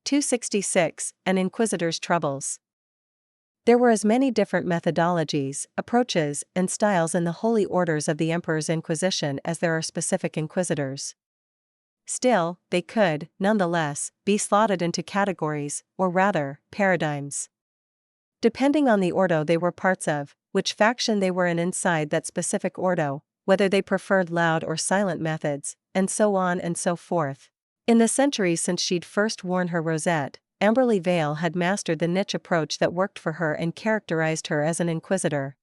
266, An Inquisitor's Troubles. There were as many different methodologies, approaches, and styles in the holy orders of the Emperor's Inquisition as there are specific inquisitors. Still, they could, nonetheless, be slotted into categories, or rather, paradigms. Depending on the ordo they were parts of, which faction they were in inside that specific ordo, whether they preferred loud or silent methods, and so on and so forth. In the centuries since she'd first worn her rosette, Amberly Vale had mastered the niche approach that worked for her and characterized her as an inquisitor.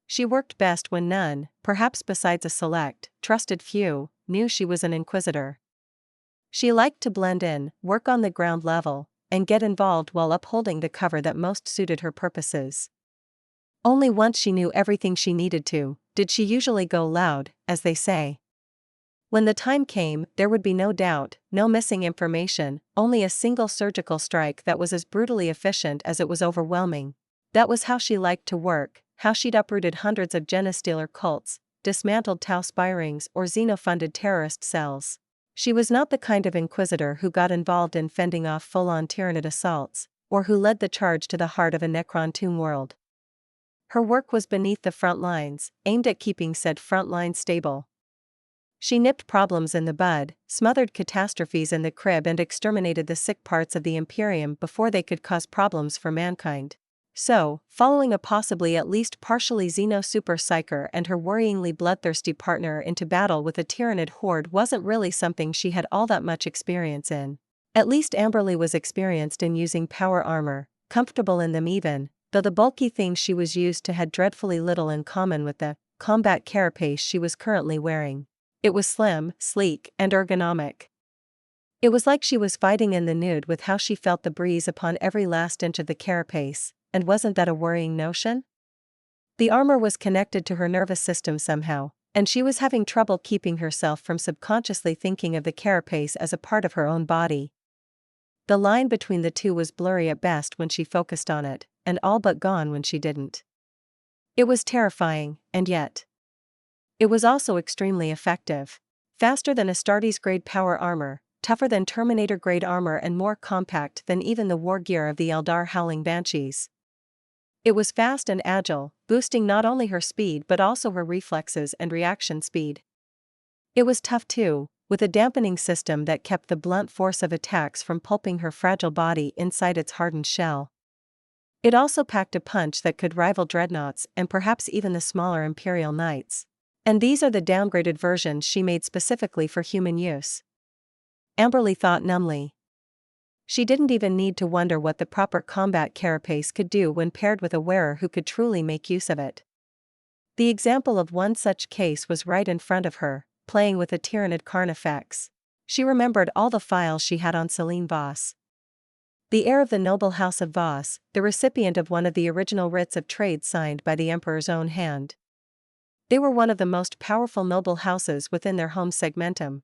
She worked best when none, perhaps besides a select, trusted few, knew she was an inquisitor. She liked to blend in, work on the ground level, and get involved while upholding the cover that most suited her purposes. Only once she knew everything she needed to, did she usually go loud, as they say. When the time came, there would be no doubt, no missing information, only a single surgical strike that was as brutally efficient as it was overwhelming. That was how she liked to work, how she'd uprooted hundreds of Genestealer cults, dismantled Tau spirings or Xeno-funded terrorist cells. She was not the kind of inquisitor who got involved in fending off full-on Tyranid assaults, or who led the charge to the heart of a Necron tomb world. Her work was beneath the front lines, aimed at keeping said front lines stable. She nipped problems in the bud, smothered catastrophes in the crib and exterminated the sick parts of the Imperium before they could cause problems for mankind. So, following a possibly at least partially Xeno-super psyker and her worryingly bloodthirsty partner into battle with a Tyranid horde wasn't really something she had all that much experience in. At least Amberly was experienced in using power armor, comfortable in them even, though the bulky things she was used to had dreadfully little in common with the combat carapace she was currently wearing. It was slim, sleek, and ergonomic. It was like she was fighting in the nude with how she felt the breeze upon every last inch of the carapace, and wasn't that a worrying notion? The armor was connected to her nervous system somehow, and she was having trouble keeping herself from subconsciously thinking of the carapace as a part of her own body. The line between the two was blurry at best when she focused on it, and all but gone when she didn't. It was terrifying, and yet it was also extremely effective. Faster than Astartes-grade power armor, tougher than Terminator-grade armor and more compact than even the war gear of the Eldar Howling Banshees. It was fast and agile, boosting not only her speed but also her reflexes and reaction speed. It was tough too, with a dampening system that kept the blunt force of attacks from pulping her fragile body inside its hardened shell. It also packed a punch that could rival dreadnoughts and perhaps even the smaller Imperial Knights. And these are the downgraded versions she made specifically for human use. Amberly thought numbly. She didn't even need to wonder what the proper combat carapace could do when paired with a wearer who could truly make use of it. The example of one such case was right in front of her, playing with a Tyranid Carnifex. She remembered all the files she had on Celine Voss. The heir of the noble house of Voss, the recipient of one of the original writs of trade signed by the Emperor's own hand. They were one of the most powerful noble houses within their home segmentum.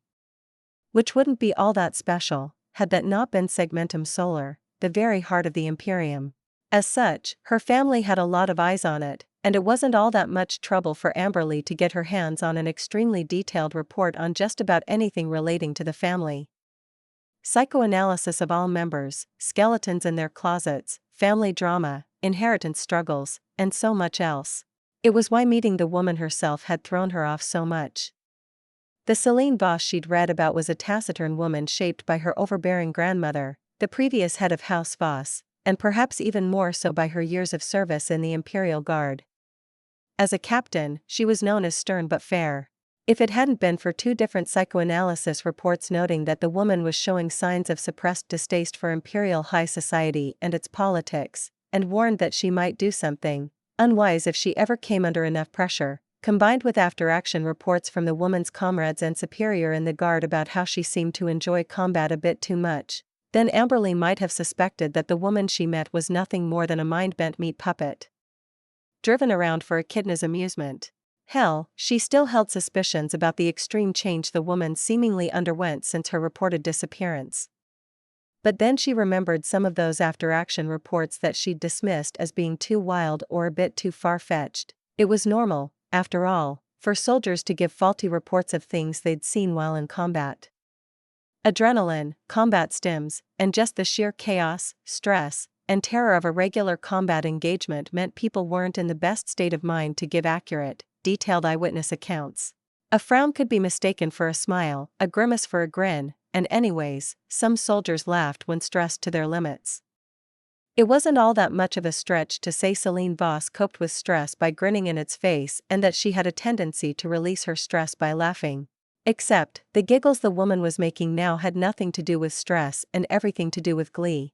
Which wouldn't be all that special, had that not been segmentum solar, the very heart of the Imperium. As such, her family had a lot of eyes on it, and it wasn't all that much trouble for Amberly to get her hands on an extremely detailed report on just about anything relating to the family. Psychoanalysis of all members, skeletons in their closets, family drama, inheritance struggles, and so much else. It was why meeting the woman herself had thrown her off so much. The Celine Voss she'd read about was a taciturn woman shaped by her overbearing grandmother, the previous head of House Voss, and perhaps even more so by her years of service in the Imperial Guard. As a captain, she was known as stern but fair. If it hadn't been for two different psychoanalysis reports noting that the woman was showing signs of suppressed distaste for Imperial high society and its politics, and warned that she might do something unwise if she ever came under enough pressure, combined with after-action reports from the woman's comrades and superior in the guard about how she seemed to enjoy combat a bit too much, then Amberly might have suspected that the woman she met was nothing more than a mind-bent meat puppet, driven around for echidna's amusement. Hell, she still held suspicions about the extreme change the woman seemingly underwent since her reported disappearance. But then she remembered some of those after-action reports that she'd dismissed as being too wild or a bit too far-fetched. It was normal, after all, for soldiers to give faulty reports of things they'd seen while in combat. Adrenaline, combat stims, and just the sheer chaos, stress, and terror of a regular combat engagement meant people weren't in the best state of mind to give accurate, detailed eyewitness accounts. A frown could be mistaken for a smile, a grimace for a grin, and anyways, some soldiers laughed when stressed to their limits. It wasn't all that much of a stretch to say Celine Voss coped with stress by grinning in its face and that she had a tendency to release her stress by laughing. Except, the giggles the woman was making now had nothing to do with stress and everything to do with glee.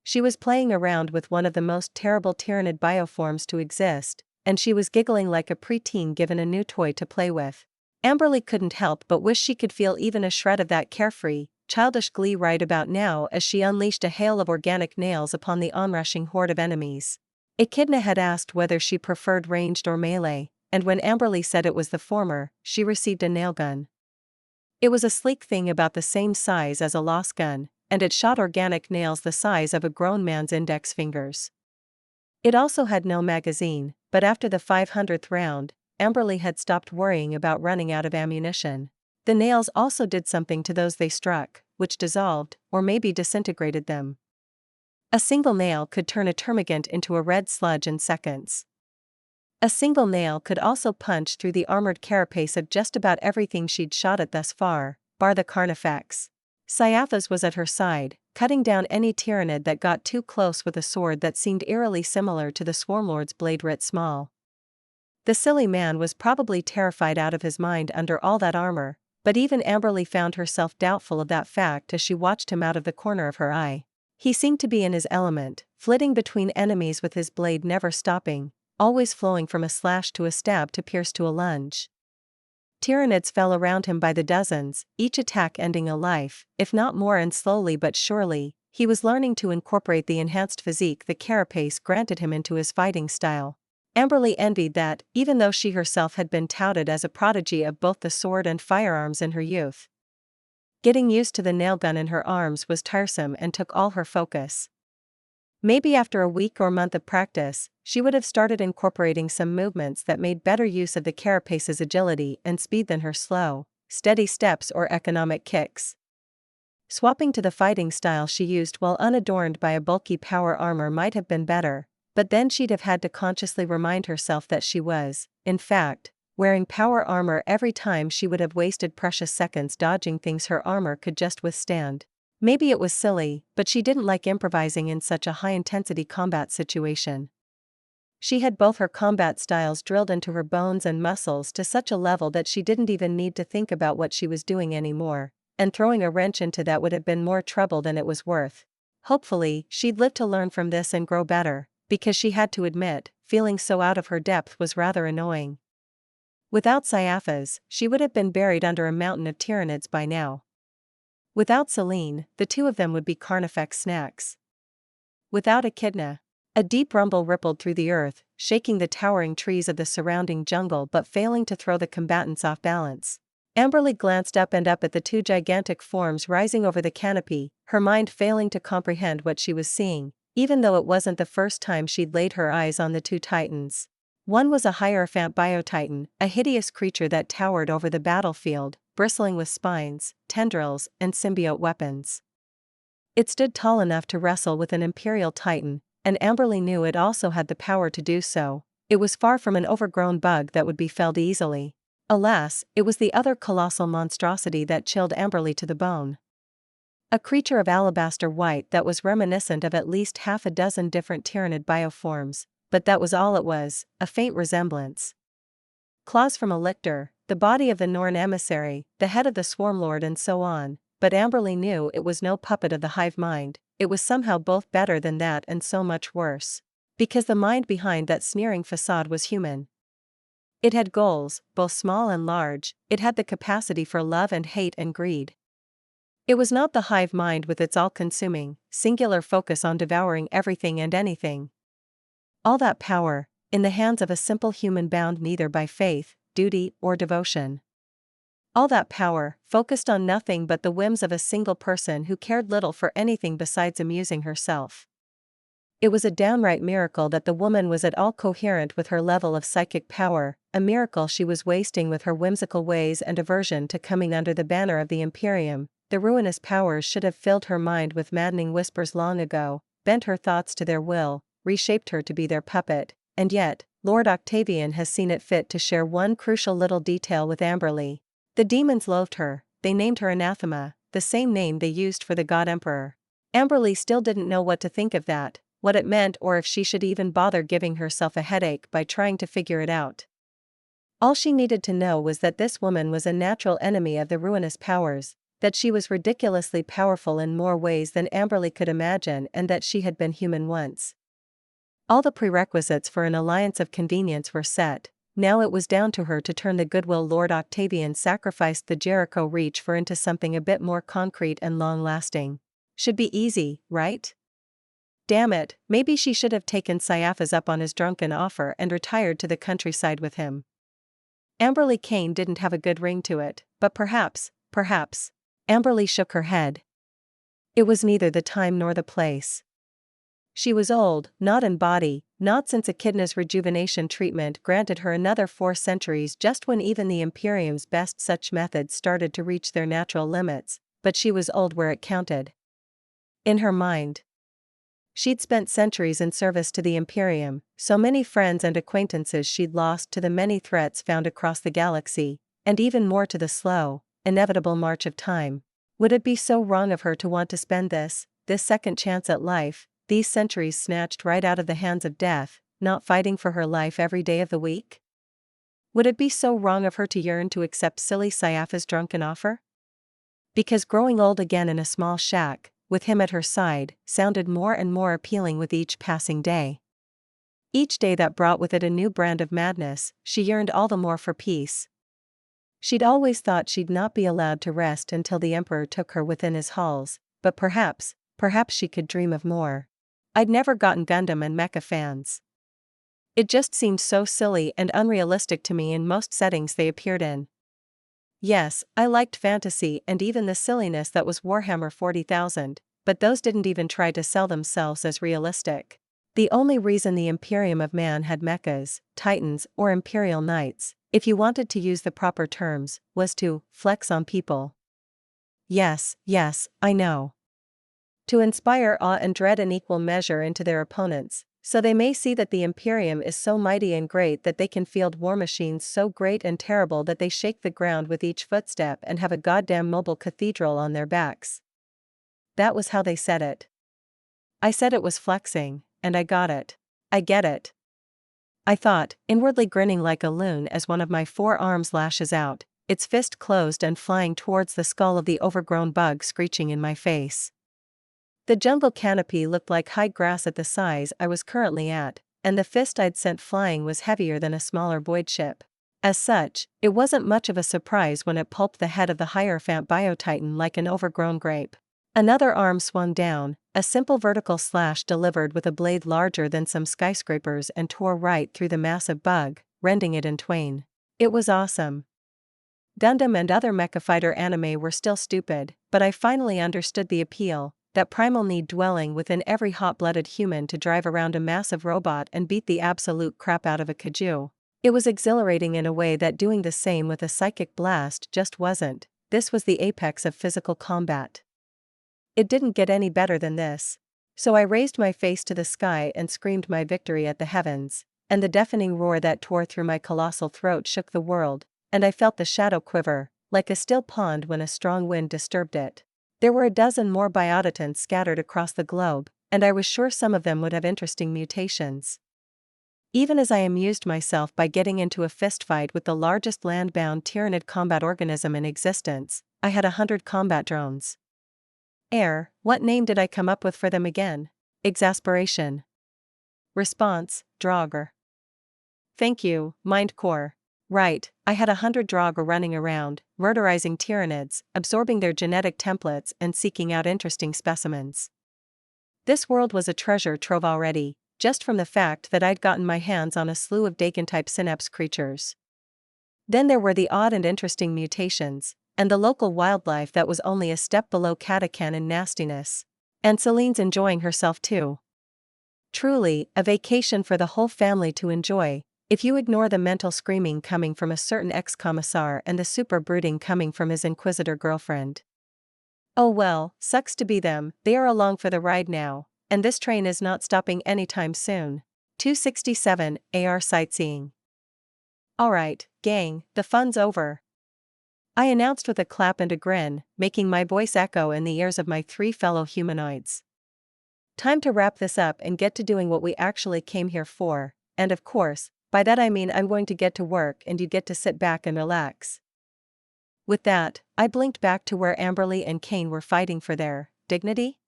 She was playing around with one of the most terrible tyrannid bioforms to exist, and she was giggling like a preteen given a new toy to play with. Amberly couldn't help but wish she could feel even a shred of that carefree, childish glee right about now as she unleashed a hail of organic nails upon the onrushing horde of enemies. Echidna had asked whether she preferred ranged or melee, and when Amberly said it was the former, she received a nail gun. It was a sleek thing about the same size as a lost gun, and it shot organic nails the size of a grown man's index fingers. It also had no magazine, but after the 500th round, Amberly had stopped worrying about running out of ammunition. The nails also did something to those they struck, which dissolved, or maybe disintegrated them. A single nail could turn a termagant into a red sludge in seconds. A single nail could also punch through the armored carapace of just about everything she'd shot at thus far, bar the Carnifex. Cyathas was at her side, cutting down any tyrannid that got too close with a sword that seemed eerily similar to the Swarmlord's blade writ small. The silly man was probably terrified out of his mind under all that armor, but even Amberly found herself doubtful of that fact as she watched him out of the corner of her eye. He seemed to be in his element, flitting between enemies with his blade never stopping, always flowing from a slash to a stab to pierce to a lunge. Tyrannids fell around him by the dozens, each attack ending a life, if not more, and slowly but surely, he was learning to incorporate the enhanced physique the carapace granted him into his fighting style. Amberly envied that, even though she herself had been touted as a prodigy of both the sword and firearms in her youth. Getting used to the nail gun in her arms was tiresome and took all her focus. Maybe after a week or month of practice, she would have started incorporating some movements that made better use of the carapace's agility and speed than her slow, steady steps or economic kicks. Swapping to the fighting style she used while unadorned by a bulky power armor might have been better, but then she'd have had to consciously remind herself that she was, in fact, wearing power armor every time. She would have wasted precious seconds dodging things her armor could just withstand. Maybe it was silly, but she didn't like improvising in such a high-intensity combat situation. She had both her combat styles drilled into her bones and muscles to such a level that she didn't even need to think about what she was doing anymore, and throwing a wrench into that would have been more trouble than it was worth. Hopefully, she'd live to learn from this and grow better, because she had to admit, feeling so out of her depth was rather annoying. Without Cyathas, she would have been buried under a mountain of tyrannids by now. Without Celine, the two of them would be Carnifex snacks. Without Echidna, a deep rumble rippled through the earth, shaking the towering trees of the surrounding jungle but failing to throw the combatants off balance. Amberly glanced up and up at the two gigantic forms rising over the canopy, her mind failing to comprehend what she was seeing, even though it wasn't the first time she'd laid her eyes on the two titans. One was a Hierophant Biotitan, a hideous creature that towered over the battlefield, bristling with spines, tendrils, and symbiote weapons. It stood tall enough to wrestle with an Imperial Titan, and Amberly knew it also had the power to do so. It was far from an overgrown bug that would be felled easily. Alas, it was the other colossal monstrosity that chilled Amberly to the bone. A creature of alabaster white that was reminiscent of at least half a dozen different tyrannid bioforms, but that was all it was, a faint resemblance. Claws from a lictor, the body of the Norn emissary, the head of the Swarmlord, and so on, but Amberly knew it was no puppet of the hive mind. It was somehow both better than that and so much worse. Because the mind behind that sneering facade was human. It had goals, both small and large. It had the capacity for love and hate and greed. It was not the hive mind with its all-consuming, singular focus on devouring everything and anything. All that power, in the hands of a simple human bound neither by faith, duty, or devotion. All that power, focused on nothing but the whims of a single person who cared little for anything besides amusing herself. It was a downright miracle that the woman was at all coherent with her level of psychic power, a miracle she was wasting with her whimsical ways and aversion to coming under the banner of the Imperium, the ruinous powers should have filled her mind with maddening whispers long ago, bent her thoughts to their will, reshaped her to be their puppet, and yet, Lord Octavian has seen it fit to share one crucial little detail with Amberly. The demons loathed her, they named her Anathema, the same name they used for the god emperor. Amberly still didn't know what to think of that, what it meant, or if she should even bother giving herself a headache by trying to figure it out. All she needed to know was that this woman was a natural enemy of the ruinous powers, that she was ridiculously powerful in more ways than Amberly could imagine, and that she had been human once. All the prerequisites for an alliance of convenience were set. Now it was down to her to turn the goodwill Lord Octavian sacrificed the Jericho reach for into something a bit more concrete and long-lasting. Should be easy, right? Damn it, maybe she should have taken Caiaphas up on his drunken offer and retired to the countryside with him. Amberly Kane didn't have a good ring to it, but perhaps. Amberly shook her head. It was neither the time nor the place. She was old, not in body, not since Echidna's rejuvenation treatment granted her another 4 centuries, just when even the Imperium's best such methods started to reach their natural limits, but she was old where it counted. In her mind. She'd spent centuries in service to the Imperium, so many friends and acquaintances she'd lost to the many threats found across the galaxy, and even more to the slow, inevitable march of time. Would it be so wrong of her to want to spend this second chance at life, these centuries snatched right out of the hands of death, not fighting for her life every day of the week? Would it be so wrong of her to yearn to accept silly Caiaphas' drunken offer? Because growing old again in a small shack, with him at her side, sounded more and more appealing with each passing day. Each day that brought with it a new brand of madness, she yearned all the more for peace. She'd always thought she'd not be allowed to rest until the Emperor took her within his halls, but perhaps she could dream of more. I'd never gotten Gundam and mecha fans. It just seemed so silly and unrealistic to me in most settings they appeared in. Yes, I liked fantasy and even the silliness that was Warhammer 40,000, but those didn't even try to sell themselves as realistic. The only reason the Imperium of Man had mechas, titans, or Imperial Knights, if you wanted to use the proper terms, was to flex on people. Yes, I know. To inspire awe and dread in equal measure into their opponents, so they may see that the Imperium is so mighty and great that they can field war machines so great and terrible that they shake the ground with each footstep and have a goddamn mobile cathedral on their backs. That was how they said it. I said it was flexing, and I got it. I get it. I thought, inwardly grinning like a loon as one of my 4 arms lashes out, its fist closed and flying towards the skull of the overgrown bug screeching in my face. The jungle canopy looked like high grass at the size I was currently at, and the fist I'd sent flying was heavier than a smaller void ship. As such, it wasn't much of a surprise when it pulped the head of the Hierophant Biotitan like an overgrown grape. Another arm swung down, a simple vertical slash delivered with a blade larger than some skyscrapers, and tore right through the massive bug, rending it in twain. It was awesome. Gundam and other mecha fighter anime were still stupid, but I finally understood the appeal. That primal need dwelling within every hot-blooded human to drive around a massive robot and beat the absolute crap out of a kaiju. It was exhilarating in a way that doing the same with a psychic blast just wasn't. This was the apex of physical combat. It didn't get any better than this. So I raised my face to the sky and screamed my victory at the heavens, and the deafening roar that tore through my colossal throat shook the world, and I felt the shadow quiver, like a still pond when a strong wind disturbed it. There were a dozen more biotitans scattered across the globe, and I was sure some of them would have interesting mutations. Even as I amused myself by getting into a fistfight with the largest land-bound tyrannid combat organism in existence, I had 100 combat drones. What name did I come up with for them again? Exasperation. Response, Draugr. Thank you, Mind Core. Right, I had 100 Draugr running around, murderizing tyrannids, absorbing their genetic templates and seeking out interesting specimens. This world was a treasure trove already, just from the fact that I'd gotten my hands on a slew of Dagon-type synapse creatures. Then there were the odd and interesting mutations, and the local wildlife that was only a step below Katakan in nastiness. And Celine's enjoying herself too. Truly, a vacation for the whole family to enjoy, if you ignore the mental screaming coming from a certain ex-commissar and the super brooding coming from his inquisitor girlfriend. Oh well, sucks to be them, they are along for the ride now, and this train is not stopping anytime soon. 267, AR Sightseeing. Alright, gang, the fun's over. I announced with a clap and a grin, making my voice echo in the ears of my 3 fellow humanoids. Time to wrap this up and get to doing what we actually came here for, and of course, by that I mean I'm going to get to work and you get to sit back and relax. With that, I blinked back to where Amberly and Kane were fighting for their dignity.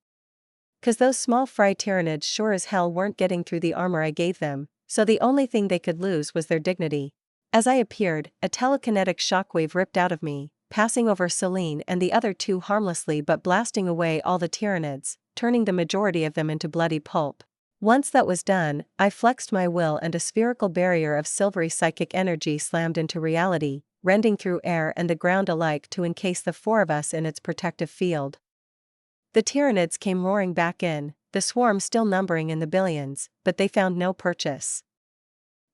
'Cause those small fry tyrannids sure as hell weren't getting through the armor I gave them, so the only thing they could lose was their dignity. As I appeared, a telekinetic shockwave ripped out of me, passing over Celine and the other 2 harmlessly but blasting away all the tyrannids, turning the majority of them into bloody pulp. Once that was done, I flexed my will and a spherical barrier of silvery psychic energy slammed into reality, rending through air and the ground alike to encase the 4 of us in its protective field. The tyrannids came roaring back in, the swarm still numbering in the billions, but they found no purchase.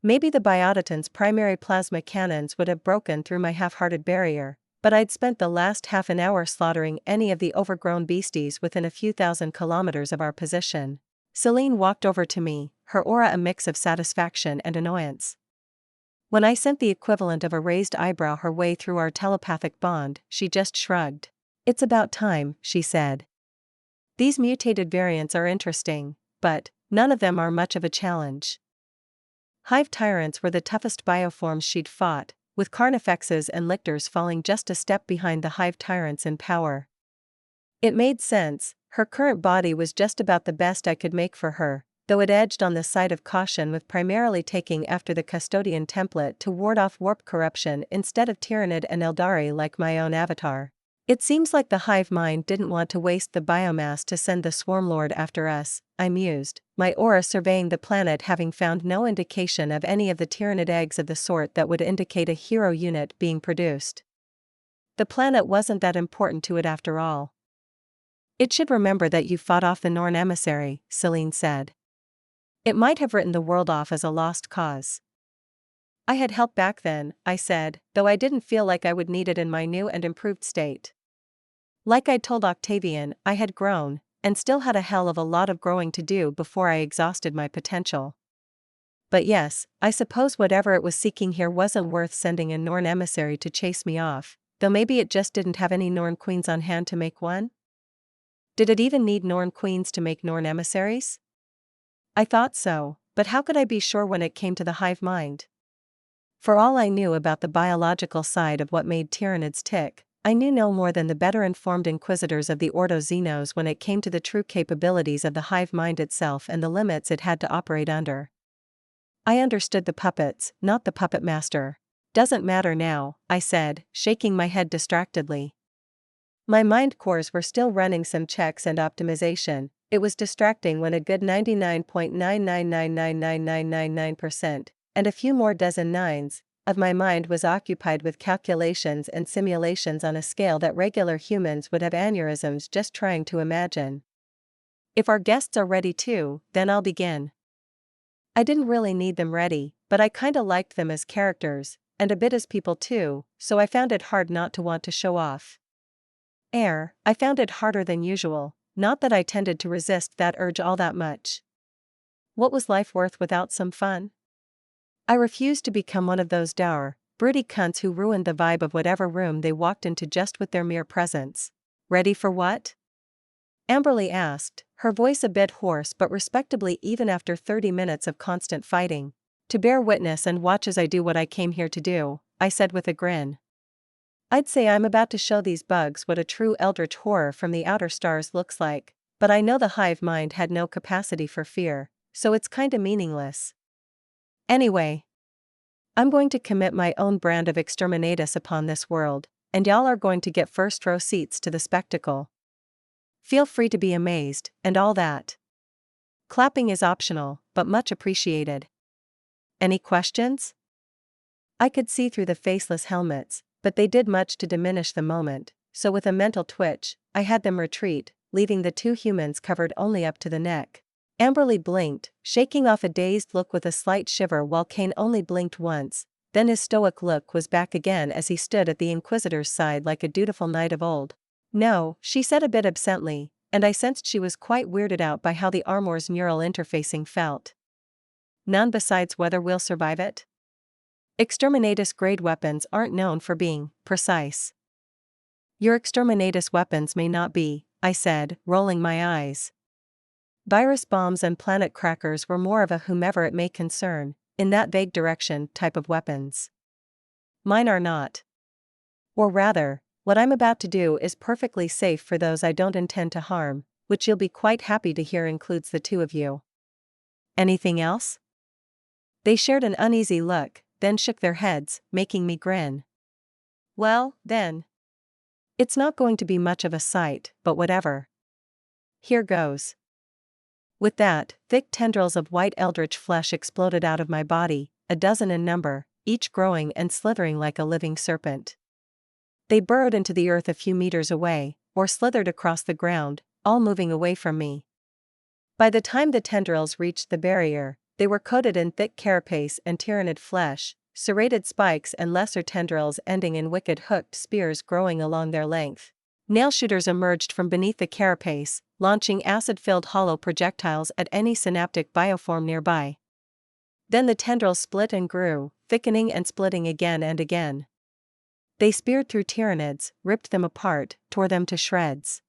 Maybe the Biotitan's primary plasma cannons would have broken through my half-hearted barrier, but I'd spent the last half an hour slaughtering any of the overgrown beasties within a few thousand kilometers of our position. Celine walked over to me, her aura a mix of satisfaction and annoyance. When I sent the equivalent of a raised eyebrow her way through our telepathic bond, she just shrugged. It's about time, she said. These mutated variants are interesting, but none of them are much of a challenge. Hive tyrants were the toughest bioforms she'd fought, with carnifexes and lictors falling just a step behind the hive tyrants in power. It made sense, her current body was just about the best I could make for her, though it edged on the side of caution with primarily taking after the custodian template to ward off warp corruption instead of Tyrannid and Eldari like my own avatar. It seems like the hive mind didn't want to waste the biomass to send the swarmlord after us, I mused, my aura surveying the planet having found no indication of any of the Tyrannid eggs of the sort that would indicate a hero unit being produced. The planet wasn't that important to it after all. It should remember that you fought off the Norn emissary, Celine said. It might have written the world off as a lost cause. I had help back then, I said, though I didn't feel like I would need it in my new and improved state. Like I'd told Octavian, I had grown, and still had a hell of a lot of growing to do before I exhausted my potential. But yes, I suppose whatever it was seeking here wasn't worth sending a Norn emissary to chase me off, though maybe it just didn't have any Norn queens on hand to make one? Did it even need Norn queens to make Norn emissaries? I thought so, but how could I be sure when it came to the hive mind? For all I knew about the biological side of what made tyrannids tick, I knew no more than the better-informed inquisitors of the Ordo Xenos when it came to the true capabilities of the hive mind itself and the limits it had to operate under. I understood the puppets, not the puppet master. Doesn't matter now, I said, shaking my head distractedly. My mind cores were still running some checks and optimization. It was distracting when a good 99.9999999%, and a few more dozen nines, of my mind was occupied with calculations and simulations on a scale that regular humans would have aneurysms just trying to imagine. If our guests are ready too, then I'll begin. I didn't really need them ready, but I kinda liked them as characters, and a bit as people too, so I found it hard not to want to show off. I found it harder than usual, not that I tended to resist that urge all that much. What was life worth without some fun? I refused to become one of those dour, broody cunts who ruined the vibe of whatever room they walked into just with their mere presence. Ready for what? Amberly asked, her voice a bit hoarse but respectably even after 30 minutes of constant fighting. To bear witness and watch as I do what I came here to do, I said with a grin. I'd say I'm about to show these bugs what a true eldritch horror from the outer stars looks like, but I know the hive mind had no capacity for fear, so it's kinda meaningless. Anyway, I'm going to commit my own brand of exterminatus upon this world, and y'all are going to get first row seats to the spectacle. Feel free to be amazed, and all that. Clapping is optional, but much appreciated. Any questions? I could see through the faceless helmets, but they did much to diminish the moment, so with a mental twitch, I had them retreat, leaving the 2 humans covered only up to the neck. Amberly blinked, shaking off a dazed look with a slight shiver while Kane only blinked once, then his stoic look was back again as he stood at the Inquisitor's side like a dutiful knight of old. No, she said a bit absently, and I sensed she was quite weirded out by how the armor's neural interfacing felt. None besides whether we'll survive it? Exterminatus grade weapons aren't known for being precise. Your exterminatus weapons may not be, I said, rolling my eyes. Virus bombs and planet crackers were more of a whomever it may concern, in that vague direction type of weapons. Mine are not. Or rather, what I'm about to do is perfectly safe for those I don't intend to harm, which you'll be quite happy to hear includes the two of you. Anything else? They shared an uneasy look, then shook their heads, making me grin. Well, then. It's not going to be much of a sight, but whatever. Here goes. With that, thick tendrils of white eldritch flesh exploded out of my body, a dozen in number, each growing and slithering like a living serpent. They burrowed into the earth a few meters away, or slithered across the ground, all moving away from me. By the time the tendrils reached the barrier, they were coated in thick carapace and tyrannid flesh, serrated spikes and lesser tendrils ending in wicked hooked spears growing along their length. Nail shooters emerged from beneath the carapace, launching acid-filled hollow projectiles at any synaptic bioform nearby. Then the tendrils split and grew, thickening and splitting again and again. They speared through tyrannids, ripped them apart, tore them to shreds.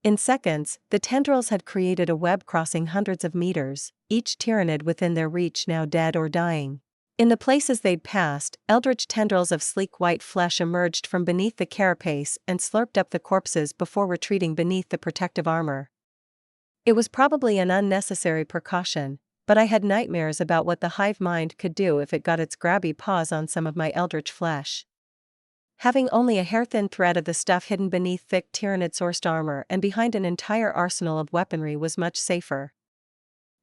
In seconds, the tendrils had created a web crossing hundreds of meters, each tyrannid within their reach now dead or dying. In the places they'd passed, eldritch tendrils of sleek white flesh emerged from beneath the carapace and slurped up the corpses before retreating beneath the protective armor. It was probably an unnecessary precaution, but I had nightmares about what the hive mind could do if it got its grabby paws on some of my eldritch flesh. Having only a hair-thin thread of the stuff hidden beneath thick tyrannid-sourced armor and behind an entire arsenal of weaponry was much safer.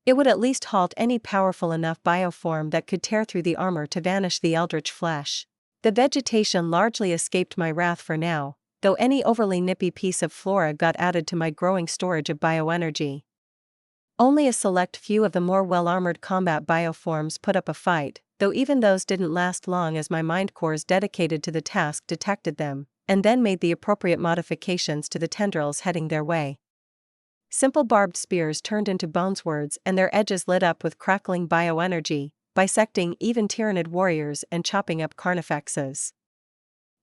It would at least halt any powerful enough bioform that could tear through the armor to vanish the eldritch flesh. The vegetation largely escaped my wrath for now, though any overly nippy piece of flora got added to my growing storage of bioenergy. Only a select few of the more well-armored combat bioforms put up a fight, though even those didn't last long as my mind cores dedicated to the task detected them, and then made the appropriate modifications to the tendrils heading their way. Simple barbed spears turned into boneswords and their edges lit up with crackling bioenergy, bisecting even tyrannid warriors and chopping up carnifexes.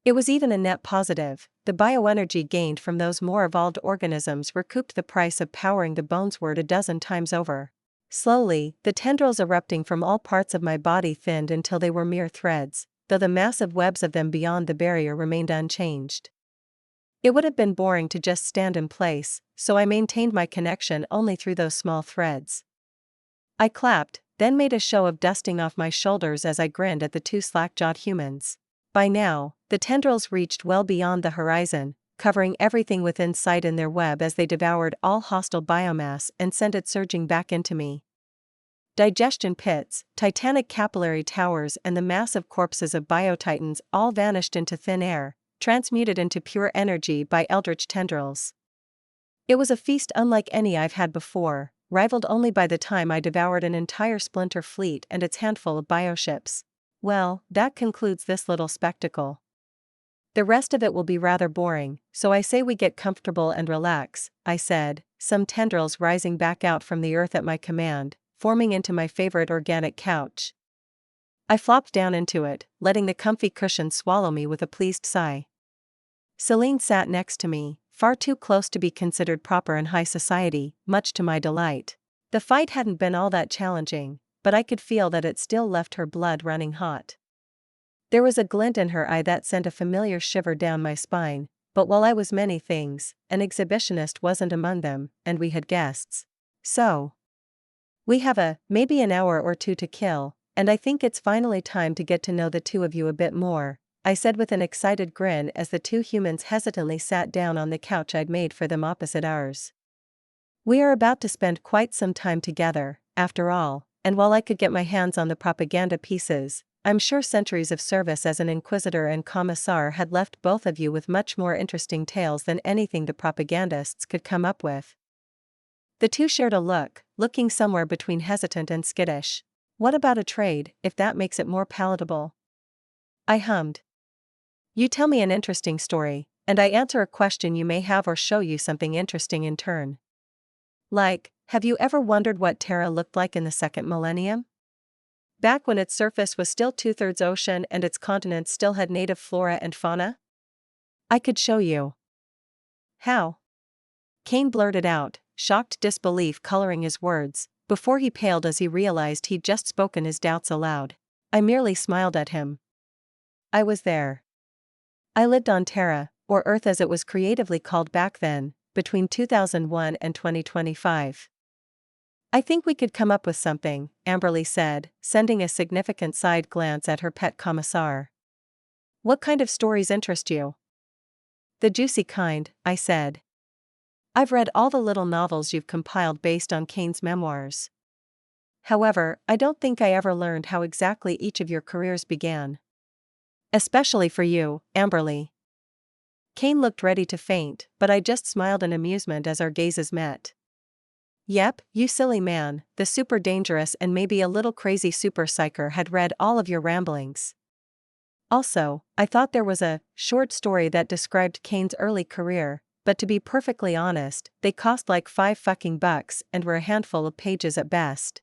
It was even a net positive. The bioenergy gained from those more evolved organisms recouped the price of powering the bonesword a dozen times over. Slowly, the tendrils erupting from all parts of my body thinned until they were mere threads, though the massive webs of them beyond the barrier remained unchanged. It would have been boring to just stand in place, so I maintained my connection only through those small threads. I clapped, then made a show of dusting off my shoulders as I grinned at the two slack-jawed humans. By now, the tendrils reached well beyond the horizon, covering everything within sight in their web as they devoured all hostile biomass and sent it surging back into me. Digestion pits, titanic capillary towers and the massive corpses of biotitans all vanished into thin air, transmuted into pure energy by eldritch tendrils. It was a feast unlike any I've had before, rivaled only by the time I devoured an entire splinter fleet and its handful of bioships. Well, that concludes this little spectacle. The rest of it will be rather boring, so I say we get comfortable and relax, I said, some tendrils rising back out from the earth at my command, forming into my favorite organic couch. I flopped down into it, letting the comfy cushion swallow me with a pleased sigh. Celine sat next to me, far too close to be considered proper in high society, much to my delight. The fight hadn't been all that challenging, but I could feel that it still left her blood running hot. There was a glint in her eye that sent a familiar shiver down my spine, but while I was many things, an exhibitionist wasn't among them, and we had guests. So, we have maybe an hour or two to kill, and I think it's finally time to get to know the two of you a bit more, I said with an excited grin as the two humans hesitantly sat down on the couch I'd made for them opposite ours. We are about to spend quite some time together, after all, and while I could get my hands on the propaganda pieces, I'm sure centuries of service as an inquisitor and commissar had left both of you with much more interesting tales than anything the propagandists could come up with. The two shared a look, looking somewhere between hesitant and skittish. What about a trade, if that makes it more palatable? I hummed. You tell me an interesting story, and I answer a question you may have or show you something interesting in turn. Like, have you ever wondered what Terra looked like in the second millennium? Back when its surface was still 2/3 ocean and its continents still had native flora and fauna? I could show you. How? Kane blurted out, shocked disbelief coloring his words, before he paled as he realized he'd just spoken his doubts aloud. I merely smiled at him. I was there. I lived on Terra, or Earth as it was creatively called back then, between 2001 and 2025. I think we could come up with something, Amberly said, sending a significant side glance at her pet commissar. What kind of stories interest you? The juicy kind, I said. I've read all the little novels you've compiled based on Kane's memoirs. However, I don't think I ever learned how exactly each of your careers began. Especially for you, Amberly. Kane looked ready to faint, but I just smiled in amusement as our gazes met. Yep, you silly man, the super dangerous and maybe a little crazy super psycher had read all of your ramblings. Also, I thought there was a short story that described Kane's early career, but to be perfectly honest, they cost like $5 and were a handful of pages at best.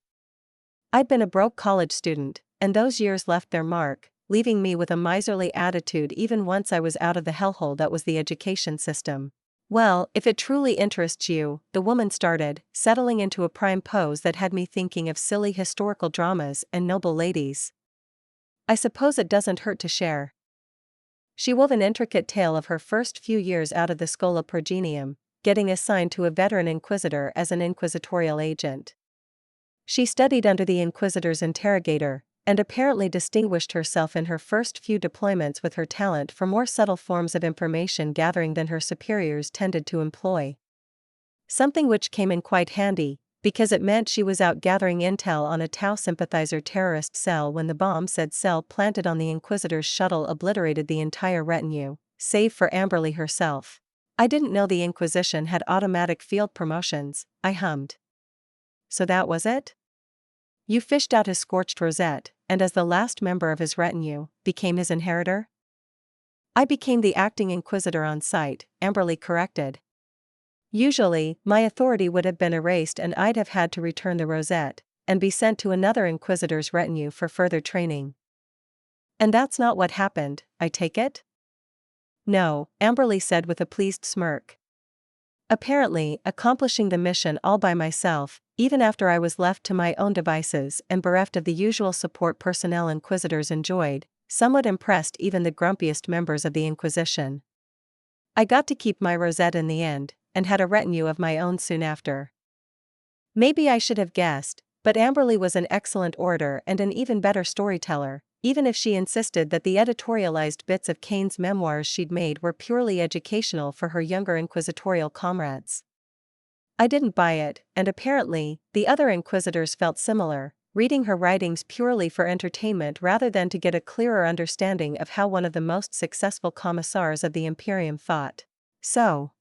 I'd been a broke college student, and those years left their mark, leaving me with a miserly attitude even once I was out of the hellhole that was the education system. Well, if it truly interests you, the woman started, settling into a prime pose that had me thinking of silly historical dramas and noble ladies. I suppose it doesn't hurt to share. She wove an intricate tale of her first few years out of the Schola Progenium, getting assigned to a veteran inquisitor as an inquisitorial agent. She studied under the inquisitor's interrogator, and apparently distinguished herself in her first few deployments with her talent for more subtle forms of information gathering than her superiors tended to employ. Something which came in quite handy, because it meant she was out gathering intel on a Tau sympathizer terrorist cell when the bomb said cell planted on the Inquisitor's shuttle obliterated the entire retinue, save for Amberly herself. I didn't know the Inquisition had automatic field promotions, I hummed. So that was it? You fished out his scorched rosette, and as the last member of his retinue, became his inheritor? I became the acting inquisitor on site, Amberly corrected. Usually, my authority would have been erased and I'd have had to return the rosette, and be sent to another inquisitor's retinue for further training. And that's not what happened, I take it? No, Amberly said with a pleased smirk. Apparently, accomplishing the mission all by myself, even after I was left to my own devices and bereft of the usual support personnel inquisitors enjoyed, somewhat impressed even the grumpiest members of the Inquisition. I got to keep my rosette in the end, and had a retinue of my own soon after. Maybe I should have guessed, but Amberly was an excellent orator and an even better storyteller, even if she insisted that the editorialized bits of Kane's memoirs she'd made were purely educational for her younger inquisitorial comrades. I didn't buy it, and apparently, the other inquisitors felt similar, reading her writings purely for entertainment rather than to get a clearer understanding of how one of the most successful commissars of the Imperium thought. So,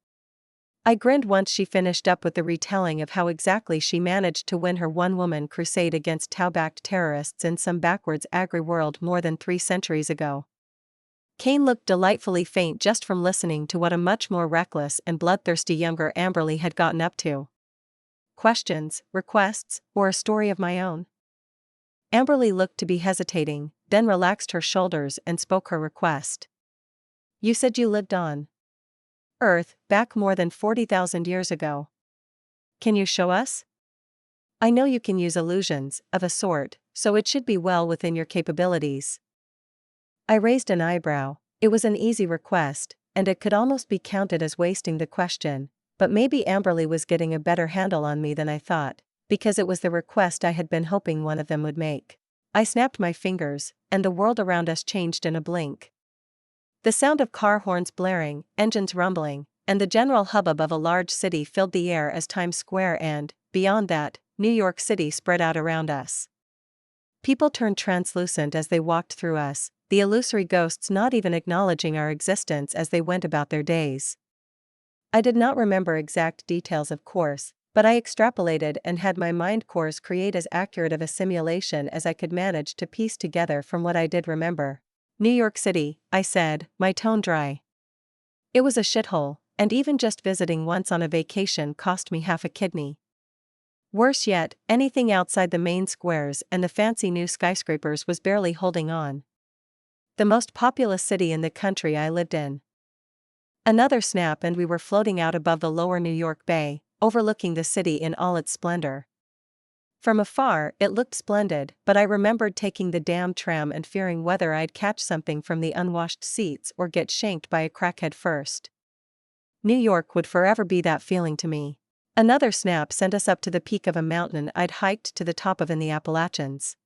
I grinned once she finished up with the retelling of how exactly she managed to win her one-woman crusade against Tau-backed terrorists in some backwards agri-world more than 3 centuries ago. Kane looked delightfully faint just from listening to what a much more reckless and bloodthirsty younger Amberly had gotten up to. Questions, requests, or a story of my own? Amberly looked to be hesitating, then relaxed her shoulders and spoke her request. You said you lived on Earth, back more than 40,000 years ago. Can you show us? I know you can use illusions, of a sort, so it should be well within your capabilities. I raised an eyebrow. It was an easy request, and it could almost be counted as wasting the question, but maybe Amberly was getting a better handle on me than I thought, because it was the request I had been hoping one of them would make. I snapped my fingers, and the world around us changed in a blink. The sound of car horns blaring, engines rumbling, and the general hubbub of a large city filled the air as Times Square and, beyond that, New York City spread out around us. People turned translucent as they walked through us, the illusory ghosts not even acknowledging our existence as they went about their days. I did not remember exact details, of course, but I extrapolated and had my mind cores create as accurate of a simulation as I could manage to piece together from what I did remember. New York City, I said, my tone dry. It was a shithole, and even just visiting once on a vacation cost me half a kidney. Worse yet, anything outside the main squares and the fancy new skyscrapers was barely holding on. The most populous city in the country I lived in. Another snap and we were floating out above the lower New York Bay, overlooking the city in all its splendor. From afar, it looked splendid, but I remembered taking the damn tram and fearing whether I'd catch something from the unwashed seats or get shanked by a crackhead first. New York would forever be that feeling to me. Another snap sent us up to the peak of a mountain I'd hiked to the top of in the Appalachians.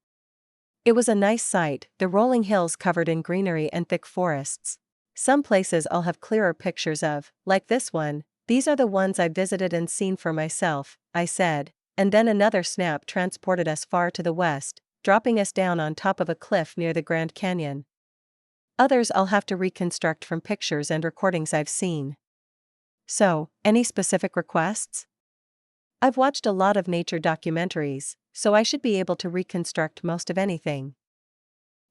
It was a nice sight, the rolling hills covered in greenery and thick forests. Some places I'll have clearer pictures of, like this one. These are the ones I visited and seen for myself, I said, and then another snap transported us far to the west, dropping us down on top of a cliff near the Grand Canyon. Others I'll have to reconstruct from pictures and recordings I've seen. So, any specific requests? I've watched a lot of nature documentaries, so I should be able to reconstruct most of anything.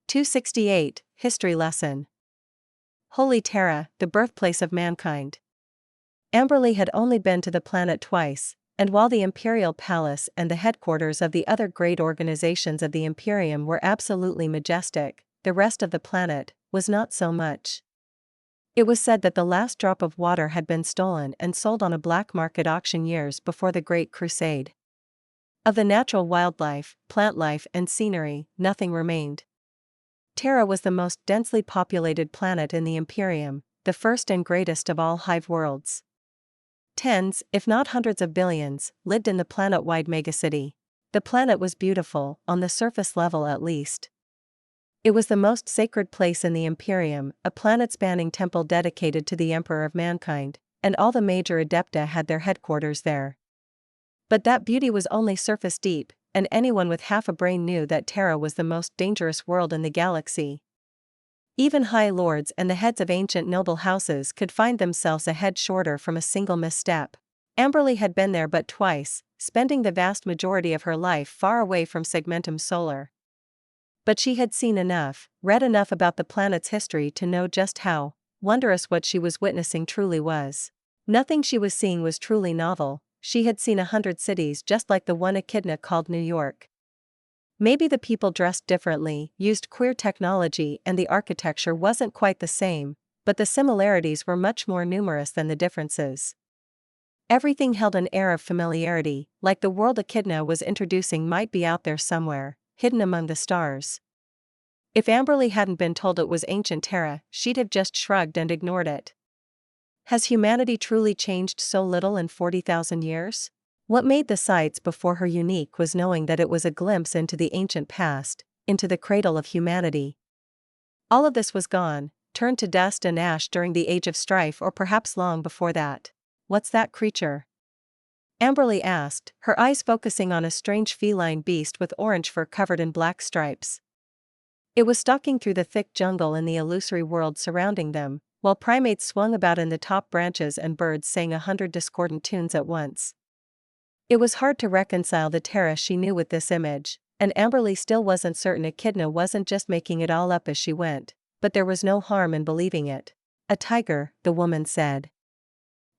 268, History Lesson. Holy Terra, the birthplace of mankind. Amberley had only been to the planet twice, and while the Imperial Palace and the headquarters of the other great organizations of the Imperium were absolutely majestic, the rest of the planet was not so much. It was said that the last drop of water had been stolen and sold on a black market auction years before the Great Crusade. Of the natural wildlife, plant life and scenery, nothing remained. Terra was the most densely populated planet in the Imperium, the first and greatest of all hive worlds. Tens, if not hundreds of billions, lived in the planet-wide megacity. The planet was beautiful, on the surface level at least. It was the most sacred place in the Imperium, a planet-spanning temple dedicated to the Emperor of Mankind, and all the major adepta had their headquarters there. But that beauty was only surface deep, and anyone with half a brain knew that Terra was the most dangerous world in the galaxy. Even high lords and the heads of ancient noble houses could find themselves a head shorter from a single misstep. Amberley had been there but twice, spending the vast majority of her life far away from Segmentum Solar. But she had seen enough, read enough about the planet's history to know just how wondrous what she was witnessing truly was. Nothing she was seeing was truly novel. She had seen 100 cities just like the one Echidna called New York. Maybe the people dressed differently, used queer technology, and the architecture wasn't quite the same, but the similarities were much more numerous than the differences. Everything held an air of familiarity, like the world Echidna was introducing might be out there somewhere, hidden among the stars. If Amberley hadn't been told it was ancient Terra, she'd have just shrugged and ignored it. Has humanity truly changed so little in 40,000 years? What made the sights before her unique was knowing that it was a glimpse into the ancient past, into the cradle of humanity. All of this was gone, turned to dust and ash during the Age of Strife or perhaps long before that. What's that creature? Amberley asked, her eyes focusing on a strange feline beast with orange fur covered in black stripes. It was stalking through the thick jungle in the illusory world surrounding them, while primates swung about in the top branches and birds sang 100 discordant tunes at once. It was hard to reconcile the Terra she knew with this image, and Amberley still wasn't certain Echidna wasn't just making it all up as she went, but there was no harm in believing it. A tiger, the woman said.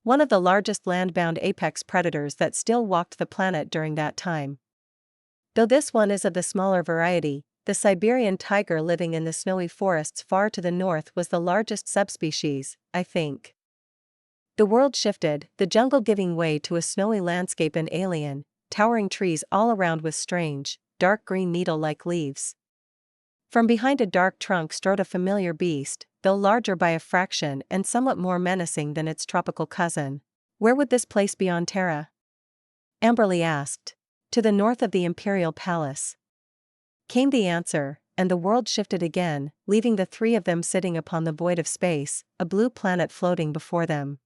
One of the largest land-bound apex predators that still walked the planet during that time. Though this one is of the smaller variety, the Siberian tiger living in the snowy forests far to the north was the largest subspecies, I think. The world shifted, the jungle giving way to a snowy landscape and alien, towering trees all around with strange, dark green needle-like leaves. From behind a dark trunk strode a familiar beast, though larger by a fraction and somewhat more menacing than its tropical cousin. Where would this place be on Terra? Amberley asked. To the north of the Imperial Palace. Came the answer, and the world shifted again, leaving the three of them sitting upon the void of space, a blue planet floating before them.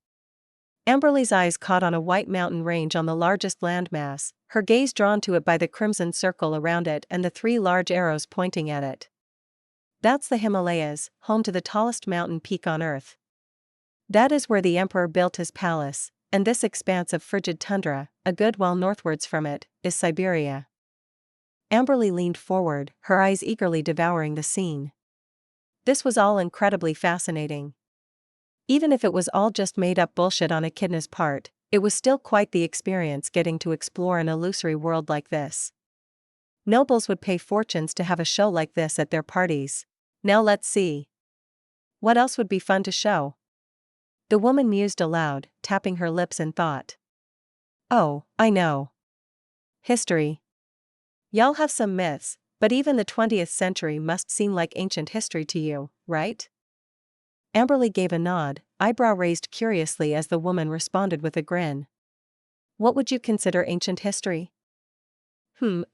Amberley's eyes caught on a white mountain range on the largest landmass, her gaze drawn to it by the crimson circle around it and the three large arrows pointing at it. That's the Himalayas, home to the tallest mountain peak on Earth. That is where the Emperor built his palace, and this expanse of frigid tundra, a good while northwards from it, is Siberia. Amberley leaned forward, her eyes eagerly devouring the scene. This was all incredibly fascinating. Even if it was all just made-up bullshit on Echidna's part, it was still quite the experience getting to explore an illusory world like this. Nobles would pay fortunes to have a show like this at their parties. Now let's see. What else would be fun to show? The woman mused aloud, tapping her lips in thought. Oh, I know. History. Y'all have some myths, but even the 20th century must seem like ancient history to you, right? Amberly gave a nod, eyebrow raised curiously as the woman responded with a grin. What would you consider ancient history?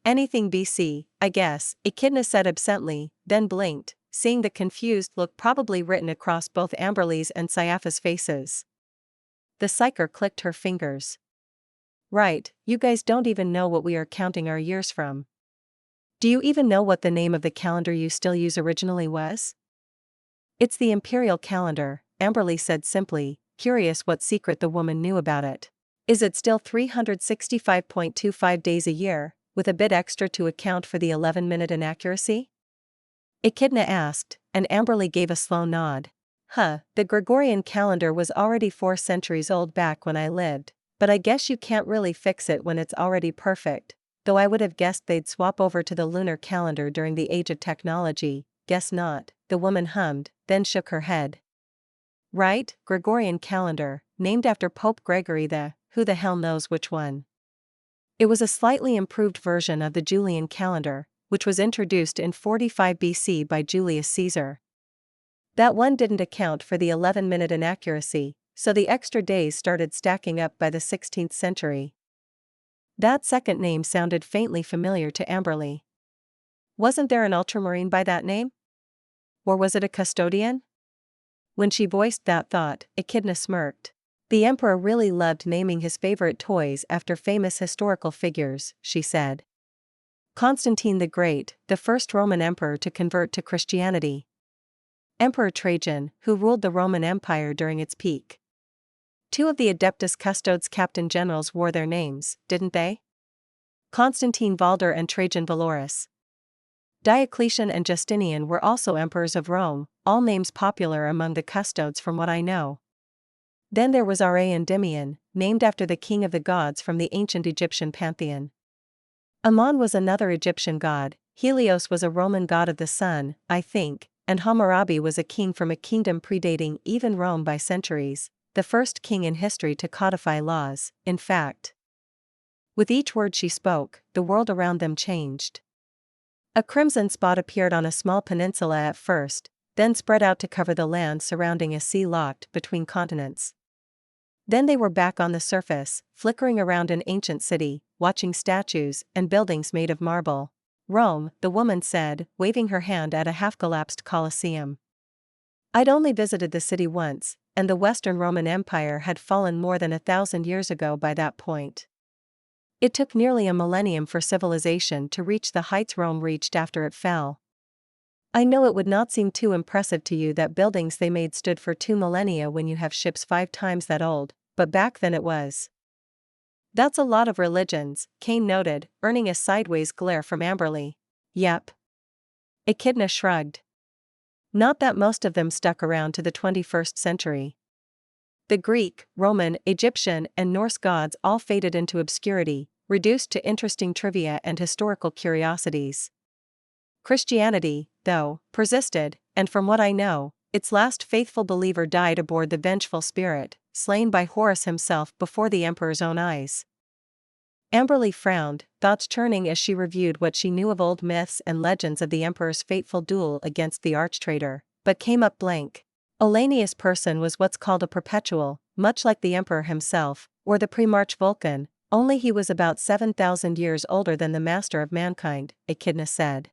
Anything BC, I guess, Echidna said absently, then blinked, seeing the confused look probably written across both Amberly's and Syafa's faces. The psyker clicked her fingers. Right, you guys don't even know what we are counting our years from. Do you even know what the name of the calendar you still use originally was? It's the imperial calendar, Amberly said simply, curious what secret the woman knew about it. Is it still 365.25 days a year, with a bit extra to account for the 11-minute inaccuracy? Echidna asked, and Amberly gave a slow nod. The Gregorian calendar was already 4 centuries old back when I lived, but I guess you can't really fix it when it's already perfect, though I would have guessed they'd swap over to the lunar calendar during the age of technology. Guess not, the woman hummed, then shook her head. Right, Gregorian calendar, named after Pope Gregory the, who the hell knows which one. It was a slightly improved version of the Julian calendar, which was introduced in 45 BC by Julius Caesar. That one didn't account for the 11-minute inaccuracy, so the extra days started stacking up by the 16th century. That second name sounded faintly familiar to Amberly. Wasn't there an ultramarine by that name? Or was it a custodian? When she voiced that thought, Echidna smirked. The emperor really loved naming his favorite toys after famous historical figures, she said. Constantine the Great, the first Roman emperor to convert to Christianity. Emperor Trajan, who ruled the Roman Empire during its peak. 2 of the Adeptus Custodes captain generals wore their names, didn't they? Constantine Valder and Trajan Valorous. Diocletian and Justinian were also emperors of Rome, all names popular among the custodes from what I know. Then there was Ra Endymion, named after the king of the gods from the ancient Egyptian pantheon. Ammon was another Egyptian god, Helios was a Roman god of the sun, I think, and Hammurabi was a king from a kingdom predating even Rome by centuries, the first king in history to codify laws, in fact. With each word she spoke, the world around them changed. A crimson spot appeared on a small peninsula at first, then spread out to cover the land surrounding a sea locked between continents. Then they were back on the surface, flickering around an ancient city, watching statues and buildings made of marble. Rome, the woman said, waving her hand at a half-collapsed Colosseum. I'd only visited the city once, and the Western Roman Empire had fallen more than 1,000 years ago by that point. It took nearly a millennium for civilization to reach the heights Rome reached after it fell. I know it would not seem too impressive to you that buildings they made stood for 2 millennia when you have ships 5 times that old, but back then it was. That's a lot of religions, Kane noted, earning a sideways glare from Amberly. Yep. Echidna shrugged. Not that most of them stuck around to the 21st century. The Greek, Roman, Egyptian, and Norse gods all faded into obscurity, reduced to interesting trivia and historical curiosities. Christianity, though, persisted, and from what I know, its last faithful believer died aboard the Vengeful Spirit, slain by Horus himself before the emperor's own eyes. Amberly frowned, thoughts churning as she reviewed what she knew of old myths and legends of the emperor's fateful duel against the arch-traitor, but came up blank. Ollanius' person was what's called a perpetual, much like the emperor himself, or the pre-March Vulcan, only he was about 7,000 years older than the master of mankind, Echidna said.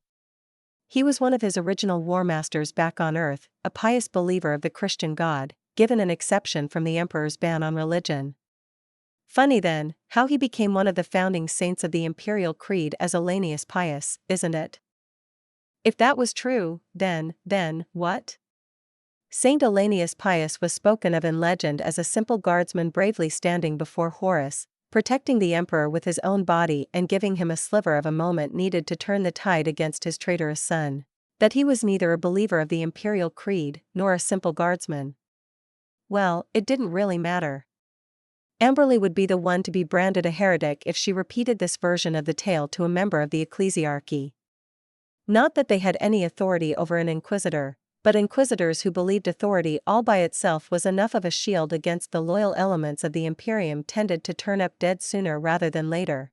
He was one of his original war masters back on Earth, a pious believer of the Christian God, given an exception from the emperor's ban on religion. Funny then, how he became one of the founding saints of the imperial creed as Ollanius Pius, isn't it? If that was true, then, what? Saint Ollanius Pius was spoken of in legend as a simple guardsman bravely standing before Horus, protecting the emperor with his own body and giving him a sliver of a moment needed to turn the tide against his traitorous son. That he was neither a believer of the imperial creed nor a simple guardsman. Well, it didn't really matter. Amberly would be the one to be branded a heretic if she repeated this version of the tale to a member of the ecclesiarchy. Not that they had any authority over an inquisitor, but inquisitors who believed authority all by itself was enough of a shield against the loyal elements of the Imperium tended to turn up dead sooner rather than later.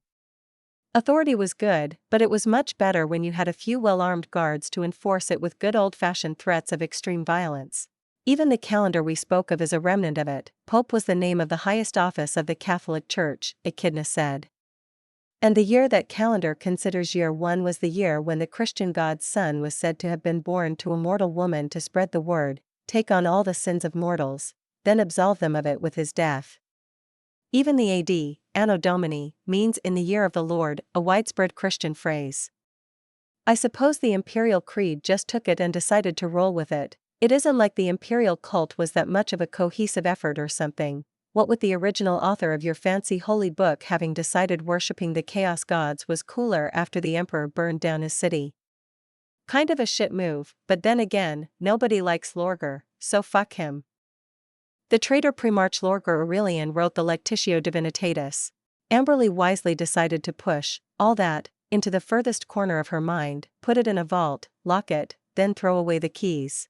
Authority was good, but it was much better when you had a few well-armed guards to enforce it with good old-fashioned threats of extreme violence. Even the calendar we spoke of is a remnant of it. Pope was the name of the highest office of the Catholic Church, Echidna said. And the year that calendar considers year 1 was the year when the Christian God's Son was said to have been born to a mortal woman to spread the word, take on all the sins of mortals, then absolve them of it with his death. Even the AD, Anno Domini, means in the year of the Lord, a widespread Christian phrase. I suppose the imperial creed just took it and decided to roll with it. It isn't like the imperial cult was that much of a cohesive effort or something, what with the original author of your fancy holy book having decided worshipping the chaos gods was cooler after the emperor burned down his city. Kind of a shit move, but then again, nobody likes Lorgar, so fuck him. The traitor Primarch Lorgar Aurelian wrote the Lectitio Divinitatis. Amberly wisely decided to push all that into the furthest corner of her mind, put it in a vault, lock it, then throw away the keys.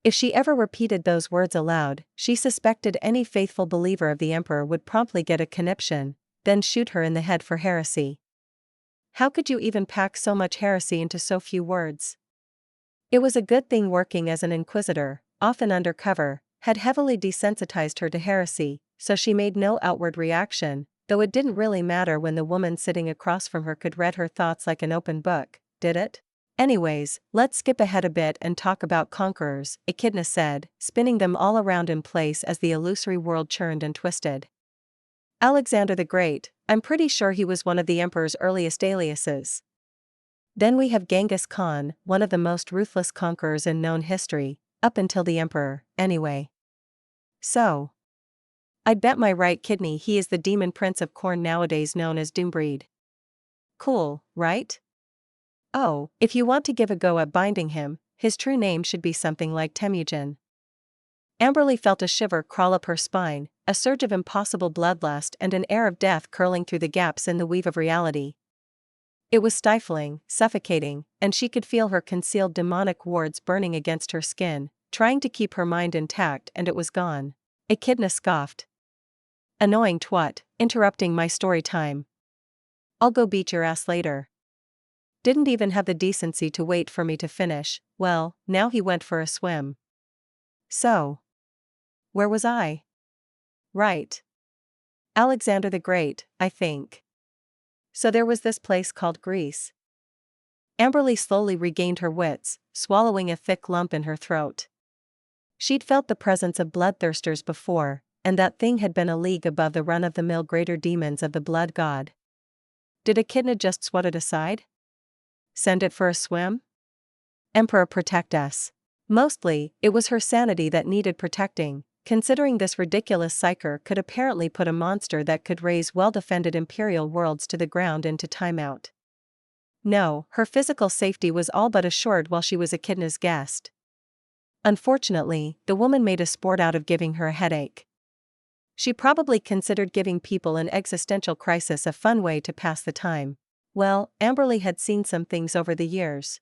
If she ever repeated those words aloud, she suspected any faithful believer of the emperor would promptly get a conniption, then shoot her in the head for heresy. How could you even pack so much heresy into so few words? It was a good thing working as an inquisitor, often undercover, had heavily desensitized her to heresy, so she made no outward reaction, though it didn't really matter when the woman sitting across from her could read her thoughts like an open book, did it? Anyways, let's skip ahead a bit and talk about conquerors, Echidna said, spinning them all around in place as the illusory world churned and twisted. Alexander the Great, I'm pretty sure he was one of the emperor's earliest aliases. Then we have Genghis Khan, one of the most ruthless conquerors in known history, up until the emperor, anyway. So, I'd bet my right kidney he is the demon prince of corn nowadays known as Doombreed. Cool, right? Oh, if you want to give a go at binding him, his true name should be something like Temujin. Amberly felt a shiver crawl up her spine, a surge of impossible bloodlust and an air of death curling through the gaps in the weave of reality. It was stifling, suffocating, and she could feel her concealed demonic wards burning against her skin, trying to keep her mind intact, and it was gone. Echidna scoffed. Annoying twat, interrupting my story time. I'll go beat your ass later. Didn't even have the decency to wait for me to finish. Well, now he went for a swim. So, where was I? Right. Alexander the Great, I think. So there was this place called Greece. Amberly slowly regained her wits, swallowing a thick lump in her throat. She'd felt the presence of bloodthirsters before, and that thing had been a league above the run-of-the-mill greater demons of the blood god. Did Echidna just swat it aside? Send it for a swim? Emperor protect us. Mostly, it was her sanity that needed protecting, considering this ridiculous psyker could apparently put a monster that could raise well-defended imperial worlds to the ground into timeout. No, her physical safety was all but assured while she was Echidna's guest. Unfortunately, the woman made a sport out of giving her a headache. She probably considered giving people an existential crisis a fun way to pass the time. Well, Amberly had seen some things over the years.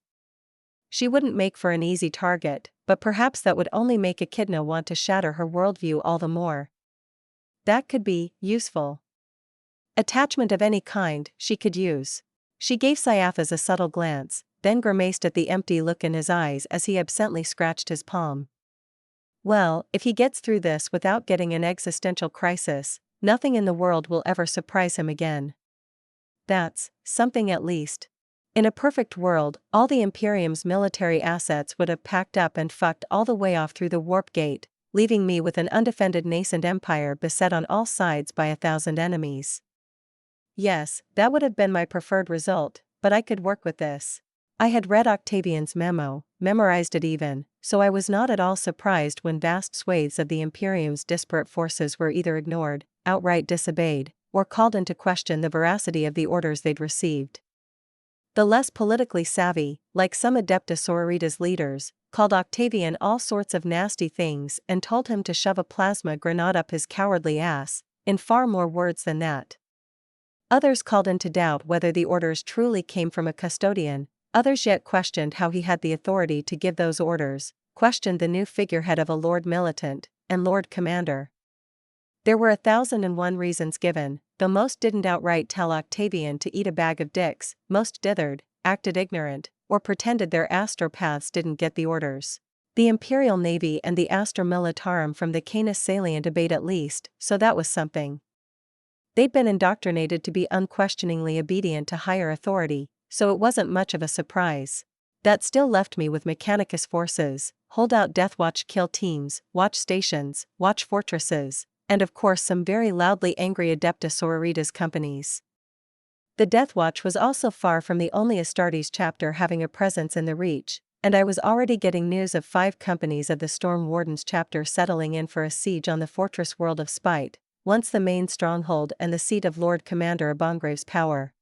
She wouldn't make for an easy target, but perhaps that would only make Echidna want to shatter her worldview all the more. That could be useful. Attachment of any kind she could use. She gave Caiaphas a subtle glance, then grimaced at the empty look in his eyes as he absently scratched his palm. Well, if he gets through this without getting an existential crisis, nothing in the world will ever surprise him again. That's something at least. In a perfect world, all the Imperium's military assets would have packed up and fucked all the way off through the warp gate, leaving me with an undefended nascent empire beset on all sides by 1,000 enemies. Yes, that would have been my preferred result, but I could work with this. I had read Octavian's memo, memorized it even, so I was not at all surprised when vast swathes of the Imperium's disparate forces were either ignored, outright disobeyed, or called into question the veracity of the orders they'd received. The less politically savvy, like some Adeptus Sororitas leaders, called Octavian all sorts of nasty things and told him to shove a plasma grenade up his cowardly ass, in far more words than that. Others called into doubt whether the orders truly came from a custodian, others yet questioned how he had the authority to give those orders, questioned the new figurehead of a Lord Militant and Lord Commander. There were 1,001 reasons given, though most didn't outright tell Octavian to eat a bag of dicks, most dithered, acted ignorant, or pretended their astropaths didn't get the orders. The Imperial Navy and the Astra Militarum from the Canis Salient obeyed at least, so that was something. They'd been indoctrinated to be unquestioningly obedient to higher authority, so it wasn't much of a surprise. That still left me with Mechanicus forces, hold-out Deathwatch kill teams, watch stations, watch fortresses, and of course some very loudly angry Adeptus Sororitas companies. The Deathwatch was also far from the only Astartes chapter having a presence in the Reach, and I was already getting news of 5 companies of the Storm Wardens chapter settling in for a siege on the fortress world of Spite, once the main stronghold and the seat of Lord Commander Abongrave's power.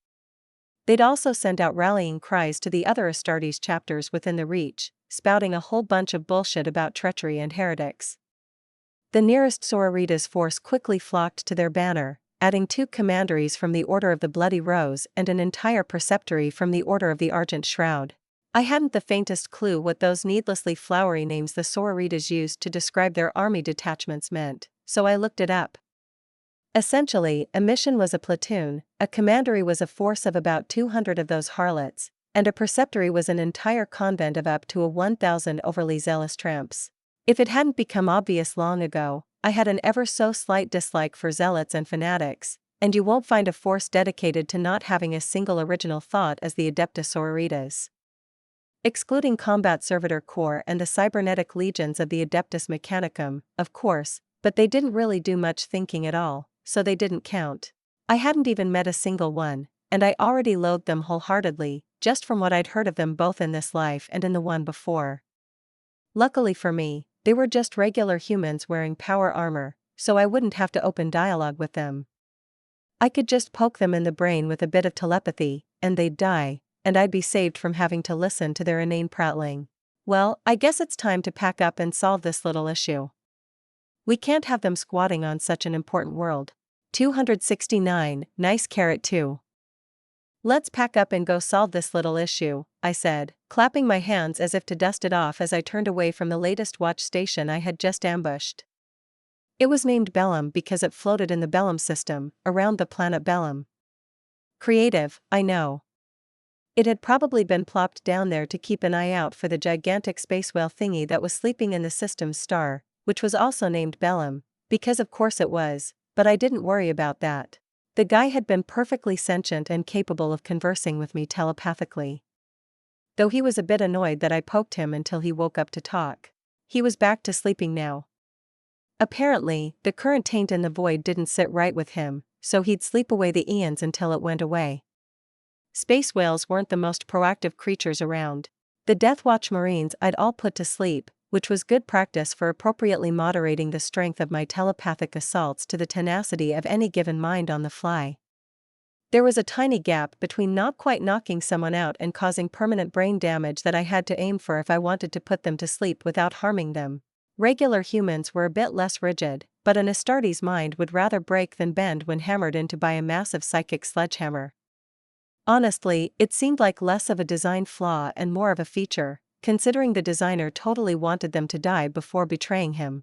They'd also sent out rallying cries to the other Astartes chapters within the Reach, spouting a whole bunch of bullshit about treachery and heretics. The nearest Sororitas force quickly flocked to their banner, adding 2 commanderies from the Order of the Bloody Rose and an entire preceptory from the Order of the Argent Shroud. I hadn't the faintest clue what those needlessly flowery names the Sororitas used to describe their army detachments meant, so I looked it up. Essentially, a mission was a platoon, a commandery was a force of about 200 of those harlots, and a preceptory was an entire convent of up to 1,000 overly zealous tramps. If it hadn't become obvious long ago, I had an ever so slight dislike for zealots and fanatics, and you won't find a force dedicated to not having a single original thought as the Adeptus Sororitas. Excluding Combat Servitor Corps and the cybernetic legions of the Adeptus Mechanicum, of course, but they didn't really do much thinking at all, so they didn't count. I hadn't even met a single one, and I already loathed them wholeheartedly, just from what I'd heard of them both in this life and in the one before. Luckily for me, they were just regular humans wearing power armor, so I wouldn't have to open dialogue with them. I could just poke them in the brain with a bit of telepathy, and they'd die, and I'd be saved from having to listen to their inane prattling. Well, I guess it's time to pack up and solve this little issue. We can't have them squatting on such an important world. 269, nice carrot too. Let's pack up and go solve this little issue, I said, clapping my hands as if to dust it off as I turned away from the latest watch station I had just ambushed. It was named Bellum because it floated in the Bellum system, around the planet Bellum. Creative, I know. It had probably been plopped down there to keep an eye out for the gigantic space whale thingy that was sleeping in the system's star, which was also named Bellum, because of course it was, but I didn't worry about that. The guy had been perfectly sentient and capable of conversing with me telepathically. Though he was a bit annoyed that I poked him until he woke up to talk. He was back to sleeping now. Apparently, the current taint in the void didn't sit right with him, so he'd sleep away the eons until it went away. Space whales weren't the most proactive creatures around. The Deathwatch Marines I'd all put to sleep, which was good practice for appropriately moderating the strength of my telepathic assaults to the tenacity of any given mind on the fly. There was a tiny gap between not quite knocking someone out and causing permanent brain damage that I had to aim for if I wanted to put them to sleep without harming them. Regular humans were a bit less rigid, but an Astartes mind would rather break than bend when hammered into by a massive psychic sledgehammer. Honestly, it seemed like less of a design flaw and more of a feature, considering the designer totally wanted them to die before betraying him.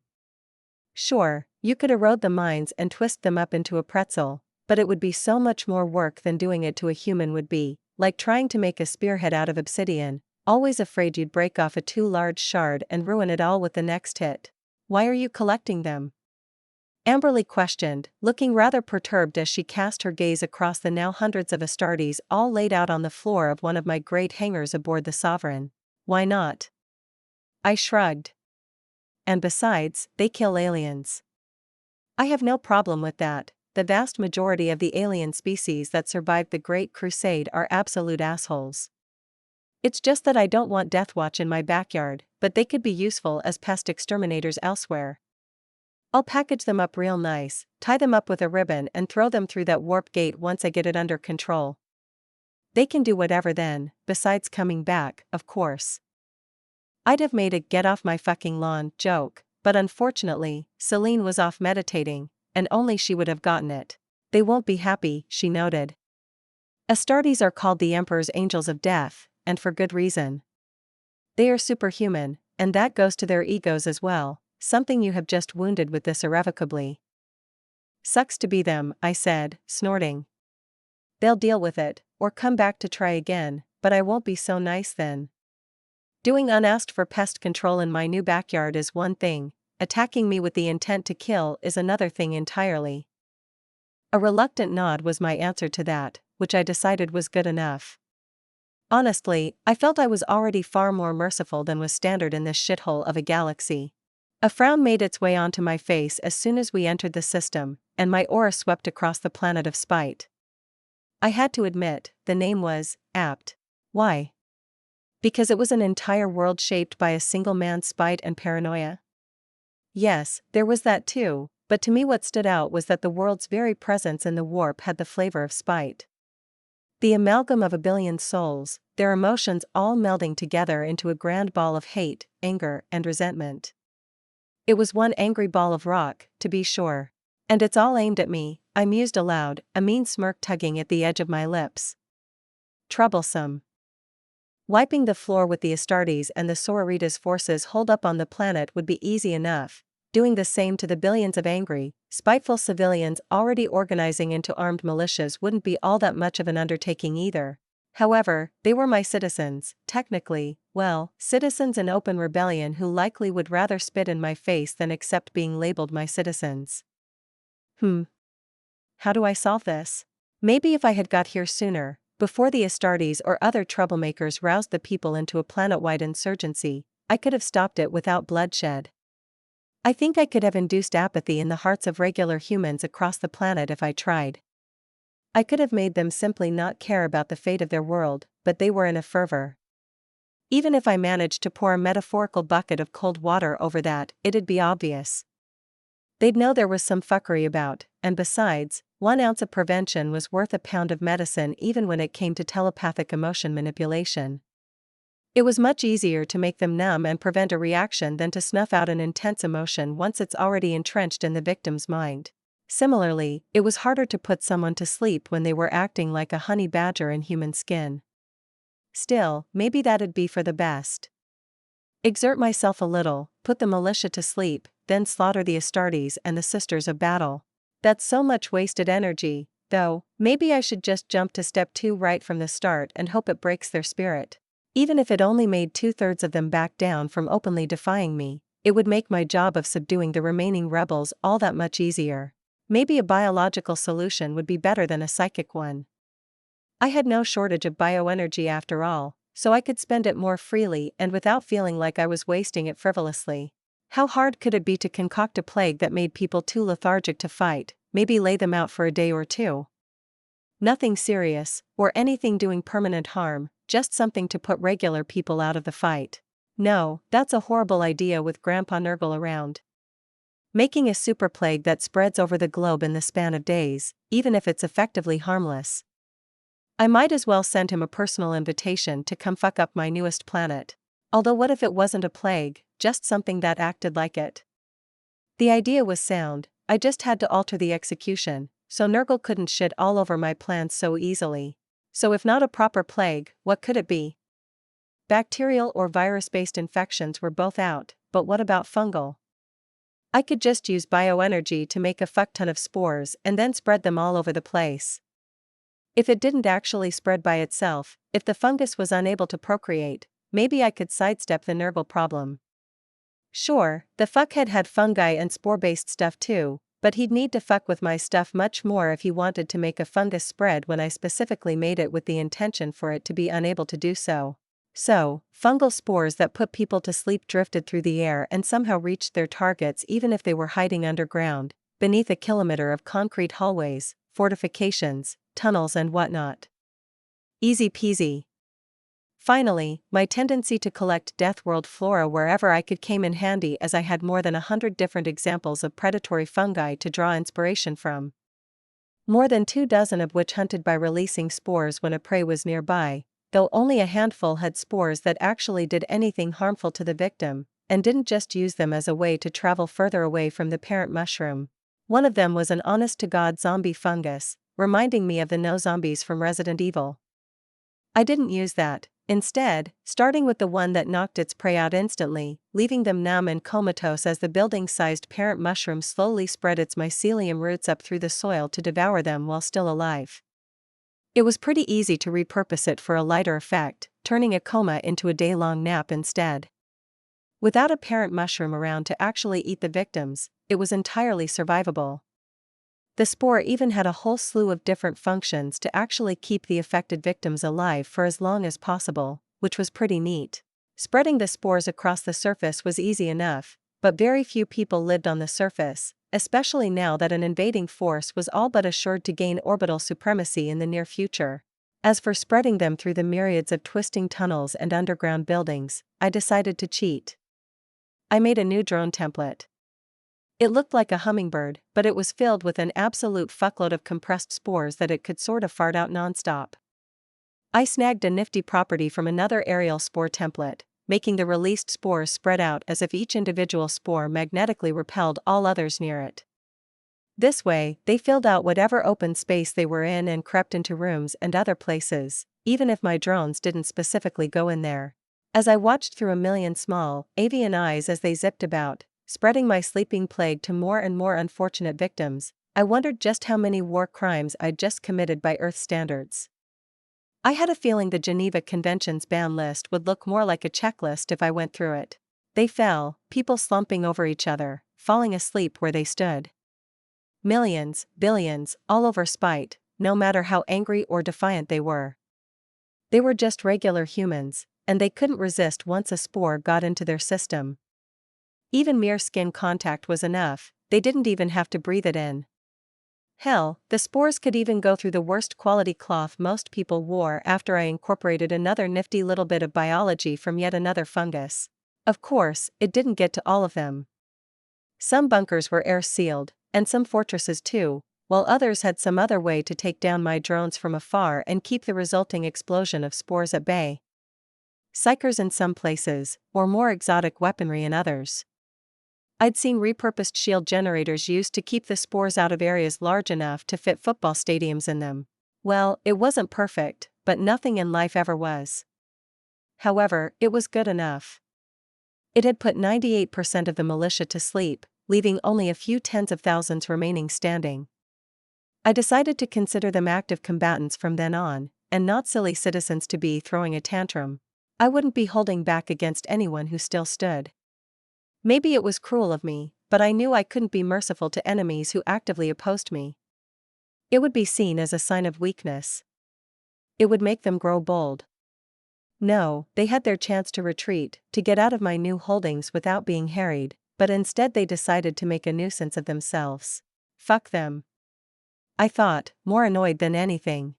Sure, you could erode the minds and twist them up into a pretzel, but it would be so much more work than doing it to a human would be, like trying to make a spearhead out of obsidian, always afraid you'd break off a too large shard and ruin it all with the next hit. Why are you collecting them? Amberly questioned, looking rather perturbed as she cast her gaze across the now hundreds of Astartes all laid out on the floor of one of my great hangars aboard the Sovereign. Why not? I shrugged. And besides, they kill aliens. I have no problem with that. The vast majority of the alien species that survived the Great Crusade are absolute assholes. It's just that I don't want Deathwatch in my backyard, but they could be useful as pest exterminators elsewhere. I'll package them up real nice, tie them up with a ribbon and throw them through that warp gate once I get it under control. They can do whatever then, besides coming back, of course. I'd have made a "get off my fucking lawn" joke, but unfortunately, Celine was off meditating, and only she would have gotten it. They won't be happy, she noted. Astartes are called the Emperor's angels of death, and for good reason. They are superhuman, and that goes to their egos as well, something you have just wounded with this irrevocably. Sucks to be them, I said, snorting. They'll deal with it, or come back to try again, but I won't be so nice then. Doing unasked for pest control in my new backyard is one thing, attacking me with the intent to kill is another thing entirely. A reluctant nod was my answer to that, which I decided was good enough. Honestly, I felt I was already far more merciful than was standard in this shithole of a galaxy. A frown made its way onto my face as soon as we entered the system, and my aura swept across the planet of spite. I had to admit, the name was apt. Why? Because it was an entire world shaped by a single man's spite and paranoia? Yes, there was that too, but to me what stood out was that the world's very presence in the warp had the flavor of spite. The amalgam of a billion souls, their emotions all melding together into a grand ball of hate, anger, and resentment. It was one angry ball of rock, to be sure. And it's all aimed at me, I mused aloud, a mean smirk tugging at the edge of my lips. Troublesome. Wiping the floor with the Astartes and the Sororitas forces holed up on the planet would be easy enough, doing the same to the billions of angry, spiteful civilians already organizing into armed militias wouldn't be all that much of an undertaking either. However, they were my citizens, technically, well, citizens in open rebellion who likely would rather spit in my face than accept being labeled my citizens. How do I solve this? Maybe if I had got here sooner, before the Astartes or other troublemakers roused the people into a planet-wide insurgency, I could have stopped it without bloodshed. I think I could have induced apathy in the hearts of regular humans across the planet if I tried. I could have made them simply not care about the fate of their world, but they were in a fervor. Even if I managed to pour a metaphorical bucket of cold water over that, it'd be obvious. They'd know there was some fuckery about, and besides, 1 ounce of prevention was worth a pound of medicine even when it came to telepathic emotion manipulation. It was much easier to make them numb and prevent a reaction than to snuff out an intense emotion once it's already entrenched in the victim's mind. Similarly, it was harder to put someone to sleep when they were acting like a honey badger in human skin. Still, maybe that'd be for the best. Exert myself a little, put the militia to sleep, then slaughter the Astartes and the Sisters of Battle. That's so much wasted energy, though. Maybe I should just jump to step 2 right from the start and hope it breaks their spirit. Even if it only made 2/3 of them back down from openly defying me, it would make my job of subduing the remaining rebels all that much easier. Maybe a biological solution would be better than a psychic one. I had no shortage of bioenergy after all, so I could spend it more freely and without feeling like I was wasting it frivolously. How hard could it be to concoct a plague that made people too lethargic to fight, maybe lay them out for a day or two? Nothing serious, or anything doing permanent harm, just something to put regular people out of the fight. No, that's a horrible idea with Grandpa Nurgle around. Making a super plague that spreads over the globe in the span of days, even if it's effectively harmless. I might as well send him a personal invitation to come fuck up my newest planet. Although what if it wasn't a plague, just something that acted like it? The idea was sound, I just had to alter the execution, so Nurgle couldn't shit all over my plans so easily. So if not a proper plague, what could it be? Bacterial or virus-based infections were both out, but what about fungal? I could just use bioenergy to make a fuckton of spores and then spread them all over the place. If it didn't actually spread by itself, if the fungus was unable to procreate, maybe I could sidestep the Nurgle problem. Sure, the fuckhead had fungi and spore-based stuff too, but he'd need to fuck with my stuff much more if he wanted to make a fungus spread when I specifically made it with the intention for it to be unable to do so. So, fungal spores that put people to sleep drifted through the air and somehow reached their targets even if they were hiding underground, beneath a kilometer of concrete hallways, fortifications, tunnels and whatnot. Easy peasy. Finally, my tendency to collect Death World flora wherever I could came in handy as I had more than 100 different examples of predatory fungi to draw inspiration from. More than 24 of which hunted by releasing spores when a prey was nearby, though only a handful had spores that actually did anything harmful to the victim, and didn't just use them as a way to travel further away from the parent mushroom. One of them was an honest-to-God zombie fungus, reminding me of the no zombies from Resident Evil. I didn't use that, instead, starting with the one that knocked its prey out instantly, leaving them numb and comatose as the building-sized parent mushroom slowly spread its mycelium roots up through the soil to devour them while still alive. It was pretty easy to repurpose it for a lighter effect, turning a coma into a day-long nap instead. Without a parent mushroom around to actually eat the victims, it was entirely survivable. The spore even had a whole slew of different functions to actually keep the affected victims alive for as long as possible, which was pretty neat. Spreading the spores across the surface was easy enough, but very few people lived on the surface, especially now that an invading force was all but assured to gain orbital supremacy in the near future. As for spreading them through the myriads of twisting tunnels and underground buildings, I decided to cheat. I made a new drone template. It looked like a hummingbird, but it was filled with an absolute fuckload of compressed spores that it could sort of fart out nonstop. I snagged a nifty property from another aerial spore template, making the released spores spread out as if each individual spore magnetically repelled all others near it. This way, they filled out whatever open space they were in and crept into rooms and other places, even if my drones didn't specifically go in there. As I watched through a million small, avian eyes as they zipped about, spreading my sleeping plague to more and more unfortunate victims, I wondered just how many war crimes I'd just committed by Earth standards. I had a feeling the Geneva Convention's ban list would look more like a checklist if I went through it. They fell, people slumping over each other, falling asleep where they stood. Millions, billions, all over spite, no matter how angry or defiant they were. They were just regular humans, and they couldn't resist once a spore got into their system. Even mere skin contact was enough, they didn't even have to breathe it in. Hell, the spores could even go through the worst quality cloth most people wore after I incorporated another nifty little bit of biology from yet another fungus. Of course, it didn't get to all of them. Some bunkers were air-sealed, and some fortresses too, while others had some other way to take down my drones from afar and keep the resulting explosion of spores at bay. Psychers in some places, or more exotic weaponry in others. I'd seen repurposed shield generators used to keep the spores out of areas large enough to fit football stadiums in them. Well, it wasn't perfect, but nothing in life ever was. However, it was good enough. It had put 98% of the militia to sleep, leaving only a few tens of thousands remaining standing. I decided to consider them active combatants from then on, and not silly citizens to be throwing a tantrum. I wouldn't be holding back against anyone who still stood. Maybe it was cruel of me, but I knew I couldn't be merciful to enemies who actively opposed me. It would be seen as a sign of weakness. It would make them grow bold. No, they had their chance to retreat, to get out of my new holdings without being harried, but instead they decided to make a nuisance of themselves. Fuck them. I thought, more annoyed than anything.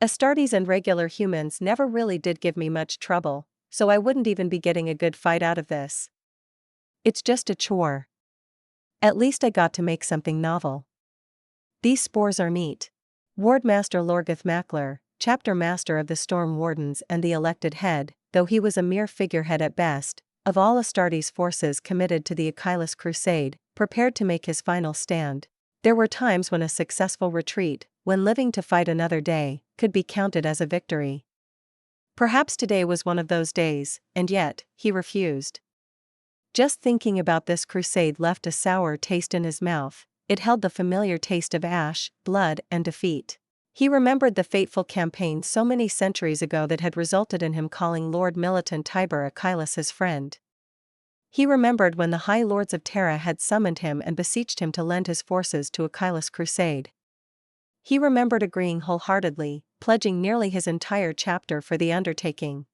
Astartes and regular humans never really did give me much trouble, so I wouldn't even be getting a good fight out of this. It's just a chore. At least I got to make something novel. These spores are neat. Wardmaster Lorgith Mackler, chapter master of the Storm Wardens and the elected head, though he was a mere figurehead at best, of all Astartes' forces committed to the Achilles Crusade, prepared to make his final stand. There were times when a successful retreat, when living to fight another day, could be counted as a victory. Perhaps today was one of those days, and yet, he refused. Just thinking about this crusade left a sour taste in his mouth. It held the familiar taste of ash, blood, and defeat. He remembered the fateful campaign so many centuries ago that had resulted in him calling Lord Militant Tiber Achilles his friend. He remembered when the High Lords of Terra had summoned him and beseeched him to lend his forces to Achilles' crusade. He remembered agreeing wholeheartedly, pledging nearly his entire chapter for the undertaking.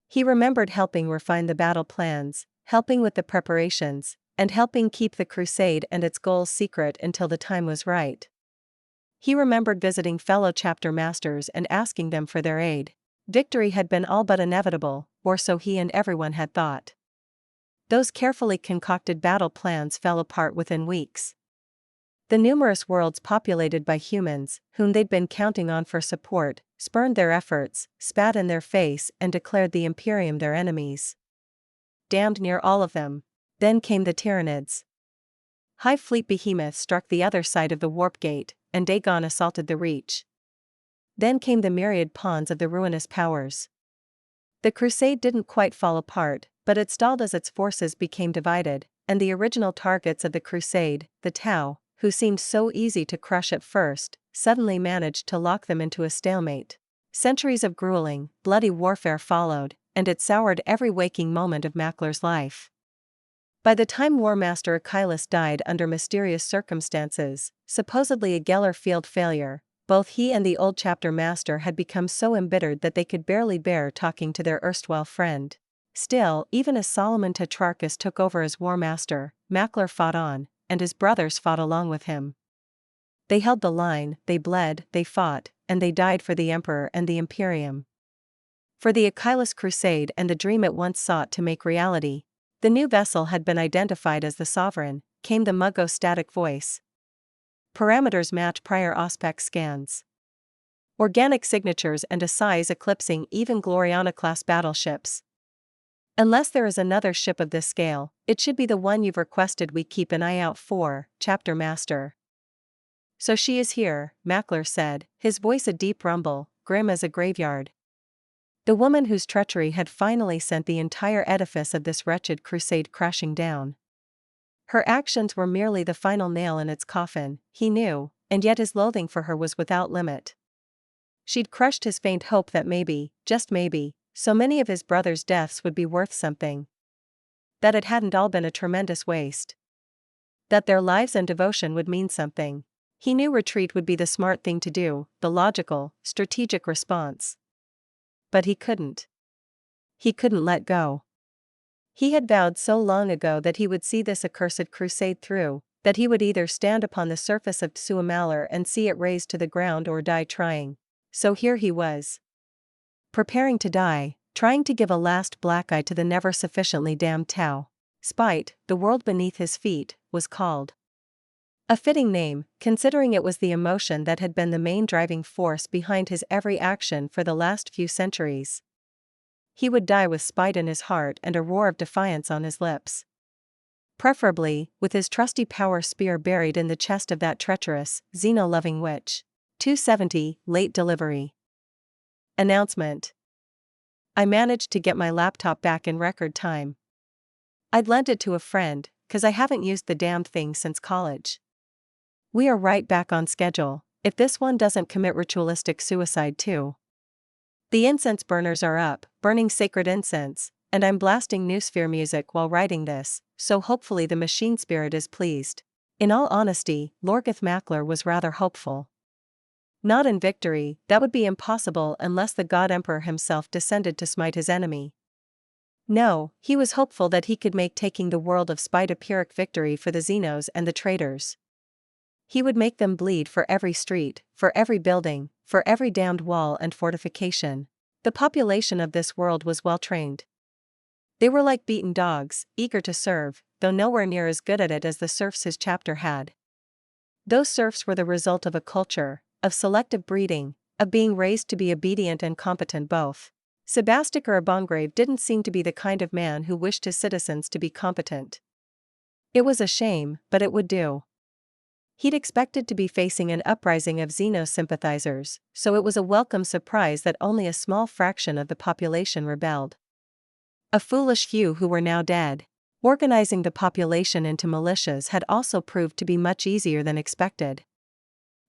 He remembered helping refine the battle plans, helping with the preparations, and helping keep the crusade and its goals secret until the time was right. He remembered visiting fellow chapter masters and asking them for their aid. Victory had been all but inevitable, or so he and everyone had thought. Those carefully concocted battle plans fell apart within weeks. The numerous worlds populated by humans, whom they'd been counting on for support, spurned their efforts, spat in their face and declared the Imperium their enemies. Damned near all of them. Then came the Tyranids. Hive Fleet behemoths struck the other side of the warp gate, and Dagon assaulted the Reach. Then came the myriad pawns of the ruinous powers. The crusade didn't quite fall apart, but it stalled as its forces became divided, and the original targets of the crusade, the Tau, who seemed so easy to crush at first, suddenly managed to lock them into a stalemate. Centuries of grueling, bloody warfare followed, and it soured every waking moment of Mackler's life. By the time War Master Achilles died under mysterious circumstances, supposedly a Geller field failure, both he and the old chapter master had become so embittered that they could barely bear talking to their erstwhile friend. Still, even as Solomon Tetrarchus took over as War Master, Mackler fought on, and his brothers fought along with him. They held the line, they bled, they fought, and they died for the Emperor and the Imperium. For the Achilles Crusade and the dream it once sought to make reality. The new vessel had been identified as the Sovereign, came the Muggo static voice. Parameters match prior Auspex scans. Organic signatures and a size eclipsing even Gloriana-class battleships. Unless there is another ship of this scale, it should be the one you've requested we keep an eye out for, Chapter Master. So she is here, Mackler said, his voice a deep rumble, grim as a graveyard. The woman whose treachery had finally sent the entire edifice of this wretched crusade crashing down. Her actions were merely the final nail in its coffin, he knew, and yet his loathing for her was without limit. She'd crushed his faint hope that maybe, just maybe, so many of his brothers' deaths would be worth something. That it hadn't all been a tremendous waste. That their lives and devotion would mean something. He knew retreat would be the smart thing to do, the logical, strategic response. But he couldn't. He couldn't let go. He had vowed so long ago that he would see this accursed crusade through, that he would either stand upon the surface of Tuamalar and see it razed to the ground or die trying. So here he was. Preparing to die, trying to give a last black eye to the never sufficiently damned Tau. Spite, the world beneath his feet, was called. A fitting name, considering it was the emotion that had been the main driving force behind his every action for the last few centuries. He would die with spite in his heart and a roar of defiance on his lips. Preferably, with his trusty power spear buried in the chest of that treacherous, Xeno-loving witch. 270, late delivery. Announcement. I managed to get my laptop back in record time. I'd lent it to a friend, 'cause I haven't used the damned thing since college. We are right back on schedule, if this one doesn't commit ritualistic suicide too. The incense burners are up, burning sacred incense, and I'm blasting Noosphere music while writing this, so hopefully the machine spirit is pleased. In all honesty, Lorgith Mackler was rather hopeful. Not in victory, that would be impossible unless the God Emperor himself descended to smite his enemy. No, he was hopeful that he could make taking the world of spite a Pyrrhic victory for the Xenos and the traitors. He would make them bleed for every street, for every building, for every damned wall and fortification. The population of this world was well trained. They were like beaten dogs, eager to serve, though nowhere near as good at it as the serfs his chapter had. Those serfs were the result of a culture, of selective breeding, of being raised to be obedient and competent both. Sebastikar Abongrave didn't seem to be the kind of man who wished his citizens to be competent. It was a shame, but it would do. He'd expected to be facing an uprising of Xeno sympathizers, so it was a welcome surprise that only a small fraction of the population rebelled. A foolish few who were now dead. Organizing the population into militias had also proved to be much easier than expected.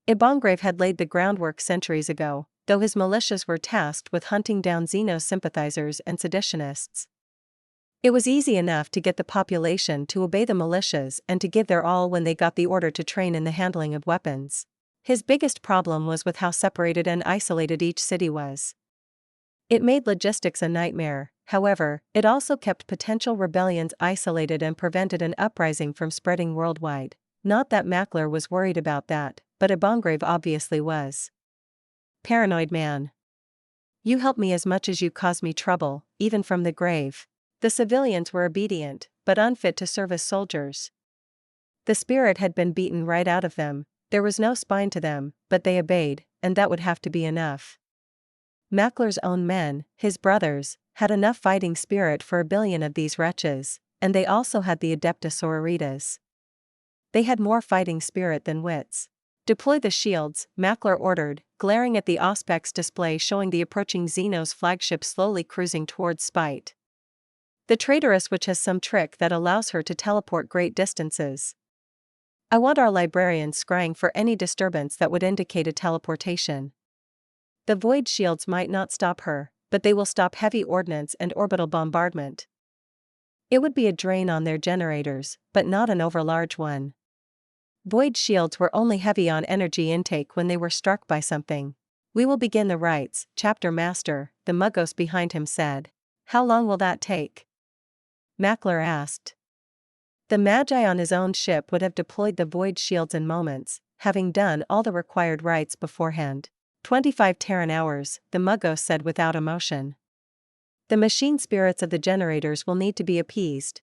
Ibongrave had laid the groundwork centuries ago, though his militias were tasked with hunting down Xeno sympathizers and seditionists. It was easy enough to get the population to obey the militias and to give their all when they got the order to train in the handling of weapons. His biggest problem was with how separated and isolated each city was. It made logistics a nightmare, however, it also kept potential rebellions isolated and prevented an uprising from spreading worldwide. Not that Mackler was worried about that, but Ibongrave obviously was. Paranoid man. You help me as much as you cause me trouble, even from the grave. The civilians were obedient, but unfit to serve as soldiers. The spirit had been beaten right out of them, there was no spine to them, but they obeyed, and that would have to be enough. Mackler's own men, his brothers, had enough fighting spirit for 1 billion of these wretches, and they also had the Adeptus Sororitas. They had more fighting spirit than wits. Deploy the shields, Mackler ordered, glaring at the Auspex display showing the approaching Xenos flagship slowly cruising towards Spite. The traitoress which has some trick that allows her to teleport great distances. I want our librarians scrying for any disturbance that would indicate a teleportation. The void shields might not stop her, but they will stop heavy ordnance and orbital bombardment. It would be a drain on their generators, but not an overlarge one. Void shields were only heavy on energy intake when they were struck by something. We will begin the rites, Chapter Master, the Muggos behind him said. How long will that take? Mackler asked. The Magi on his own ship would have deployed the void shields in moments, having done all the required rites beforehand. 25 Terran hours, the Muggos said without emotion. The machine spirits of the generators will need to be appeased.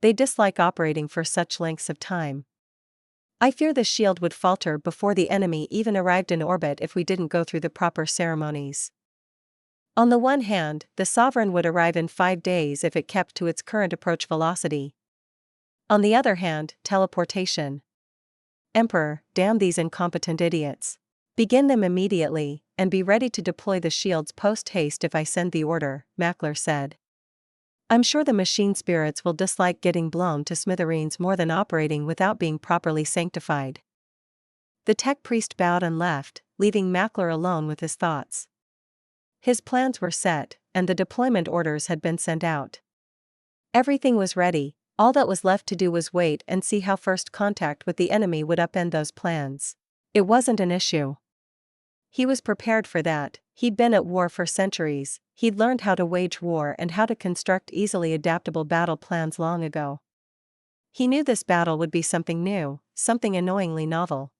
They dislike operating for such lengths of time. I fear the shield would falter before the enemy even arrived in orbit if we didn't go through the proper ceremonies. On the one hand, the Sovereign would arrive in 5 days if it kept to its current approach velocity. On the other hand, teleportation. Emperor, damn these incompetent idiots. Begin them immediately, and be ready to deploy the shields post-haste if I send the order, Mackler said. I'm sure the machine spirits will dislike getting blown to smithereens more than operating without being properly sanctified. The tech priest bowed and left, leaving Mackler alone with his thoughts. His plans were set, and the deployment orders had been sent out. Everything was ready, all that was left to do was wait and see how first contact with the enemy would upend those plans. It wasn't an issue. He was prepared for that, he'd been at war for centuries, he'd learned how to wage war and how to construct easily adaptable battle plans long ago. He knew this battle would be something new, something annoyingly novel.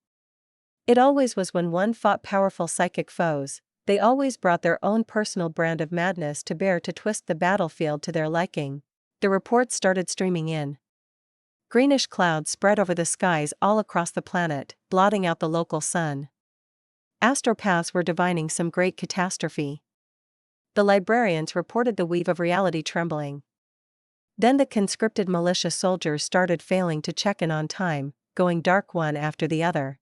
It always was when one fought powerful psychic foes, they always brought their own personal brand of madness to bear to twist the battlefield to their liking. The reports started streaming in. Greenish clouds spread over the skies all across the planet, blotting out the local sun. Astropaths were divining some great catastrophe. The librarians reported the weave of reality trembling. Then the conscripted militia soldiers started failing to check in on time, going dark one after the other.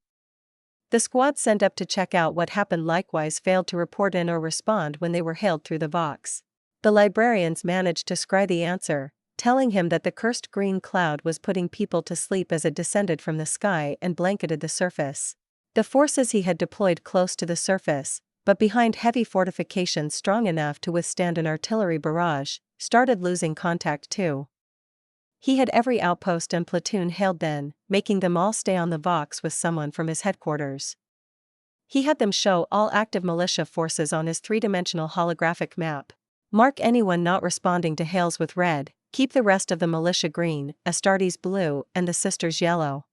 The squad sent up to check out what happened likewise failed to report in or respond when they were hailed through the Vox. The librarians managed to scry the answer, telling him that the cursed green cloud was putting people to sleep as it descended from the sky and blanketed the surface. The forces he had deployed close to the surface, but behind heavy fortifications strong enough to withstand an artillery barrage, started losing contact too. He had every outpost and platoon hailed then, making them all stay on the Vox with someone from his headquarters. He had them show all active militia forces on his 3-dimensional holographic map. Mark anyone not responding to hails with red, keep the rest of the militia green, Astartes blue, and the sisters yellow.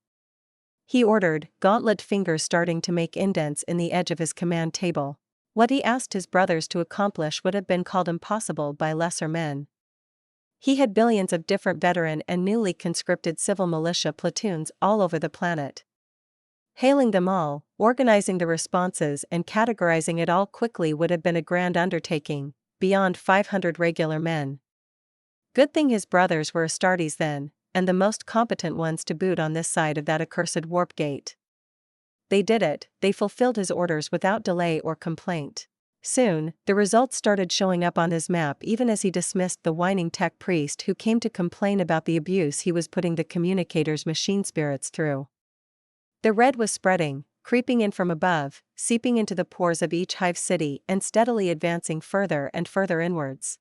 He ordered, gauntlet fingers starting to make indents in the edge of his command table. What he asked his brothers to accomplish would have been called impossible by lesser men. He had billions of different veteran and newly conscripted civil militia platoons all over the planet. Hailing them all, organizing the responses and categorizing it all quickly would have been a grand undertaking, beyond 500 regular men. Good thing his brothers were Astartes then, and the most competent ones to boot on this side of that accursed warp gate. They did it, they fulfilled his orders without delay or complaint. Soon, the results started showing up on his map even as he dismissed the whining tech priest who came to complain about the abuse he was putting the communicator's machine spirits through. The red was spreading, creeping in from above, seeping into the pores of each hive city and steadily advancing further and further inwards.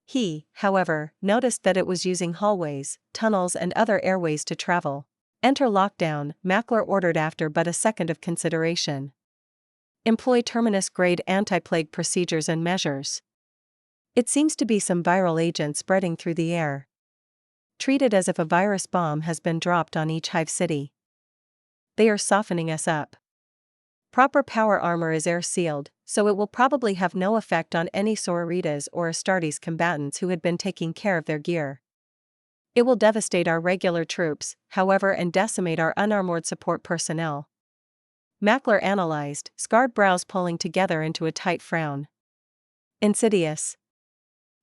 He, however, noticed that it was using hallways, tunnels and other airways to travel. Enter lockdown, Mackler ordered after but a second of consideration. Employ terminus-grade anti-plague procedures and measures. It seems to be some viral agent spreading through the air. Treat it as if a virus bomb has been dropped on each hive city. They are softening us up. Proper power armor is air-sealed, so it will probably have no effect on any Sororitas or Astartes combatants who had been taking care of their gear. It will devastate our regular troops, however, and decimate our unarmored support personnel. Mackler analyzed, scarred brows pulling together into a tight frown. Insidious.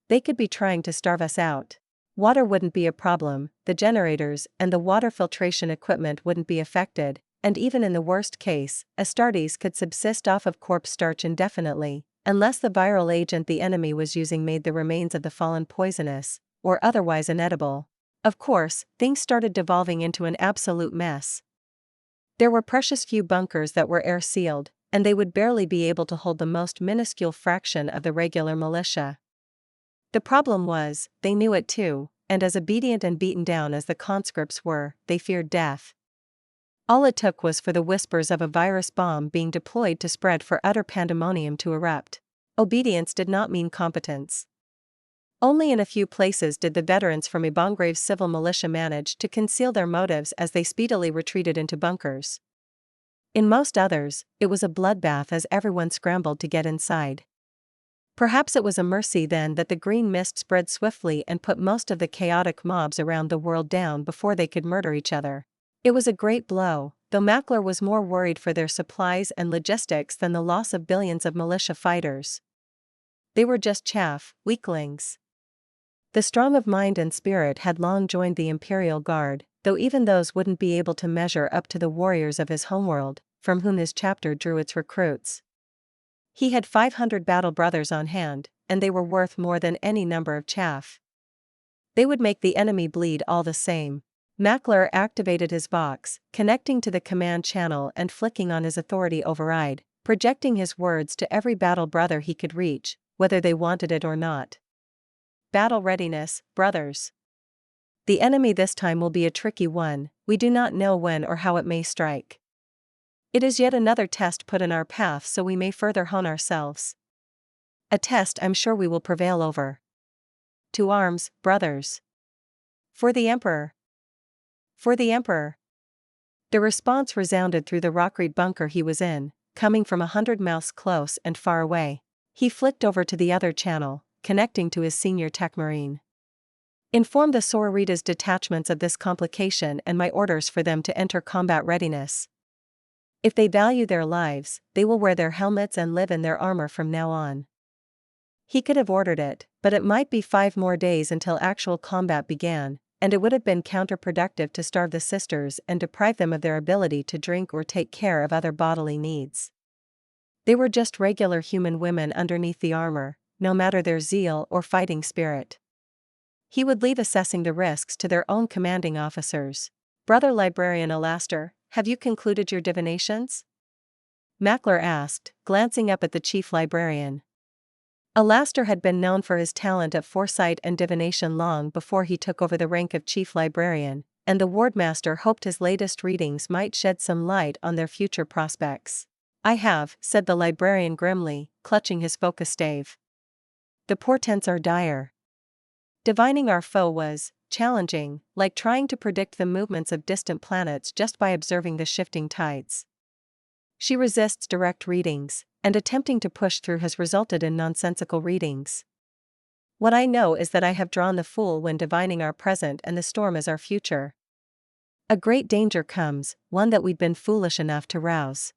They could be trying to starve us out. Water wouldn't be a problem, the generators and the water filtration equipment wouldn't be affected, and even in the worst case, Astartes could subsist off of corpse starch indefinitely, unless the viral agent the enemy was using made the remains of the fallen poisonous, or otherwise inedible. Of course, things started devolving into an absolute mess. There were precious few bunkers that were air-sealed, and they would barely be able to hold the most minuscule fraction of the regular militia. The problem was, they knew it too, and as obedient and beaten down as the conscripts were, they feared death. All it took was for the whispers of a virus bomb being deployed to spread for utter pandemonium to erupt. Obedience did not mean competence. Only in a few places did the veterans from Ibongrave's civil militia manage to conceal their motives as they speedily retreated into bunkers. In most others, it was a bloodbath as everyone scrambled to get inside. Perhaps it was a mercy then that the green mist spread swiftly and put most of the chaotic mobs around the world down before they could murder each other. It was a great blow, though Mackler was more worried for their supplies and logistics than the loss of billions of militia fighters. They were just chaff, weaklings. The strong of mind and spirit had long joined the Imperial Guard, though even those wouldn't be able to measure up to the warriors of his homeworld, from whom this chapter drew its recruits. He had 500 battle brothers on hand, and they were worth more than any number of chaff. They would make the enemy bleed all the same. Mackler activated his Vox, connecting to the command channel and flicking on his authority override, projecting his words to every battle brother he could reach, whether they wanted it or not. Battle readiness, brothers. The enemy this time will be a tricky one, we do not know when or how it may strike. It is yet another test put in our path so we may further hone ourselves. A test I'm sure we will prevail over. To arms, brothers. For the Emperor. For the Emperor. The response resounded through the rock-reed bunker he was in, coming from 100 miles close and far away. He flicked over to the other channel, connecting to his senior tech marine. Inform the Sororitas detachments of this complication and my orders for them to enter combat readiness. If they value their lives, they will wear their helmets and live in their armor from now on. He could have ordered it, but it might be 5 more days until actual combat began, and it would have been counterproductive to starve the sisters and deprive them of their ability to drink or take care of other bodily needs. They were just regular human women underneath the armor, no matter their zeal or fighting spirit. He would leave assessing the risks to their own commanding officers. Brother Librarian Alastair, have you concluded your divinations? Mackler asked, glancing up at the chief librarian. Alastair had been known for his talent at foresight and divination long before he took over the rank of chief librarian, and the wardmaster hoped his latest readings might shed some light on their future prospects. I have, said the librarian grimly, clutching his focus stave. The portents are dire. Divining our foe was challenging, like trying to predict the movements of distant planets just by observing the shifting tides. She resists direct readings, and attempting to push through has resulted in nonsensical readings. What I know is that I have drawn the fool when divining our present and the storm is our future. A great danger comes, one that we'd been foolish enough to rouse.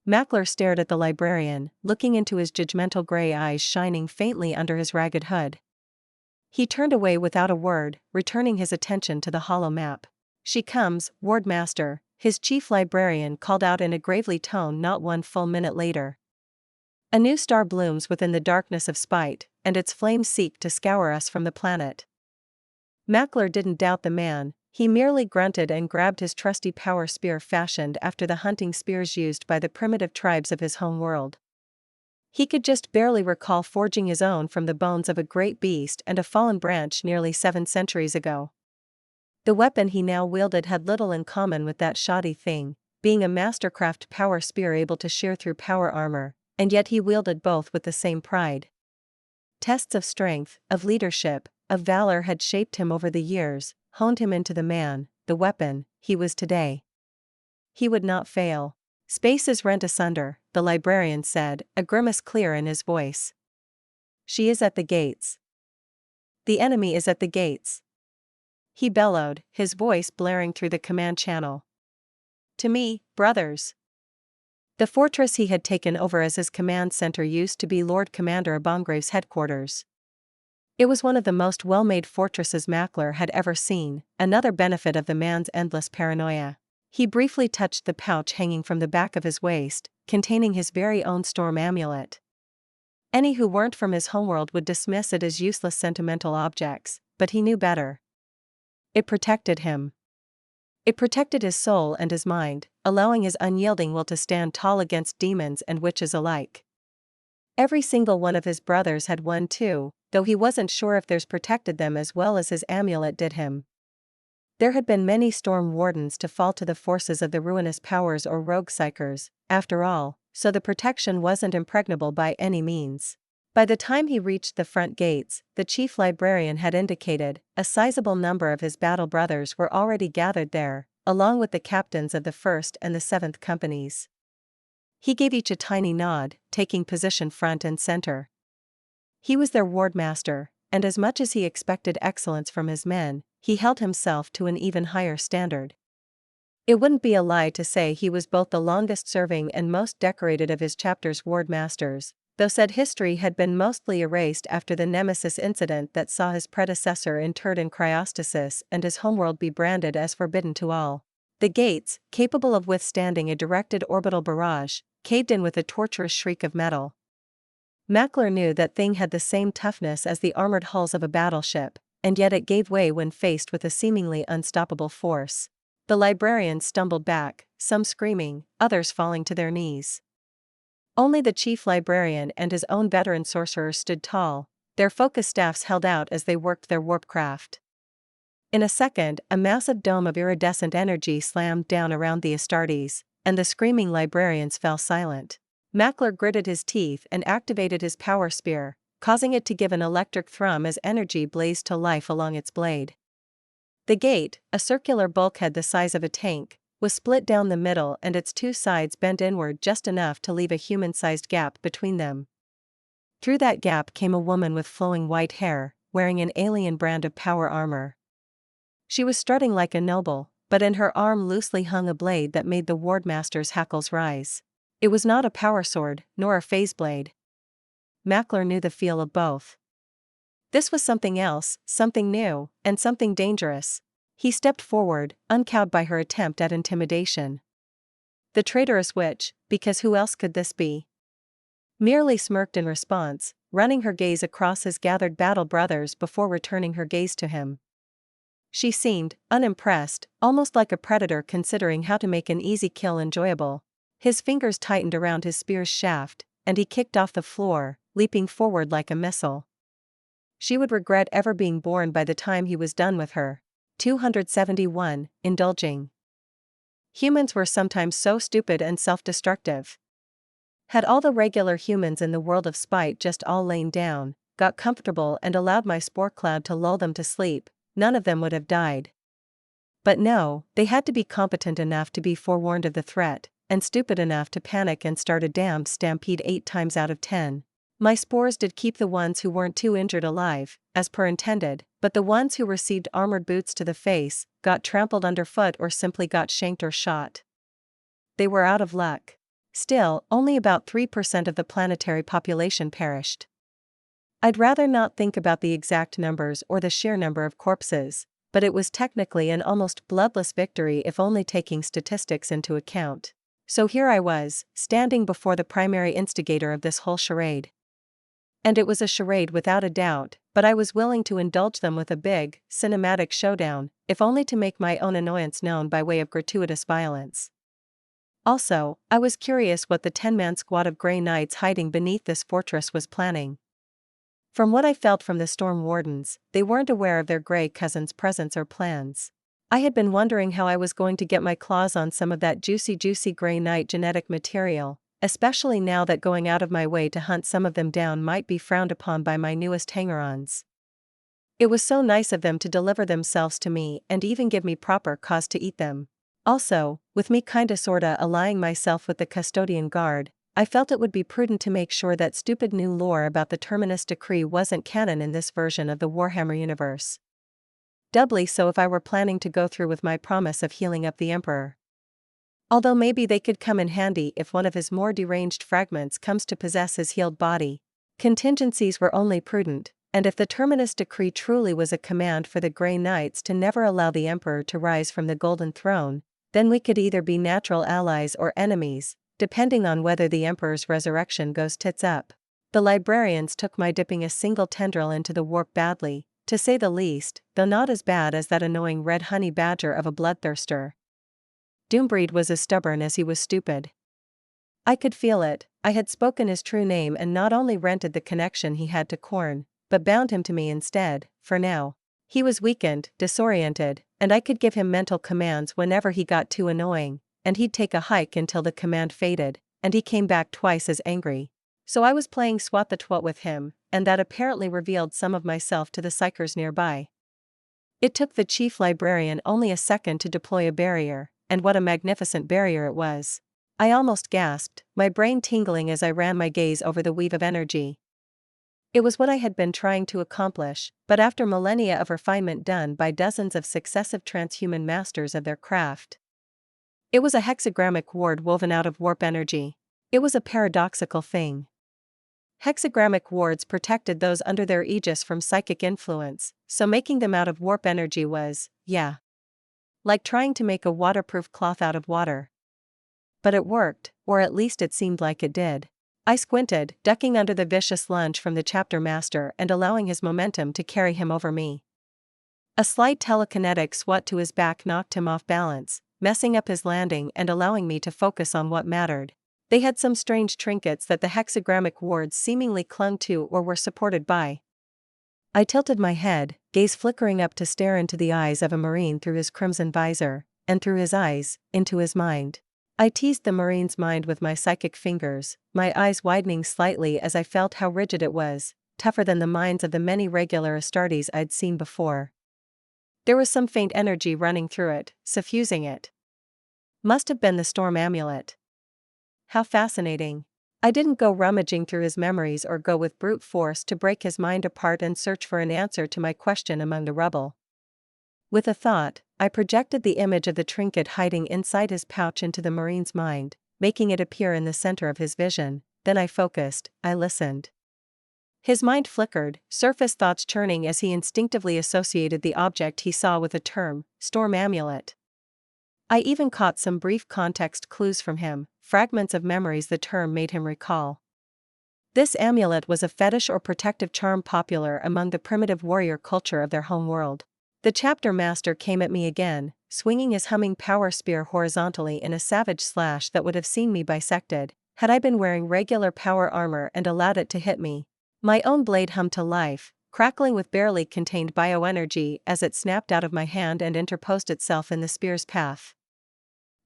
Mackler stared at the librarian, looking into his judgmental gray eyes shining faintly under his ragged hood. He turned away without a word, returning his attention to the hollow map. She comes, Wardmaster, his chief librarian called out in a gravely tone not 1 full minute later. A new star blooms within the darkness of spite, and its flames seek to scour us from the planet. Mackler didn't doubt the man, he merely grunted and grabbed his trusty power spear fashioned after the hunting spears used by the primitive tribes of his home world. He could just barely recall forging his own from the bones of a great beast and a fallen branch nearly 7 centuries ago. The weapon he now wielded had little in common with that shoddy thing, being a mastercraft power spear able to shear through power armor, and yet he wielded both with the same pride. Tests of strength, of leadership, of valor had shaped him over the years, honed him into the man, the weapon, he was today. He would not fail. Space is rent asunder, the librarian said, a grimace clear in his voice. She is at the gates. The enemy is at the gates. he bellowed, his voice blaring through the command channel. To me, brothers. The fortress he had taken over as his command center used to be Lord Commander Abongrave's headquarters. It was one of the most well-made fortresses Mackler had ever seen, another benefit of the man's endless paranoia. He briefly touched the pouch hanging from the back of his waist, containing his very own storm amulet. Any who weren't from his homeworld would dismiss it as useless sentimental objects, but he knew better. It protected him. It protected his soul and his mind, allowing his unyielding will to stand tall against demons and witches alike. Every single one of his brothers had one too, though he wasn't sure if theirs protected them as well as his amulet did him. There had been many storm wardens to fall to the forces of the ruinous powers or rogue psychers, after all, so the protection wasn't impregnable by any means. By the time he reached the front gates, the chief librarian had indicated, a sizable number of his battle brothers were already gathered there, along with the captains of the 1st and the 7th companies. He gave each a tiny nod, taking position front and center. He was their wardmaster, and as much as he expected excellence from his men, he held himself to an even higher standard. It wouldn't be a lie to say he was both the longest-serving and most decorated of his chapter's wardmasters, though said history had been mostly erased after the Nemesis incident that saw his predecessor interred in cryostasis and his homeworld be branded as forbidden to all. The gates, capable of withstanding a directed orbital barrage, caved in with a torturous shriek of metal. Mackler knew that thing had the same toughness as the armored hulls of a battleship, and yet it gave way when faced with a seemingly unstoppable force. The librarians stumbled back, some screaming, others falling to their knees. Only the chief librarian and his own veteran sorcerer stood tall, their focus staffs held out as they worked their warp craft. In a second, a massive dome of iridescent energy slammed down around the Astartes, and the screaming librarians fell silent. Mackler gritted his teeth and activated his power spear, causing it to give an electric thrum as energy blazed to life along its blade. The gate, a circular bulkhead the size of a tank, was split down the middle and its two sides bent inward just enough to leave a human-sized gap between them. Through that gap came a woman with flowing white hair, wearing an alien brand of power armor. She was strutting like a noble, but in her arm loosely hung a blade that made the wardmaster's hackles rise. It was not a power sword, nor a phase blade. Mackler knew the feel of both. This was something else, something new, and something dangerous. He stepped forward, uncowed by her attempt at intimidation. The traitorous witch, because who else could this be? Merely smirked in response, running her gaze across his gathered battle brothers before returning her gaze to him. She seemed unimpressed, almost like a predator considering how to make an easy kill enjoyable. His fingers tightened around his spear's shaft, and he kicked off the floor, leaping forward like a missile. She would regret ever being born by the time he was done with her. 271, indulging. Humans were sometimes so stupid and self-destructive. Had all the regular humans in the world of spite just all lain down, got comfortable and allowed my spore cloud to lull them to sleep, none of them would have died. But no, they had to be competent enough to be forewarned of the threat, and stupid enough to panic and start a damned stampede 8 times out of 10. My spores did keep the ones who weren't too injured alive, as per intended, but the ones who received armored boots to the face, got trampled underfoot or simply got shanked or shot. They were out of luck. Still, only about 3% of the planetary population perished. I'd rather not think about the exact numbers or the sheer number of corpses, but it was technically an almost bloodless victory if only taking statistics into account. So here I was, standing before the primary instigator of this whole charade. And it was a charade without a doubt, but I was willing to indulge them with a big, cinematic showdown, if only to make my own annoyance known by way of gratuitous violence. Also, I was curious what the 10-man squad of Grey Knights hiding beneath this fortress was planning. From what I felt from the Storm Wardens, they weren't aware of their Grey cousin's presence or plans. I had been wondering how I was going to get my claws on some of that juicy Grey Knight genetic material, especially now that going out of my way to hunt some of them down might be frowned upon by my newest hanger-ons. It was so nice of them to deliver themselves to me and even give me proper cause to eat them. Also, with me kinda sorta allying myself with the custodian guard, I felt it would be prudent to make sure that stupid new lore about the Terminus Decree wasn't canon in this version of the Warhammer universe. Doubly so if I were planning to go through with my promise of healing up the Emperor. Although maybe they could come in handy if one of his more deranged fragments comes to possess his healed body. Contingencies were only prudent, and if the Terminus decree truly was a command for the Grey Knights to never allow the Emperor to rise from the Golden Throne, then we could either be natural allies or enemies, depending on whether the Emperor's resurrection goes tits up. The librarians took my dipping a single tendril into the warp badly, to say the least, though not as bad as that annoying red honey badger of a bloodthirster. Doombreed was as stubborn as he was stupid. I could feel it. I had spoken his true name and not only rented the connection he had to Korn, but bound him to me instead, for now. He was weakened, disoriented, and I could give him mental commands whenever he got too annoying, and he'd take a hike until the command faded, and he came back twice as angry. So I was playing swat the twat with him, and that apparently revealed some of myself to the psychers nearby. It took the chief librarian only a second to deploy a barrier, and what a magnificent barrier it was. I almost gasped, my brain tingling as I ran my gaze over the weave of energy. It was what I had been trying to accomplish, but after millennia of refinement done by dozens of successive transhuman masters of their craft. It was a hexagrammic ward woven out of warp energy. It was a paradoxical thing. Hexagrammic wards protected those under their aegis from psychic influence, so making them out of warp energy was, yeah, like trying to make a waterproof cloth out of water. But it worked, or at least it seemed like it did. I squinted, ducking under the vicious lunge from the chapter master and allowing his momentum to carry him over me. A slight telekinetic swat to his back knocked him off balance, messing up his landing and allowing me to focus on what mattered. They had some strange trinkets that the hexagrammic wards seemingly clung to or were supported by. I tilted my head, gaze flickering up to stare into the eyes of a Marine through his crimson visor, and through his eyes, into his mind. I teased the Marine's mind with my psychic fingers, my eyes widening slightly as I felt how rigid it was, tougher than the minds of the many regular Astartes I'd seen before. There was some faint energy running through it, suffusing it. Must have been the storm amulet. How fascinating. I didn't go rummaging through his memories or go with brute force to break his mind apart and search for an answer to my question among the rubble. With a thought, I projected the image of the trinket hiding inside his pouch into the Marine's mind, making it appear in the center of his vision. Then I focused, I listened. His mind flickered, surface thoughts churning as he instinctively associated the object he saw with the term, storm amulet. I even caught some brief context clues from him, fragments of memories the term made him recall. This amulet was a fetish or protective charm popular among the primitive warrior culture of their home world. The chapter master came at me again, swinging his humming power spear horizontally in a savage slash that would have seen me bisected, had I been wearing regular power armor and allowed it to hit me. My own blade hummed to life, crackling with barely contained bioenergy as it snapped out of my hand and interposed itself in the spear's path.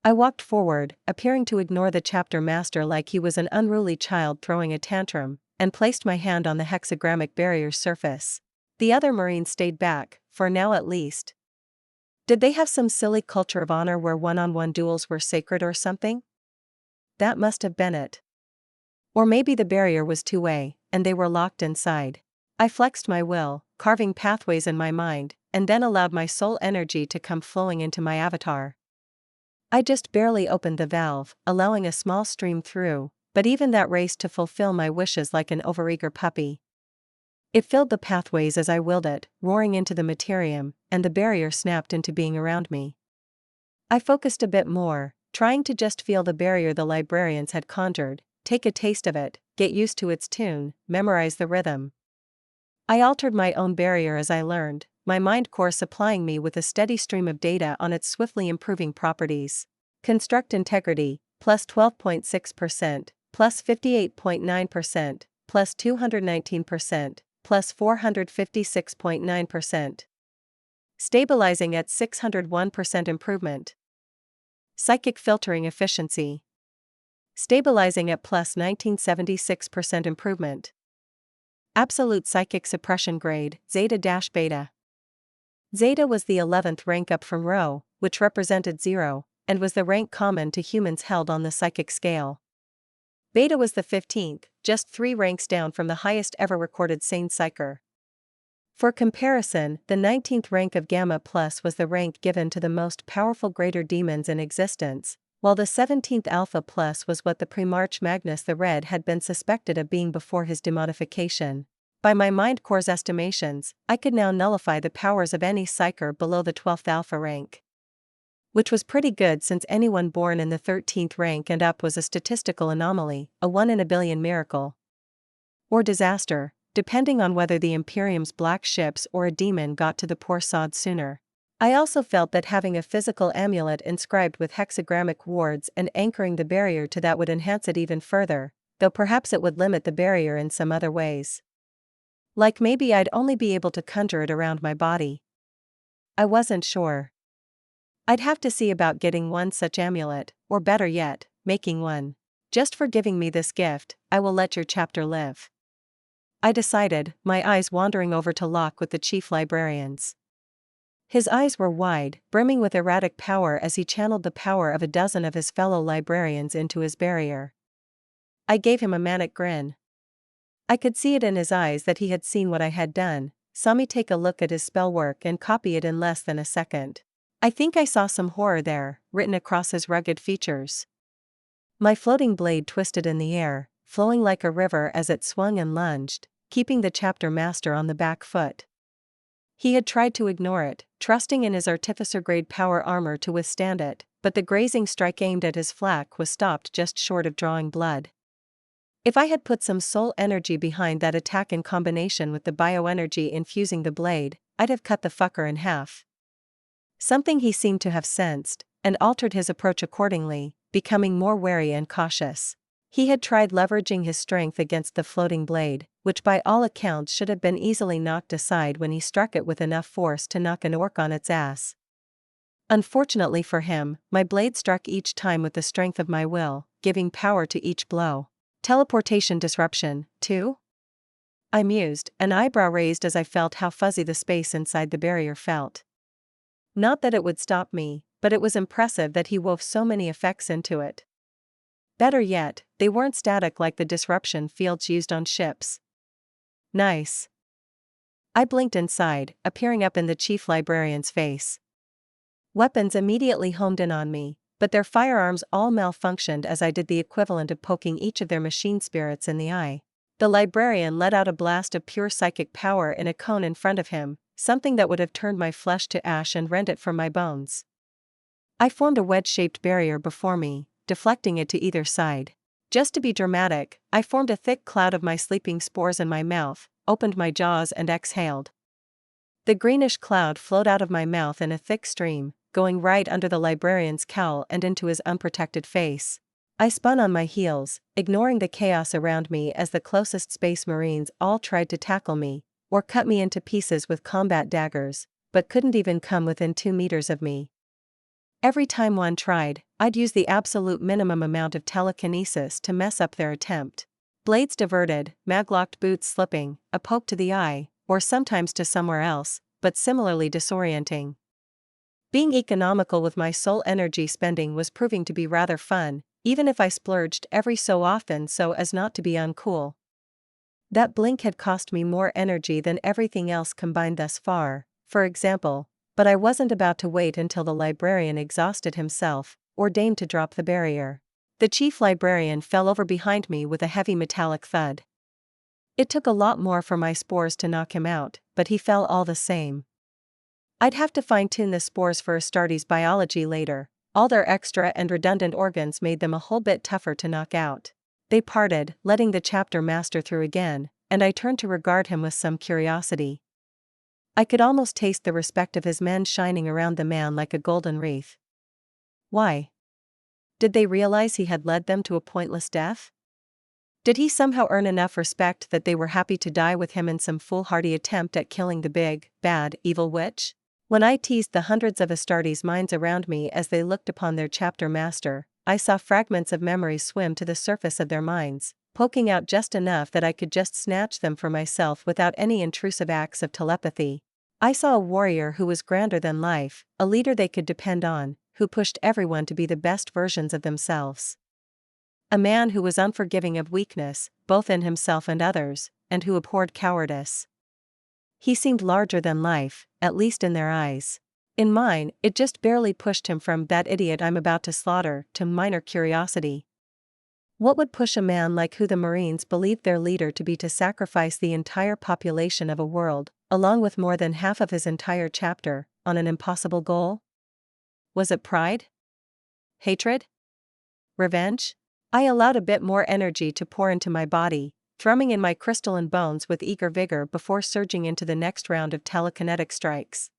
I walked forward, appearing to ignore the chapter master like he was an unruly child throwing a tantrum, and placed my hand on the hexagrammic barrier's surface. The other Marines stayed back, for now at least. Did they have some silly culture of honor where one-on-one duels were sacred or something? That must have been it. Or maybe the barrier was two-way, and they were locked inside. I flexed my will, carving pathways in my mind, and then allowed my soul energy to come flowing into my avatar. I just barely opened the valve, allowing a small stream through, but even that raced to fulfill my wishes like an overeager puppy. It filled the pathways as I willed it, roaring into the materium, and the barrier snapped into being around me. I focused a bit more, trying to just feel the barrier the librarians had conjured, take a taste of it, get used to its tune, memorize the rhythm. I altered my own barrier as I learned, my mind core supplying me with a steady stream of data on its swiftly improving properties. Construct integrity, plus 12.6%, plus 58.9%, plus 219%. Plus 456.9%. Stabilizing at 601% improvement. Psychic filtering efficiency. Stabilizing at plus 1976% improvement. Absolute psychic suppression grade, Zeta-Beta. Zeta was the 11th rank up from Rho, which represented 0, and was the rank common to humans held on the psychic scale. Beta was the 15th, just 3 ranks down from the highest ever recorded sane psyker. For comparison, the 19th rank of Gamma Plus was the rank given to the most powerful greater demons in existence, while the 17th Alpha Plus was what the Primarch Magnus the Red had been suspected of being before his demodification. By my mind core's estimations, I could now nullify the powers of any psyker below the 12th Alpha rank. Which was pretty good since anyone born in the 13th rank and up was a statistical anomaly, a 1 in a billion miracle. Or disaster, depending on whether the Imperium's black ships or a demon got to the poor sod sooner. I also felt that having a physical amulet inscribed with hexagrammic wards and anchoring the barrier to that would enhance it even further, though perhaps it would limit the barrier in some other ways. Like maybe I'd only be able to conjure it around my body. I wasn't sure. I'd have to see about getting one such amulet, or better yet, making one. Just for giving me this gift, I will let your chapter live. I decided, my eyes wandering over to Locke with the chief librarians. His eyes were wide, brimming with erratic power as he channeled the power of a dozen of his fellow librarians into his barrier. I gave him a manic grin. I could see it in his eyes that he had seen what I had done, saw me take a look at his spellwork and copy it in less than a second. I think I saw some horror there, written across his rugged features. My floating blade twisted in the air, flowing like a river as it swung and lunged, keeping the chapter master on the back foot. He had tried to ignore it, trusting in his artificer-grade power armor to withstand it, but the grazing strike aimed at his flak was stopped just short of drawing blood. If I had put some soul energy behind that attack in combination with the bioenergy infusing the blade, I'd have cut the fucker in half. Something he seemed to have sensed, and altered his approach accordingly, becoming more wary and cautious. He had tried leveraging his strength against the floating blade, which by all accounts should have been easily knocked aside when he struck it with enough force to knock an orc on its ass. Unfortunately for him, my blade struck each time with the strength of my will, giving power to each blow. Teleportation disruption, too? I mused, an eyebrow raised as I felt how fuzzy the space inside the barrier felt. Not that it would stop me, but it was impressive that he wove so many effects into it. Better yet, they weren't static like the disruption fields used on ships. Nice. I blinked inside, appearing up in the chief librarian's face. Weapons immediately homed in on me, but their firearms all malfunctioned as I did the equivalent of poking each of their machine spirits in the eye. The librarian let out a blast of pure psychic power in a cone in front of him, something that would have turned my flesh to ash and rent it from my bones. I formed a wedge-shaped barrier before me, deflecting it to either side. Just to be dramatic, I formed a thick cloud of my sleeping spores in my mouth, opened my jaws and exhaled. The greenish cloud flowed out of my mouth in a thick stream, going right under the librarian's cowl and into his unprotected face. I spun on my heels, ignoring the chaos around me as the closest space marines all tried to tackle me, or cut me into pieces with combat daggers, but couldn't even come within 2 meters of me. Every time one tried, I'd use the absolute minimum amount of telekinesis to mess up their attempt. Blades diverted, maglocked boots slipping, a poke to the eye, or sometimes to somewhere else, but similarly disorienting. Being economical with my soul energy spending was proving to be rather fun, even if I splurged every so often so as not to be uncool. That blink had cost me more energy than everything else combined thus far, for example, but I wasn't about to wait until the librarian exhausted himself, or deigned to drop the barrier. The chief librarian fell over behind me with a heavy metallic thud. It took a lot more for my spores to knock him out, but he fell all the same. I'd have to fine-tune the spores for Astartes' biology later. All their extra and redundant organs made them a whole bit tougher to knock out. They parted, letting the chapter master through again, and I turned to regard him with some curiosity. I could almost taste the respect of his men shining around the man like a golden wreath. Why? Did they realize he had led them to a pointless death? Did he somehow earn enough respect that they were happy to die with him in some foolhardy attempt at killing the big, bad, evil witch? When I teased the hundreds of Astartes' minds around me as they looked upon their chapter master, I saw fragments of memories swim to the surface of their minds, poking out just enough that I could just snatch them for myself without any intrusive acts of telepathy. I saw a warrior who was grander than life, a leader they could depend on, who pushed everyone to be the best versions of themselves. A man who was unforgiving of weakness, both in himself and others, and who abhorred cowardice. He seemed larger than life, at least in their eyes. In mine, it just barely pushed him from "that idiot I'm about to slaughter" to minor curiosity. What would push a man like who the Marines believed their leader to be to sacrifice the entire population of a world, along with more than half of his entire chapter, on an impossible goal? Was it pride? Hatred? Revenge? I allowed a bit more energy to pour into my body, thrumming in my crystalline bones with eager vigor before surging into the next round of telekinetic strikes.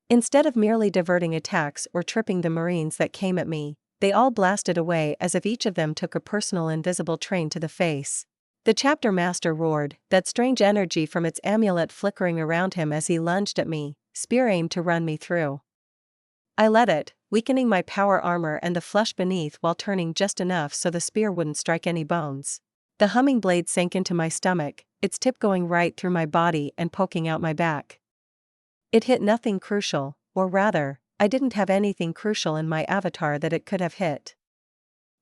Instead of merely diverting attacks or tripping the Marines that came at me, they all blasted away as if each of them took a personal invisible train to the face. The chapter master roared, that strange energy from its amulet flickering around him as he lunged at me, spear aimed to run me through. I let it, weakening my power armor and the flesh beneath while turning just enough so the spear wouldn't strike any bones. The humming blade sank into my stomach, its tip going right through my body and poking out my back. It hit nothing crucial, or rather, I didn't have anything crucial in my avatar that it could have hit.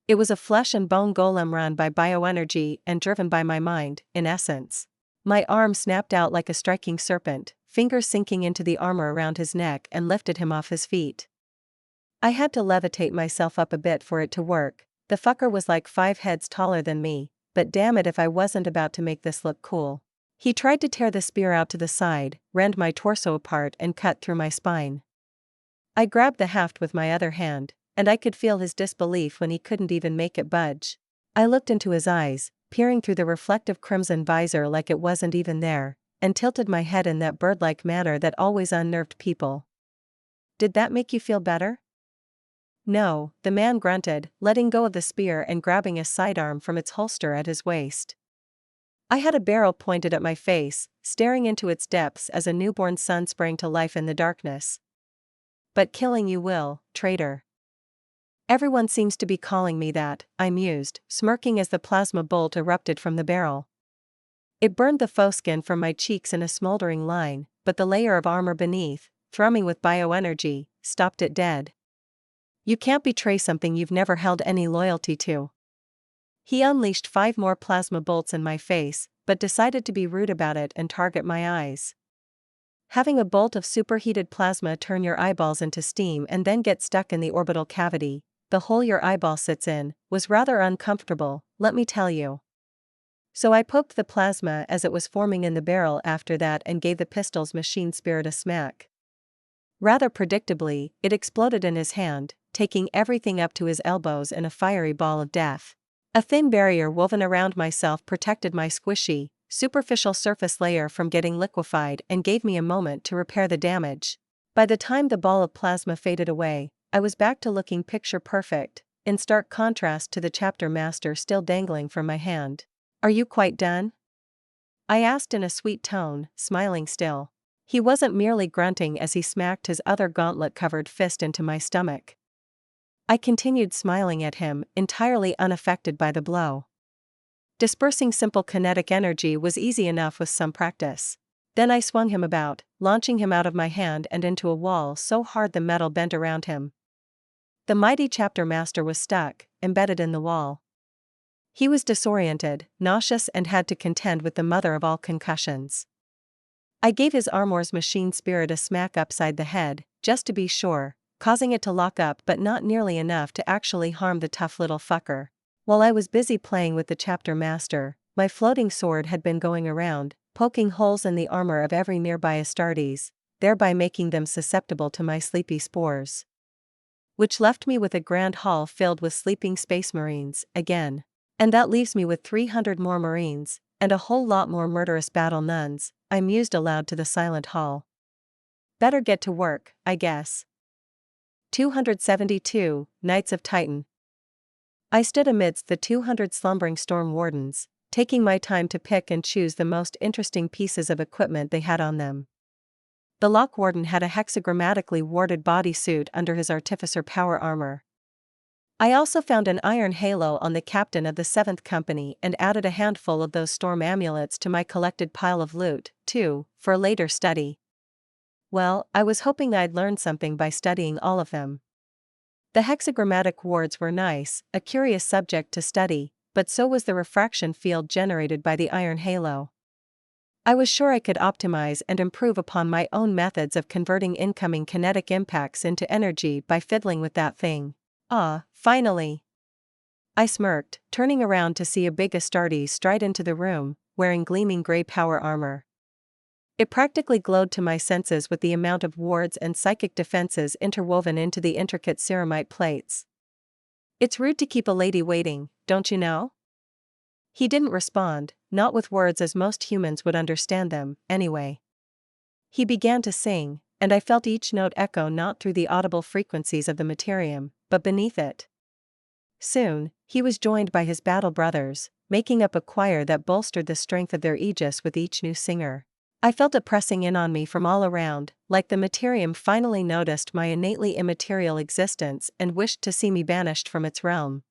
It was a flesh and bone golem run by bioenergy and driven by my mind, in essence. My arm snapped out like a striking serpent, fingers sinking into the armor around his neck and lifted him off his feet. I had to levitate myself up a bit for it to work. The fucker was like 5 heads taller than me, but damn it if I wasn't about to make this look cool. He tried to tear the spear out to the side, rend my torso apart and cut through my spine. I grabbed the haft with my other hand, and I could feel his disbelief when he couldn't even make it budge. I looked into his eyes, peering through the reflective crimson visor like it wasn't even there, and tilted my head in that bird-like manner that always unnerved people. Did that make you feel better? No, the man grunted, letting go of the spear and grabbing a sidearm from its holster at his waist. I had a barrel pointed at my face, staring into its depths as a newborn sun sprang to life in the darkness. But killing you will, traitor. Everyone seems to be calling me that, I mused, smirking as the plasma bolt erupted from the barrel. It burned the faux skin from my cheeks in a smoldering line, but the layer of armor beneath, thrumming with bioenergy, stopped it dead. You can't betray something you've never held any loyalty to. He unleashed 5 more plasma bolts in my face, but decided to be rude about it and target my eyes. Having a bolt of superheated plasma turn your eyeballs into steam and then get stuck in the orbital cavity, the hole your eyeball sits in, was rather uncomfortable, let me tell you. So I poked the plasma as it was forming in the barrel after that and gave the pistol's machine spirit a smack. Rather predictably, it exploded in his hand, taking everything up to his elbows in a fiery ball of death. A thin barrier woven around myself protected my squishy, superficial surface layer from getting liquefied and gave me a moment to repair the damage. By the time the ball of plasma faded away, I was back to looking picture perfect, in stark contrast to the chapter master still dangling from my hand. Are you quite done? I asked in a sweet tone, smiling still. He wasn't merely grunting as he smacked his other gauntlet-covered fist into my stomach. I continued smiling at him, entirely unaffected by the blow. Dispersing simple kinetic energy was easy enough with some practice. Then I swung him about, launching him out of my hand and into a wall so hard the metal bent around him. The mighty chapter master was stuck, embedded in the wall. He was disoriented, nauseous and had to contend with the mother of all concussions. I gave his armor's machine spirit a smack upside the head, just to be sure, causing it to lock up but not nearly enough to actually harm the tough little fucker. While I was busy playing with the chapter master, my floating sword had been going around, poking holes in the armor of every nearby Astartes, thereby making them susceptible to my sleepy spores. Which left me with a grand hall filled with sleeping space marines, again. And that leaves me with 300 more marines, and a whole lot more murderous battle nuns, I mused aloud to the silent hall. Better get to work, I guess. 272, Knights of Titan. I stood amidst the 200 slumbering storm wardens, taking my time to pick and choose the most interesting pieces of equipment they had on them. The lock warden had a hexagrammatically warded bodysuit under his artificer power armor. I also found an iron halo on the captain of the 7th Company and added a handful of those storm amulets to my collected pile of loot, too, for later study. Well, I was hoping I'd learn something by studying all of them. The hexagrammatic wards were nice, a curious subject to study, but so was the refraction field generated by the iron halo. I was sure I could optimize and improve upon my own methods of converting incoming kinetic impacts into energy by fiddling with that thing. Ah, finally! I smirked, turning around to see a big Astartes stride into the room, wearing gleaming gray power armor. It practically glowed to my senses with the amount of wards and psychic defenses interwoven into the intricate ceramite plates. "It's rude to keep a lady waiting, don't you know?" He didn't respond, not with words as most humans would understand them, anyway. He began to sing, and I felt each note echo not through the audible frequencies of the materium, but beneath it. Soon, he was joined by his battle brothers, making up a choir that bolstered the strength of their aegis with each new singer. I felt it pressing in on me from all around, like the materium finally noticed my innately immaterial existence and wished to see me banished from its realm.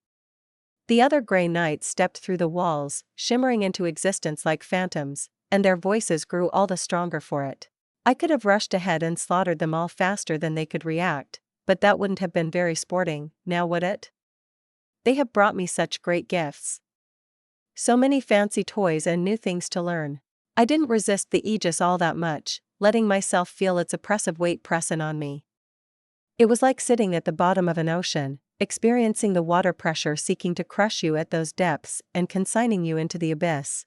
The other Grey Knights stepped through the walls, shimmering into existence like phantoms, and their voices grew all the stronger for it. I could have rushed ahead and slaughtered them all faster than they could react, but that wouldn't have been very sporting, now would it? They have brought me such great gifts. So many fancy toys and new things to learn. I didn't resist the aegis all that much, letting myself feel its oppressive weight pressing on me. It was like sitting at the bottom of an ocean, experiencing the water pressure seeking to crush you at those depths and consigning you into the abyss.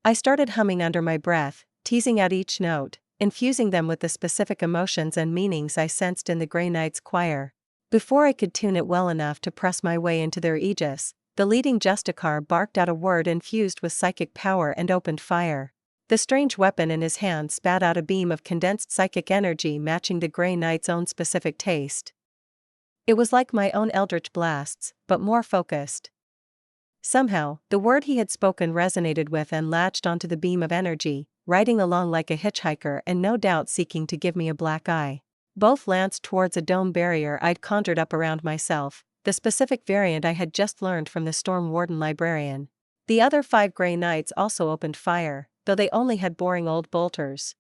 I started humming under my breath, teasing out each note, infusing them with the specific emotions and meanings I sensed in the Grey Knights' choir. Before I could tune it well enough to press my way into their aegis, the leading Justicar barked out a word infused with psychic power and opened fire. The strange weapon in his hand spat out a beam of condensed psychic energy matching the Grey Knight's own specific taste. It was like my own eldritch blasts, but more focused. Somehow, the word he had spoken resonated with and latched onto the beam of energy, riding along like a hitchhiker and no doubt seeking to give me a black eye. Both lanced towards a dome barrier I'd conjured up around myself, the specific variant I had just learned from the Storm Warden librarian. The other 5 Grey Knights also opened fire, though they only had boring old bolters.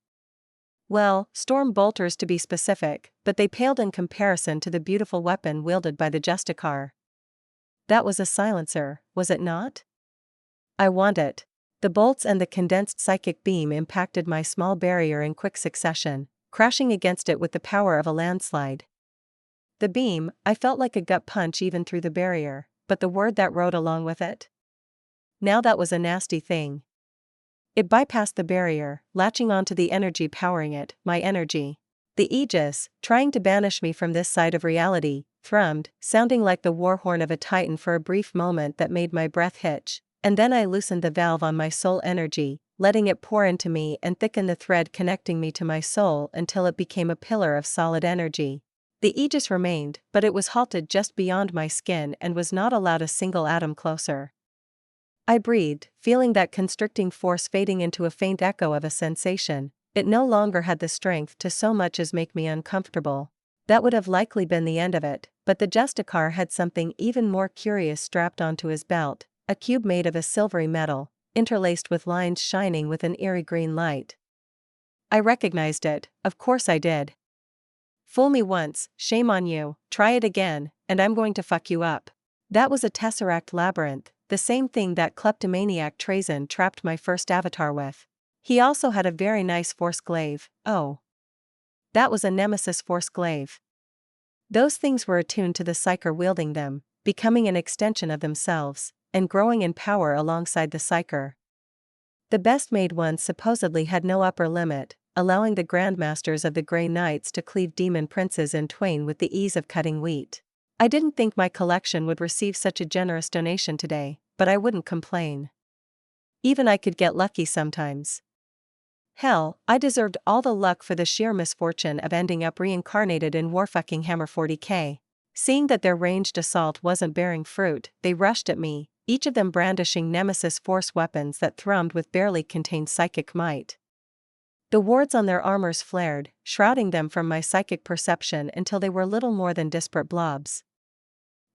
Well, storm bolters to be specific, but they paled in comparison to the beautiful weapon wielded by the Justicar. That was a silencer, was it not? I want it. The bolts and the condensed psychic beam impacted my small barrier in quick succession, crashing against it with the power of a landslide. The beam, I felt like a gut punch even through the barrier, but the word that rode along with it? Now that was a nasty thing. It bypassed the barrier, latching onto the energy powering it, my energy. The aegis, trying to banish me from this side of reality, thrummed, sounding like the war horn of a titan for a brief moment that made my breath hitch, and then I loosened the valve on my soul energy, letting it pour into me and thicken the thread connecting me to my soul until it became a pillar of solid energy. The aegis remained, but it was halted just beyond my skin and was not allowed a single atom closer. I breathed, feeling that constricting force fading into a faint echo of a sensation. It no longer had the strength to so much as make me uncomfortable. That would have likely been the end of it, but the Justicar had something even more curious strapped onto his belt, a cube made of a silvery metal, interlaced with lines shining with an eerie green light. I recognized it, of course I did. Fool me once, shame on you, try it again, and I'm going to fuck you up. That was a tesseract labyrinth, the same thing that kleptomaniac Trazyn trapped my first avatar with. He also had a very nice force glaive. Oh. That was a nemesis force glaive. Those things were attuned to the psyker wielding them, becoming an extension of themselves, and growing in power alongside the psyker. The best-made ones supposedly had no upper limit, allowing the grandmasters of the Grey Knights to cleave demon princes in twain with the ease of cutting wheat. I didn't think my collection would receive such a generous donation today, but I wouldn't complain. Even I could get lucky sometimes. Hell, I deserved all the luck for the sheer misfortune of ending up reincarnated in Warhammer 40k. Seeing that their ranged assault wasn't bearing fruit, they rushed at me, each of them brandishing nemesis force weapons that thrummed with barely contained psychic might. The wards on their armors flared, shrouding them from my psychic perception until they were little more than disparate blobs.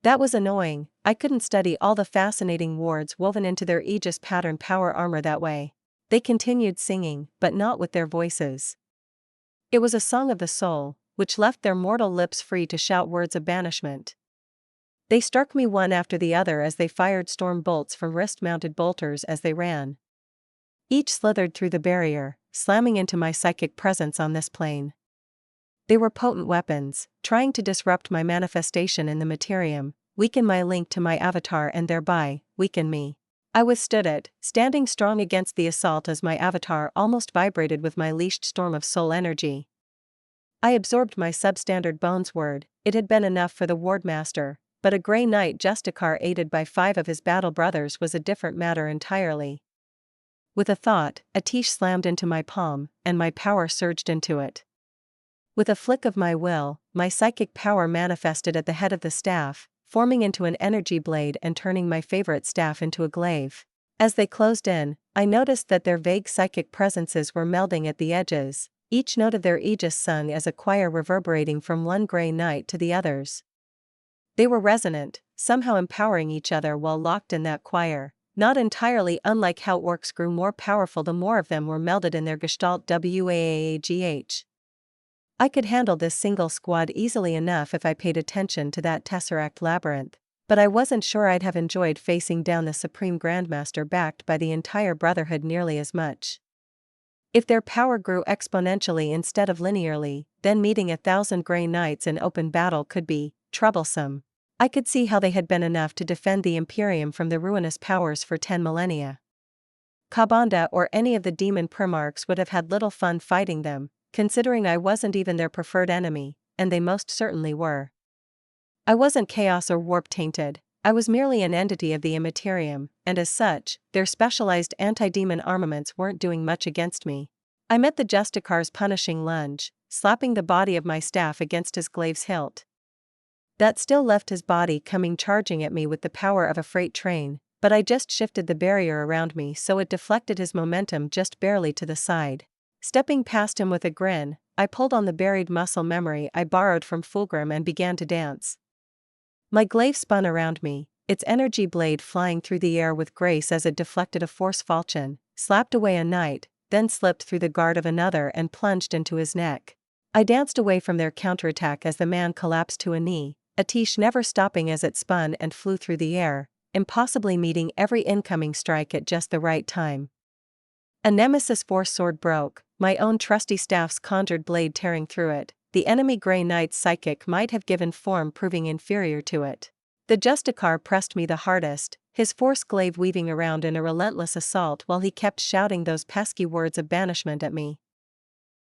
That was annoying. I couldn't study all the fascinating wards woven into their aegis pattern power armor that way. They continued singing, but not with their voices. It was a song of the soul, which left their mortal lips free to shout words of banishment. They struck me one after the other as they fired storm bolts from wrist-mounted bolters as they ran. Each slithered through the barrier, slamming into my psychic presence on this plane. They were potent weapons, trying to disrupt my manifestation in the materium, weaken my link to my avatar and thereby, weaken me. I withstood it, standing strong against the assault as my avatar almost vibrated with my leashed storm of soul energy. I absorbed my substandard bones word. It had been enough for the wardmaster, but a Grey Knight Justicar aided by 5 of his battle brothers was a different matter entirely. With a thought, a tish slammed into my palm, and my power surged into it. With a flick of my will, my psychic power manifested at the head of the staff, forming into an energy blade and turning my favorite staff into a glaive. As they closed in, I noticed that their vague psychic presences were melding at the edges, each note of their aegis sung as a choir reverberating from one Grey Knight to the others. They were resonant, somehow empowering each other while locked in that choir, not entirely unlike how orcs grew more powerful the more of them were melded in their gestalt WAAGH. I could handle this single squad easily enough if I paid attention to that tesseract labyrinth, but I wasn't sure I'd have enjoyed facing down the Supreme Grandmaster backed by the entire Brotherhood nearly as much. If their power grew exponentially instead of linearly, then meeting 1,000 Grey Knights in open battle could be troublesome. I could see how they had been enough to defend the Imperium from the ruinous powers for 10 millennia. Kabanda or any of the demon primarchs would have had little fun fighting them, considering I wasn't even their preferred enemy, and they most certainly were. I wasn't chaos or warp tainted, I was merely an entity of the immaterium, and as such, their specialized anti-demon armaments weren't doing much against me. I met the Justicar's punishing lunge, slapping the body of my staff against his glaive's hilt. That still left his body coming charging at me with the power of a freight train, but I just shifted the barrier around me so it deflected his momentum just barely to the side. Stepping past him with a grin, I pulled on the buried muscle memory I borrowed from Fulgrim and began to dance. My glaive spun around me, its energy blade flying through the air with grace as it deflected a force falchion, slapped away a knight, then slipped through the guard of another and plunged into his neck. I danced away from their counterattack as the man collapsed to a knee, a tish never stopping as it spun and flew through the air, impossibly meeting every incoming strike at just the right time. A nemesis force sword broke, my own trusty staff's conjured blade tearing through it. The enemy Grey Knight's psychic might have given form proving inferior to it. The Justicar pressed me the hardest, his force glaive weaving around in a relentless assault while he kept shouting those pesky words of banishment at me.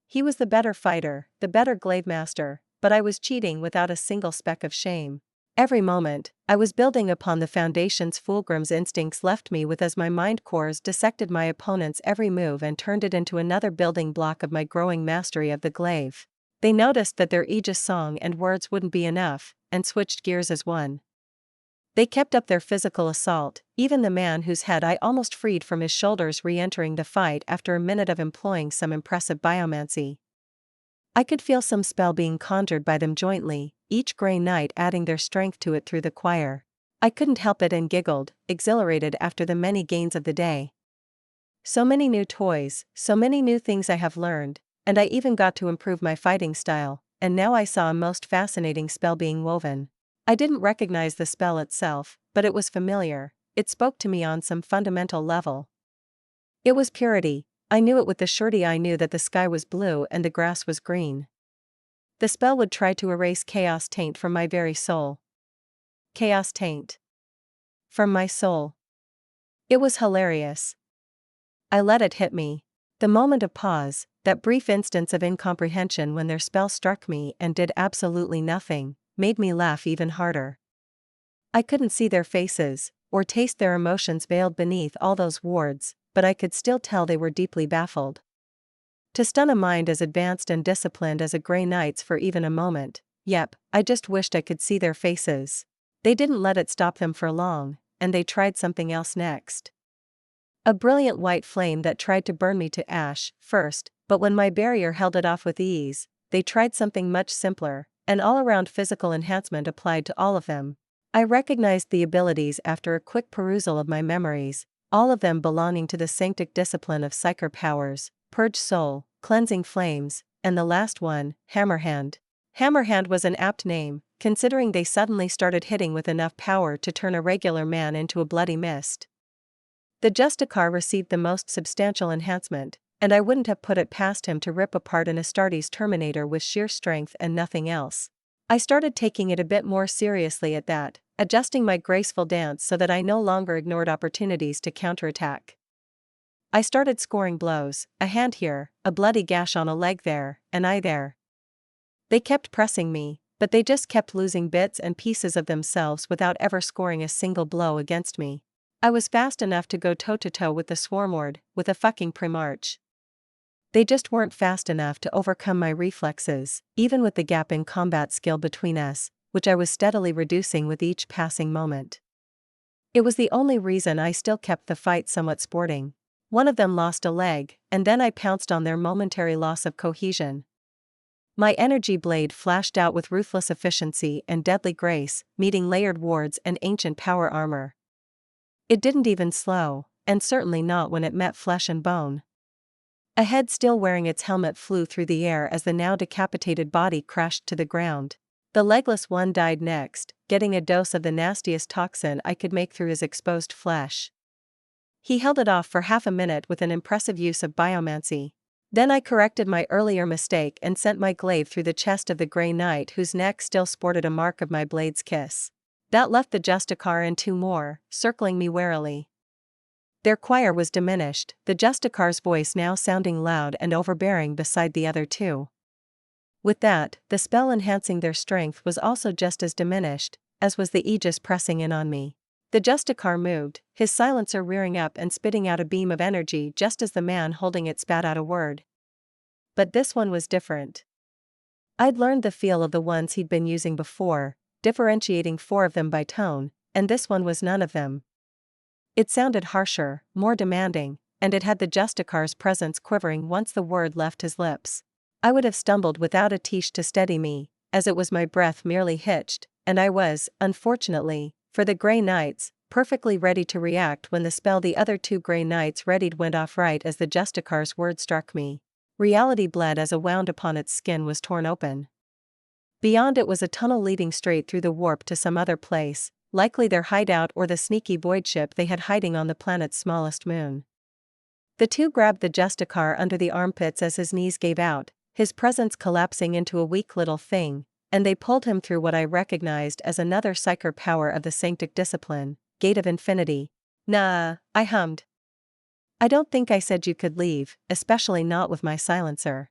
He was the better fighter, the better glaive master, but I was cheating without a single speck of shame. Every moment, I was building upon the foundations Fulgrim's instincts left me with as my mind cores dissected my opponent's every move and turned it into another building block of my growing mastery of the glaive. They noticed that their aegis song and words wouldn't be enough, and switched gears as one. They kept up their physical assault, even the man whose head I almost freed from his shoulders re-entering the fight after a minute of employing some impressive biomancy. I could feel some spell being conjured by them jointly, each Grey Knight adding their strength to it through the choir. I couldn't help it and giggled, exhilarated after the many gains of the day. So many new toys, so many new things I have learned, and I even got to improve my fighting style, and now I saw a most fascinating spell being woven. I didn't recognize the spell itself, but it was familiar, it spoke to me on some fundamental level. It was purity. I knew it with the surety I knew that the sky was blue and the grass was green. The spell would try to erase chaos taint from my very soul. Chaos taint. From my soul. It was hilarious. I let it hit me. The moment of pause, that brief instance of incomprehension when their spell struck me and did absolutely nothing, made me laugh even harder. I couldn't see their faces, or taste their emotions veiled beneath all those wards, but I could still tell they were deeply baffled. To stun a mind as advanced and disciplined as a Grey Knight's for even a moment, yep, I just wished I could see their faces. They didn't let it stop them for long, and they tried something else next. A brilliant white flame that tried to burn me to ash, first, but when my barrier held it off with ease, they tried something much simpler, an all-around physical enhancement applied to all of them. I recognized the abilities after a quick perusal of my memories, all of them belonging to the sanctic discipline of Psyker powers, Purge Soul, Cleansing Flames, and the last one, Hammerhand. Hammerhand was an apt name, considering they suddenly started hitting with enough power to turn a regular man into a bloody mist. The Justicar received the most substantial enhancement, and I wouldn't have put it past him to rip apart an Astartes Terminator with sheer strength and nothing else. I started taking it a bit more seriously at that, adjusting my graceful dance so that I no longer ignored opportunities to counterattack. I started scoring blows, a hand here, a bloody gash on a leg there, an eye there. They kept pressing me, but they just kept losing bits and pieces of themselves without ever scoring a single blow against me. I was fast enough to go toe-to-toe with the Swarmlord, with a fucking premarch. They just weren't fast enough to overcome my reflexes, even with the gap in combat skill between us, which I was steadily reducing with each passing moment. It was the only reason I still kept the fight somewhat sporting. One of them lost a leg, and then I pounced on their momentary loss of cohesion. My energy blade flashed out with ruthless efficiency and deadly grace, meeting layered wards and ancient power armor. It didn't even slow, and certainly not when it met flesh and bone. A head still wearing its helmet flew through the air as the now decapitated body crashed to the ground. The legless one died next, getting a dose of the nastiest toxin I could make through his exposed flesh. He held it off for half a minute with an impressive use of biomancy. Then I corrected my earlier mistake and sent my glaive through the chest of the Grey Knight, whose neck still sported a mark of my blade's kiss. That left the Justicar and two more, circling me warily. Their choir was diminished, the Justicar's voice now sounding loud and overbearing beside the other two. With that, the spell enhancing their strength was also just as diminished, as was the Aegis pressing in on me. The Justicar moved, his silencer rearing up and spitting out a beam of energy just as the man holding it spat out a word. But this one was different. I'd learned the feel of the ones he'd been using before, differentiating 4 of them by tone, and this one was none of them. It sounded harsher, more demanding, and it had the Justicar's presence quivering once the word left his lips. I would have stumbled without a tish to steady me, as it was my breath merely hitched, and I was, unfortunately, for the Grey Knights, perfectly ready to react when the spell the other 2 Grey Knights readied went off right as the Justicar's word struck me. Reality bled as a wound upon its skin was torn open. Beyond it was a tunnel leading straight through the warp to some other place, likely their hideout or the sneaky void ship they had hiding on the planet's smallest moon. The 2 grabbed the Justicar under the armpits as his knees gave out, his presence collapsing into a weak little thing, and they pulled him through what I recognized as another psyker power of the Sanctic Discipline, Gate of Infinity. Nah, I hummed. I don't think I said you could leave, especially not with my silencer.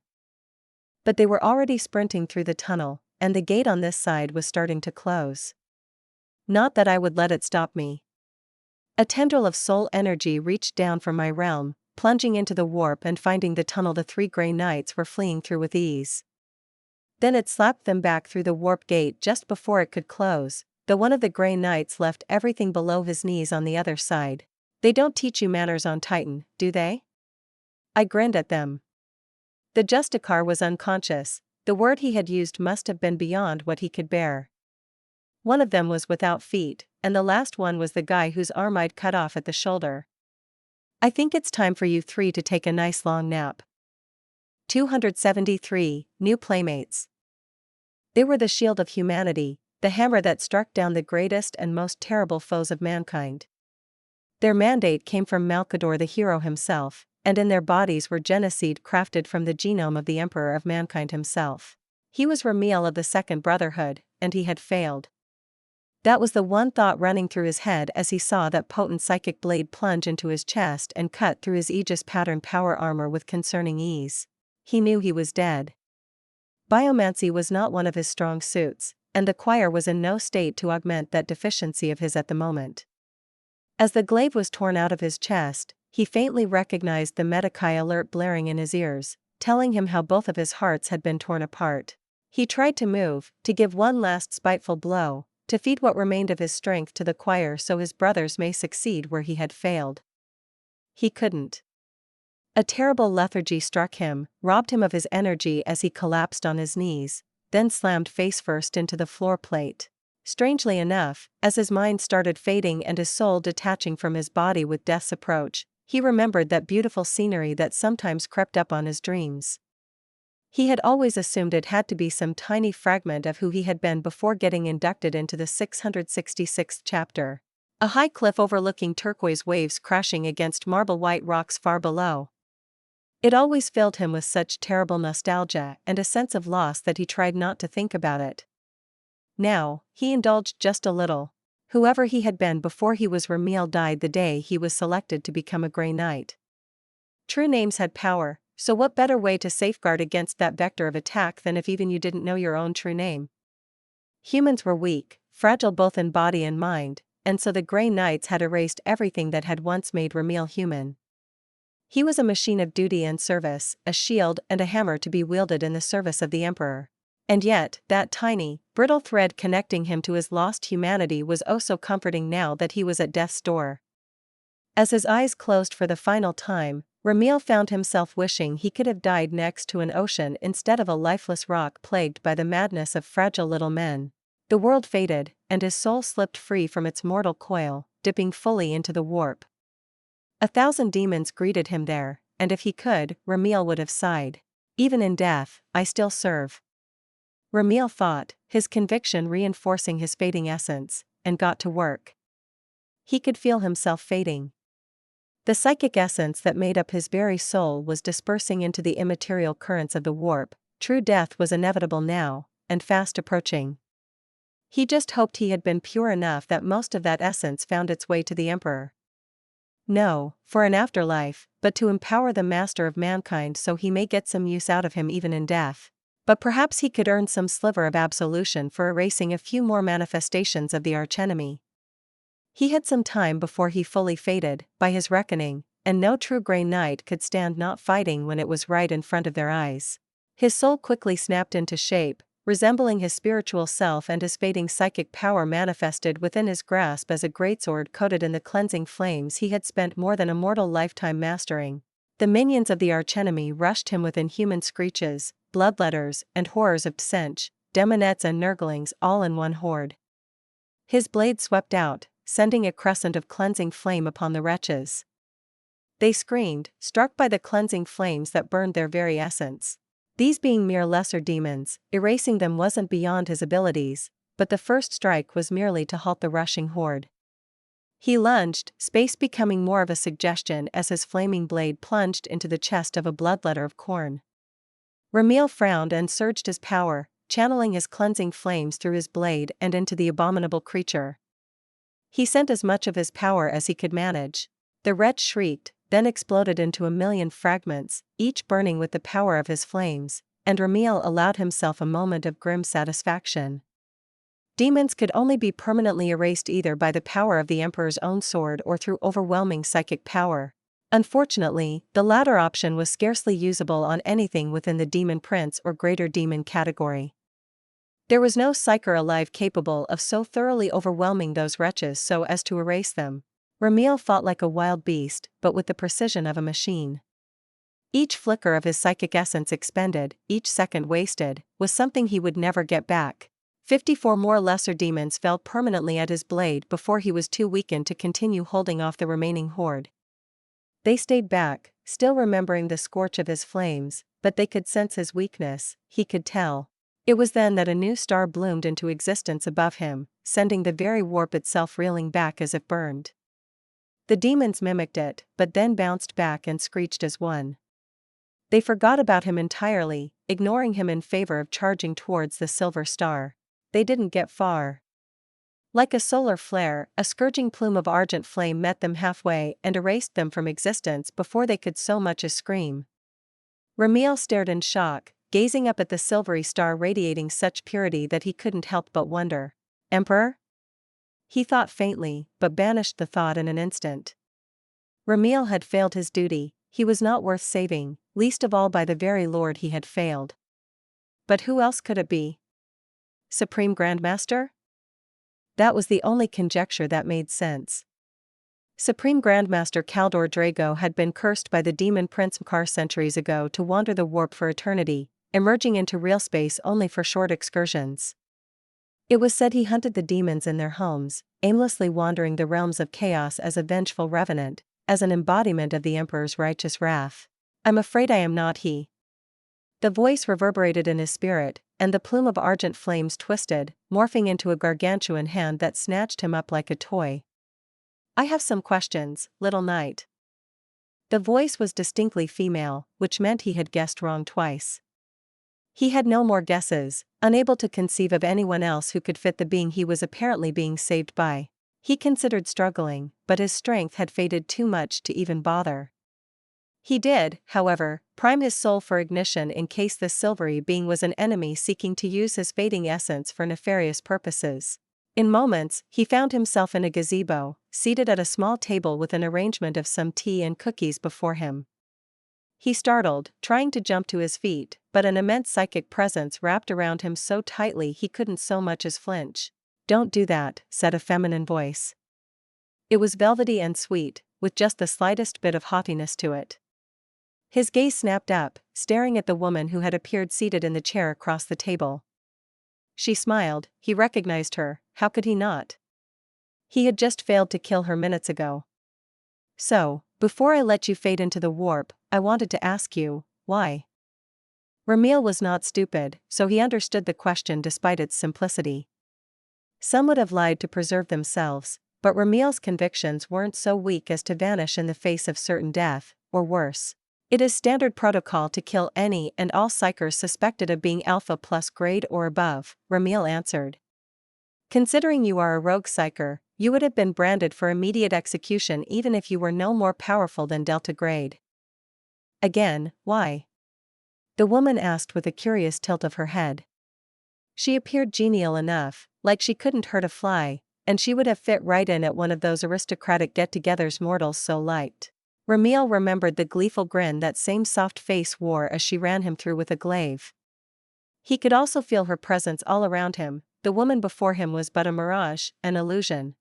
But they were already sprinting through the tunnel, and the gate on this side was starting to close. Not that I would let it stop me. A tendril of soul energy reached down from my realm, plunging into the warp and finding the tunnel the 3 Grey Knights were fleeing through with ease. Then it slapped them back through the warp gate just before it could close, though one of the Grey Knights left everything below his knees on the other side. They don't teach you manners on Titan, do they? I grinned at them. The Justicar was unconscious, the word he had used must have been beyond what he could bear. One of them was without feet, and the last one was the guy whose arm I'd cut off at the shoulder. I think it's time for you 3 to take a nice long nap. 273, New Playmates. They were the shield of humanity, the hammer that struck down the greatest and most terrible foes of mankind. Their mandate came from Malkador the hero himself, and in their bodies were genocide crafted from the genome of the Emperor of Mankind himself. He was Ramiel of the Second Brotherhood, and he had failed. That was the one thought running through his head as he saw that potent psychic blade plunge into his chest and cut through his Aegis pattern power armor with concerning ease. He knew he was dead. Biomancy was not one of his strong suits, and the choir was in no state to augment that deficiency of his at the moment. As the glaive was torn out of his chest, he faintly recognized the Medicae alert blaring in his ears, telling him how both of his hearts had been torn apart. He tried to move, to give one last spiteful blow, to feed what remained of his strength to the choir so his brothers may succeed where he had failed. He couldn't. A terrible lethargy struck him, robbed him of his energy as he collapsed on his knees, then slammed face first into the floor plate. Strangely enough, as his mind started fading and his soul detaching from his body with death's approach, he remembered that beautiful scenery that sometimes crept up on his dreams. He had always assumed it had to be some tiny fragment of who he had been before getting inducted into the 666th chapter. A high cliff overlooking turquoise waves crashing against marble white rocks far below. It always filled him with such terrible nostalgia and a sense of loss that he tried not to think about it. Now, he indulged just a little. Whoever he had been before he was Ramil died the day he was selected to become a Grey Knight. True names had power, so what better way to safeguard against that vector of attack than if even you didn't know your own true name? Humans were weak, fragile both in body and mind, and so the Grey Knights had erased everything that had once made Ramil human. He was a machine of duty and service, a shield and a hammer to be wielded in the service of the Emperor. And yet, that tiny, brittle thread connecting him to his lost humanity was oh so comforting now that he was at death's door. As his eyes closed for the final time, Ramil found himself wishing he could have died next to an ocean instead of a lifeless rock plagued by the madness of fragile little men. The world faded, and his soul slipped free from its mortal coil, dipping fully into the warp. 1,000 demons greeted him there, and if he could, Ramil would have sighed. Even in death, I still serve. Ramil thought, his conviction reinforcing his fading essence, and got to work. He could feel himself fading. The psychic essence that made up his very soul was dispersing into the immaterial currents of the warp. True death was inevitable now, and fast approaching. He just hoped he had been pure enough that most of that essence found its way to the Emperor. No, for an afterlife, but to empower the master of mankind so he may get some use out of him even in death. But perhaps he could earn some sliver of absolution for erasing a few more manifestations of the archenemy. He had some time before he fully faded, by his reckoning, and no true Grey Knight could stand not fighting when it was right in front of their eyes. His soul quickly snapped into shape, resembling his spiritual self, and his fading psychic power manifested within his grasp as a greatsword coated in the cleansing flames he had spent more than a mortal lifetime mastering. The minions of the archenemy rushed him with inhuman screeches, bloodletters, and horrors of Tsench, demonettes and nurglings all in one horde. His blade swept out, sending a crescent of cleansing flame upon the wretches. They screamed, struck by the cleansing flames that burned their very essence. These being mere lesser demons, erasing them wasn't beyond his abilities, but the first strike was merely to halt the rushing horde. He lunged, space becoming more of a suggestion as his flaming blade plunged into the chest of a bloodletter of corn. Ramil frowned and surged his power, channeling his cleansing flames through his blade and into the abominable creature. He sent as much of his power as he could manage. The wretch shrieked, then exploded into a million fragments, each burning with the power of his flames, and Ramil allowed himself a moment of grim satisfaction. Demons could only be permanently erased either by the power of the Emperor's own sword or through overwhelming psychic power. Unfortunately, the latter option was scarcely usable on anything within the demon prince or greater demon category. There was no psyker alive capable of so thoroughly overwhelming those wretches so as to erase them. Ramil fought like a wild beast, but with the precision of a machine. Each flicker of his psychic essence expended, each second wasted, was something he would never get back. 54 more lesser demons fell permanently at his blade before he was too weakened to continue holding off the remaining horde. They stayed back, still remembering the scorch of his flames, but they could sense his weakness, he could tell. It was then that a new star bloomed into existence above him, sending the very warp itself reeling back as if burned. The demons mimicked it, but then bounced back and screeched as one. They forgot about him entirely, ignoring him in favor of charging towards the silver star. They didn't get far. Like a solar flare, a scourging plume of argent flame met them halfway and erased them from existence before they could so much as scream. Ramil stared in shock, gazing up at the silvery star radiating such purity that he couldn't help but wonder. Emperor? He thought faintly, but banished the thought in an instant. Ramil had failed his duty, he was not worth saving, least of all by the very Lord he had failed. But who else could it be? Supreme Grandmaster? That was the only conjecture that made sense. Supreme Grandmaster Kaldor Drago had been cursed by the demon Prince Mkar centuries ago to wander the warp for eternity, emerging into real space only for short excursions. It was said he hunted the demons in their homes, aimlessly wandering the realms of chaos as a vengeful revenant, as an embodiment of the Emperor's righteous wrath. I'm afraid I am not he. The voice reverberated in his spirit, and the plume of argent flames twisted, morphing into a gargantuan hand that snatched him up like a toy. I have some questions, little knight. The voice was distinctly female, which meant he had guessed wrong twice. He had no more guesses, unable to conceive of anyone else who could fit the being he was apparently being saved by. He considered struggling, but his strength had faded too much to even bother. He did, however, prime his soul for ignition in case this silvery being was an enemy seeking to use his fading essence for nefarious purposes. In moments, he found himself in a gazebo, seated at a small table with an arrangement of some tea and cookies before him. He startled, trying to jump to his feet, but an immense psychic presence wrapped around him so tightly he couldn't so much as flinch. "Don't do that," said a feminine voice. It was velvety and sweet, with just the slightest bit of haughtiness to it. His gaze snapped up, staring at the woman who had appeared seated in the chair across the table. She smiled. He recognized her. How could he not? He had just failed to kill her minutes ago. "So, before I let you fade into the warp, I wanted to ask you, why?" Ramil was not stupid, so he understood the question despite its simplicity. Some would have lied to preserve themselves, but Ramil's convictions weren't so weak as to vanish in the face of certain death, or worse. "It is standard protocol to kill any and all psychers suspected of being Alpha Plus grade or above," Ramil answered. "Considering you are a rogue psyker, you would have been branded for immediate execution even if you were no more powerful than Delta grade." "Again, why?" the woman asked with a curious tilt of her head. She appeared genial enough, like she couldn't hurt a fly, and she would have fit right in at one of those aristocratic get-togethers mortals so liked. Ramil remembered the gleeful grin that same soft face wore as she ran him through with a glaive. He could also feel her presence all around him. The woman before him was but a mirage, an illusion.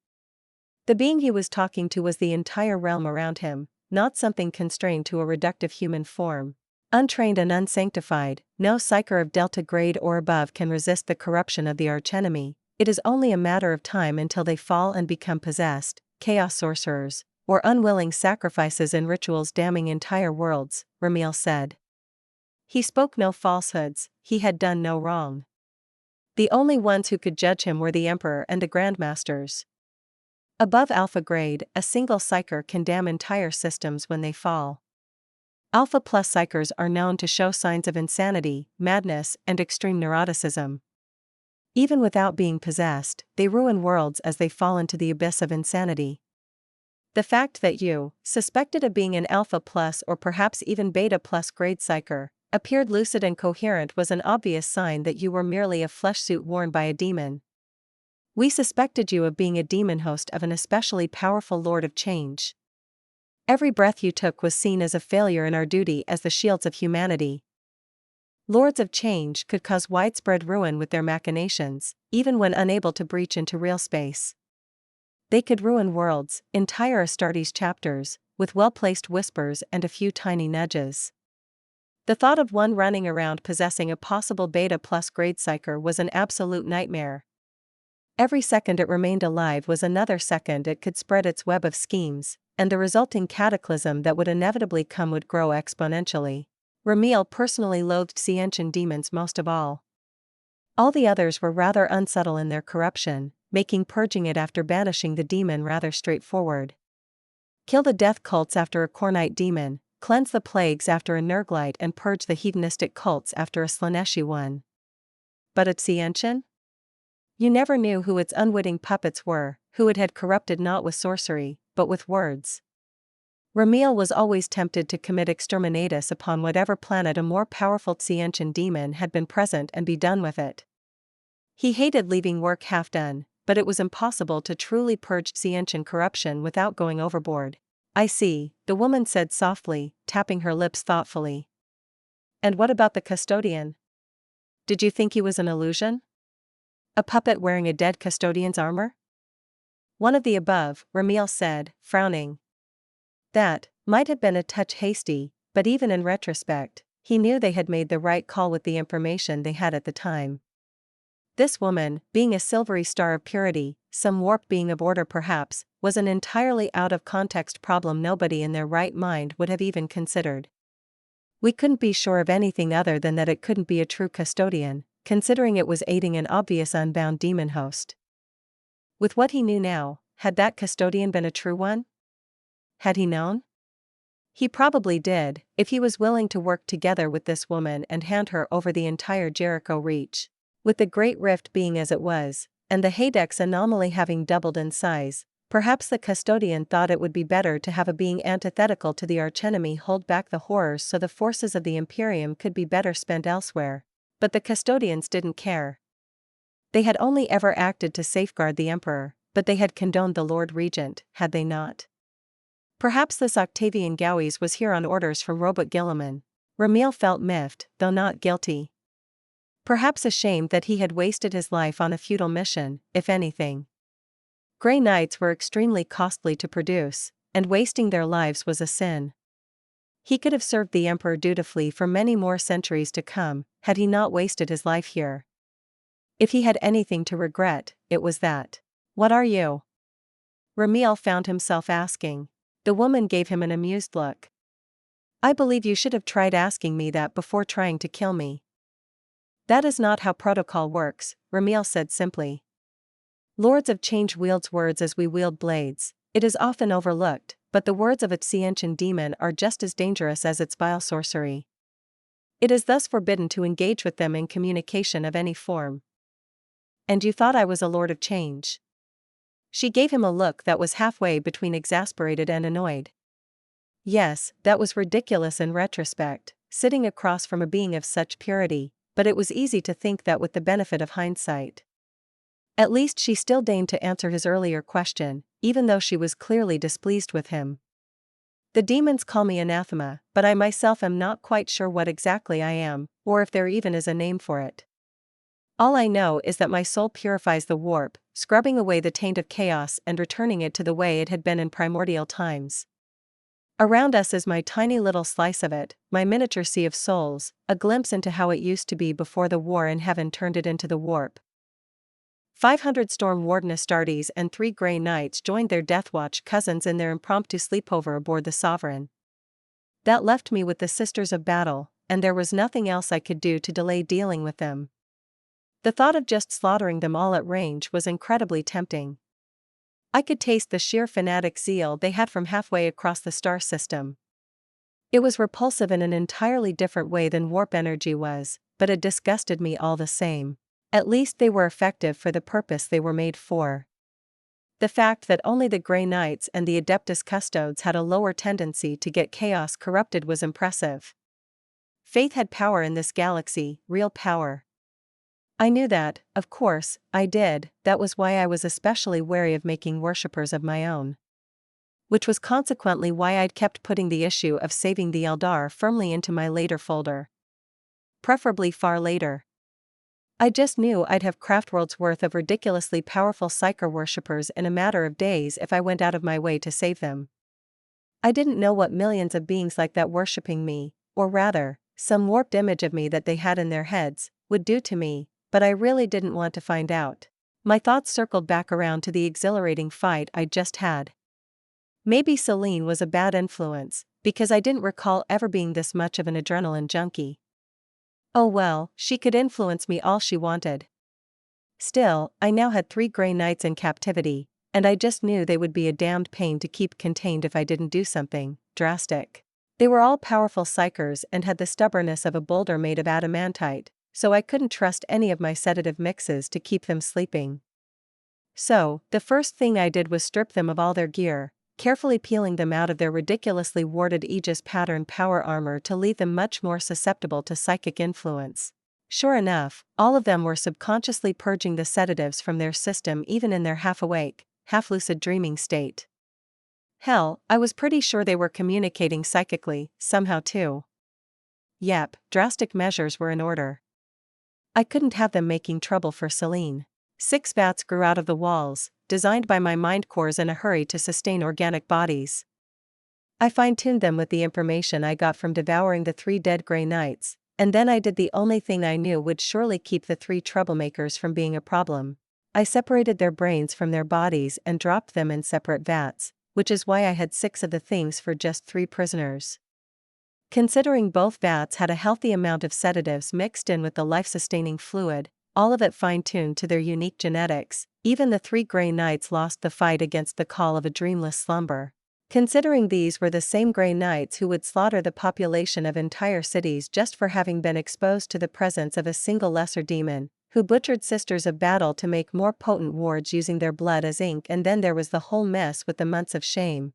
The being he was talking to was the entire realm around him, not something constrained to a reductive human form. Untrained and unsanctified, no psyker of Delta grade or above can resist the corruption of the archenemy. It is only a matter of time until they fall and become possessed, chaos sorcerers, or unwilling sacrifices in rituals damning entire worlds, Ramil said. He spoke no falsehoods, he had done no wrong. The only ones who could judge him were the Emperor and the Grandmasters. Above Alpha grade, a single psyker can damn entire systems when they fall. Alpha Plus psykers are known to show signs of insanity, madness, and extreme neuroticism. Even without being possessed, they ruin worlds as they fall into the abyss of insanity. The fact that you, suspected of being an Alpha Plus or perhaps even Beta Plus grade psyker, appeared lucid and coherent was an obvious sign that you were merely a flesh suit worn by a demon. We suspected you of being a demon host of an especially powerful Lord of Change. Every breath you took was seen as a failure in our duty as the shields of humanity. Lords of Change could cause widespread ruin with their machinations, even when unable to breach into real space. They could ruin worlds, entire Astartes chapters, with well-placed whispers and a few tiny nudges. The thought of one running around possessing a possible Beta Plus grade psyker was an absolute nightmare. Every second it remained alive was another second it could spread its web of schemes, and the resulting cataclysm that would inevitably come would grow exponentially. Ramil personally loathed Scientian demons most of all. All the others were rather unsubtle in their corruption, making purging it after banishing the demon rather straightforward. Kill the death cults after a Kornite demon, cleanse the plagues after a Nerglite and purge the hedonistic cults after a Slaneshi one. But at Scientian? You never knew who its unwitting puppets were, who it had corrupted not with sorcery, but with words. Ramil was always tempted to commit exterminatus upon whatever planet a more powerful Scientian demon had been present and be done with it. He hated leaving work half done, but it was impossible to truly purge Scientian corruption without going overboard. "I see," the woman said softly, tapping her lips thoughtfully. "And what about the custodian? Did you think he was an illusion? A puppet wearing a dead custodian's armor?" "One of the above," Ramil said, frowning. That might have been a touch hasty, but even in retrospect, he knew they had made the right call with the information they had at the time. This woman, being a silvery star of purity, some warp being of order perhaps, was an entirely out-of-context problem nobody in their right mind would have even considered. We couldn't be sure of anything other than that it couldn't be a true custodian, considering it was aiding an obvious unbound demon host. With what he knew now, Had that custodian been a true one? Had he known? He probably did, if he was willing to work together with this woman and hand her over the entire Jericho Reach. With the Great Rift being as it was, and the Haydex anomaly having doubled in size, perhaps the custodian thought it would be better to have a being antithetical to the archenemy hold back the horrors so the forces of the Imperium could be better spent elsewhere. But the custodians didn't care. They had only ever acted to safeguard the Emperor, but they had condoned the Lord Regent, had they not? Perhaps this Octavian Gowes was here on orders from Robert Gilliman. Ramil felt miffed, though not guilty. Perhaps ashamed that he had wasted his life on a futile mission, if anything. Grey Knights were extremely costly to produce, and wasting their lives was a sin. He could have served the Emperor dutifully for many more centuries to come, had he not wasted his life here. If he had anything to regret, it was that. "What are you?" Ramil found himself asking. The woman gave him an amused look. "I believe you should have tried asking me that before trying to kill me." "That is not how protocol works," Ramil said simply. "Lords of Change wields words as we wield blades. It is often overlooked, but the words of a Tsiantian demon are just as dangerous as its vile sorcery. It is thus forbidden to engage with them in communication of any form." "And you thought I was a Lord of Change?" She gave him a look that was halfway between exasperated and annoyed. Yes, that was ridiculous in retrospect, sitting across from a being of such purity, but it was easy to think that with the benefit of hindsight. At least she still deigned to answer his earlier question, even though she was clearly displeased with him. "The demons call me anathema, but I myself am not quite sure what exactly I am, or if there even is a name for it. All I know is that my soul purifies the warp, scrubbing away the taint of chaos and returning it to the way it had been in primordial times. Around us is my tiny little slice of it, my miniature sea of souls, a glimpse into how it used to be before the war in heaven turned it into the warp." 500 Storm Warden Astartes and 3 Grey Knights joined their Deathwatch cousins in their impromptu sleepover aboard the Sovereign. That left me with the Sisters of Battle, and there was nothing else I could do to delay dealing with them. The thought of just slaughtering them all at range was incredibly tempting. I could taste the sheer fanatic zeal they had from halfway across the star system. It was repulsive in an entirely different way than warp energy was, but it disgusted me all the same. At least they were effective for the purpose they were made for. The fact that only the Grey Knights and the Adeptus Custodes had a lower tendency to get chaos corrupted was impressive. Faith had power in this galaxy, real power. I knew that, of course, I did. That was why I was especially wary of making worshippers of my own. Which was consequently why I'd kept putting the issue of saving the Eldar firmly into my later folder. Preferably far later. I just knew I'd have Craftworld's worth of ridiculously powerful Psyker worshippers in a matter of days if I went out of my way to save them. I didn't know what millions of beings like that worshipping me, or rather, some warped image of me that they had in their heads, would do to me, but I really didn't want to find out. My thoughts circled back around to the exhilarating fight I'd just had. Maybe Celine was a bad influence, because I didn't recall ever being this much of an adrenaline junkie. Oh well, she could influence me all she wanted. Still, I now had 3 Grey Knights in captivity, and I just knew they would be a damned pain to keep contained if I didn't do something drastic. They were all powerful psychers and had the stubbornness of a boulder made of adamantite, so I couldn't trust any of my sedative mixes to keep them sleeping. So, the first thing I did was strip them of all their gear, carefully peeling them out of their ridiculously warded Aegis pattern power armor to leave them much more susceptible to psychic influence. Sure enough, all of them were subconsciously purging the sedatives from their system even in their half-awake, half-lucid dreaming state. Hell, I was pretty sure they were communicating psychically, somehow too. Yep, drastic measures were in order. I couldn't have them making trouble for Celine. 6 vats grew out of the walls, designed by my mind cores in a hurry to sustain organic bodies. I fine-tuned them with the information I got from devouring the 3 dead Grey Knights, and then I did the only thing I knew would surely keep the 3 troublemakers from being a problem. I separated their brains from their bodies and dropped them in separate vats, which is why I had 6 of the things for just 3 prisoners. Considering both vats had a healthy amount of sedatives mixed in with the life-sustaining fluid, all of it fine-tuned to their unique genetics. Even the 3 Grey Knights lost the fight against the call of a dreamless slumber. Considering these were the same Grey Knights who would slaughter the population of entire cities just for having been exposed to the presence of a single lesser demon, who butchered Sisters of Battle to make more potent wards using their blood as ink, and then there was the whole mess with the months of shame.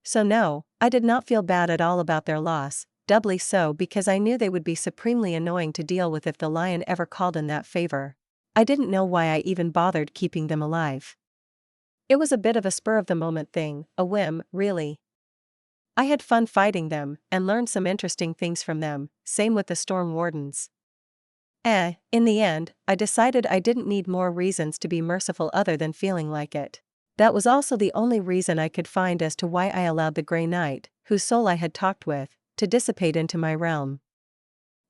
So no, I did not feel bad at all about their loss, doubly so because I knew they would be supremely annoying to deal with if the lion ever called in that favor. I didn't know why I even bothered keeping them alive. It was a bit of a spur-of-the-moment thing, a whim, really. I had fun fighting them, and learned some interesting things from them, same with the Storm Wardens. In the end, I decided I didn't need more reasons to be merciful other than feeling like it. That was also the only reason I could find as to why I allowed the Grey Knight, whose soul I had talked with, to dissipate into my realm.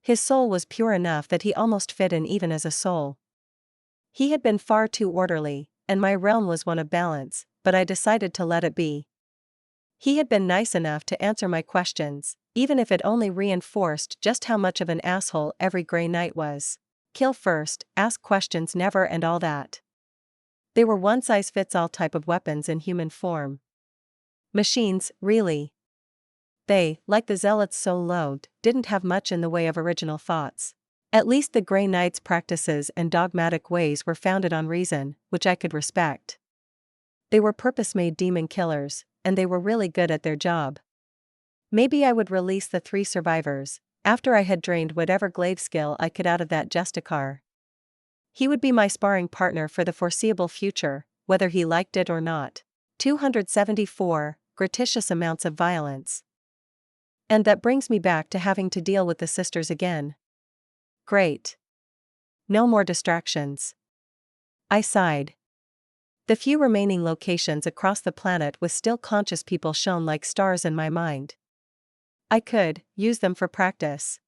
His soul was pure enough that he almost fit in even as a soul. He had been far too orderly, and my realm was one of balance, but I decided to let it be. He had been nice enough to answer my questions, even if it only reinforced just how much of an asshole every Grey Knight was. Kill first, ask questions never, and all that. They were one-size-fits-all type of weapons in human form. Machines, really. They, like the zealots so loathed, didn't have much in the way of original thoughts. At least the Grey Knight's practices and dogmatic ways were founded on reason, which I could respect. They were purpose-made demon killers, and they were really good at their job. Maybe I would release the 3 survivors, after I had drained whatever glaive skill I could out of that Justicar. He would be my sparring partner for the foreseeable future, whether he liked it or not. 274, gratuitous amounts of violence. And that brings me back to having to deal with the sisters again. Great. No more distractions. I sighed. The few remaining locations across the planet with still conscious people shone like stars in my mind. I could use them for practice.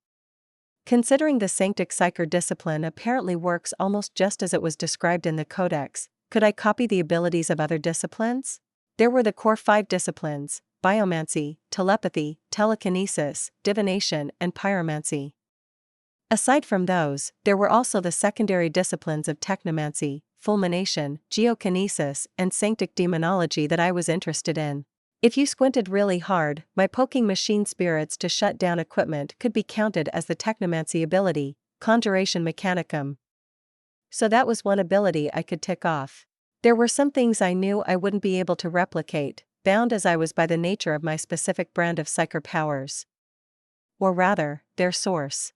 Considering the Sanctic Psyker discipline apparently works almost just as it was described in the Codex, could I copy the abilities of other disciplines? There were the core 5 disciplines: biomancy, telepathy, telekinesis, divination, and pyromancy. Aside from those, there were also the secondary disciplines of technomancy, fulmination, geokinesis, and sanctic demonology that I was interested in. If you squinted really hard, my poking machine spirits to shut down equipment could be counted as the technomancy ability, conjuration mechanicum. So that was one ability I could tick off. There were some things I knew I wouldn't be able to replicate, bound as I was by the nature of my specific brand of psyker powers. Or rather, their source.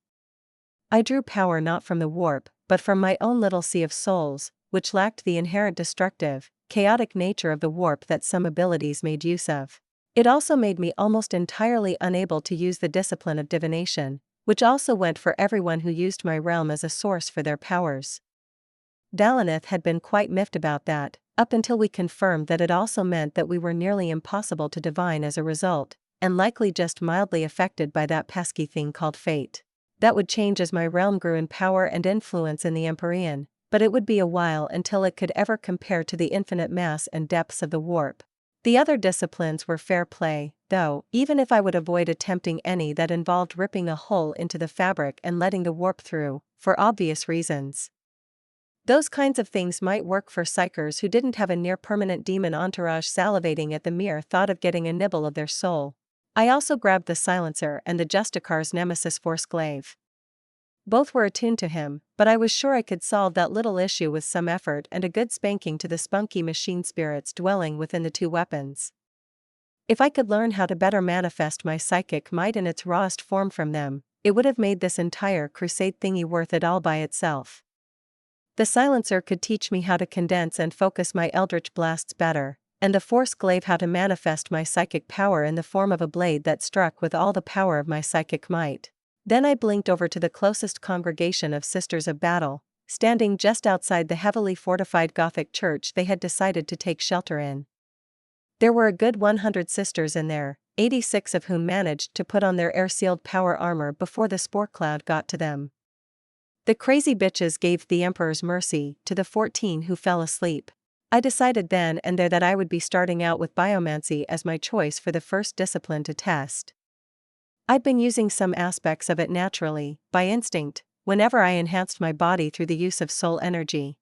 I drew power not from the warp, but from my own little sea of souls, which lacked the inherent destructive, chaotic nature of the warp that some abilities made use of. It also made me almost entirely unable to use the discipline of divination, which also went for everyone who used my realm as a source for their powers. Dalaneth had been quite miffed about that, up until we confirmed that it also meant that we were nearly impossible to divine as a result, and likely just mildly affected by that pesky thing called fate. That would change as my realm grew in power and influence in the Empyrean, but it would be a while until it could ever compare to the infinite mass and depths of the warp. The other disciplines were fair play, though, even if I would avoid attempting any that involved ripping a hole into the fabric and letting the warp through, for obvious reasons. Those kinds of things might work for psychers who didn't have a near-permanent demon entourage salivating at the mere thought of getting a nibble of their soul. I also grabbed the silencer and the Justicar's nemesis Force Glaive. Both were attuned to him, but I was sure I could solve that little issue with some effort and a good spanking to the spunky machine spirits dwelling within the 2 weapons. If I could learn how to better manifest my psychic might in its rawest form from them, it would have made this entire crusade thingy worth it all by itself. The silencer could teach me how to condense and focus my eldritch blasts better, and the Force Glaive how to manifest my psychic power in the form of a blade that struck with all the power of my psychic might. Then I blinked over to the closest congregation of Sisters of Battle, standing just outside the heavily fortified Gothic church they had decided to take shelter in. There were a good 100 sisters in there, 86 of whom managed to put on their air-sealed power armor before the spore cloud got to them. The crazy bitches gave the Emperor's mercy to the 14 who fell asleep. I decided then and there that I would be starting out with biomancy as my choice for the first discipline to test. I'd been using some aspects of it naturally, by instinct, whenever I enhanced my body through the use of soul energy.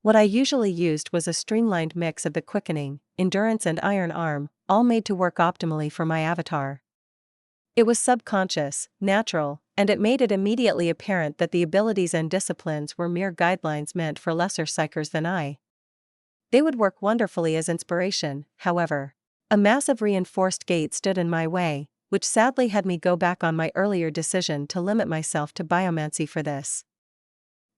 What I usually used was a streamlined mix of the quickening, endurance and iron arm, all made to work optimally for my avatar. It was subconscious, natural, and it made it immediately apparent that the abilities and disciplines were mere guidelines meant for lesser psychers than I. They would work wonderfully as inspiration, however. A massive reinforced gate stood in my way, which sadly had me go back on my earlier decision to limit myself to biomancy for this.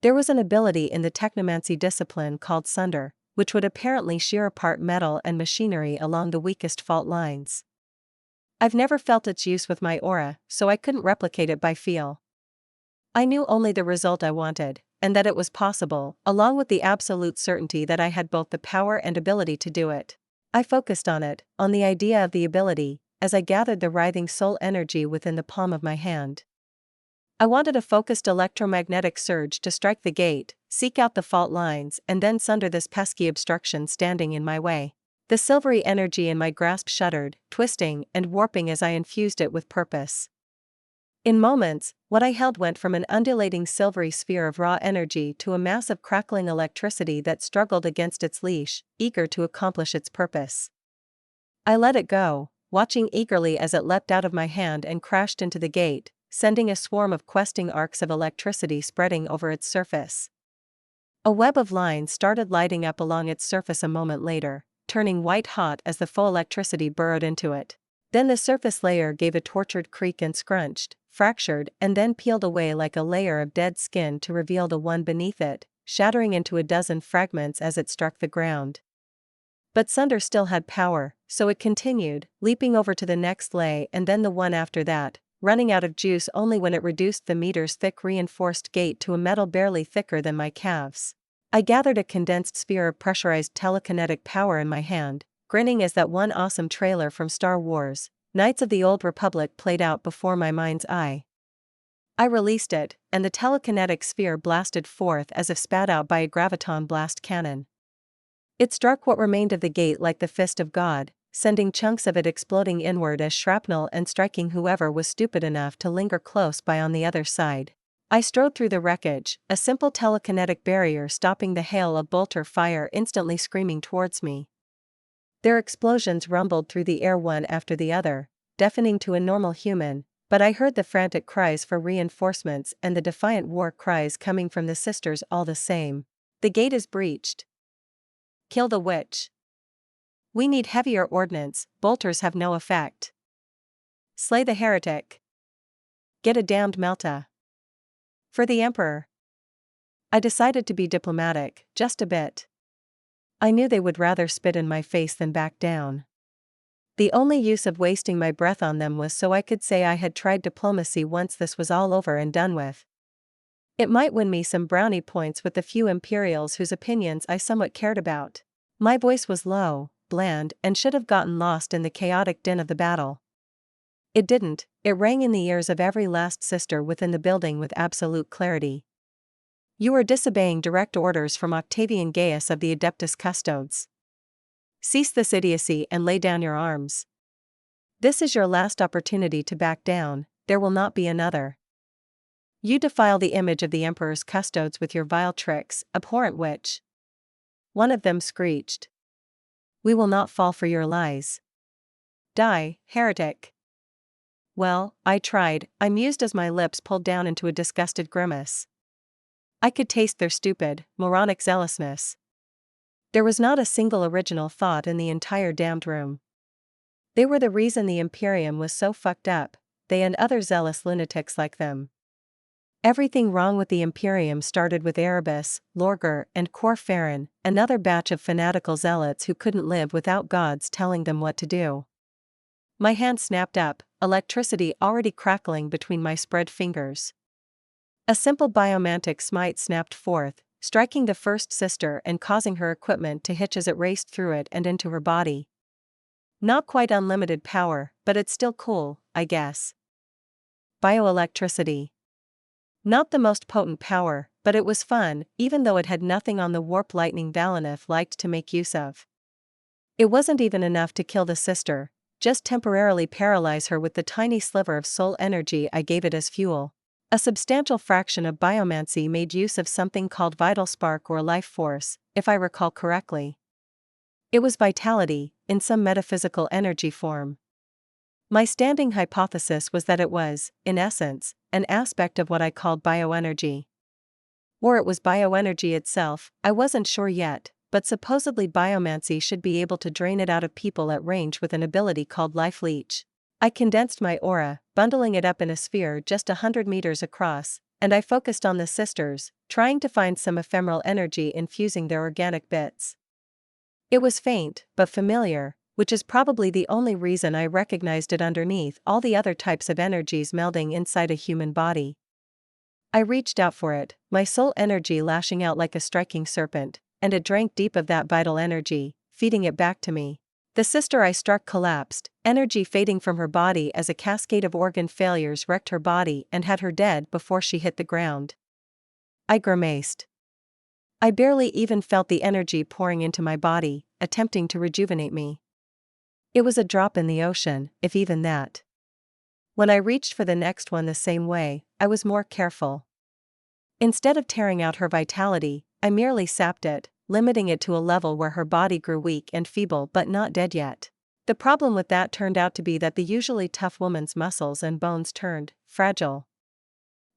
There was an ability in the technomancy discipline called sunder, which would apparently shear apart metal and machinery along the weakest fault lines. I've never felt its use with my aura, so I couldn't replicate it by feel. I knew only the result I wanted, and that it was possible, along with the absolute certainty that I had both the power and ability to do it. I focused on it, on the idea of the ability, as I gathered the writhing soul energy within the palm of my hand. I wanted a focused electromagnetic surge to strike the gate, seek out the fault lines, and then sunder this pesky obstruction standing in my way. The silvery energy in my grasp shuddered, twisting and warping as I infused it with purpose. In moments, what I held went from an undulating silvery sphere of raw energy to a mass of crackling electricity that struggled against its leash, eager to accomplish its purpose. I let it go, watching eagerly as it leapt out of my hand and crashed into the gate, sending a swarm of questing arcs of electricity spreading over its surface. A web of lines started lighting up along its surface a moment later, turning white-hot as the full electricity burrowed into it. Then the surface layer gave a tortured creak and scrunched, fractured, and then peeled away like a layer of dead skin to reveal the one beneath it, shattering into a dozen fragments as it struck the ground. But Sunder still had power, so it continued, leaping over to the next lay and then the one after that, running out of juice only when it reduced the meters-thick reinforced gate to a metal barely thicker than my calves. I gathered a condensed sphere of pressurized telekinetic power in my hand, grinning as that one awesome trailer from Star Wars, Knights of the Old Republic played out before my mind's eye. I released it, and the telekinetic sphere blasted forth as if spat out by a graviton blast cannon. It struck what remained of the gate like the fist of God, sending chunks of it exploding inward as shrapnel and striking whoever was stupid enough to linger close by on the other side. I strode through the wreckage, a simple telekinetic barrier stopping the hail of bolter fire instantly screaming towards me. Their explosions rumbled through the air one after the other, deafening to a normal human, but I heard the frantic cries for reinforcements and the defiant war cries coming from the sisters all the same. The gate is breached. Kill the witch. We need heavier ordnance, bolters have no effect. Slay the heretic. Get a damned melta. For the Emperor. I decided to be diplomatic, just a bit. I knew they would rather spit in my face than back down. The only use of wasting my breath on them was so I could say I had tried diplomacy once this was all over and done with. It might win me some brownie points with the few Imperials whose opinions I somewhat cared about. My voice was low, bland, and should have gotten lost in the chaotic din of the battle. It didn't, it rang in the ears of every last sister within the building with absolute clarity. You are disobeying direct orders from Octavian Gaius of the Adeptus Custodes. Cease this idiocy and lay down your arms. This is your last opportunity to back down, there will not be another. You defile the image of the Emperor's custodes with your vile tricks, abhorrent witch. One of them screeched. We will not fall for your lies. Die, heretic. Well, I tried, I mused as my lips pulled down into a disgusted grimace. I could taste their stupid, moronic zealousness. There was not a single original thought in the entire damned room. They were the reason the Imperium was so fucked up, they and other zealous lunatics like them. Everything wrong with the Imperium started with Erebus, Lorgar, and Cor Farron, another batch of fanatical zealots who couldn't live without gods telling them what to do. My hand snapped up, electricity already crackling between my spread fingers. A simple biomantic smite snapped forth, striking the first sister and causing her equipment to hitch as it raced through it and into her body. Not quite unlimited power, but it's still cool, I guess. Bioelectricity. Not the most potent power, but it was fun, even though it had nothing on the warp lightning Valineth liked to make use of. It wasn't even enough to kill the sister, just temporarily paralyze her with the tiny sliver of soul energy I gave it as fuel. A substantial fraction of biomancy made use of something called vital spark or life force, if I recall correctly. It was vitality, in some metaphysical energy form. My standing hypothesis was that it was, in essence, an aspect of what I called bioenergy. Or it was bioenergy itself, I wasn't sure yet, but supposedly biomancy should be able to drain it out of people at range with an ability called life leech. I condensed my aura, bundling it up in a sphere just 100 meters across, and I focused on the sisters, trying to find some ephemeral energy infusing their organic bits. It was faint, but familiar, which is probably the only reason I recognized it underneath all the other types of energies melding inside a human body. I reached out for it, my soul energy lashing out like a striking serpent, and it drank deep of that vital energy, feeding it back to me. The sister I struck collapsed, energy fading from her body as a cascade of organ failures wrecked her body and had her dead before she hit the ground. I grimaced. I barely even felt the energy pouring into my body, attempting to rejuvenate me. It was a drop in the ocean, if even that. When I reached for the next one the same way, I was more careful. Instead of tearing out her vitality, I merely sapped it, limiting it to a level where her body grew weak and feeble but not dead yet. The problem with that turned out to be that the usually tough woman's muscles and bones turned fragile.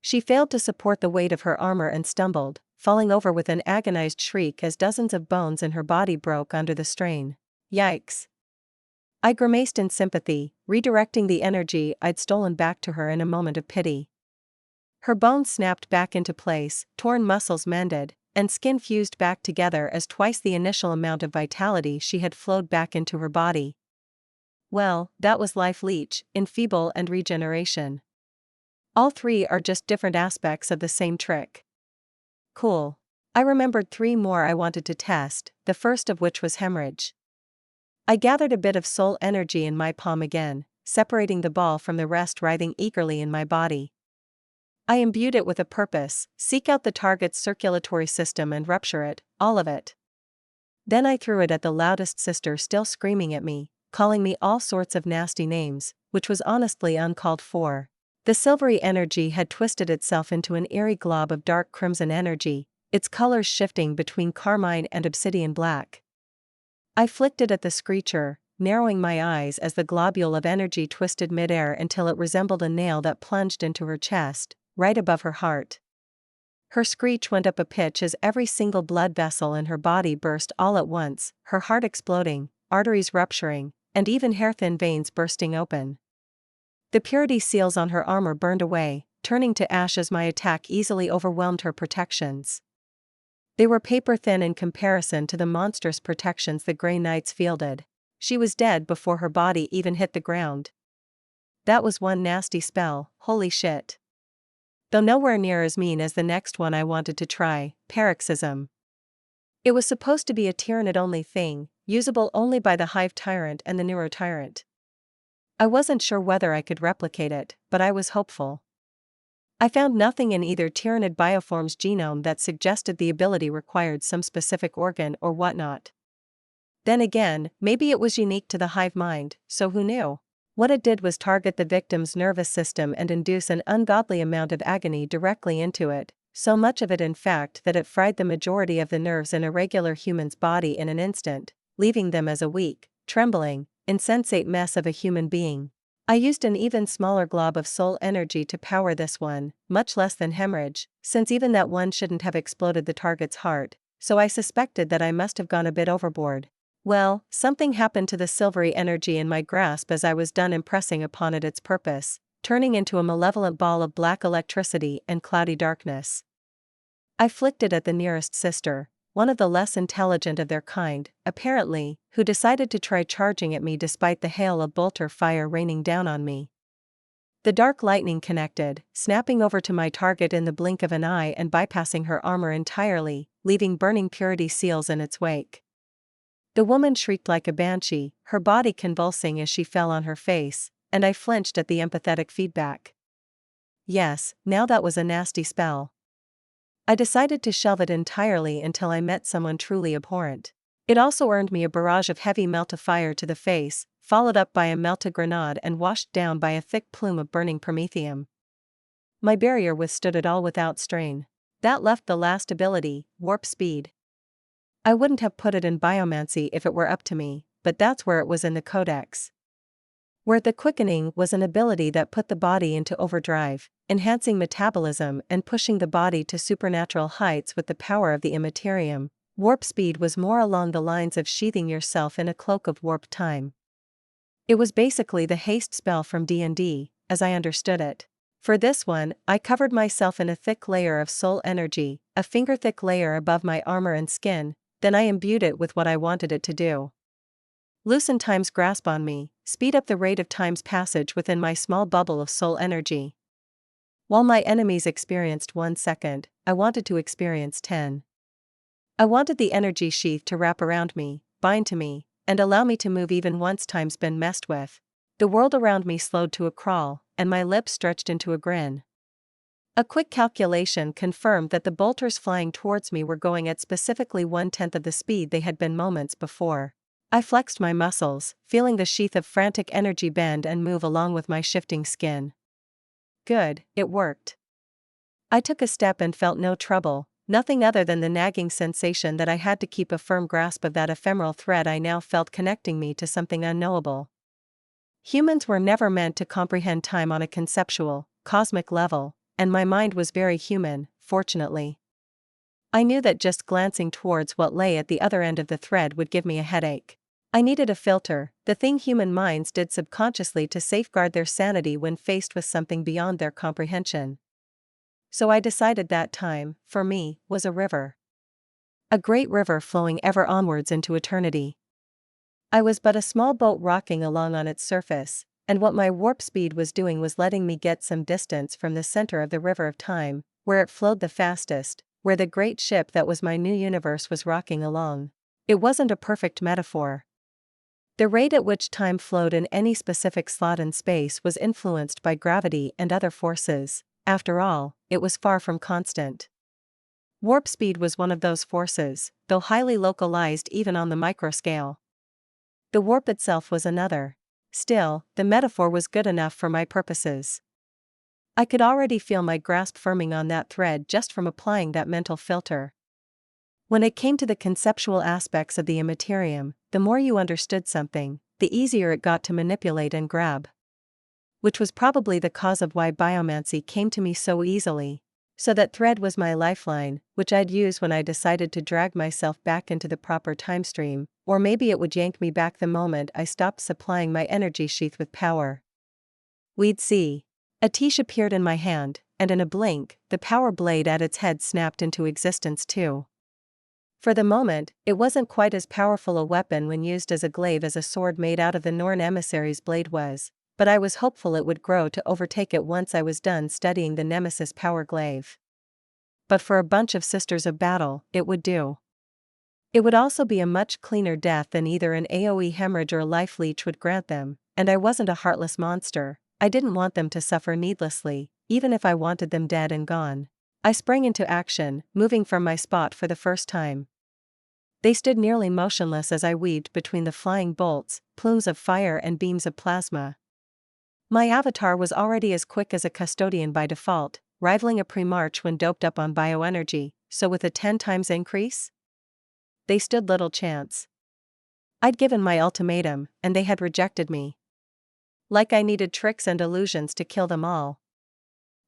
She failed to support the weight of her armor and stumbled, falling over with an agonized shriek as dozens of bones in her body broke under the strain. Yikes. I grimaced in sympathy, redirecting the energy I'd stolen back to her in a moment of pity. Her bones snapped back into place, torn muscles mended, and skin fused back together as twice the initial amount of vitality she had flowed back into her body. Well, that was life leech, enfeeble and regeneration. All three are just different aspects of the same trick. Cool. I remembered 3 more I wanted to test, the first of which was hemorrhage. I gathered a bit of soul energy in my palm again, separating the ball from the rest writhing eagerly in my body. I imbued it with a purpose, seek out the target's circulatory system and rupture it, all of it. Then I threw it at the loudest sister still screaming at me, calling me all sorts of nasty names, which was honestly uncalled for. The silvery energy had twisted itself into an eerie glob of dark crimson energy, its colors shifting between carmine and obsidian black. I flicked it at the screecher, narrowing my eyes as the globule of energy twisted midair until it resembled a nail that plunged into her chest, right above her heart. Her screech went up a pitch as every single blood vessel in her body burst all at once, her heart exploding, arteries rupturing, and even hair-thin veins bursting open. The purity seals on her armor burned away, turning to ash as my attack easily overwhelmed her protections. They were paper-thin in comparison to the monstrous protections the Grey Knights fielded. She was dead before her body even hit the ground. That was one nasty spell, holy shit. Though nowhere near as mean as the next one I wanted to try, paroxysm. It was supposed to be a Tyranid-only thing, usable only by the Hive Tyrant and the Neurotyrant. I wasn't sure whether I could replicate it, but I was hopeful. I found nothing in either Tyranid bioform's genome that suggested the ability required some specific organ or whatnot. Then again, maybe it was unique to the hive mind, so who knew? What it did was target the victim's nervous system and induce an ungodly amount of agony directly into it, so much of it in fact that it fried the majority of the nerves in a regular human's body in an instant, leaving them as a weak, trembling, insensate mess of a human being. I used an even smaller glob of soul energy to power this one, much less than hemorrhage, since even that one shouldn't have exploded the target's heart, so I suspected that I must have gone a bit overboard. Well, something happened to the silvery energy in my grasp as I was done impressing upon it its purpose, turning into a malevolent ball of black electricity and cloudy darkness. I flicked it at the nearest sister, one of the less intelligent of their kind, apparently, who decided to try charging at me despite the hail of bolter fire raining down on me. The dark lightning connected, snapping over to my target in the blink of an eye and bypassing her armor entirely, leaving burning purity seals in its wake. The woman shrieked like a banshee, her body convulsing as she fell on her face, and I flinched at the empathetic feedback. Yes, now that was a nasty spell. I decided to shelve it entirely until I met someone truly abhorrent. It also earned me a barrage of heavy melt-a-fire to the face, followed up by a melt-a-grenade and washed down by a thick plume of burning promethium. My barrier withstood it all without strain. That left the last ability, warp speed. I wouldn't have put it in biomancy if it were up to me, but that's where it was in the codex. Where the quickening was an ability that put the body into overdrive, enhancing metabolism and pushing the body to supernatural heights with the power of the immaterium, warp speed was more along the lines of sheathing yourself in a cloak of warp time. It was basically the haste spell from D&D, as I understood it. For this one, I covered myself in a thick layer of soul energy, a finger-thick layer above my armor and skin, then I imbued it with what I wanted it to do. Loosen time's grasp on me, speed up the rate of time's passage within my small bubble of soul energy. While my enemies experienced 1 second, I wanted to experience 10. I wanted the energy sheath to wrap around me, bind to me, and allow me to move even once time's been messed with. The world around me slowed to a crawl, and my lips stretched into a grin. A quick calculation confirmed that the bolters flying towards me were going at specifically 1/10 of the speed they had been moments before. I flexed my muscles, feeling the sheath of frantic energy bend and move along with my shifting skin. Good, it worked. I took a step and felt no trouble, nothing other than the nagging sensation that I had to keep a firm grasp of that ephemeral thread I now felt connecting me to something unknowable. Humans were never meant to comprehend time on a conceptual, cosmic level, and my mind was very human, fortunately. I knew that just glancing towards what lay at the other end of the thread would give me a headache. I needed a filter, the thing human minds did subconsciously to safeguard their sanity when faced with something beyond their comprehension. So I decided that time, for me, was a river. A great river flowing ever onwards into eternity. I was but a small boat rocking along on its surface, and what my warp speed was doing was letting me get some distance from the center of the river of time, where it flowed the fastest, where the great ship that was my new universe was rocking along. It wasn't a perfect metaphor. The rate at which time flowed in any specific slot in space was influenced by gravity and other forces. After all, it was far from constant. Warp speed was one of those forces, though highly localized even on the microscale. The warp itself was another. Still, the metaphor was good enough for my purposes. I could already feel my grasp firming on that thread just from applying that mental filter. When it came to the conceptual aspects of the immaterium, the more you understood something, the easier it got to manipulate and grab. Which was probably the cause of why biomancy came to me so easily. So that thread was my lifeline, which I'd use when I decided to drag myself back into the proper time stream, or maybe it would yank me back the moment I stopped supplying my energy sheath with power. We'd see. A tish appeared in my hand, and in a blink, the power blade at its head snapped into existence too. For the moment, it wasn't quite as powerful a weapon when used as a glaive as a sword made out of the Norn emissary's blade was, but I was hopeful it would grow to overtake it once I was done studying the Nemesis power glaive. But for a bunch of sisters of battle, it would do. It would also be a much cleaner death than either an AoE hemorrhage or a life leech would grant them, and I wasn't a heartless monster. I didn't want them to suffer needlessly, even if I wanted them dead and gone. I sprang into action, moving from my spot for the first time. They stood nearly motionless as I weaved between the flying bolts, plumes of fire and beams of plasma. My avatar was already as quick as a custodian by default, rivaling a pre-march when doped up on bioenergy, so with a 10 times increase? They stood little chance. I'd given my ultimatum, and they had rejected me. Like I needed tricks and illusions to kill them all.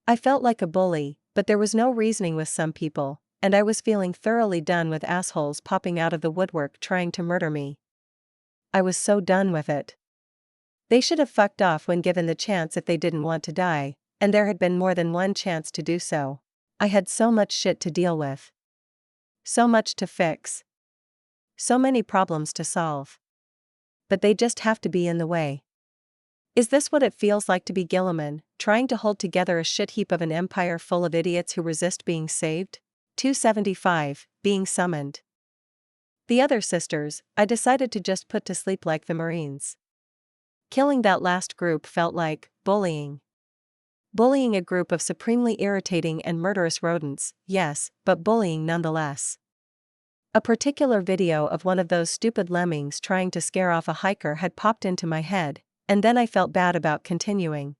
I felt like a bully, but there was no reasoning with some people, and I was feeling thoroughly done with assholes popping out of the woodwork trying to murder me. I was so done with it. They should have fucked off when given the chance if they didn't want to die, and there had been more than one chance to do so. I had so much shit to deal with. So much to fix. So many problems to solve. But they just have to be in the way. Is this what it feels like to be Gilliman, trying to hold together a shit heap of an empire full of idiots who resist being saved? 275, being summoned. The other sisters, I decided to just put to sleep like the Marines. Killing that last group felt like bullying. Bullying a group of supremely irritating and murderous rodents, yes, but bullying nonetheless. A particular video of one of those stupid lemmings trying to scare off a hiker had popped into my head, and then I felt bad about continuing.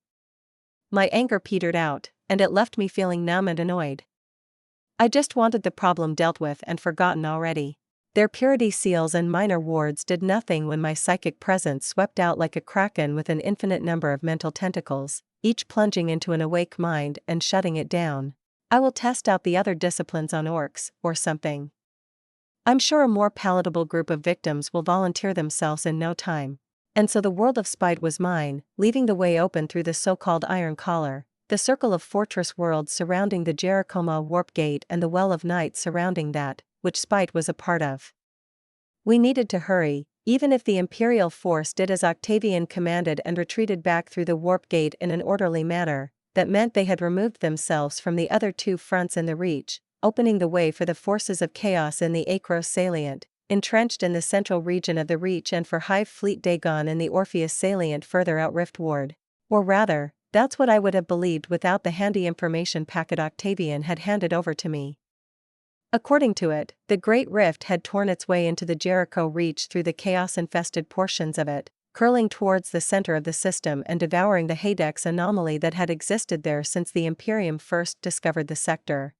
My anger petered out, and it left me feeling numb and annoyed. I just wanted the problem dealt with and forgotten already. Their purity seals and minor wards did nothing when my psychic presence swept out like a kraken with an infinite number of mental tentacles, each plunging into an awake mind and shutting it down. I will test out the other disciplines on orcs, or something. I'm sure a more palatable group of victims will volunteer themselves in no time. And so the world of spite was mine, leaving the way open through the so-called Iron Collar, the circle of fortress worlds surrounding the Jerichoma warp gate and the Well of Night surrounding that, which spite was a part of. We needed to hurry, even if the Imperial force did as Octavian commanded and retreated back through the warp gate in an orderly manner. That meant they had removed themselves from the other two fronts in the Reach, opening the way for the forces of chaos in the Akros salient, entrenched in the central region of the Reach, and for Hive Fleet Dagon in the Orpheus salient further out Riftward. Or rather, that's what I would have believed without the handy information packet Octavian had handed over to me. According to it, the Great Rift had torn its way into the Jericho Reach through the chaos-infested portions of it, curling towards the center of the system and devouring the Hadex anomaly that had existed there since the Imperium first discovered the sector.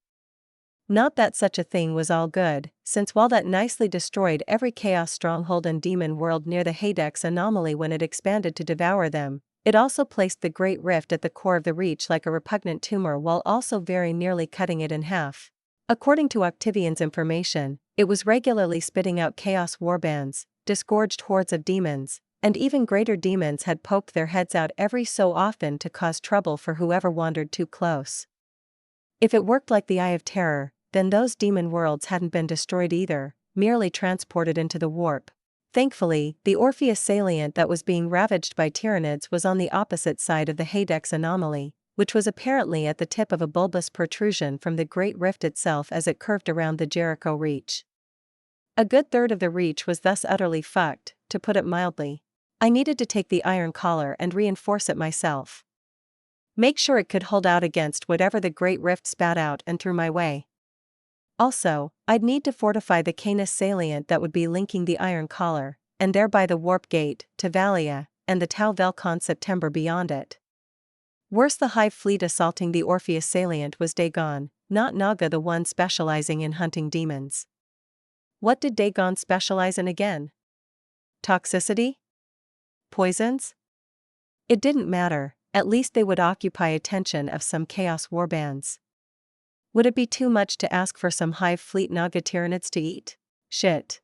Not that such a thing was all good, since while that nicely destroyed every chaos stronghold and demon world near the Hadex anomaly when it expanded to devour them, it also placed the Great Rift at the core of the Reach like a repugnant tumor while also very nearly cutting it in half. According to Octavian's information, it was regularly spitting out chaos warbands, disgorged hordes of demons, and even greater demons had poked their heads out every so often to cause trouble for whoever wandered too close. If it worked like the Eye of Terror, then those demon worlds hadn't been destroyed either, merely transported into the warp. Thankfully, the Orpheus salient that was being ravaged by Tyranids was on the opposite side of the Hadex anomaly, which was apparently at the tip of a bulbous protrusion from the Great Rift itself as it curved around the Jericho Reach. A good third of the Reach was thus utterly fucked, to put it mildly. I needed to take the Iron Collar and reinforce it myself. Make sure it could hold out against whatever the Great Rift spat out and threw my way. Also, I'd need to fortify the Canis salient that would be linking the Iron Collar, and thereby the Warp Gate, to Valia, and the Tau Velcon September beyond it. Worse, the Hive Fleet assaulting the Orpheus salient was Dagon, not Naga, the one specializing in hunting demons. What did Dagon specialize in again? Toxicity? Poisons? It didn't matter, at least they would occupy attention of some chaos warbands. Would it be too much to ask for some Hive Fleet Naga Tyranids to eat? Shit.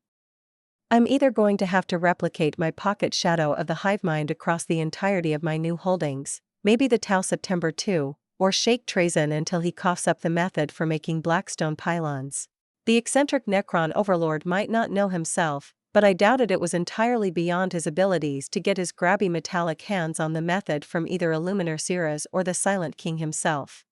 I'm either going to have to replicate my pocket shadow of the hive mind across the entirety of my new holdings, maybe the Tau September too, or shake Trazyn until he coughs up the method for making blackstone pylons. The eccentric Necron overlord might not know himself, but I doubted it was entirely beyond his abilities to get his grabby metallic hands on the method from either Illuminar Siras or the Silent King himself.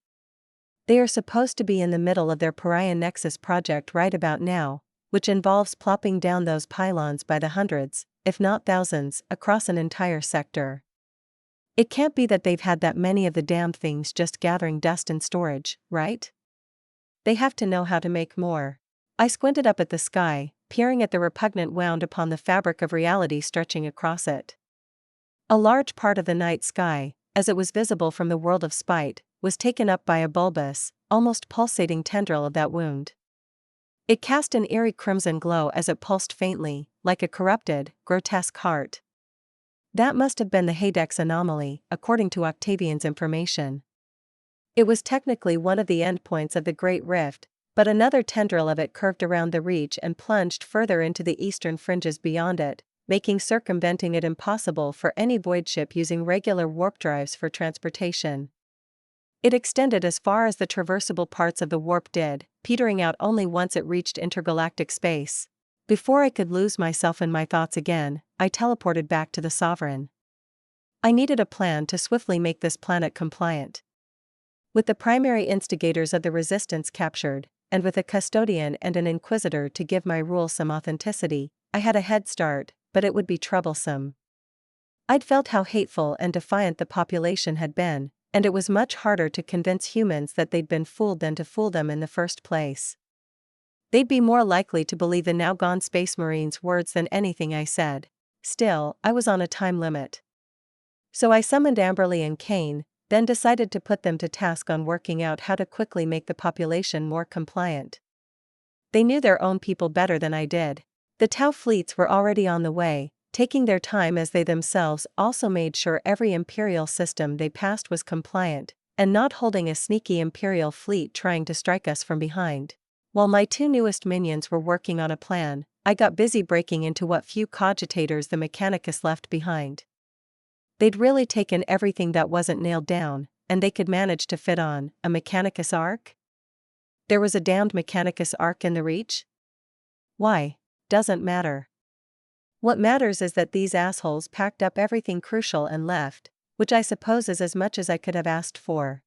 They are supposed to be in the middle of their Pariah Nexus project right about now, which involves plopping down those pylons by the hundreds, if not thousands, across an entire sector. It can't be that they've had that many of the damn things just gathering dust in storage, right? They have to know how to make more. I squinted up at the sky, peering at the repugnant wound upon the fabric of reality stretching across it. A large part of the night sky, as it was visible from the world of spite, was taken up by a bulbous, almost pulsating tendril of that wound. It cast an eerie crimson glow as it pulsed faintly, like a corrupted, grotesque heart. That must have been the Hadex anomaly, according to Octavian's information. It was technically one of the endpoints of the Great Rift, but another tendril of it curved around the Reach and plunged further into the eastern fringes beyond it, making circumventing it impossible for any void ship using regular warp drives for transportation. It extended as far as the traversable parts of the warp did, petering out only once it reached intergalactic space. Before I could lose myself in my thoughts again, I teleported back to the Sovereign. I needed a plan to swiftly make this planet compliant. With the primary instigators of the resistance captured, and with a custodian and an inquisitor to give my rule some authenticity, I had a head start, but it would be troublesome. I'd felt how hateful and defiant the population had been, and it was much harder to convince humans that they'd been fooled than to fool them in the first place. They'd be more likely to believe the now-gone Space Marine's words than anything I said. Still, I was on a time limit. So I summoned Amberly and Kane, then decided to put them to task on working out how to quickly make the population more compliant. They knew their own people better than I did. The Tau fleets were already on the way, taking their time as they themselves also made sure every Imperial system they passed was compliant, and not holding a sneaky Imperial fleet trying to strike us from behind. While my two newest minions were working on a plan, I got busy breaking into what few cogitators the Mechanicus left behind. They'd really taken everything that wasn't nailed down, and they could manage to fit on a Mechanicus arc? There was a damned Mechanicus arc in the Reach? Why? Doesn't matter. What matters is that these assholes packed up everything crucial and left, which I suppose is as much as I could have asked for.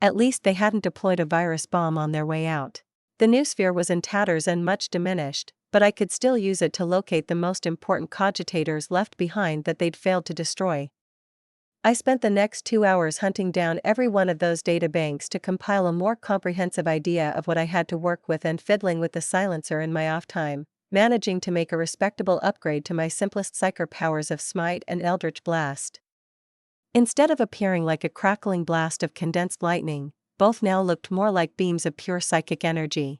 At least they hadn't deployed a virus bomb on their way out. The noosphere was in tatters and much diminished, but I could still use it to locate the most important cogitators left behind that they'd failed to destroy. I spent the next 2 hours hunting down every one of those databanks to compile a more comprehensive idea of what I had to work with and fiddling with the silencer in my off time, managing to make a respectable upgrade to my simplest psyker powers of Smite and Eldritch Blast. Instead of appearing like a crackling blast of condensed lightning, both now looked more like beams of pure psychic energy.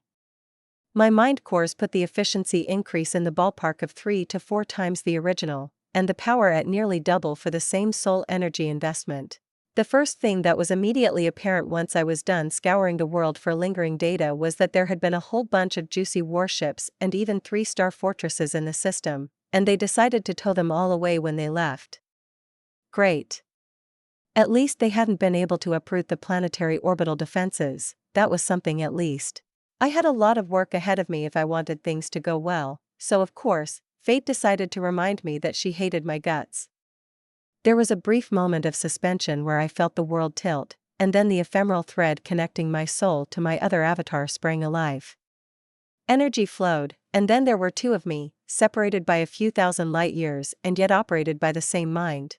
My mind cores put the efficiency increase in the ballpark of 3 to 4 times the original, and the power at nearly double for the same soul energy investment. The first thing that was immediately apparent once I was done scouring the world for lingering data was that there had been a whole bunch of juicy warships and even 3-star fortresses in the system, and they decided to tow them all away when they left. Great. At least they hadn't been able to uproot the planetary orbital defenses. That was something at least. I had a lot of work ahead of me if I wanted things to go well, so of course, fate decided to remind me that she hated my guts. There was a brief moment of suspension where I felt the world tilt, and then the ephemeral thread connecting my soul to my other avatar sprang alive. Energy flowed, and then there were two of me, separated by a few thousand light years and yet operated by the same mind.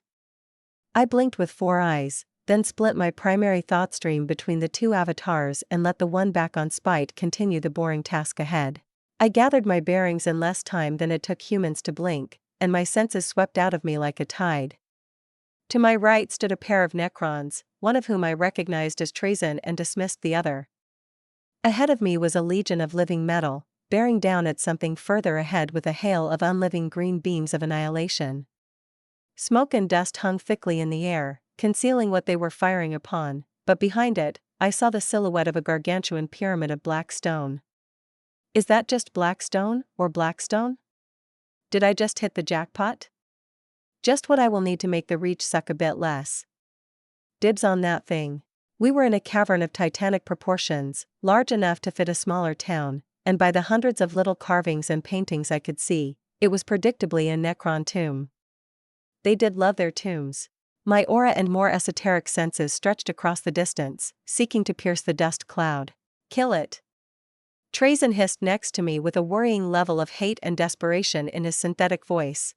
I blinked with 4 eyes, then split my primary thought stream between the two avatars and let the one back on Spite continue the boring task ahead. I gathered my bearings in less time than it took humans to blink, and my senses swept out of me like a tide. To my right stood a pair of Necrons, one of whom I recognized as Trazyn and dismissed the other. Ahead of me was a legion of living metal, bearing down at something further ahead with a hail of unliving green beams of annihilation. Smoke and dust hung thickly in the air, concealing what they were firing upon, but behind it, I saw the silhouette of a gargantuan pyramid of black stone. Is that just black stone, or blackstone? Did I just hit the jackpot? Just what I will need to make the Reach suck a bit less. Dibs on that thing. We were in a cavern of titanic proportions, large enough to fit a smaller town, and by the hundreds of little carvings and paintings I could see, it was predictably a Necron tomb. They did love their tombs. My aura and more esoteric senses stretched across the distance, seeking to pierce the dust cloud. Kill it. Trazyn hissed next to me with a worrying level of hate and desperation in his synthetic voice.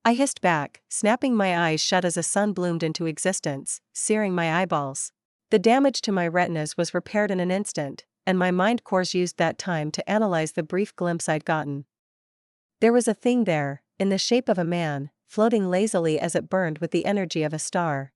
I hissed back, snapping my eyes shut as a sun bloomed into existence, searing my eyeballs. The damage to my retinas was repaired in an instant, and my mind cores used that time to analyze the brief glimpse I'd gotten. There was a thing there, in the shape of a man, floating lazily as it burned with the energy of a star.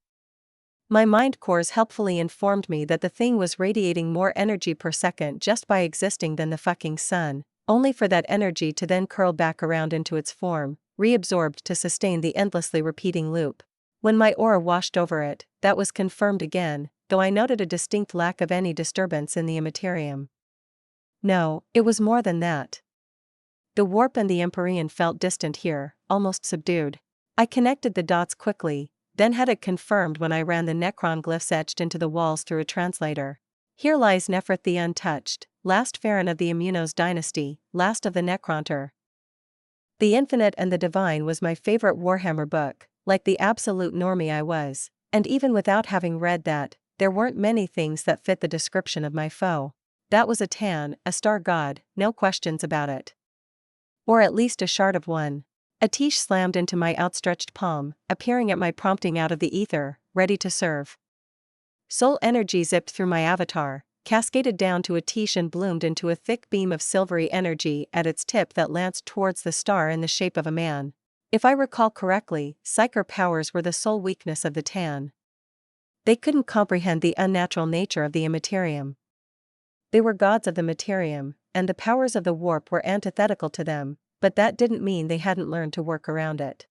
My mind cores helpfully informed me that the thing was radiating more energy per second just by existing than the fucking sun, only for that energy to then curl back around into its form, reabsorbed to sustain the endlessly repeating loop. When my aura washed over it, that was confirmed again, though I noted a distinct lack of any disturbance in the immaterium. No, it was more than that. The warp and the Empyrean felt distant here, almost subdued. I connected the dots quickly, then had it confirmed when I ran the Necron glyphs etched into the walls through a translator. Here lies Nephrith the Untouched, last Pharaoh of the Immunos dynasty, last of the Necronter. The Infinite and the Divine was my favorite Warhammer book, like the absolute normie I was, and even without having read that, there weren't many things that fit the description of my foe. That was a Tan, a star god, no questions about it. Or at least a shard of one. A tish slammed into my outstretched palm, appearing at my prompting out of the ether, ready to serve. Soul energy zipped through my avatar, cascaded down to a tish and bloomed into a thick beam of silvery energy at its tip that lanced towards the star in the shape of a man. If I recall correctly, psyker powers were the sole weakness of the Tan. They couldn't comprehend the unnatural nature of the immaterium. They were gods of the materium, and the powers of the warp were antithetical to them, but that didn't mean they hadn't learned to work around it.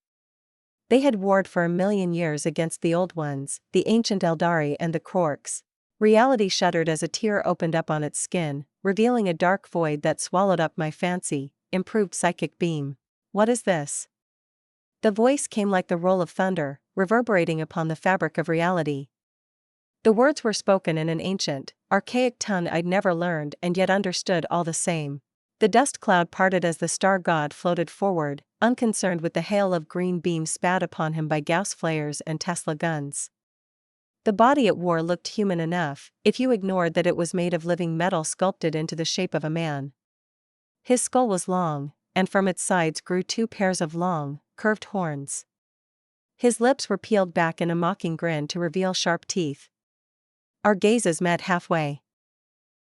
They had warred for 1,000,000 years against the Old Ones, the ancient Eldari and the Krorks. Reality shuddered as a tear opened up on its skin, revealing a dark void that swallowed up my fancy, improved psychic beam. What is this? The voice came like the roll of thunder, reverberating upon the fabric of reality. The words were spoken in an ancient, archaic tongue I'd never learned and yet understood all the same. The dust cloud parted as the star god floated forward, unconcerned with the hail of green beams spat upon him by Gauss flares and Tesla guns. The body it wore looked human enough, if you ignored that it was made of living metal sculpted into the shape of a man. His skull was long, and from its sides grew 2 pairs of long, curved horns. His lips were peeled back in a mocking grin to reveal sharp teeth. Our gazes met halfway.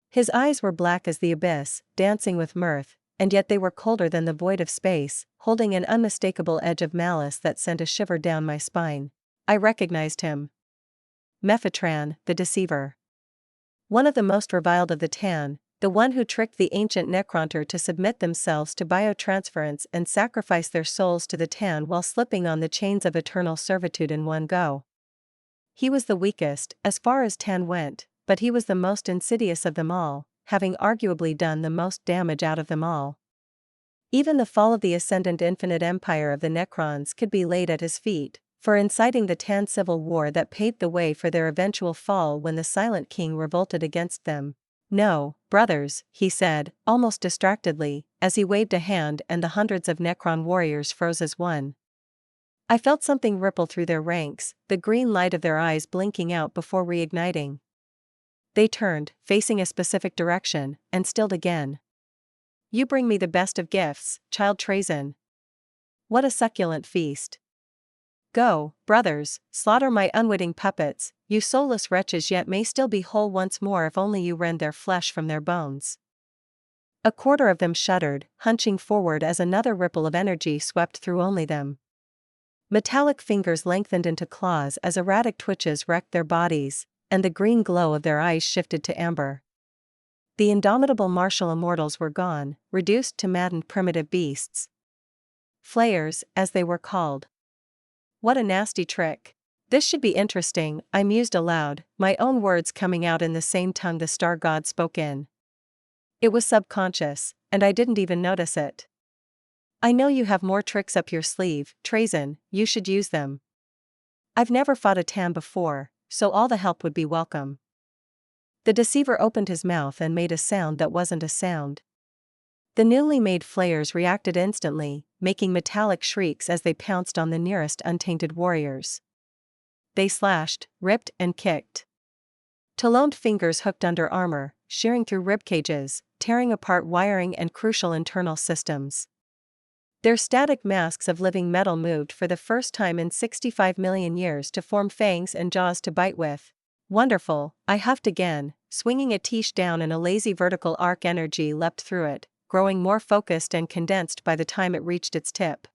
His eyes were black as the abyss, dancing with mirth, and yet they were colder than the void of space, holding an unmistakable edge of malice that sent a shiver down my spine. I recognized him. Mephitran, the deceiver. One of the most reviled of the Tan, the one who tricked the ancient Necronter to submit themselves to biotransference and sacrifice their souls to the Tan while slipping on the chains of eternal servitude in one go. He was the weakest, as far as Tan went, but he was the most insidious of them all, having arguably done the most damage out of them all. Even the fall of the ascendant infinite empire of the Necrons could be laid at his feet, for inciting the Tan civil war that paved the way for their eventual fall when the Silent King revolted against them. No, brothers, he said, almost distractedly, as he waved a hand and the hundreds of Necron warriors froze as one. I felt something ripple through their ranks, the green light of their eyes blinking out before reigniting. They turned, facing a specific direction, and stilled again. You bring me the best of gifts, child Trazyn. What a succulent feast. Go, brothers, slaughter my unwitting puppets, you soulless wretches yet may still be whole once more if only you rend their flesh from their bones. A quarter of them shuddered, hunching forward as another ripple of energy swept through only them. Metallic fingers lengthened into claws as erratic twitches wrecked their bodies, and the green glow of their eyes shifted to amber. The indomitable martial immortals were gone, reduced to maddened primitive beasts. Flayers, as they were called. What a nasty trick. This should be interesting, I mused aloud, my own words coming out in the same tongue the star god spoke in. It was subconscious, and I didn't even notice it. I know you have more tricks up your sleeve, Trazyn, you should use them. I've never fought a Tan before, so all the help would be welcome. The deceiver opened his mouth and made a sound that wasn't a sound. The newly made flayers reacted instantly, making metallic shrieks as they pounced on the nearest untainted warriors. They slashed, ripped and kicked. Taloned fingers hooked under armor, shearing through ribcages, tearing apart wiring and crucial internal systems. Their static masks of living metal moved for the first time in 65 million years to form fangs and jaws to bite with. Wonderful, I huffed again, swinging a tish down and a lazy vertical arc energy leapt through it, growing more focused and condensed by the time it reached its tip.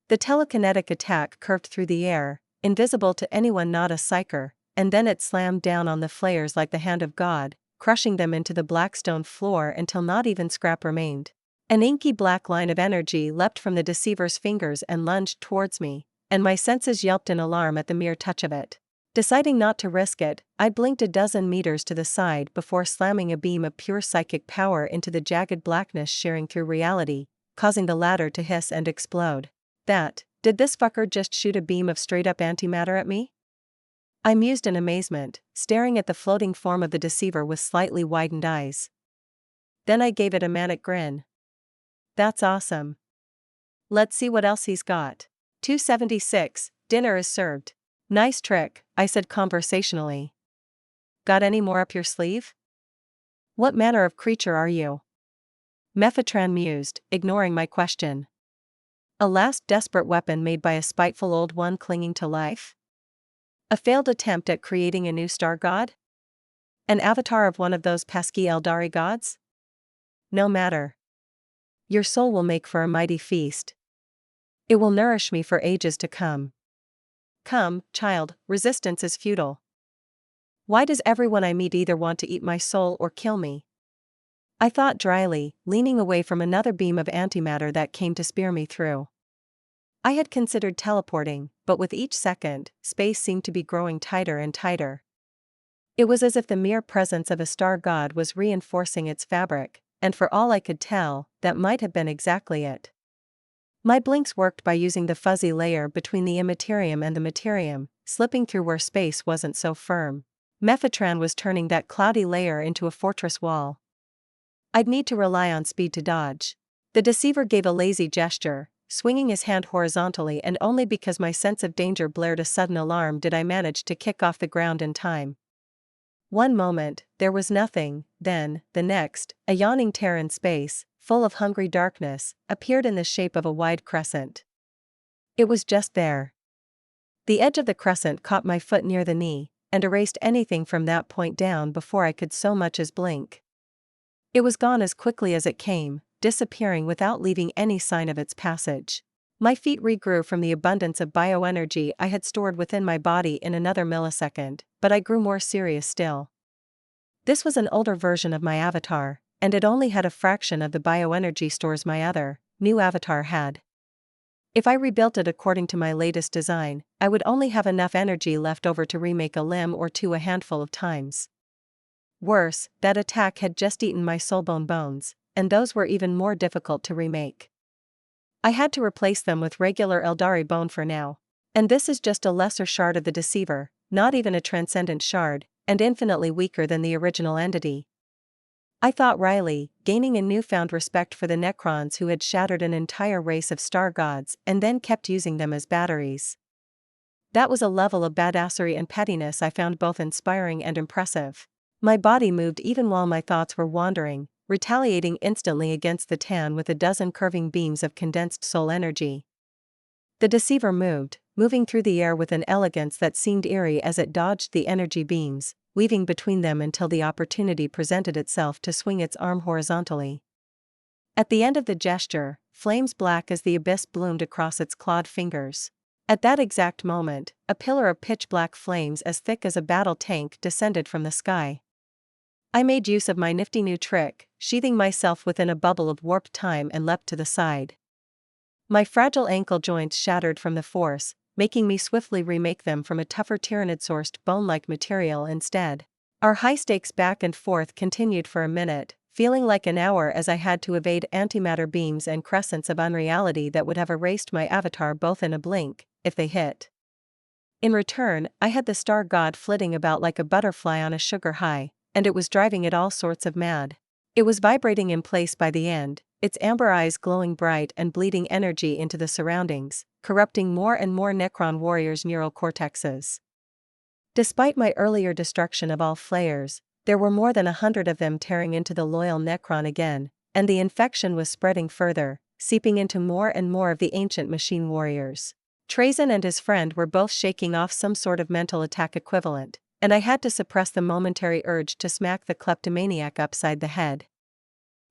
The telekinetic attack curved through the air, invisible to anyone not a psyker, and then it slammed down on the flayers like the hand of God, crushing them into the black stone floor until not even scrap remained. An inky black line of energy leapt from the deceiver's fingers and lunged towards me, and my senses yelped in alarm at the mere touch of it. Deciding not to risk it, I blinked a dozen meters to the side before slamming a beam of pure psychic power into the jagged blackness shearing through reality, causing the latter to hiss and explode. Did this fucker just shoot a beam of straight-up antimatter at me? I mused in amazement, staring at the floating form of the deceiver with slightly widened eyes. Then I gave it a manic grin. That's awesome. Let's see what else he's got. 276, dinner is served. Nice trick, I said conversationally. Got any more up your sleeve? What manner of creature are you? Mephitran mused, ignoring my question. A last desperate weapon made by a spiteful old one clinging to life? A failed attempt at creating a new star god? An avatar of one of those pesky Eldari gods? No matter. Your soul will make for a mighty feast. It will nourish me for ages to come. Come, child, resistance is futile. Why does everyone I meet either want to eat my soul or kill me? I thought dryly, leaning away from another beam of antimatter that came to spear me through. I had considered teleporting, but with each second, space seemed to be growing tighter and tighter. It was as if the mere presence of a star god was reinforcing its fabric, and for all I could tell, that might have been exactly it. My blinks worked by using the fuzzy layer between the immaterium and the materium, slipping through where space wasn't so firm. Mephitran was turning that cloudy layer into a fortress wall. I'd need to rely on speed to dodge. The deceiver gave a lazy gesture, swinging his hand horizontally, and only because my sense of danger blared a sudden alarm did I manage to kick off the ground in time. One moment, there was nothing, then, the next, a yawning tear in space, full of hungry darkness, appeared in the shape of a wide crescent. It was just there. The edge of the crescent caught my foot near the knee, and erased anything from that point down before I could so much as blink. It was gone as quickly as it came, disappearing without leaving any sign of its passage. My feet regrew from the abundance of bioenergy I had stored within my body in another millisecond, but I grew more serious still. This was an older version of my avatar, and it only had a fraction of the bioenergy stores my other, new avatar had. If I rebuilt it according to my latest design, I would only have enough energy left over to remake a limb or two a handful of times. Worse, that attack had just eaten my soulbone bones, and those were even more difficult to remake. I had to replace them with regular Eldari bone for now. And this is just a lesser shard of the deceiver, not even a transcendent shard, and infinitely weaker than the original entity. I thought wryly, gaining a newfound respect for the Necrons who had shattered an entire race of star gods and then kept using them as batteries. That was a level of badassery and pettiness I found both inspiring and impressive. My body moved even while my thoughts were wandering, retaliating instantly against the tan with a dozen curving beams of condensed soul energy. The deceiver moved, moving through the air with an elegance that seemed eerie as it dodged the energy beams, weaving between them until the opportunity presented itself to swing its arm horizontally. At the end of the gesture, flames black as the abyss bloomed across its clawed fingers. At that exact moment, a pillar of pitch-black flames as thick as a battle tank descended from the sky. I made use of my nifty new trick, sheathing myself within a bubble of warped time and leapt to the side. My fragile ankle joints shattered from the force, making me swiftly remake them from a tougher tyrannid-sourced bone-like material instead. Our high-stakes back and forth continued for a minute, feeling like an hour as I had to evade antimatter beams and crescents of unreality that would have erased my avatar both in a blink, if they hit. In return, I had the star god flitting about like a butterfly on a sugar high, and it was driving it all sorts of mad. It was vibrating in place by the end, its amber eyes glowing bright and bleeding energy into the surroundings, corrupting more and more Necron warriors' neural cortexes. Despite my earlier destruction of all flayers, there were more than 100 of them tearing into the loyal Necron again, and the infection was spreading further, seeping into more and more of the ancient machine warriors. Trazyn and his friend were both shaking off some sort of mental attack equivalent, and I had to suppress the momentary urge to smack the kleptomaniac upside the head.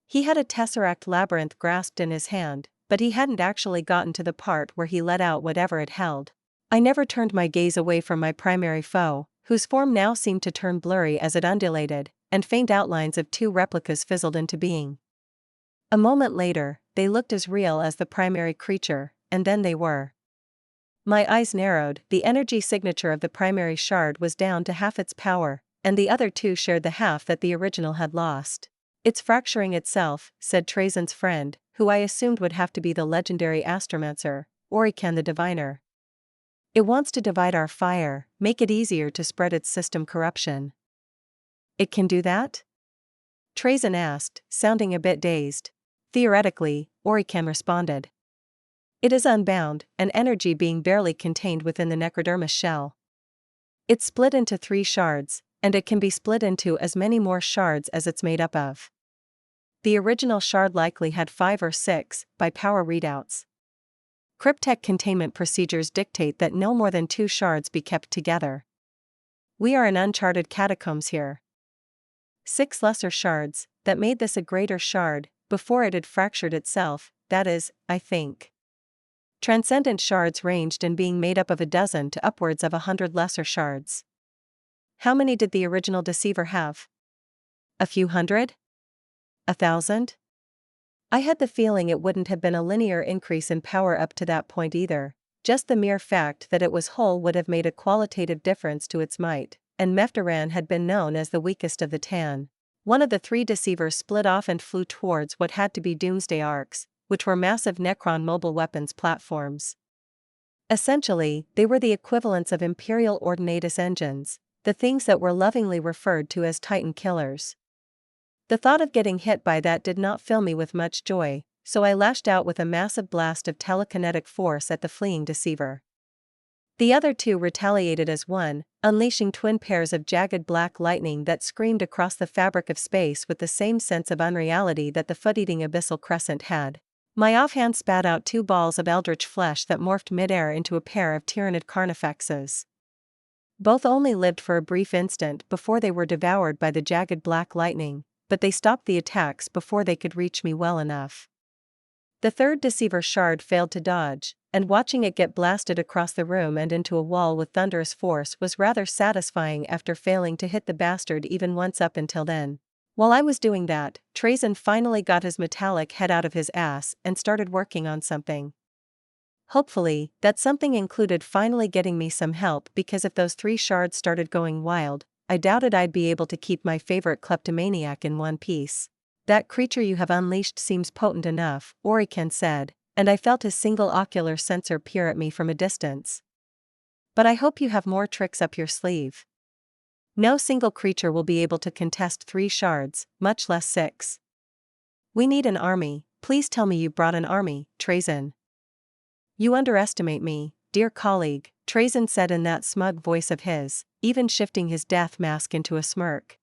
He had a tesseract labyrinth grasped in his hand, but he hadn't actually gotten to the part where he let out whatever it held. I never turned my gaze away from my primary foe, whose form now seemed to turn blurry as it undulated, and faint outlines of two replicas fizzled into being. A moment later, they looked as real as the primary creature, and then they were. My eyes narrowed, the energy signature of the primary shard was down to half its power, and the other two shared the half that the original had lost. "It's fracturing itself," said Trazyn's friend, who I assumed would have to be the legendary astromancer, Orican the diviner. "It wants to divide our fire, make it easier to spread its system corruption." "It can do that?" Trazyn asked, sounding a bit dazed. "Theoretically," Orican responded. "It is unbound, an energy being barely contained within the necrodermis shell. It's split into 3 shards, and it can be split into as many more shards as it's made up of. The original shard likely had 5 or 6, by power readouts. Cryptech containment procedures dictate that no more than 2 shards be kept together. We are in uncharted catacombs here. 6 lesser shards, that made this a greater shard, before it had fractured itself, that is, I think. Transcendent shards ranged in being made up of a dozen to upwards of 100 lesser shards. How many did the original deceiver have? A few hundred? 1,000? I had the feeling it wouldn't have been a linear increase in power up to that point either. Just the mere fact that it was whole would have made a qualitative difference to its might, and Meftaran had been known as the weakest of the Tan. One of the three deceivers split off and flew towards what had to be Doomsday Arcs, which were massive Necron mobile weapons platforms. Essentially, they were the equivalents of Imperial Ordinatus engines, the things that were lovingly referred to as Titan killers. The thought of getting hit by that did not fill me with much joy, so I lashed out with a massive blast of telekinetic force at the fleeing deceiver. The other two retaliated as one, unleashing twin pairs of jagged black lightning that screamed across the fabric of space with the same sense of unreality that the foot-eating abyssal crescent had. My offhand spat out two balls of eldritch flesh that morphed midair into a pair of tyrannid carnifexes. Both only lived for a brief instant before they were devoured by the jagged black lightning, but they stopped the attacks before they could reach me well enough. The third deceiver shard failed to dodge, and watching it get blasted across the room and into a wall with thunderous force was rather satisfying after failing to hit the bastard even once up until then. While I was doing that, Trazyn finally got his metallic head out of his ass and started working on something. Hopefully, that something included finally getting me some help, because if those three shards started going wild, I doubted I'd be able to keep my favorite kleptomaniac in one piece. That creature you have unleashed seems potent enough, Orikan said, and I felt his single ocular sensor peer at me from a distance. But I hope you have more tricks up your sleeve. No single creature will be able to contest 3 shards, much less 6. We need an army. Please tell me you brought an army, Trazyn. You underestimate me, dear colleague, Trazyn said in that smug voice of his, even shifting his death mask into a smirk.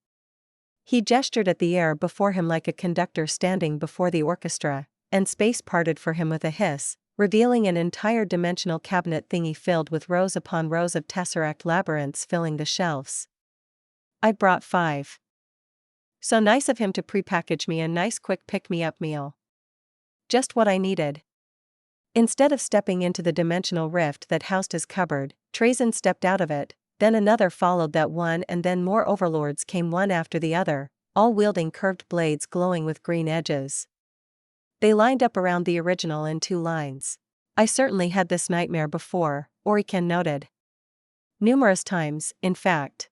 He gestured at the air before him like a conductor standing before the orchestra, and space parted for him with a hiss, revealing an entire dimensional cabinet thingy filled with rows upon rows of tesseract labyrinths filling the shelves. I brought 5. So nice of him to prepackage me a nice quick pick-me-up meal. Just what I needed. Instead of stepping into the dimensional rift that housed his cupboard, Trazyn stepped out of it. Then another followed that one, and then more overlords came one after the other, all wielding curved blades glowing with green edges. They lined up around the original in 2 lines. I certainly had this nightmare before, Orikan noted. Numerous times, in fact.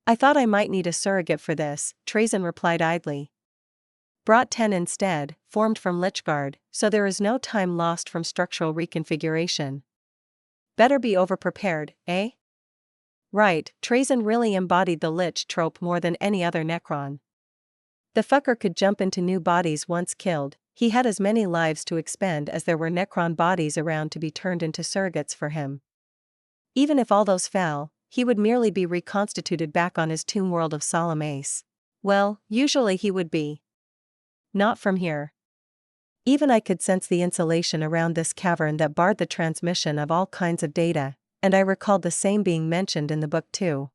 I thought I might need a surrogate for this, Trazyn replied idly. Brought 10 instead, formed from Lichguard, so there is no time lost from structural reconfiguration. Better be overprepared, eh? Right, Trazyn really embodied the Lich trope more than any other Necron. The fucker could jump into new bodies once killed. He had as many lives to expend as there were Necron bodies around to be turned into surrogates for him. Even if all those fell, he would merely be reconstituted back on his tomb world of Solemn Ace. Well, usually he would be. Not from here. Even I could sense the insulation around this cavern that barred the transmission of all kinds of data, and I recalled the same being mentioned in the book too.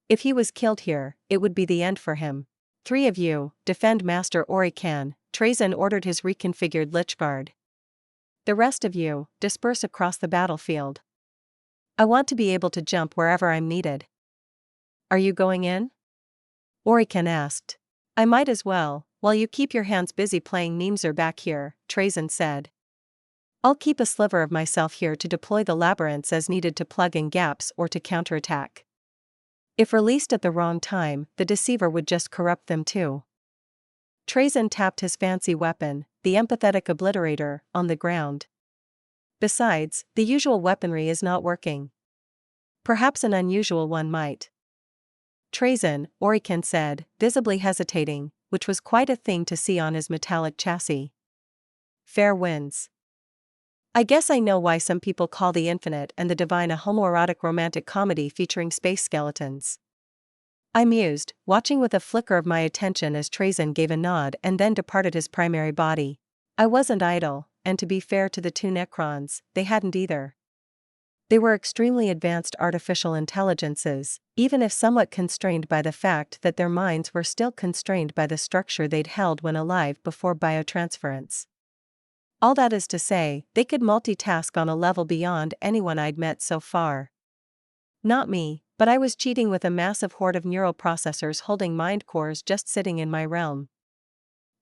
If he was killed here, it would be the end for him. 3 of you, defend Master Orikan, Trazyn ordered his reconfigured Lichguard. The rest of you, disperse across the battlefield. I want to be able to jump wherever I'm needed. Are you going in? Orikan asked. I might as well, while you keep your hands busy playing Nemzir back here, Trazyn said. I'll keep a sliver of myself here to deploy the labyrinths as needed to plug in gaps or to counterattack. If released at the wrong time, the deceiver would just corrupt them too. Trazyn tapped his fancy weapon, the empathetic obliterator, on the ground. Besides, the usual weaponry is not working. Perhaps an unusual one might. Trazyn, Orikan said, visibly hesitating, which was quite a thing to see on his metallic chassis. Fair winds. I guess I know why some people call The Infinite and the Divine a homoerotic romantic comedy featuring space skeletons. I mused, watching with a flicker of my attention as Trazyn gave a nod and then departed his primary body. I wasn't idle, and to be fair to the 2 Necrons, they hadn't either. They were extremely advanced artificial intelligences, even if somewhat constrained by the fact that their minds were still constrained by the structure they'd held when alive before biotransference. All that is to say, they could multitask on a level beyond anyone I'd met so far. Not me, But I was cheating with a massive horde of neural processors holding mind cores just sitting in my realm.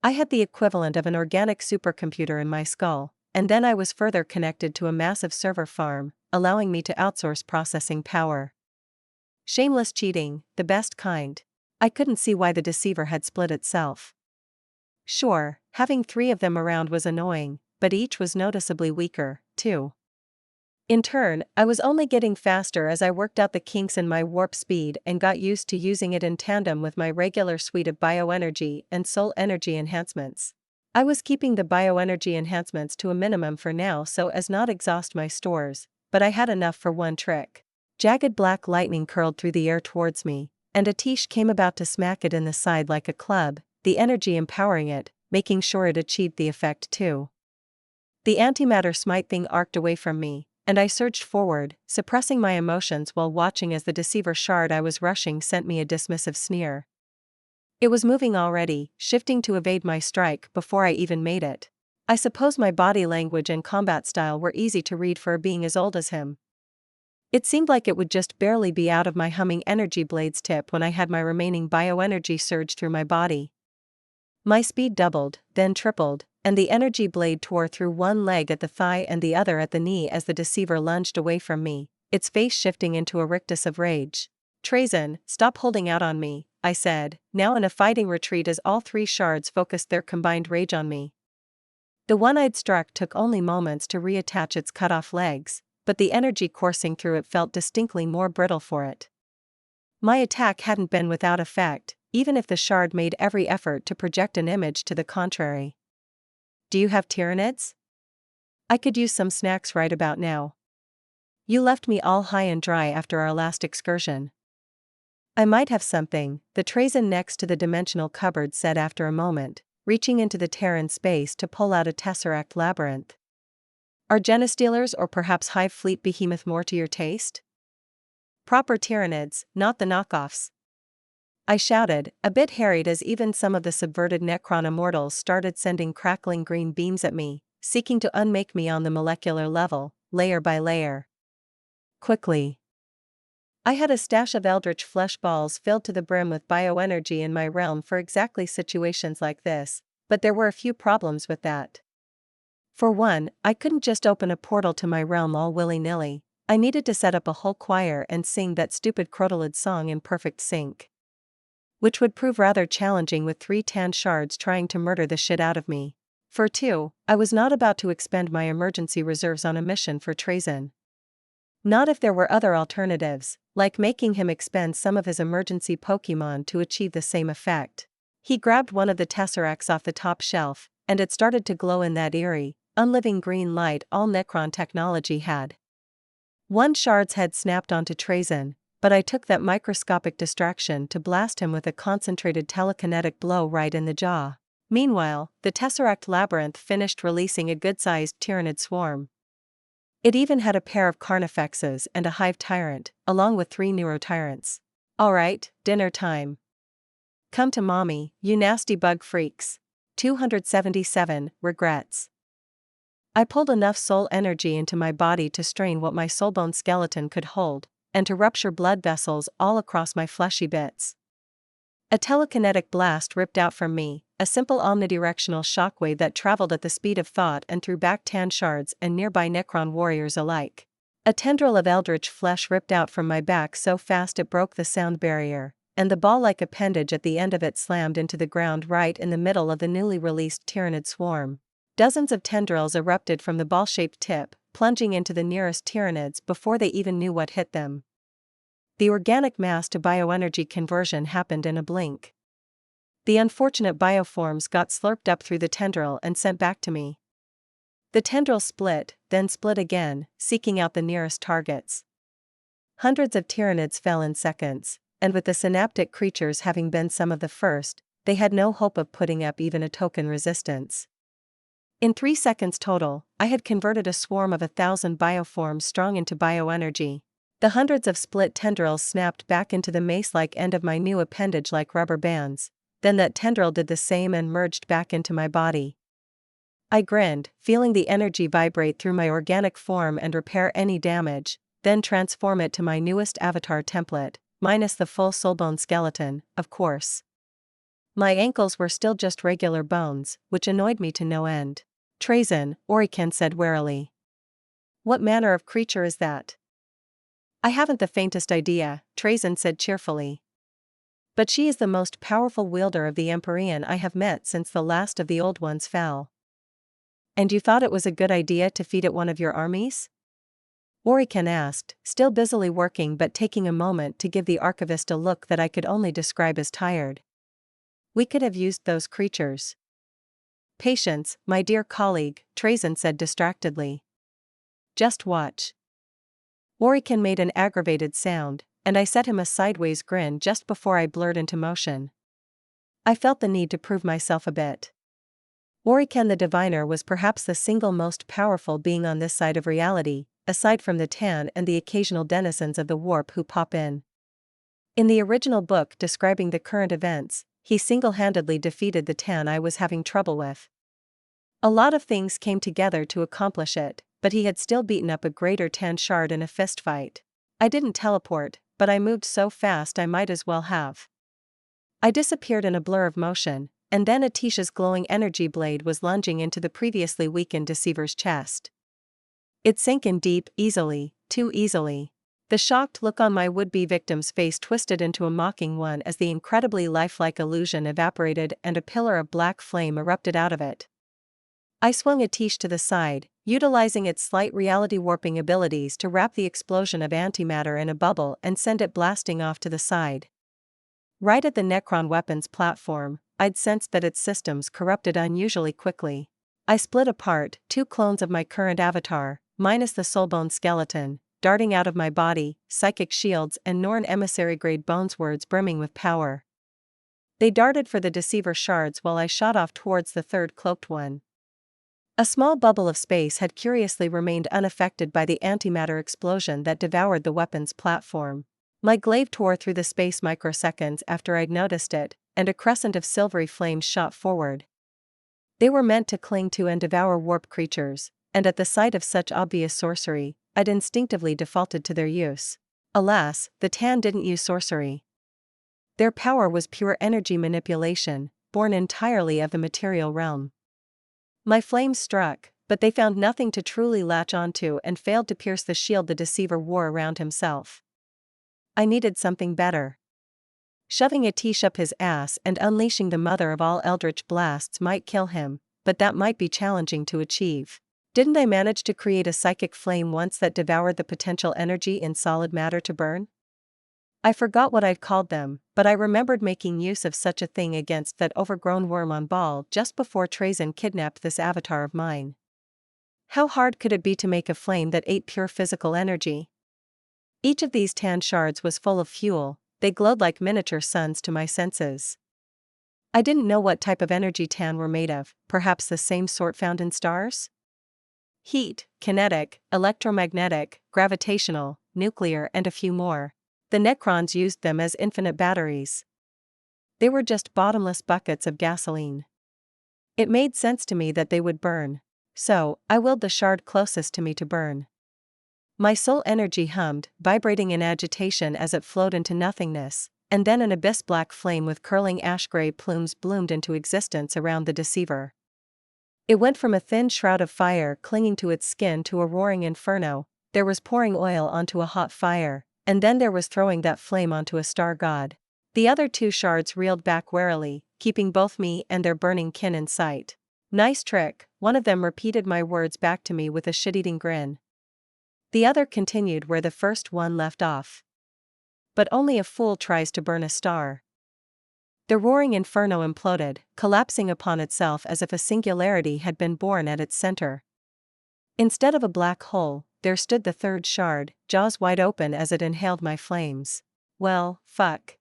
I had the equivalent of an organic supercomputer in my skull, and then I was further connected to a massive server farm, allowing me to outsource processing power. Shameless cheating, the best kind. I couldn't see why the deceiver had split itself. Sure, having 3 of them around was annoying, but each was noticeably weaker, too. In turn, I was only getting faster as I worked out the kinks in my warp speed and got used to using it in tandem with my regular suite of bioenergy and soul energy enhancements. I was keeping the bioenergy enhancements to a minimum for now so as not exhaust my stores, but I had enough for one trick. Jagged black lightning curled through the air towards me, and Atish came about to smack it in the side like a club, the energy empowering it, making sure it achieved the effect too. The antimatter smite thing arced away from me, and I surged forward, suppressing my emotions while watching as the deceiver shard I was rushing sent me a dismissive sneer. It was moving already, shifting to evade my strike before I even made it. I suppose my body language and combat style were easy to read for a being as old as him. It seemed like it would just barely be out of my humming energy blade's tip when I had my remaining bioenergy surge through my body. My speed doubled, then tripled, and the energy blade tore through one leg at the thigh and the other at the knee as the deceiver lunged away from me, its face shifting into a rictus of rage. "Trazen, stop holding out on me," I said, now in a fighting retreat as all 3 shards focused their combined rage on me. The one I'd struck took only moments to reattach its cut-off legs, but the energy coursing through it felt distinctly more brittle for it. My attack hadn't been without effect, even if the shard made every effort to project an image to the contrary. "Do you have Tyranids? I could use some snacks right about now. You left me all high and dry after our last excursion." "I might have something," the Trazen next to the dimensional cupboard said after a moment, reaching into the Terran space to pull out a tesseract labyrinth. "Are Genestealers or perhaps Hive Fleet behemoth more to your taste? Proper Tyranids, not the knockoffs," I shouted, a bit harried as even some of the subverted Necron immortals started sending crackling green beams at me, seeking to unmake me on the molecular level, layer by layer. Quickly. I had a stash of eldritch flesh balls filled to the brim with bioenergy in my realm for exactly situations like this, but there were a few problems with that. For one, I couldn't just open a portal to my realm all willy-nilly. I needed to set up a whole choir and sing that stupid crotalid song in perfect sync. Which would prove rather challenging with 3 tan shards trying to murder the shit out of me. For 2, I was not about to expend my emergency reserves on a mission for Trazen. Not if there were other alternatives, like making him expend some of his emergency Pokemon to achieve the same effect. He grabbed one of the tesseracts off the top shelf, and it started to glow in that eerie, unliving green light all Necron technology had. One shard's head snapped onto Trazen, but I took that microscopic distraction to blast him with a concentrated telekinetic blow right in the jaw. Meanwhile, the Tesseract Labyrinth finished releasing a good-sized Tyranid swarm. It even had a pair of Carnifexes and a Hive Tyrant, along with 3 Neurotyrants. "Alright, dinner time. Come to mommy, you nasty bug freaks." 277, regrets. I pulled enough soul energy into my body to strain what my soulbone skeleton could hold, and to rupture blood vessels all across my fleshy bits. A telekinetic blast ripped out from me, a simple omnidirectional shockwave that traveled at the speed of thought and threw back tan shards and nearby Necron warriors alike. A tendril of eldritch flesh ripped out from my back so fast it broke the sound barrier, and the ball-like appendage at the end of it slammed into the ground right in the middle of the newly released Tyranid swarm. Dozens of tendrils erupted from the ball-shaped tip, plunging into the nearest Tyranids before they even knew what hit them. The organic mass to bioenergy conversion happened in a blink. The unfortunate bioforms got slurped up through the tendril and sent back to me. The tendril split, then split again, seeking out the nearest targets. Hundreds of Tyranids fell in seconds, and with the synaptic creatures having been some of the first, they had no hope of putting up even a token resistance. In 3 seconds total, I had converted a swarm of 1,000 bioforms strong into bioenergy. The hundreds of split tendrils snapped back into the mace-like end of my new appendage like rubber bands, then that tendril did the same and merged back into my body. I grinned, feeling the energy vibrate through my organic form and repair any damage, then transform it to my newest avatar template, minus the full soulbone skeleton, of course. My ankles were still just regular bones, which annoyed me to no end. Trazyn, Orican said warily. What manner of creature is that? I haven't the faintest idea, Trazyn said cheerfully. But she is the most powerful wielder of the Empyrean I have met since the last of the old ones fell. And you thought it was a good idea to feed it one of your armies? Orican asked, still busily working but taking a moment to give the archivist a look that I could only describe as tired. We could have used those creatures. Patience, my dear colleague, Trazyn said distractedly. Just watch. Orican made an aggravated sound, and I set him a sideways grin just before I blurred into motion. I felt the need to prove myself a bit. Orican the Diviner was perhaps the single most powerful being on this side of reality, aside from the Tan and the occasional denizens of the warp who pop in. In the original book describing the current events, he single-handedly defeated the Tan I was having trouble with. A lot of things came together to accomplish it, but he had still beaten up a greater Tan shard in a fistfight. I didn't teleport, but I moved so fast I might as well have. I disappeared in a blur of motion, and then Atisha's glowing energy blade was lunging into the previously weakened deceiver's chest. It sank in deep, easily, too easily. The shocked look on my would-be victim's face twisted into a mocking one as the incredibly lifelike illusion evaporated and a pillar of black flame erupted out of it. I swung Atish to the side, utilizing its slight reality-warping abilities to wrap the explosion of antimatter in a bubble and send it blasting off to the side. Right at the Necron weapons platform, I'd sensed that its systems corrupted unusually quickly. I split apart, 2 clones of my current avatar, minus the soulbone skeleton, darting out of my body, psychic shields and Norn emissary-grade bones words brimming with power. They darted for the deceiver shards while I shot off towards the third cloaked one. A small bubble of space had curiously remained unaffected by the antimatter explosion that devoured the weapons platform. My glaive tore through the space microseconds after I'd noticed it, and a crescent of silvery flames shot forward. They were meant to cling to and devour warp creatures, and at the sight of such obvious sorcery, I'd instinctively defaulted to their use. Alas, the Tan didn't use sorcery. Their power was pure energy manipulation, born entirely of the material realm. My flames struck, but they found nothing to truly latch onto and failed to pierce the shield the deceiver wore around himself. I needed something better. Shoving Atish up his ass and unleashing the mother of all eldritch blasts might kill him, but that might be challenging to achieve. Didn't I manage to create a psychic flame once that devoured the potential energy in solid matter to burn? I forgot what I'd called them, but I remembered making use of such a thing against that overgrown worm on Ball just before Trazyn kidnapped this avatar of mine. How hard could it be to make a flame that ate pure physical energy? Each of these Tan shards was full of fuel, they glowed like miniature suns to my senses. I didn't know what type of energy Tan were made of, perhaps the same sort found in stars? Heat, kinetic, electromagnetic, gravitational, nuclear and a few more. The Necrons used them as infinite batteries. They were just bottomless buckets of gasoline. It made sense to me that they would burn. So, I willed the shard closest to me to burn. My soul energy hummed, vibrating in agitation as it flowed into nothingness, and then an abyss-black flame with curling ash-gray plumes bloomed into existence around the deceiver. It went from a thin shroud of fire clinging to its skin to a roaring inferno. There was pouring oil onto a hot fire, and then there was throwing that flame onto a star god. The other 2 shards reeled back warily, keeping both me and their burning kin in sight. Nice trick, one of them repeated my words back to me with a shit-eating grin. The other continued where the first one left off. But only a fool tries to burn a star. The roaring inferno imploded, collapsing upon itself as if a singularity had been born at its center. Instead of a black hole, there stood the third shard, jaws wide open as it inhaled my flames. Well, fuck.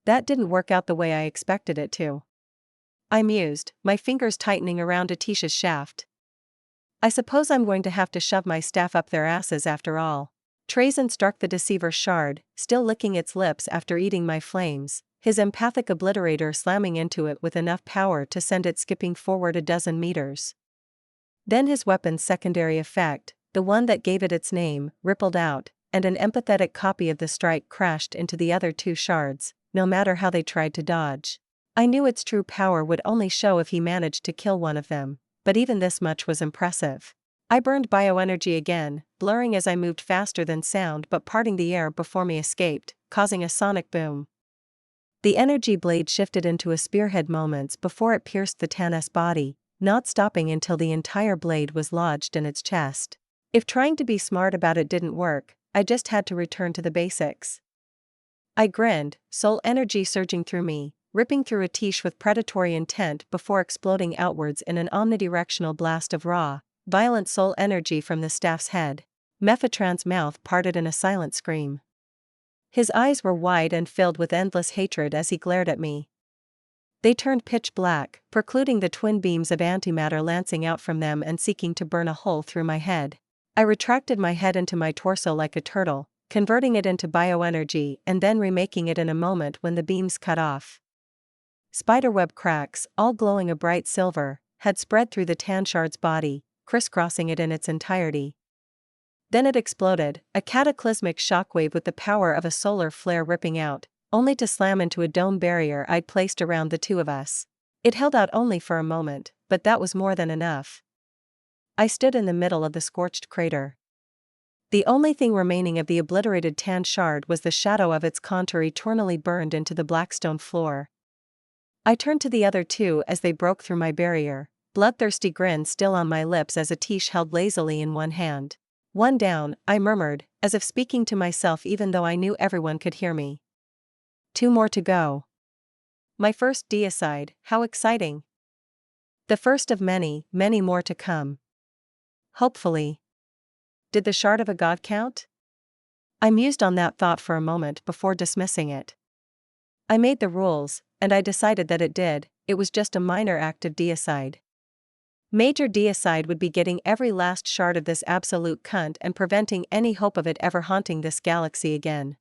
That didn't work out the way I expected it to. I mused, my fingers tightening around Atisha's shaft. I suppose I'm going to have to shove my staff up their asses after all. Trazyn struck the deceiver shard, still licking its lips after eating my flames, his empathic obliterator slamming into it with enough power to send it skipping forward a dozen meters. Then his weapon's secondary effect, the one that gave it its name, rippled out, and an empathetic copy of the strike crashed into the other two shards, no matter how they tried to dodge. I knew its true power would only show if he managed to kill one of them, but even this much was impressive. I burned bioenergy again, blurring as I moved faster than sound but parting the air before me escaped, causing a sonic boom. The energy blade shifted into a spearhead moments before it pierced the Tan's body, not stopping until the entire blade was lodged in its chest. If trying to be smart about it didn't work, I just had to return to the basics. I grinned, soul energy surging through me, ripping through Atish with predatory intent before exploding outwards in an omnidirectional blast of raw, violent soul energy from the staff's head. Mephatran's mouth parted in a silent scream. His eyes were wide and filled with endless hatred as he glared at me. They turned pitch black, precluding the twin beams of antimatter lancing out from them and seeking to burn a hole through my head. I retracted my head into my torso like a turtle, converting it into bioenergy and then remaking it in a moment when the beams cut off. Spiderweb cracks, all glowing a bright silver, had spread through the Tanshard's body, crisscrossing it in its entirety. Then it exploded, a cataclysmic shockwave with the power of a solar flare ripping out, only to slam into a dome barrier I'd placed around the two of us. It held out only for a moment, but that was more than enough. I stood in the middle of the scorched crater. The only thing remaining of the obliterated Tan shard was the shadow of its contour eternally burned into the blackstone floor. I turned to the other two as they broke through my barrier, bloodthirsty grin still on my lips as Atish held lazily in one hand. One down, I murmured, as if speaking to myself even though I knew everyone could hear me. 2 more to go. My first deicide, how exciting. The first of many, many more to come. Hopefully. Did the shard of a god count? I mused on that thought for a moment before dismissing it. I made the rules, and I decided that it did. It was just a minor act of deicide. Major deicide would be getting every last shard of this absolute cunt and preventing any hope of it ever haunting this galaxy again.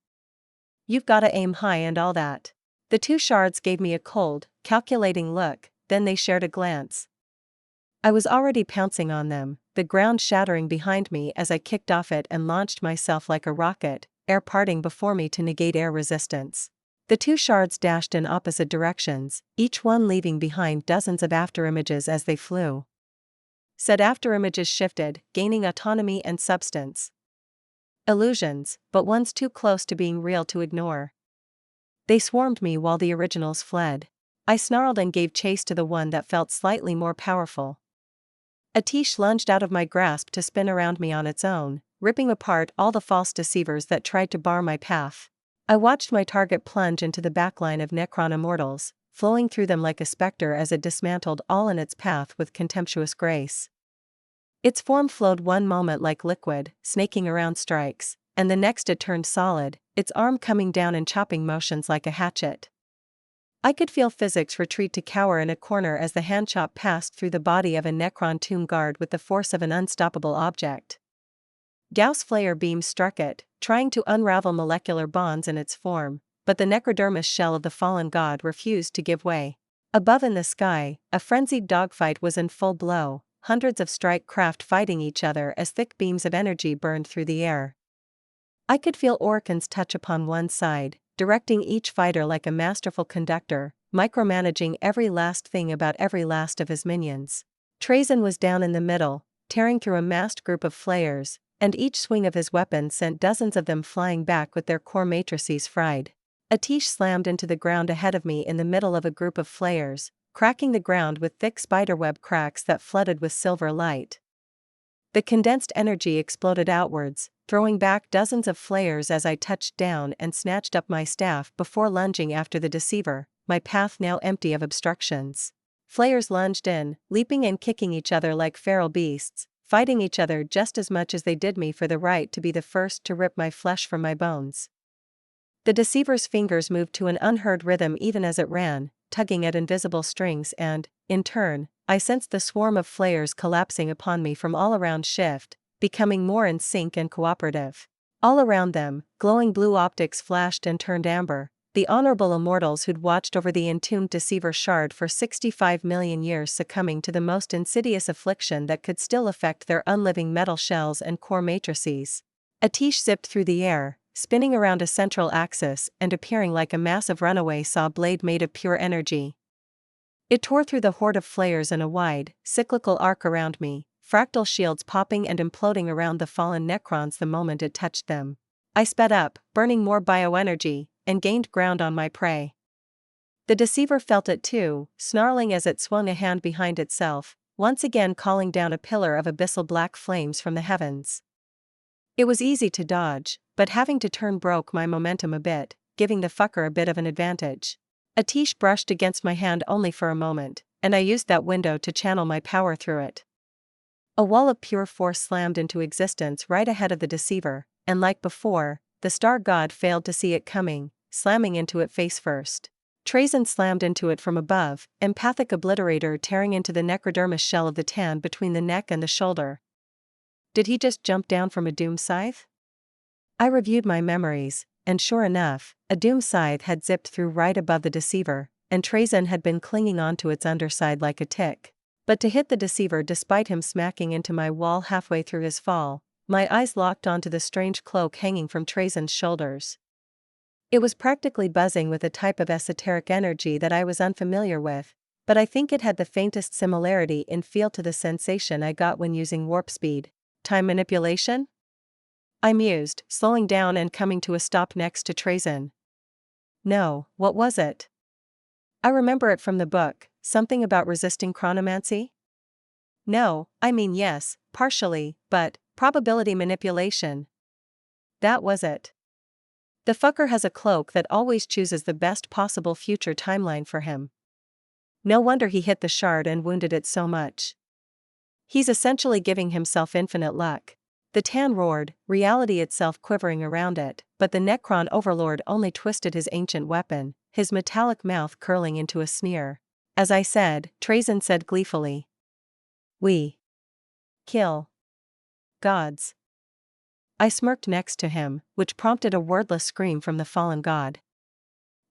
You've gotta aim high and all that. The two shards gave me a cold, calculating look, then they shared a glance. I was already pouncing on them, the ground shattering behind me as I kicked off it and launched myself like a rocket, air parting before me to negate air resistance. The two shards dashed in opposite directions, each one leaving behind dozens of afterimages as they flew. Said afterimages shifted, gaining autonomy and substance. Illusions, but ones too close to being real to ignore. They swarmed me while the originals fled. I snarled and gave chase to the one that felt slightly more powerful. Atish lunged out of my grasp to spin around me on its own, ripping apart all the false deceivers that tried to bar my path. I watched my target plunge into the backline of Necron immortals, flowing through them like a specter as it dismantled all in its path with contemptuous grace. Its form flowed one moment like liquid, snaking around strikes, and the next it turned solid, its arm coming down in chopping motions like a hatchet. I could feel physics retreat to cower in a corner as the handchop passed through the body of a Necron tomb guard with the force of an unstoppable object. Gauss flare beams struck it, trying to unravel molecular bonds in its form, but the necrodermis shell of the fallen god refused to give way. Above in the sky, a frenzied dogfight was in full blow, hundreds of strike craft fighting each other as thick beams of energy burned through the air. I could feel Orkan's touch upon one side, directing each fighter like a masterful conductor, micromanaging every last thing about every last of his minions. Trazyn was down in the middle, tearing through a massed group of flayers, and each swing of his weapon sent dozens of them flying back with their core matrices fried. Atish slammed into the ground ahead of me in the middle of a group of flayers, cracking the ground with thick spiderweb cracks that flooded with silver light. The condensed energy exploded outwards, throwing back dozens of flayers as I touched down and snatched up my staff before lunging after the deceiver, my path now empty of obstructions. Flayers lunged in, leaping and kicking each other like feral beasts, fighting each other just as much as they did me for the right to be the first to rip my flesh from my bones. The deceiver's fingers moved to an unheard rhythm even as it ran, tugging at invisible strings and, in turn, I sensed the swarm of flayers collapsing upon me from all around shift, becoming more in sync and cooperative. All around them, glowing blue optics flashed and turned amber, the honorable immortals who'd watched over the entombed deceiver shard for 65 million years succumbing to the most insidious affliction that could still affect their unliving metal shells and core matrices. A tish zipped through the air, spinning around a central axis and appearing like a massive runaway saw blade made of pure energy. It tore through the horde of flares in a wide, cyclical arc around me, fractal shields popping and imploding around the fallen Necrons the moment it touched them. I sped up, burning more bioenergy, and gained ground on my prey. The deceiver felt it too, snarling as it swung a hand behind itself, once again calling down a pillar of abyssal black flames from the heavens. It was easy to dodge, but having to turn broke my momentum a bit, giving the fucker a bit of an advantage. A tish brushed against my hand only for a moment, and I used that window to channel my power through it. A wall of pure force slammed into existence right ahead of the deceiver, and like before, the star god failed to see it coming, slamming into it face first. Trazyn slammed into it from above, empathic obliterator tearing into the necrodermis shell of the tan between the neck and the shoulder. Did he just jump down from a doom scythe? I reviewed my memories, and sure enough, a doom scythe had zipped through right above the deceiver, and Trazyn had been clinging onto its underside like a tick. But to hit the deceiver despite him smacking into my wall halfway through his fall, my eyes locked onto the strange cloak hanging from Trazyn's shoulders. It was practically buzzing with a type of esoteric energy that I was unfamiliar with, but I think it had the faintest similarity in feel to the sensation I got when using warp speed. Time manipulation? I mused, slowing down and coming to a stop next to Trazyn. No, what was it? I remember it from the book, something about resisting chronomancy? No, I mean yes, partially, but probability manipulation. That was it. The fucker has a cloak that always chooses the best possible future timeline for him. No wonder he hit the shard and wounded it so much. He's essentially giving himself infinite luck. The tan roared, reality itself quivering around it, but the Necron overlord only twisted his ancient weapon, his metallic mouth curling into a sneer. As I said, Trazyn said gleefully. We kill gods. I smirked next to him, which prompted a wordless scream from the fallen god.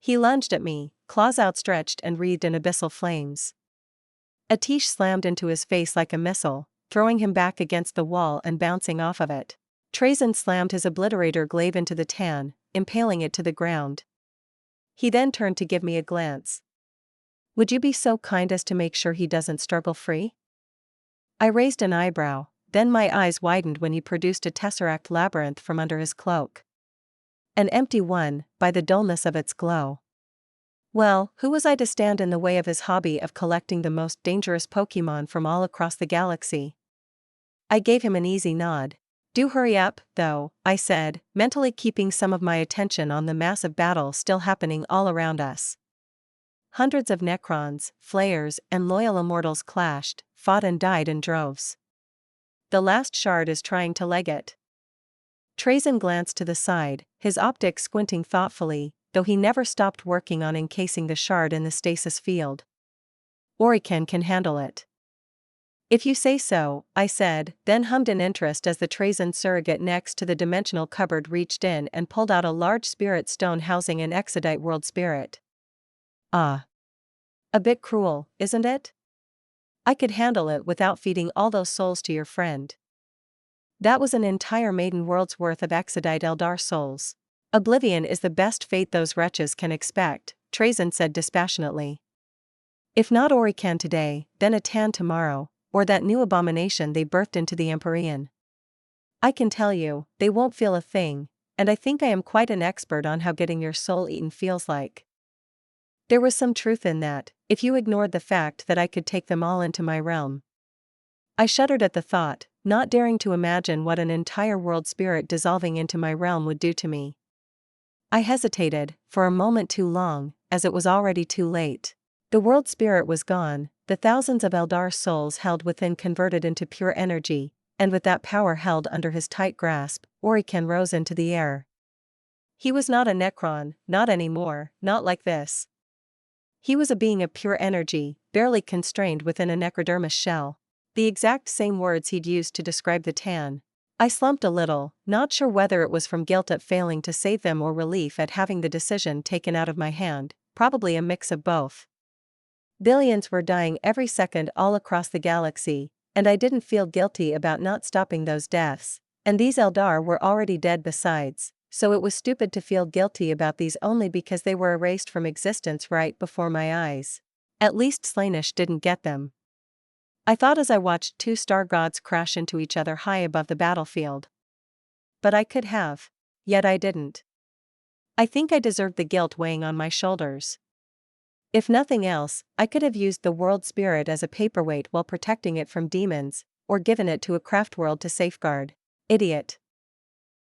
He lunged at me, claws outstretched and wreathed in abyssal flames. A tish slammed into his face like a missile, throwing him back against the wall and bouncing off of it. Trazyn slammed his obliterator glaive into the tan, impaling it to the ground. He then turned to give me a glance. Would you be so kind as to make sure he doesn't struggle free? I raised an eyebrow, then my eyes widened when he produced a tesseract labyrinth from under his cloak. An empty one, by the dullness of its glow. Well, who was I to stand in the way of his hobby of collecting the most dangerous Pokémon from all across the galaxy? I gave him an easy nod. Do hurry up, though, I said, mentally keeping some of my attention on the massive battle still happening all around us. Hundreds of Necrons, Flayers, and loyal immortals clashed, fought and died in droves. The last shard is trying to leg it. Trazyn glanced to the side, his optics squinting thoughtfully, though he never stopped working on encasing the shard in the stasis field. Orican can handle it. If you say so, I said, then hummed in interest as the Trazyn surrogate next to the dimensional cupboard reached in and pulled out a large spirit stone housing an Exodite world spirit. Ah. A bit cruel, isn't it? I could handle it without feeding all those souls to your friend. That was an entire maiden world's worth of Exodite Eldar souls. Oblivion is the best fate those wretches can expect, Trazyn said dispassionately. If not Orican today, then a tan tomorrow, or that new abomination they birthed into the Empyrean. I can tell you, they won't feel a thing, and I think I am quite an expert on how getting your soul eaten feels like. There was some truth in that, if you ignored the fact that I could take them all into my realm. I shuddered at the thought, not daring to imagine what an entire world spirit dissolving into my realm would do to me. I hesitated, for a moment too long, as it was already too late. The world spirit was gone, the thousands of Eldar souls held within converted into pure energy, and with that power held under his tight grasp, Orican rose into the air. He was not a Necron, not anymore, not like this. He was a being of pure energy, barely constrained within a necrodermis shell. The exact same words he'd used to describe the tan. I slumped a little, not sure whether it was from guilt at failing to save them or relief at having the decision taken out of my hand, probably a mix of both. Billions were dying every second all across the galaxy, and I didn't feel guilty about not stopping those deaths, and these Eldar were already dead besides, so it was stupid to feel guilty about these only because they were erased from existence right before my eyes. At least Slaanesh didn't get them. I thought as I watched two star gods crash into each other high above the battlefield. But I could have. Yet I didn't. I think I deserved the guilt weighing on my shoulders. If nothing else, I could have used the world spirit as a paperweight while protecting it from demons, or given it to a craft world to safeguard. Idiot.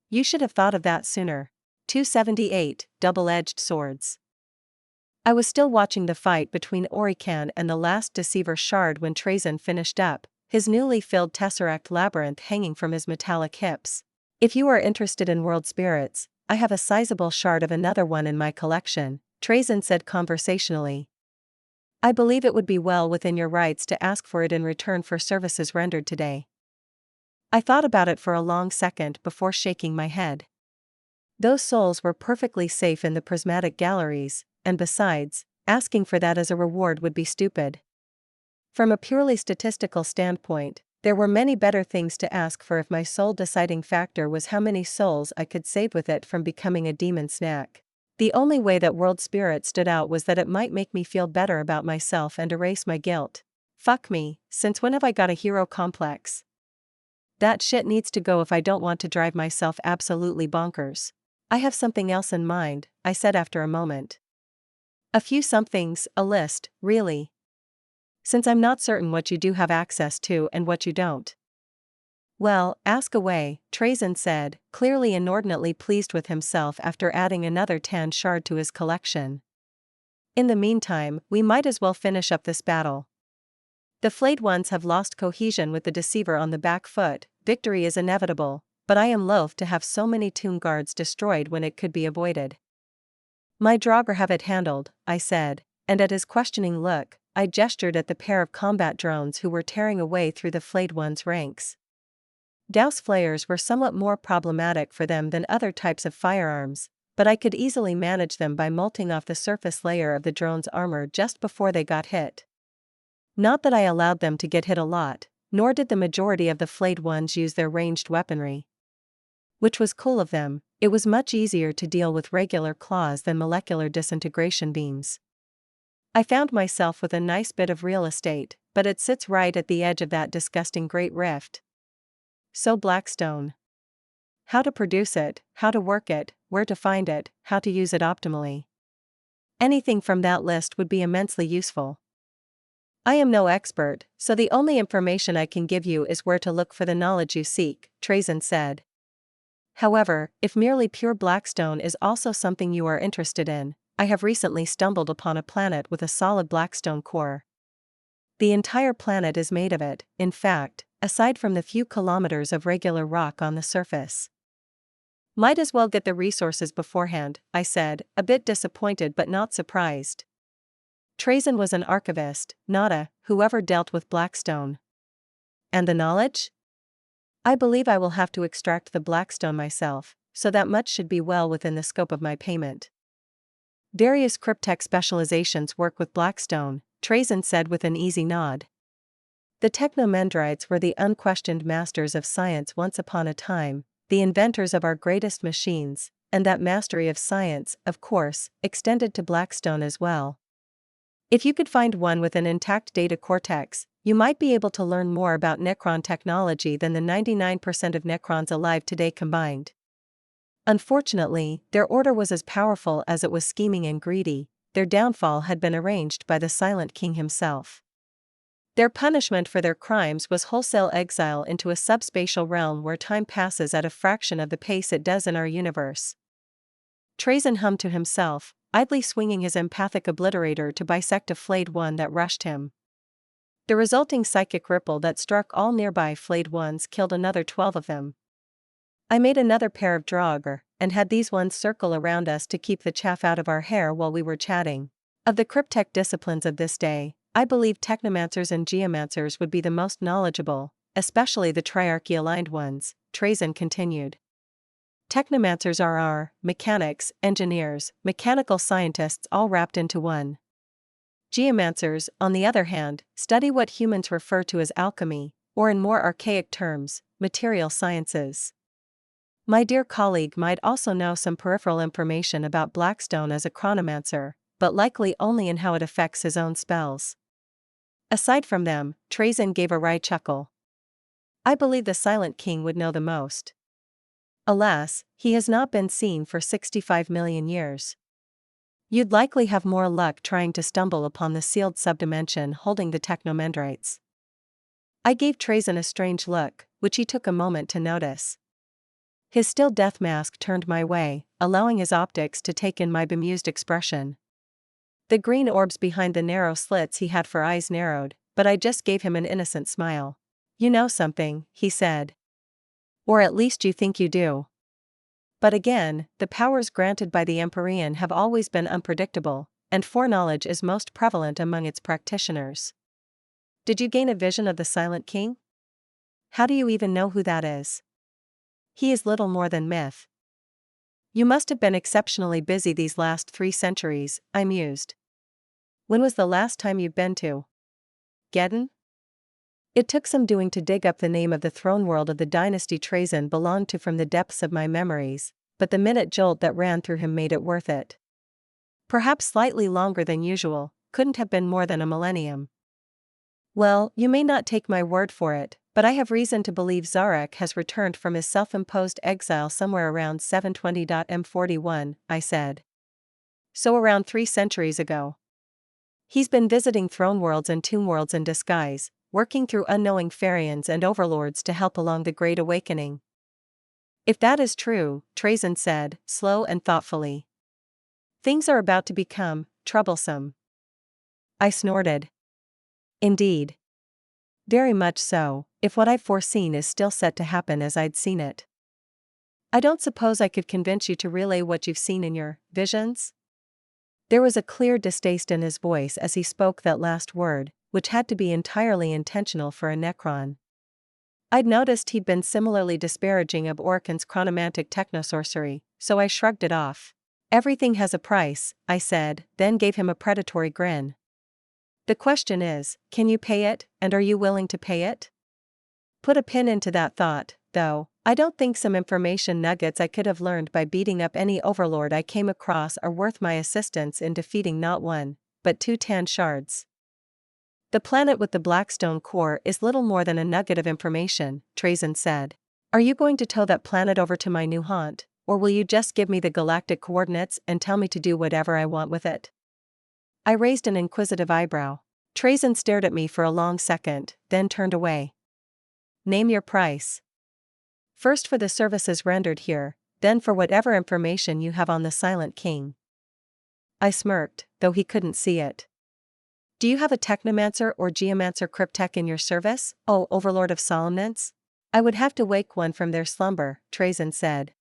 You should have thought of that sooner. 278, double-edged swords. I was still watching the fight between Orican and the last Deceiver shard when Trazyn finished up, his newly filled tesseract labyrinth hanging from his metallic hips. If you are interested in world spirits, I have a sizable shard of another one in my collection, Trazyn said conversationally. I believe it would be well within your rights to ask for it in return for services rendered today. I thought about it for a long second before shaking my head. Those souls were perfectly safe in the prismatic galleries, and besides, asking for that as a reward would be stupid. From a purely statistical standpoint, there were many better things to ask for if my sole deciding factor was how many souls I could save with it from becoming a demon snack. The only way that world spirit stood out was that it might make me feel better about myself and erase my guilt. Fuck me, since when have I got a hero complex? That shit needs to go if I don't want to drive myself absolutely bonkers. I have something else in mind, I said after a moment. A few somethings, a list, really. Since I'm not certain what you do have access to and what you don't. Well, ask away, Trazyn said, clearly inordinately pleased with himself after adding another tan shard to his collection. In the meantime, we might as well finish up this battle. The flayed ones have lost cohesion with the Deceiver on the back foot, victory is inevitable, but I am loath to have so many tomb guards destroyed when it could be avoided. My Draugr have it handled, I said, and at his questioning look, I gestured at the pair of combat drones who were tearing away through the flayed ones' ranks. Douse flayers were somewhat more problematic for them than other types of firearms, but I could easily manage them by molting off the surface layer of the drone's armor just before they got hit. Not that I allowed them to get hit a lot, nor did the majority of the flayed ones use their ranged weaponry. Which was cool of them, it was much easier to deal with regular claws than molecular disintegration beams. I found myself with a nice bit of real estate, but it sits right at the edge of that disgusting great rift. So Blackstone. How to produce it, how to work it, where to find it, how to use it optimally. Anything from that list would be immensely useful. I am no expert, so the only information I can give you is where to look for the knowledge you seek, Trazyn said. However, if merely pure Blackstone is also something you are interested in, I have recently stumbled upon a planet with a solid Blackstone core. The entire planet is made of it, in fact, aside from the few kilometers of regular rock on the surface. Might as well get the resources beforehand, I said, a bit disappointed but not surprised. Trazyn was an archivist, not a whoever dealt with Blackstone. And the knowledge? I believe I will have to extract the Blackstone myself, so that much should be well within the scope of my payment. Various cryptech specializations work with Blackstone, Trazyn said with an easy nod. The technomendrites were the unquestioned masters of science once upon a time, the inventors of our greatest machines, and that mastery of science, of course, extended to Blackstone as well. If you could find one with an intact data cortex, you might be able to learn more about Necron technology than the 99% of Necrons alive today combined. Unfortunately, their order was as powerful as it was scheming and greedy. Their downfall had been arranged by the Silent King himself. Their punishment for their crimes was wholesale exile into a subspatial realm where time passes at a fraction of the pace it does in our universe. Trazyn hummed to himself, idly swinging his empathic obliterator to bisect a flayed one that rushed him. The resulting psychic ripple that struck all nearby flayed ones killed another 12 of them. I made another pair of Draugr, and had these ones circle around us to keep the chaff out of our hair while we were chatting. Of the cryptech disciplines of this day, I believe technomancers and geomancers would be the most knowledgeable, especially the triarchy-aligned ones, Trazyn continued. Technomancers are mechanics, engineers, mechanical scientists all wrapped into one. Geomancers, on the other hand, study what humans refer to as alchemy, or in more archaic terms, material sciences. My dear colleague might also know some peripheral information about Blackstone as a chronomancer, but likely only in how it affects his own spells. Aside from them, Trazyn gave a wry chuckle. I believe the Silent King would know the most. Alas, he has not been seen for 65 million years. You'd likely have more luck trying to stumble upon the sealed subdimension holding the technomendrites. I gave Trazyn a strange look, which he took a moment to notice. His still death mask turned my way, allowing his optics to take in my bemused expression. The green orbs behind the narrow slits he had for eyes narrowed, but I just gave him an innocent smile. You know something, he said. Or at least you think you do. But again, the powers granted by the Empyrean have always been unpredictable, and foreknowledge is most prevalent among its practitioners. Did you gain a vision of the Silent King? How do you even know who that is? He is little more than myth. You must have been exceptionally busy these last 3 centuries, I mused. When was the last time you've been to Geddon? It took some doing to dig up the name of the throne world of the dynasty Trazyn belonged to from the depths of my memories, but the minute jolt that ran through him made it worth it. Perhaps slightly longer than usual, couldn't have been more than a millennium. Well, you may not take my word for it, but I have reason to believe Zarek has returned from his self-imposed exile somewhere around 720-M41, I said. So around 3 centuries ago. He's been visiting throne worlds and tomb worlds in disguise, working through unknowing Farians and overlords to help along the Great Awakening. If that is true, Trazyn said, slow and thoughtfully, things are about to become troublesome. I snorted. Indeed. Very much so, if what I've foreseen is still set to happen as I'd seen it. I don't suppose I could convince you to relay what you've seen in your visions? There was a clear distaste in his voice as he spoke that last word, which had to be entirely intentional for a Necron. I'd noticed he'd been similarly disparaging of Orkan's chronomantic technosorcery, so I shrugged it off. Everything has a price, I said, then gave him a predatory grin. The question is, can you pay it, and are you willing to pay it? Put a pin into that thought, though. I don't think some information nuggets I could have learned by beating up any overlord I came across are worth my assistance in defeating not 1, but 2 tan shards. The planet with the Blackstone core is little more than a nugget of information, Trazyn said. Are you going to tow that planet over to my new haunt, or will you just give me the galactic coordinates and tell me to do whatever I want with it? I raised an inquisitive eyebrow. Trazyn stared at me for a long second, then turned away. Name your price. First for the services rendered here, then for whatever information you have on the Silent King. I smirked, though he couldn't see it. Do you have a technomancer or geomancer cryptech in your service, oh Overlord of Solemnance? I would have to wake one from their slumber, Trazyn said.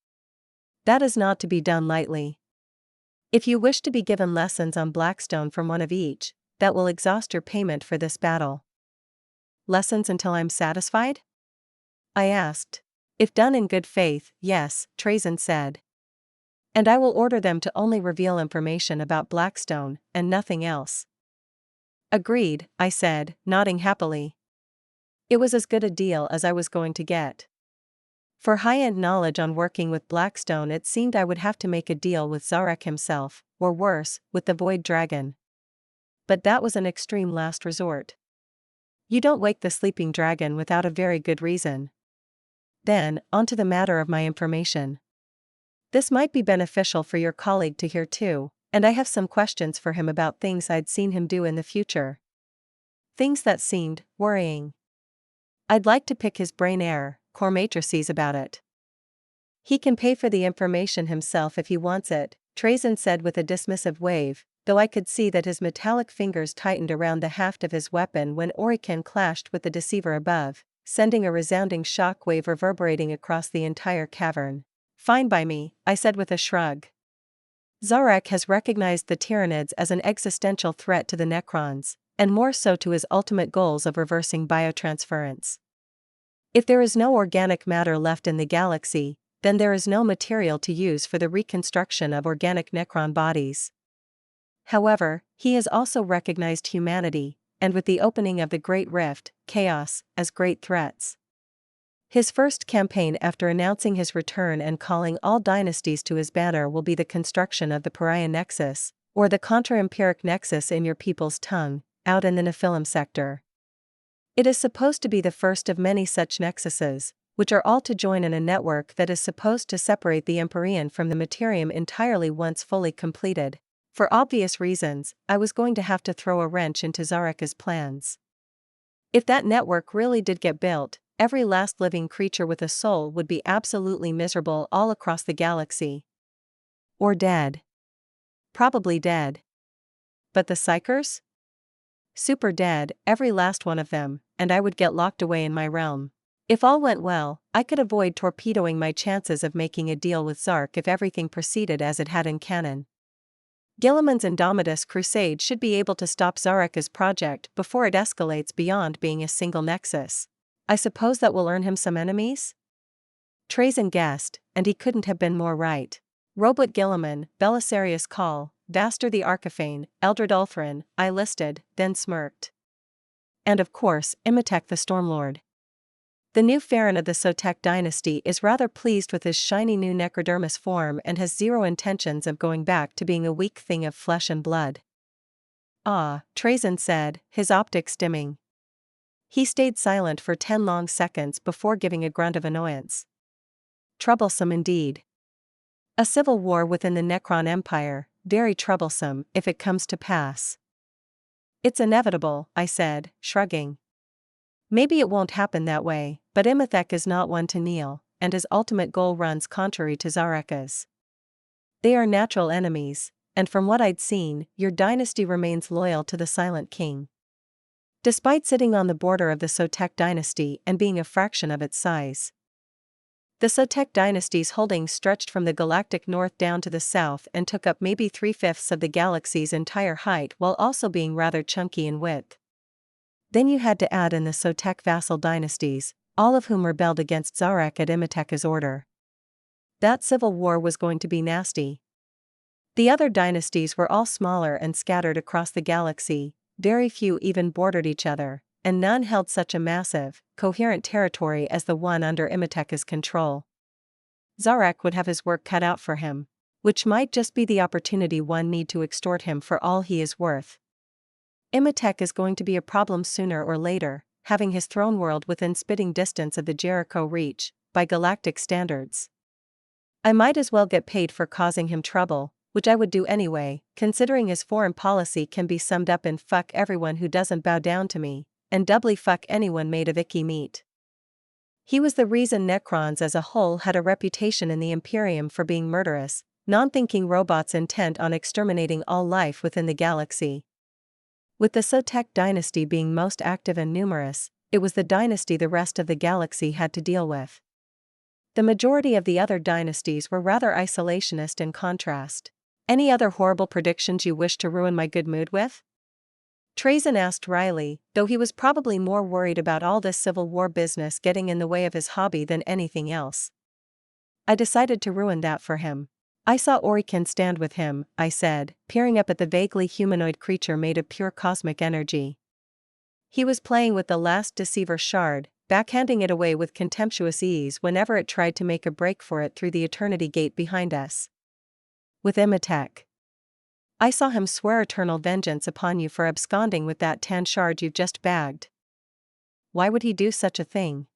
That is not to be done lightly. If you wish to be given lessons on Blackstone from one of each, that will exhaust your payment for this battle. Lessons until I'm satisfied? I asked. If done in good faith, yes, Trazyn said. And I will order them to only reveal information about Blackstone, and nothing else. Agreed, I said, nodding happily. It was as good a deal as I was going to get. For high-end knowledge on working with Blackstone, it seemed I would have to make a deal with Zarek himself, or worse, with the Void Dragon. But that was an extreme last resort. You don't wake the sleeping dragon without a very good reason. Then, on to the matter of my information. This might be beneficial for your colleague to hear too, and I have some questions for him about things I'd seen him do in the future. Things that seemed worrying. I'd like to pick his brain air, core matrices about it. He can pay for the information himself if he wants it, Trazyn said with a dismissive wave, though I could see that his metallic fingers tightened around the haft of his weapon when Orikan clashed with the deceiver above, sending a resounding shock wave reverberating across the entire cavern. Fine by me, I said with a shrug. Zarek has recognized the Tyranids as an existential threat to the Necrons, and more so to his ultimate goals of reversing biotransference. If there is no organic matter left in the galaxy, then there is no material to use for the reconstruction of organic Necron bodies. However, he has also recognized humanity, and with the opening of the Great Rift, chaos, as great threats. His first campaign after announcing his return and calling all dynasties to his banner will be the construction of the Pariah Nexus, or the Contra-Empiric Nexus in your people's tongue, out in the Nephilim sector. It is supposed to be the first of many such nexuses, which are all to join in a network that is supposed to separate the Empyrean from the Materium entirely once fully completed. For obvious reasons, I was going to have to throw a wrench into Zareka's plans. If that network really did get built, every last living creature with a soul would be absolutely miserable all across the galaxy. Or dead. Probably dead. But the Psychers? Super dead, every last one of them, and I would get locked away in my realm. If all went well, I could avoid torpedoing my chances of making a deal with Zark if everything proceeded as it had in canon. Gilliman's Indomitus crusade should be able to stop Zareka's project before it escalates beyond being a single nexus. I suppose that will earn him some enemies? Trazyn guessed, and he couldn't have been more right. Robot Gilliman, Belisarius Call, Vaster the Archiphane, Eldred Ulthrin, I listed, then smirked. And of course, Imitek the Stormlord. The new Pharaoh of the Sotek dynasty is rather pleased with his shiny new necrodermis form and has zero intentions of going back to being a weak thing of flesh and blood. Ah, Trazyn said, his optics dimming. He stayed silent for 10 long seconds before giving a grunt of annoyance. Troublesome indeed. A civil war within the Necron Empire, very troublesome if it comes to pass. It's inevitable, I said, shrugging. Maybe it won't happen that way, but Imhotep is not one to kneel, and his ultimate goal runs contrary to Zareka's. They are natural enemies, and from what I'd seen, your dynasty remains loyal to the Silent King. Despite sitting on the border of the Sotek dynasty and being a fraction of its size. The Sotek dynasty's holdings stretched from the galactic north down to the south and took up maybe 3/5 of the galaxy's entire height while also being rather chunky in width. Then you had to add in the Sotek vassal dynasties, all of whom rebelled against Zarek at Imiteka's order. That civil war was going to be nasty. The other dynasties were all smaller and scattered across the galaxy, very few even bordered each other, and none held such a massive, coherent territory as the one under Imiteka's control. Zarek would have his work cut out for him, which might just be the opportunity one need to extort him for all he is worth. Imitek is going to be a problem sooner or later, having his throne world within spitting distance of the Jericho Reach, by galactic standards. I might as well get paid for causing him trouble, which I would do anyway, considering his foreign policy can be summed up in fuck everyone who doesn't bow down to me, and doubly fuck anyone made of icky meat. He was the reason Necrons as a whole had a reputation in the Imperium for being murderous, non-thinking robots intent on exterminating all life within the galaxy. With the Sotek dynasty being most active and numerous, it was the dynasty the rest of the galaxy had to deal with. The majority of the other dynasties were rather isolationist in contrast. Any other horrible predictions you wish to ruin my good mood with? Trazyn asked wryly, though he was probably more worried about all this civil war business getting in the way of his hobby than anything else. I decided to ruin that for him. I saw Orikan stand with him, I said, peering up at the vaguely humanoid creature made of pure cosmic energy. He was playing with the last Deceiver shard, backhanding it away with contemptuous ease whenever it tried to make a break for it through the Eternity Gate behind us. With Imitek. I saw him swear eternal vengeance upon you for absconding with that tan shard you've just bagged. Why would he do such a thing?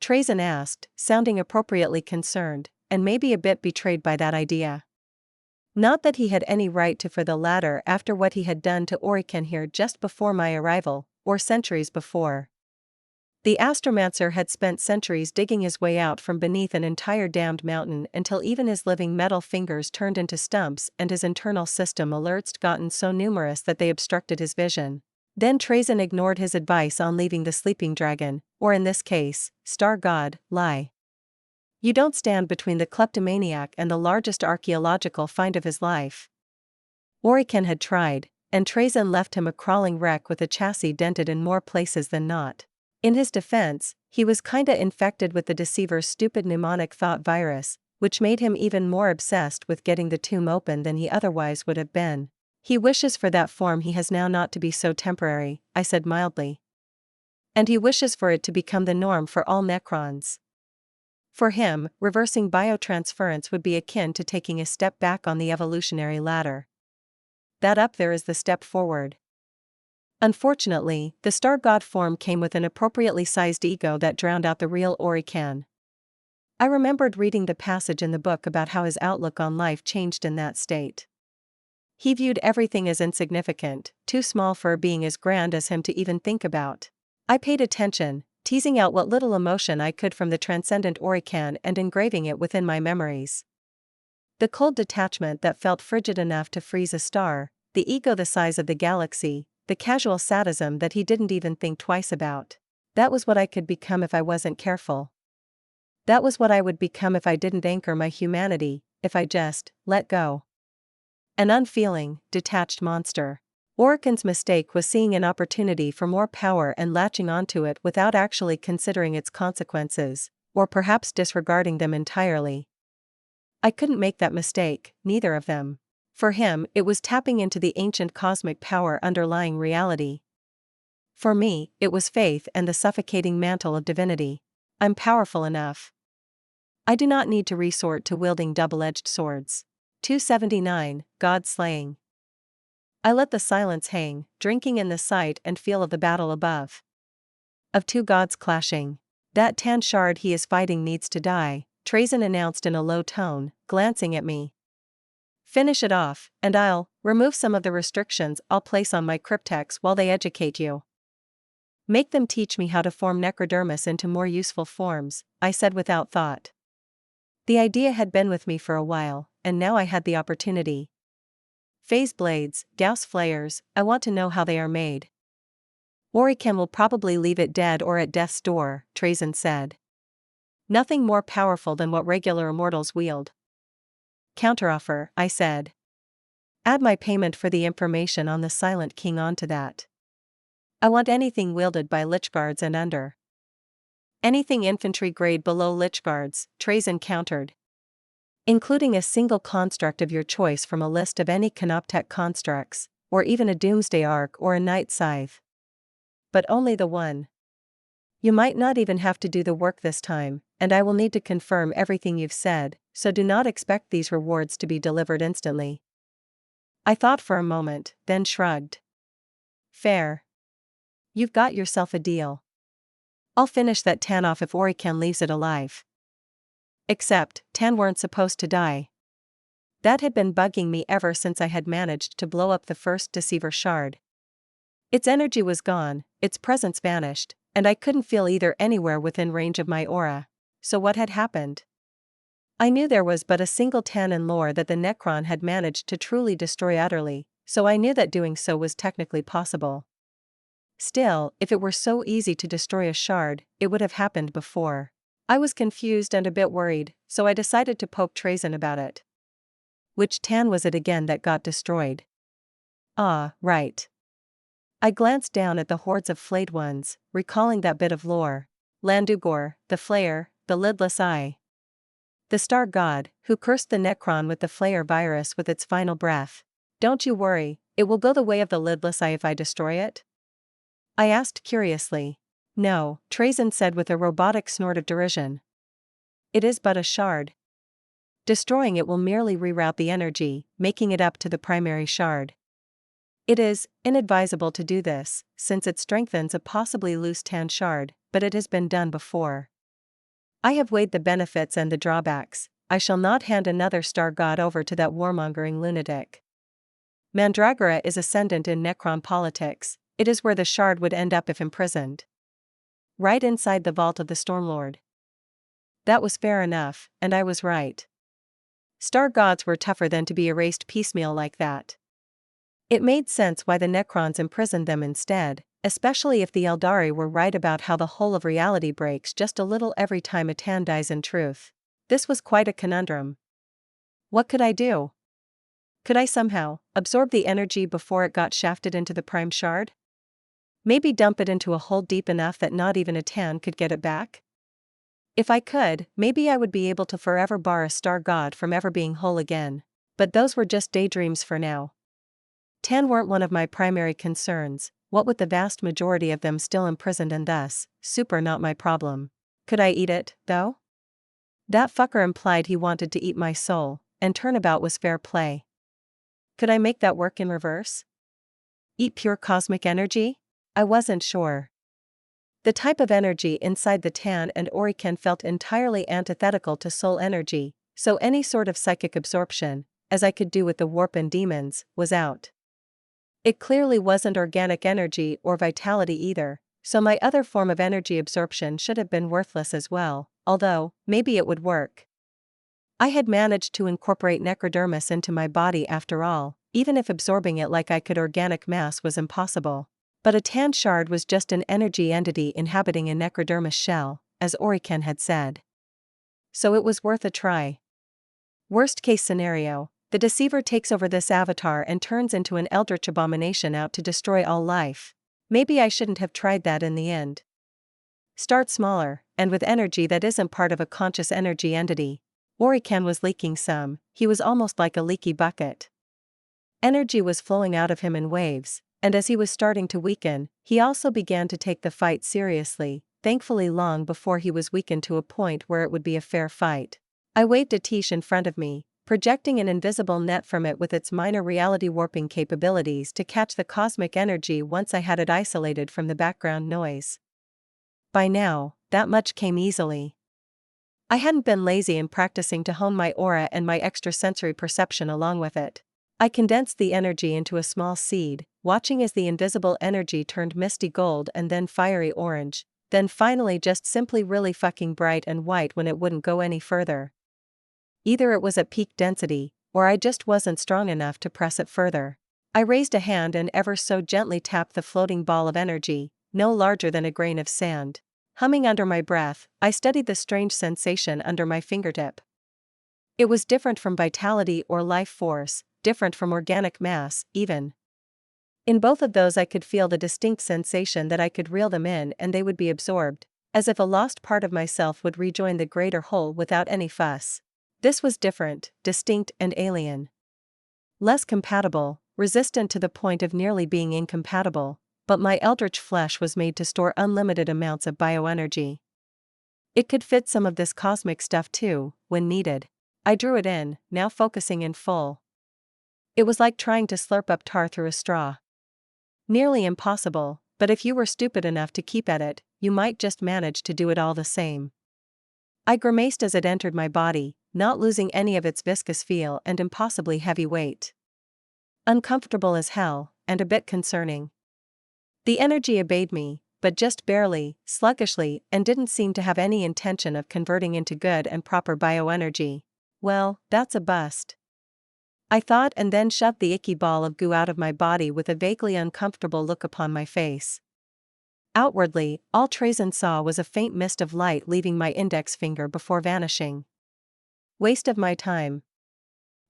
Trazyn asked, sounding appropriately concerned, and maybe a bit betrayed by that idea. Not that he had any right to for the latter after what he had done to Orikan here just before my arrival, or centuries before. The Astromancer had spent centuries digging his way out from beneath an entire damned mountain until even his living metal fingers turned into stumps and his internal system alerts gotten so numerous that they obstructed his vision. Then Trazyn ignored his advice on leaving the sleeping dragon, or in this case, star god, lie. You don't stand between the kleptomaniac and the largest archaeological find of his life. Orikan had tried, and Trazyn left him a crawling wreck with a chassis dented in more places than not. In his defense, he was kinda infected with the deceiver's stupid mnemonic thought virus, which made him even more obsessed with getting the tomb open than he otherwise would have been. He wishes for that form he has now not to be so temporary, I said mildly. And he wishes for it to become the norm for all Necrons. For him, reversing biotransference would be akin to taking a step back on the evolutionary ladder. That up there is the step forward. Unfortunately, the star god form came with an appropriately sized ego that drowned out the real Orican. I remembered reading the passage in the book about how his outlook on life changed in that state. He viewed everything as insignificant, too small for a being as grand as him to even think about. I paid attention, teasing out what little emotion I could from the transcendent Orican and engraving it within my memories. The cold detachment that felt frigid enough to freeze a star, the ego the size of the galaxy, the casual sadism that he didn't even think twice about. That was what I could become if I wasn't careful. That was what I would become if I didn't anchor my humanity, if I just let go. An unfeeling, detached monster. Orican's mistake was seeing an opportunity for more power and latching onto it without actually considering its consequences, or perhaps disregarding them entirely. I couldn't make that mistake, neither of them. For him, it was tapping into the ancient cosmic power underlying reality. For me, it was faith and the suffocating mantle of divinity. I'm powerful enough. I do not need to resort to wielding double-edged swords. 279, God slaying. I let the silence hang, drinking in the sight and feel of the battle above. Of two gods clashing. That tan shard he is fighting needs to die, Trazyn announced in a low tone, glancing at me. Finish it off, and I'll remove some of the restrictions I'll place on my cryptex while they educate you. Make them teach me how to form necrodermis into more useful forms, I said without thought. The idea had been with me for a while, and now I had the opportunity. Phase blades, Gauss flayers, I want to know how they are made. Orican will probably leave it dead or at death's door, Trazyn said. Nothing more powerful than what regular immortals wield. Counteroffer, I said. Add my payment for the information on the Silent King onto that. I want anything wielded by Lichguards and under. Anything infantry grade below Lichguards, Trazyn countered. Including a single construct of your choice from a list of any Canoptech constructs, or even a Doomsday Ark or a Night Scythe. But only the one. You might not even have to do the work this time, and I will need to confirm everything you've said, so do not expect these rewards to be delivered instantly. I thought for a moment, then shrugged. Fair. You've got yourself a deal. I'll finish that tan off if Orican leaves it alive. Except, tan weren't supposed to die. That had been bugging me ever since I had managed to blow up the first deceiver shard. Its energy was gone, its presence vanished, and I couldn't feel either anywhere within range of my aura. So what had happened? I knew there was but a single tan in lore that the Necron had managed to truly destroy utterly, so I knew that doing so was technically possible. Still, if it were so easy to destroy a shard, it would have happened before. I was confused and a bit worried, so I decided to poke Trazyn about it. Which tan was it again that got destroyed? Ah, right. I glanced down at the hordes of flayed ones, recalling that bit of lore. Landugor, the Flayer, the lidless eye. The star god, who cursed the Necron with the Flayer virus with its final breath. Don't you worry, it will go the way of the lidless eye if I destroy it? I asked curiously. No, Trazyn said with a robotic snort of derision. It is but a shard. Destroying it will merely reroute the energy, making it up to the primary shard. It is inadvisable to do this, since it strengthens a possibly loose tan shard, but it has been done before. I have weighed the benefits and the drawbacks. I shall not hand another star god over to that warmongering lunatic. Mandragora is ascendant in Necron politics. It is where the shard would end up if imprisoned. Right inside the vault of the Stormlord. That was fair enough, and I was right. Star gods were tougher than to be erased piecemeal like that. It made sense why the Necrons imprisoned them instead, especially if the Eldari were right about how the whole of reality breaks just a little every time a tan dies in truth. This was quite a conundrum. What could I do? Could I somehow absorb the energy before it got shafted into the prime shard? Maybe dump it into a hole deep enough that not even a Tan could get it back? If I could, maybe I would be able to forever bar a star god from ever being whole again. But those were just daydreams for now. Tan weren't one of my primary concerns, what with the vast majority of them still imprisoned and thus, super not my problem. Could I eat it, though? That fucker implied he wanted to eat my soul, and turnabout was fair play. Could I make that work in reverse? Eat pure cosmic energy? I wasn't sure. The type of energy inside the Tan and Orican felt entirely antithetical to soul energy, so any sort of psychic absorption, as I could do with the warp and demons, was out. It clearly wasn't organic energy or vitality either, so my other form of energy absorption should have been worthless as well, although, maybe it would work. I had managed to incorporate necrodermis into my body after all, even if absorbing it like I could organic mass was impossible. But a Tan shard was just an energy entity inhabiting a necrodermis shell, as Orican had said. So it was worth a try. Worst case scenario, the deceiver takes over this avatar and turns into an eldritch abomination out to destroy all life. Maybe I shouldn't have tried that in the end. Start smaller, and with energy that isn't part of a conscious energy entity. Orican was leaking some, he was almost like a leaky bucket. Energy was flowing out of him in waves, and as he was starting to weaken, he also began to take the fight seriously, thankfully long before he was weakened to a point where it would be a fair fight. I waved a Tish in front of me, projecting an invisible net from it with its minor reality warping capabilities to catch the cosmic energy once I had it isolated from the background noise. By now, that much came easily. I hadn't been lazy in practicing to hone my aura and my extrasensory perception along with it. I condensed the energy into a small seed, watching as the invisible energy turned misty gold and then fiery orange, then finally just simply really fucking bright and white when it wouldn't go any further. Either it was at peak density, or I just wasn't strong enough to press it further. I raised a hand and ever so gently tapped the floating ball of energy, no larger than a grain of sand. Humming under my breath, I studied the strange sensation under my fingertip. It was different from vitality or life force, different from organic mass, even. In both of those I could feel the distinct sensation that I could reel them in and they would be absorbed, as if a lost part of myself would rejoin the greater whole without any fuss. This was different, distinct and alien. Less compatible, resistant to the point of nearly being incompatible, but my eldritch flesh was made to store unlimited amounts of bioenergy. It could fit some of this cosmic stuff too, when needed. I drew it in, now focusing in full. It was like trying to slurp up tar through a straw. Nearly impossible, but if you were stupid enough to keep at it, you might just manage to do it all the same. I grimaced as it entered my body, not losing any of its viscous feel and impossibly heavy weight. Uncomfortable as hell, and a bit concerning. The energy obeyed me, but just barely, sluggishly, and didn't seem to have any intention of converting into good and proper bioenergy. Well, that's a bust. I thought and then shoved the icky ball of goo out of my body with a vaguely uncomfortable look upon my face. Outwardly, all Trazyn saw was a faint mist of light leaving my index finger before vanishing. Waste of my time.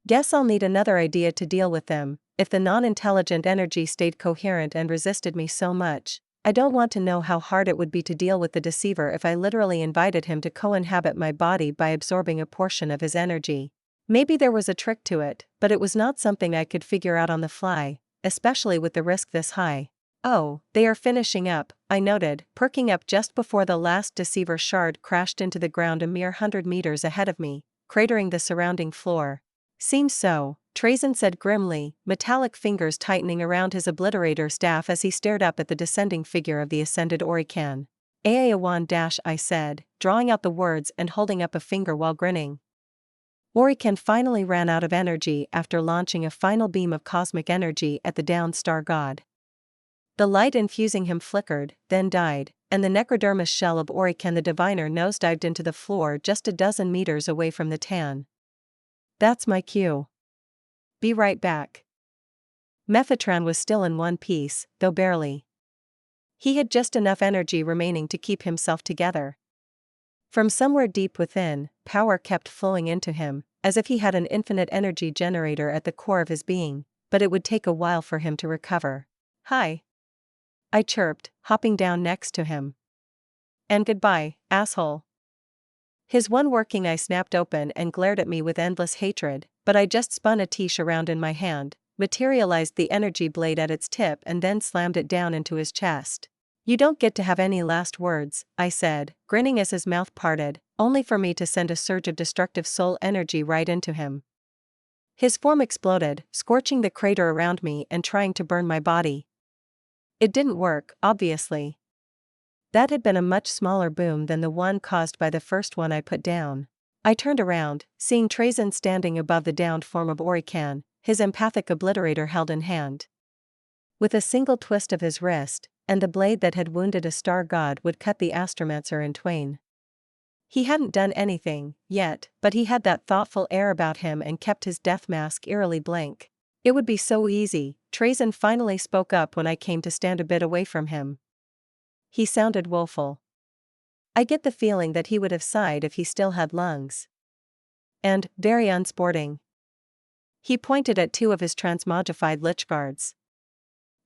Guess I'll need another idea to deal with them. If the non-intelligent energy stayed coherent and resisted me so much, I don't want to know how hard it would be to deal with the deceiver if I literally invited him to co-inhabit my body by absorbing a portion of his energy. Maybe there was a trick to it, but it was not something I could figure out on the fly, especially with the risk this high. Oh, they are finishing up, I noted, perking up just before the last deceiver shard crashed into the ground a mere 100 meters ahead of me, cratering the surrounding floor. Seems so, Trazyn said grimly, metallic fingers tightening around his obliterator staff as he stared up at the descending figure of the ascended Orican. Aawan I said, drawing out the words and holding up a finger while grinning. Orican finally ran out of energy after launching a final beam of cosmic energy at the downed star god. The light infusing him flickered, then died, and the necrodermis shell of Orican the diviner nosedived into the floor just a dozen meters away from the Tan. That's my cue. Be right back. Mephitran was still in one piece, though barely. He had just enough energy remaining to keep himself together. From somewhere deep within, power kept flowing into him, as if he had an infinite energy generator at the core of his being, but it would take a while for him to recover. Hi. I chirped, hopping down next to him. And goodbye, asshole. His one working eye snapped open and glared at me with endless hatred, but I just spun a tish around in my hand, materialized the energy blade at its tip and then slammed it down into his chest. You don't get to have any last words, I said, grinning as his mouth parted, only for me to send a surge of destructive soul energy right into him. His form exploded, scorching the crater around me and trying to burn my body. It didn't work, obviously. That had been a much smaller boom than the one caused by the first one I put down. I turned around, seeing Trazyn standing above the downed form of Orican, his empathic obliterator held in hand. With a single twist of his wrist, and the blade that had wounded a star god would cut the astromancer in twain. He hadn't done anything, yet, but he had that thoughtful air about him and kept his death mask eerily blank. It would be so easy, Trazyn finally spoke up when I came to stand a bit away from him. He sounded woeful. I get the feeling that he would have sighed if he still had lungs. And, very unsporting. He pointed at two of his transmogrified lichguards.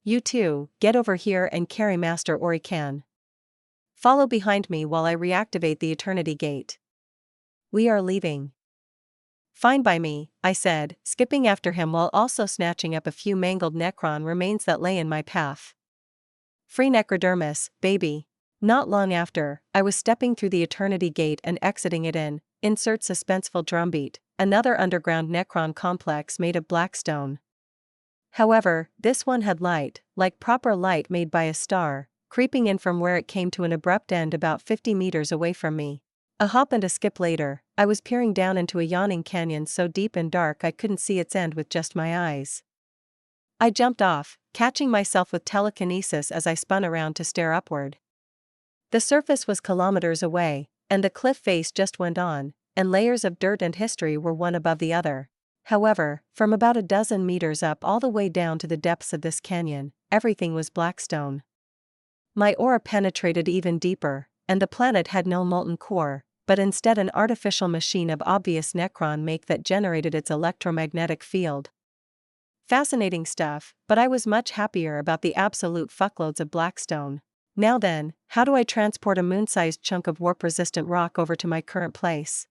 You two, get over here and carry Master Orican. Follow behind me while I reactivate the Eternity Gate. We are leaving. Fine by me, I said, skipping after him while also snatching up a few mangled Necron remains that lay in my path. Free Necrodermis, baby. Not long after, I was stepping through the Eternity Gate and exiting it in, insert suspenseful drumbeat, another underground Necron complex made of black stone. However, this one had light, like proper light made by a star, creeping in from where it came to an abrupt end about 50 meters away from me. A hop and a skip later, I was peering down into a yawning canyon so deep and dark I couldn't see its end with just my eyes. I jumped off, catching myself with telekinesis as I spun around to stare upward. The surface was kilometers away, and the cliff face just went on, and layers of dirt and history were one above the other. However, from about a dozen meters up all the way down to the depths of this canyon, everything was black stone. My aura penetrated even deeper, and the planet had no molten core, but instead an artificial machine of obvious Necron make that generated its electromagnetic field. Fascinating stuff, but I was much happier about the absolute fuckloads of blackstone. Now then, how do I transport a moon-sized chunk of warp-resistant rock over to my current place?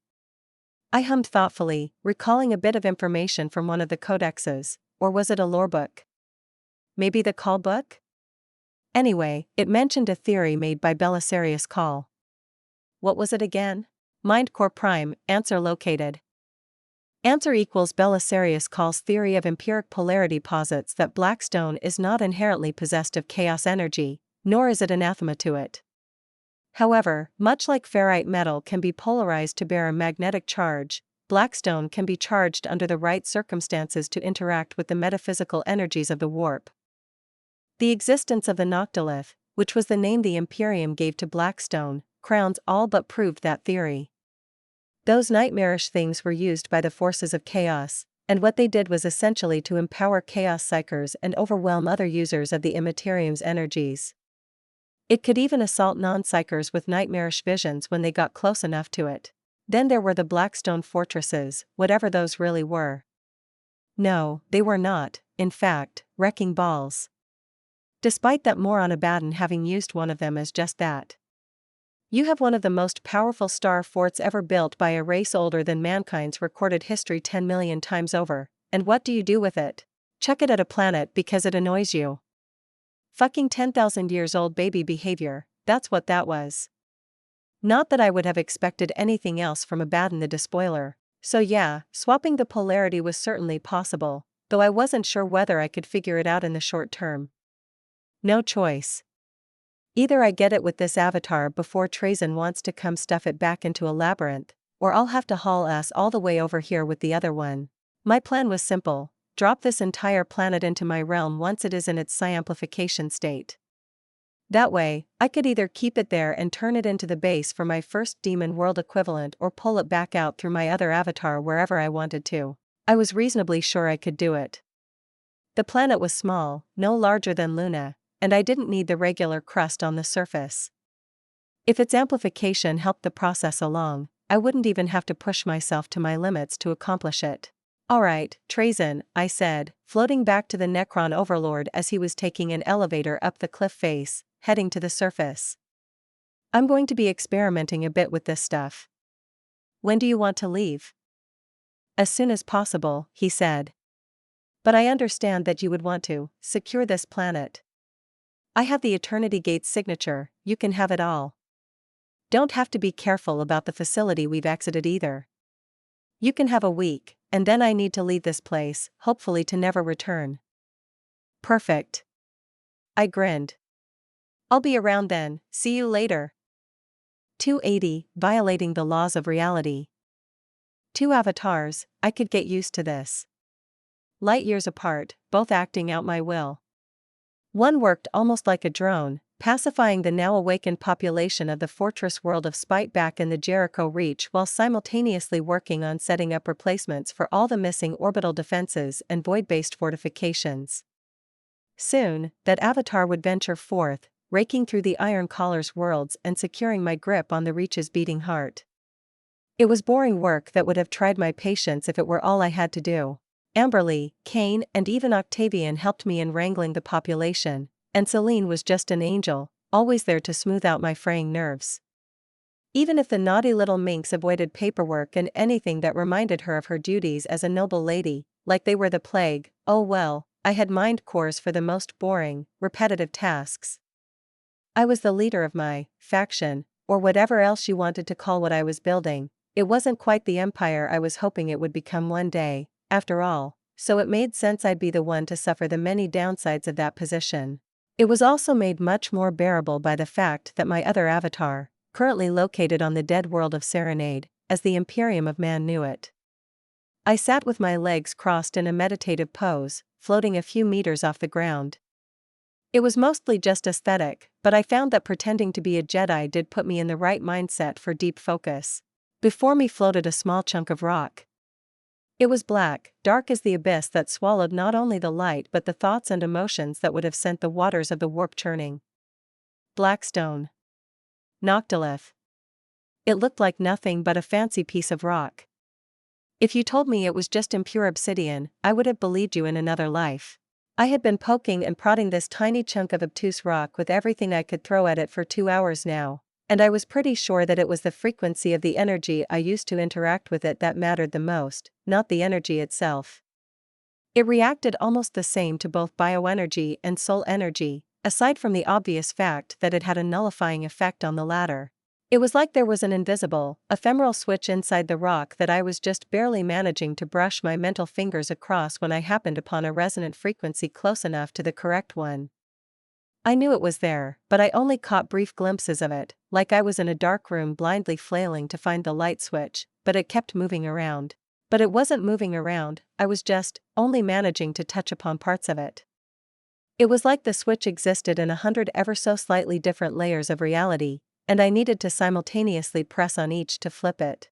I hummed thoughtfully, recalling a bit of information from one of the codexes, or was it a lorebook? Maybe the call book? Anyway, it mentioned a theory made by Belisarius Call. What was it again? Mind Core Prime, answer located. Answer equals Belisarius Call's theory of empiric polarity posits that blackstone is not inherently possessed of chaos energy, nor is it anathema to it. However, much like ferrite metal can be polarized to bear a magnetic charge, blackstone can be charged under the right circumstances to interact with the metaphysical energies of the warp. The existence of the Noctilith, which was the name the Imperium gave to blackstone, crowns all but proved that theory. Those nightmarish things were used by the forces of chaos, and what they did was essentially to empower chaos psychers and overwhelm other users of the Immaterium's energies. It could even assault non-psychers with nightmarish visions when they got close enough to it. Then there were the Blackstone fortresses, whatever those really were. No, they were not, in fact, wrecking balls. Despite that moron Abaddon having used one of them as just that. You have one of the most powerful star forts ever built by a race older than mankind's recorded history 10 million times over, and what do you do with it? Chuck it at a planet because it annoys you. Fucking 10,000 years old baby behavior, that's what that was. Not that I would have expected anything else from Abaddon the Despoiler, so yeah, swapping the polarity was certainly possible, though I wasn't sure whether I could figure it out in the short term. No choice. Either I get it with this avatar before Trazyn wants to come stuff it back into a labyrinth, or I'll have to haul ass all the way over here with the other one. My plan was simple. Drop this entire planet into my realm once it is in its psi-amplification state. That way, I could either keep it there and turn it into the base for my first demon world equivalent or pull it back out through my other avatar wherever I wanted to. I was reasonably sure I could do it. The planet was small, no larger than Luna, and I didn't need the regular crust on the surface. If its amplification helped the process along, I wouldn't even have to push myself to my limits to accomplish it. Alright, Trazen, I said, floating back to the Necron Overlord as he was taking an elevator up the cliff face, heading to the surface. I'm going to be experimenting a bit with this stuff. When do you want to leave? As soon as possible, he said. But I understand that you would want to secure this planet. I have the Eternity Gate's signature, you can have it all. Don't have to be careful about the facility we've exited either. You can have a week, and then I need to leave this place, hopefully to never return. Perfect. I grinned. I'll be around then, see you later. 280, violating the laws of reality. 2 avatars, I could get used to this. Light years apart, both acting out my will. One worked almost like a drone, pacifying the now awakened population of the fortress world of Spite back in the Jericho Reach while simultaneously working on setting up replacements for all the missing orbital defenses and void-based fortifications. Soon, that avatar would venture forth, raking through the Iron Collar's worlds and securing my grip on the Reach's beating heart. It was boring work that would have tried my patience if it were all I had to do. Amberly, Kane, and even Octavian helped me in wrangling the population, and Celine was just an angel, always there to smooth out my fraying nerves. Even if the naughty little minx avoided paperwork and anything that reminded her of her duties as a noble lady, like they were the plague, oh well, I had mind cores for the most boring, repetitive tasks. I was the leader of my faction, or whatever else you wanted to call what I was building. It wasn't quite the empire I was hoping it would become one day, after all, so it made sense I'd be the one to suffer the many downsides of that position. It was also made much more bearable by the fact that my other avatar, currently located on the dead world of Serenade, as the Imperium of Man knew it. I sat with my legs crossed in a meditative pose, floating a few meters off the ground. It was mostly just aesthetic, but I found that pretending to be a Jedi did put me in the right mindset for deep focus. Before me floated a small chunk of rock. It was black, dark as the abyss that swallowed not only the light but the thoughts and emotions that would have sent the waters of the warp churning. Blackstone. Noctilith. It looked like nothing but a fancy piece of rock. If you told me it was just impure obsidian, I would have believed you in another life. I had been poking and prodding this tiny chunk of obtuse rock with everything I could throw at it for 2 hours now, and I was pretty sure that it was the frequency of the energy I used to interact with it that mattered the most, not the energy itself. It reacted almost the same to both bioenergy and soul energy, aside from the obvious fact that it had a nullifying effect on the latter. It was like there was an invisible, ephemeral switch inside the rock that I was just barely managing to brush my mental fingers across when I happened upon a resonant frequency close enough to the correct one. I knew it was there, but I only caught brief glimpses of it, like I was in a dark room blindly flailing to find the light switch, but it kept moving around. But it wasn't moving around, I was just only managing to touch upon parts of it. It was like the switch existed in 100 ever so slightly different layers of reality, and I needed to simultaneously press on each to flip it.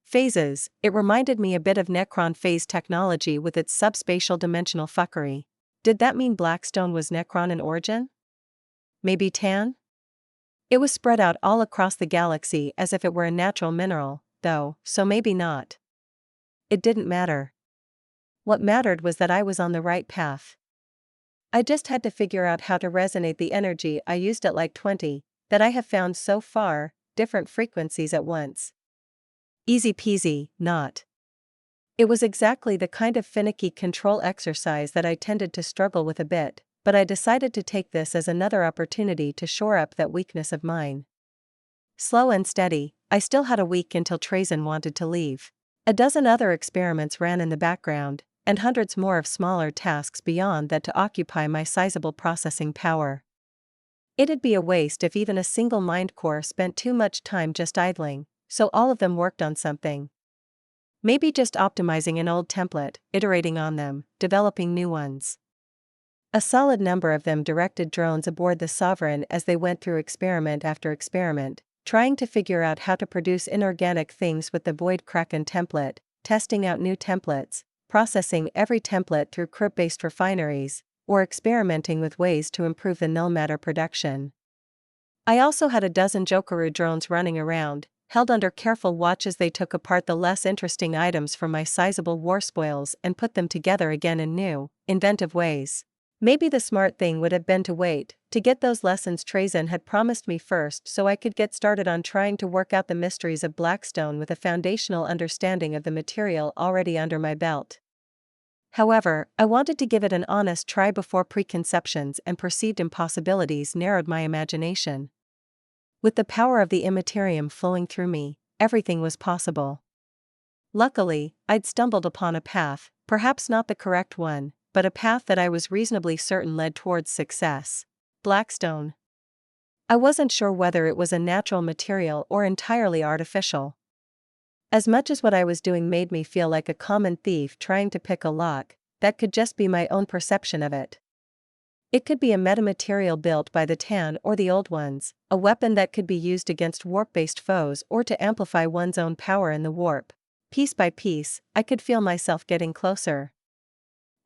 Phases, it reminded me a bit of Necron phase technology with its subspatial dimensional fuckery. Did that mean Blackstone was Necron in origin? Maybe tan? It was spread out all across the galaxy as if it were a natural mineral, though, so maybe not. It didn't matter. What mattered was that I was on the right path. I just had to figure out how to resonate the energy I used at like 20, that I have found so far, different frequencies at once. Easy peasy, not. It was exactly the kind of finicky control exercise that I tended to struggle with a bit, but I decided to take this as another opportunity to shore up that weakness of mine. Slow and steady, I still had a week until Trazen wanted to leave. A dozen other experiments ran in the background, and hundreds more of smaller tasks beyond that to occupy my sizable processing power. It'd be a waste if even a single mind core spent too much time just idling, so all of them worked on something. Maybe just optimizing an old template, iterating on them, developing new ones. A solid number of them directed drones aboard the Sovereign as they went through experiment after experiment, trying to figure out how to produce inorganic things with the Void Kraken template, testing out new templates, processing every template through crypt-based refineries, or experimenting with ways to improve the null matter production. I also had a dozen Jokeru drones running around, held under careful watch as they took apart the less interesting items from my sizable war spoils and put them together again in new, inventive ways. Maybe the smart thing would have been to wait, to get those lessons Trazyn had promised me first so I could get started on trying to work out the mysteries of Blackstone with a foundational understanding of the material already under my belt. However, I wanted to give it an honest try before preconceptions and perceived impossibilities narrowed my imagination. With the power of the immaterium flowing through me, everything was possible. Luckily, I'd stumbled upon a path, perhaps not the correct one, but a path that I was reasonably certain led towards success. Blackstone. I wasn't sure whether it was a natural material or entirely artificial. As much as what I was doing made me feel like a common thief trying to pick a lock, that could just be my own perception of it. It could be a metamaterial built by the Tan or the Old Ones, a weapon that could be used against warp-based foes or to amplify one's own power in the warp. Piece by piece, I could feel myself getting closer.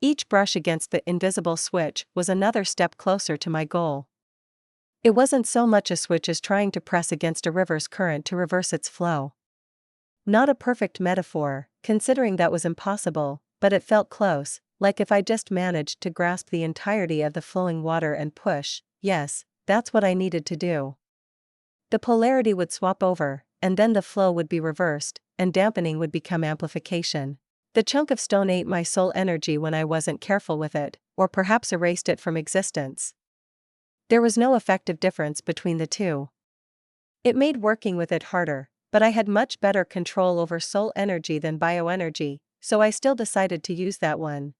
Each brush against the invisible switch was another step closer to my goal. It wasn't so much a switch as trying to press against a river's current to reverse its flow. Not a perfect metaphor, considering that was impossible, but it felt close, like if I just managed to grasp the entirety of the flowing water and push, yes, that's what I needed to do. The polarity would swap over, and then the flow would be reversed, and dampening would become amplification. The chunk of stone ate my soul energy when I wasn't careful with it, or perhaps erased it from existence. There was no effective difference between the two. It made working with it harder, but I had much better control over soul energy than bioenergy, so I still decided to use that one.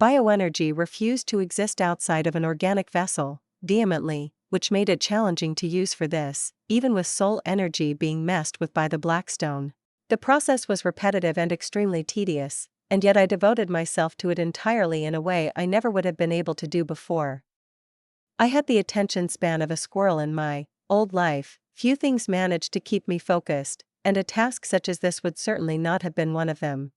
Bioenergy refused to exist outside of an organic vessel, vehemently, which made it challenging to use for this, even with soul energy being messed with by the Blackstone. The process was repetitive and extremely tedious, and yet I devoted myself to it entirely in a way I never would have been able to do before. I had the attention span of a squirrel in my old life, few things managed to keep me focused, and a task such as this would certainly not have been one of them.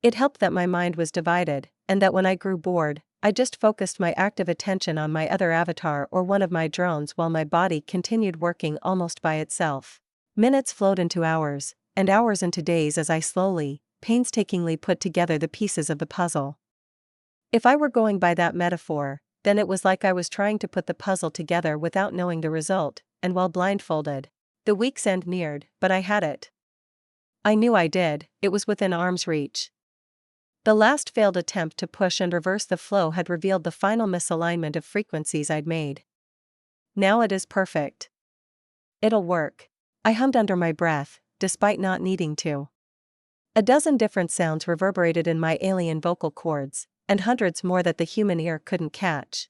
It helped that my mind was divided, and that when I grew bored, I just focused my active attention on my other avatar or one of my drones while my body continued working almost by itself. Minutes flowed into hours, and hours into days as I slowly, painstakingly put together the pieces of the puzzle. If I were going by that metaphor, then it was like I was trying to put the puzzle together without knowing the result, and while blindfolded. The week's end neared, but I had it. I knew I did, it was within arm's reach. The last failed attempt to push and reverse the flow had revealed the final misalignment of frequencies I'd made. Now it is perfect. It'll work. I hummed under my breath, despite not needing to. A dozen different sounds reverberated in my alien vocal cords, and hundreds more that the human ear couldn't catch.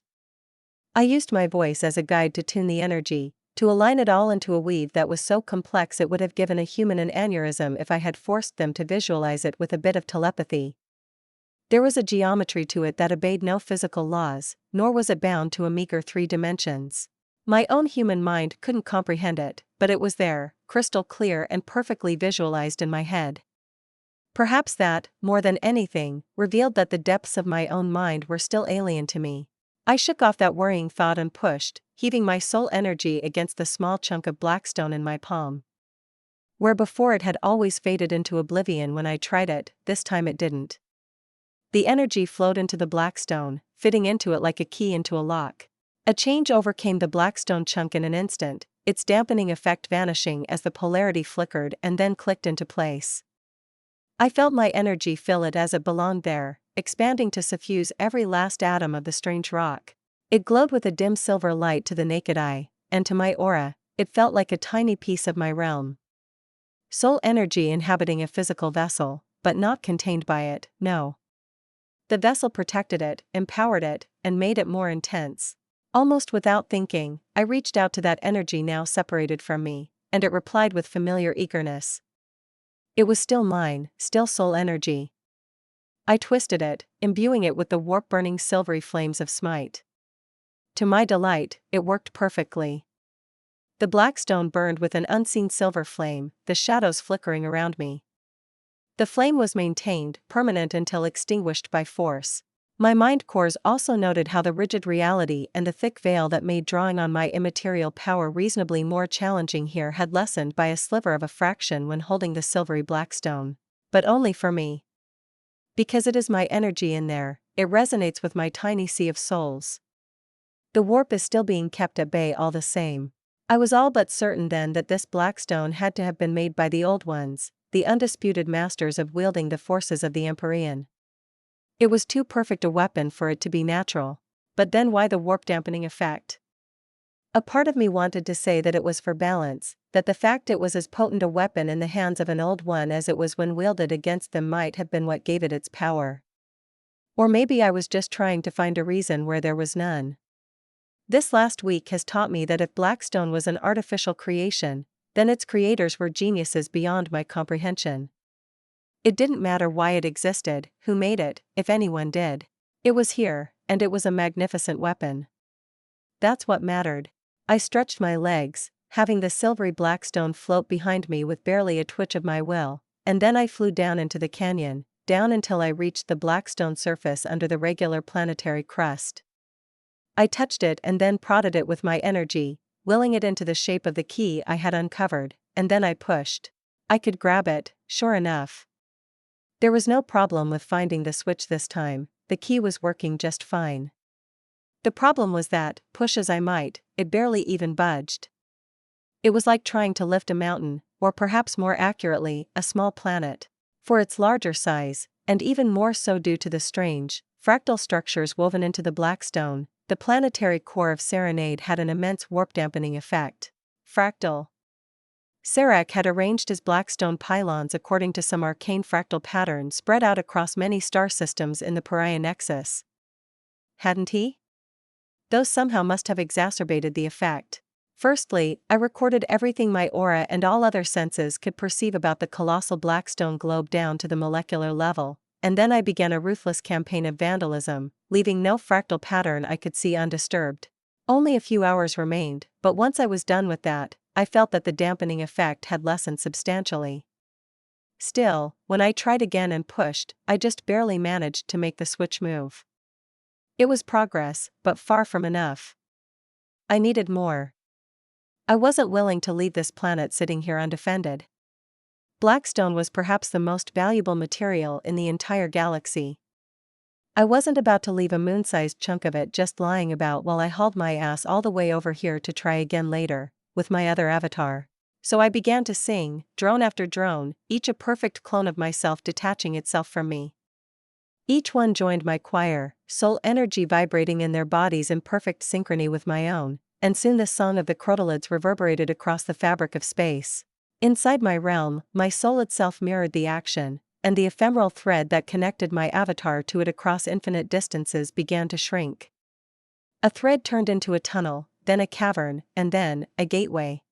I used my voice as a guide to tune the energy, to align it all into a weave that was so complex it would have given a human an aneurysm if I had forced them to visualize it with a bit of telepathy. There was a geometry to it that obeyed no physical laws, nor was it bound to a meager 3 dimensions. My own human mind couldn't comprehend it, but it was there, crystal clear and perfectly visualized in my head. Perhaps that, more than anything, revealed that the depths of my own mind were still alien to me. I shook off that worrying thought and pushed, heaving my soul energy against the small chunk of Blackstone in my palm. Where before it had always faded into oblivion when I tried it, this time it didn't. The energy flowed into the Blackstone, fitting into it like a key into a lock. A change overcame the Blackstone chunk in an instant, its dampening effect vanishing as the polarity flickered and then clicked into place. I felt my energy fill it as it belonged there, expanding to suffuse every last atom of the strange rock. It glowed with a dim silver light to the naked eye, and to my aura, it felt like a tiny piece of my realm. Soul energy inhabiting a physical vessel, but not contained by it, no. The vessel protected it, empowered it, and made it more intense. Almost without thinking, I reached out to that energy now separated from me, and it replied with familiar eagerness. It was still mine, still soul energy. I twisted it, imbuing it with the warp-burning silvery flames of smite. To my delight, it worked perfectly. The Blackstone burned with an unseen silver flame, the shadows flickering around me. The flame was maintained, permanent until extinguished by force. My mind cores also noted how the rigid reality and the thick veil that made drawing on my immaterial power reasonably more challenging here had lessened by a sliver of a fraction when holding the silvery blackstone. But only for me. Because it is my energy in there, it resonates with my tiny sea of souls. The warp is still being kept at bay all the same. I was all but certain then that this blackstone had to have been made by the old ones, the undisputed masters of wielding the forces of the Empyrean. It was too perfect a weapon for it to be natural. But then why the warp dampening effect? A part of me wanted to say that it was for balance, that the fact it was as potent a weapon in the hands of an old one as it was when wielded against them might have been what gave it its power. Or maybe I was just trying to find a reason where there was none. This last week has taught me that if Blackstone was an artificial creation, then its creators were geniuses beyond my comprehension. It didn't matter why it existed, who made it, if anyone did. It was here, and it was a magnificent weapon. That's what mattered. I stretched my legs, having the silvery blackstone float behind me with barely a twitch of my will, and then I flew down into the canyon, down until I reached the blackstone surface under the regular planetary crust. I touched it and then prodded it with my energy, willing it into the shape of the key I had uncovered, and then I pushed. I could grab it, sure enough. There was no problem with finding the switch this time, the key was working just fine. The problem was that, push as I might, it barely even budged. It was like trying to lift a mountain, or perhaps more accurately, a small planet. For its larger size, and even more so due to the strange, fractal structures woven into the blackstone, the planetary core of Serenade had an immense warp-dampening effect. Fractal. Serac had arranged his blackstone pylons according to some arcane fractal pattern spread out across many star systems in the Pariah Nexus. Hadn't he? Those somehow must have exacerbated the effect. Firstly, I recorded everything my aura and all other senses could perceive about the colossal blackstone globe down to the molecular level, and then I began a ruthless campaign of vandalism, leaving no fractal pattern I could see undisturbed. Only a few hours remained, but once I was done with that, I felt that the dampening effect had lessened substantially. Still, when I tried again and pushed, I just barely managed to make the switch move. It was progress, but far from enough. I needed more. I wasn't willing to leave this planet sitting here undefended. Blackstone was perhaps the most valuable material in the entire galaxy. I wasn't about to leave a moon-sized chunk of it just lying about while I hauled my ass all the way over here to try again later, with my other avatar. So I began to sing, drone after drone, each a perfect clone of myself detaching itself from me. Each one joined my choir, soul energy vibrating in their bodies in perfect synchrony with my own, and soon the song of the crotalids reverberated across the fabric of space. Inside my realm, my soul itself mirrored the action, and the ephemeral thread that connected my avatar to it across infinite distances began to shrink. A thread turned into a tunnel, then a cavern, and then, a gateway.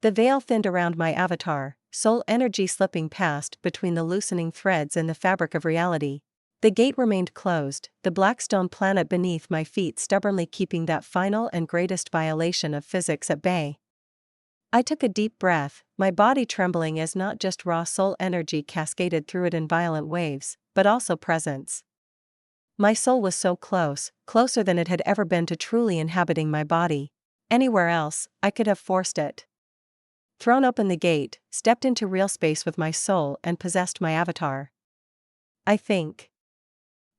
The veil thinned around my avatar, soul energy slipping past between the loosening threads in the fabric of reality. The gate remained closed, the blackstone planet beneath my feet stubbornly keeping that final and greatest violation of physics at bay. I took a deep breath, my body trembling as not just raw soul energy cascaded through it in violent waves, but also presence. My soul was so close, closer than it had ever been to truly inhabiting my body. Anywhere else, I could have forced it. Thrown open the gate, stepped into real space with my soul and possessed my avatar. I think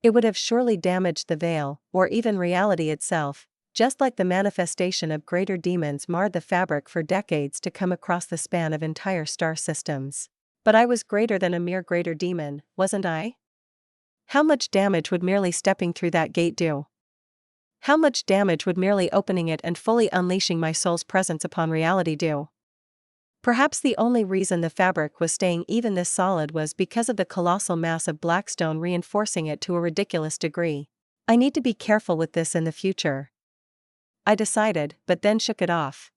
it would have surely damaged the veil, or even reality itself, just like the manifestation of greater demons marred the fabric for decades to come across the span of entire star systems. But I was greater than a mere greater demon, wasn't I? How much damage would merely stepping through that gate do? How much damage would merely opening it and fully unleashing my soul's presence upon reality do? Perhaps the only reason the fabric was staying even this solid was because of the colossal mass of blackstone reinforcing it to a ridiculous degree. I need to be careful with this in the future, I decided, but then shook it off.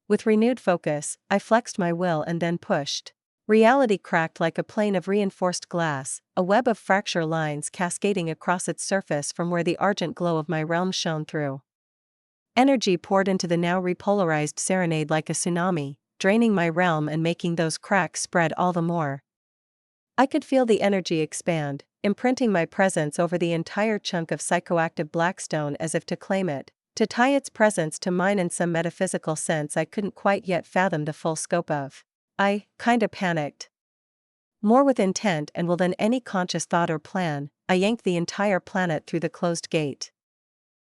With renewed focus, I flexed my will and then pushed. Reality cracked like a plane of reinforced glass, a web of fracture lines cascading across its surface from where the argent glow of my realm shone through. Energy poured into the now repolarized Serenade like a tsunami, draining my realm and making those cracks spread all the more. I could feel the energy expand, imprinting my presence over the entire chunk of psychoactive blackstone as if to claim it, to tie its presence to mine in some metaphysical sense I couldn't quite yet fathom the full scope of. I kinda panicked. More with intent and will than any conscious thought or plan, I yanked the entire planet through the closed gate.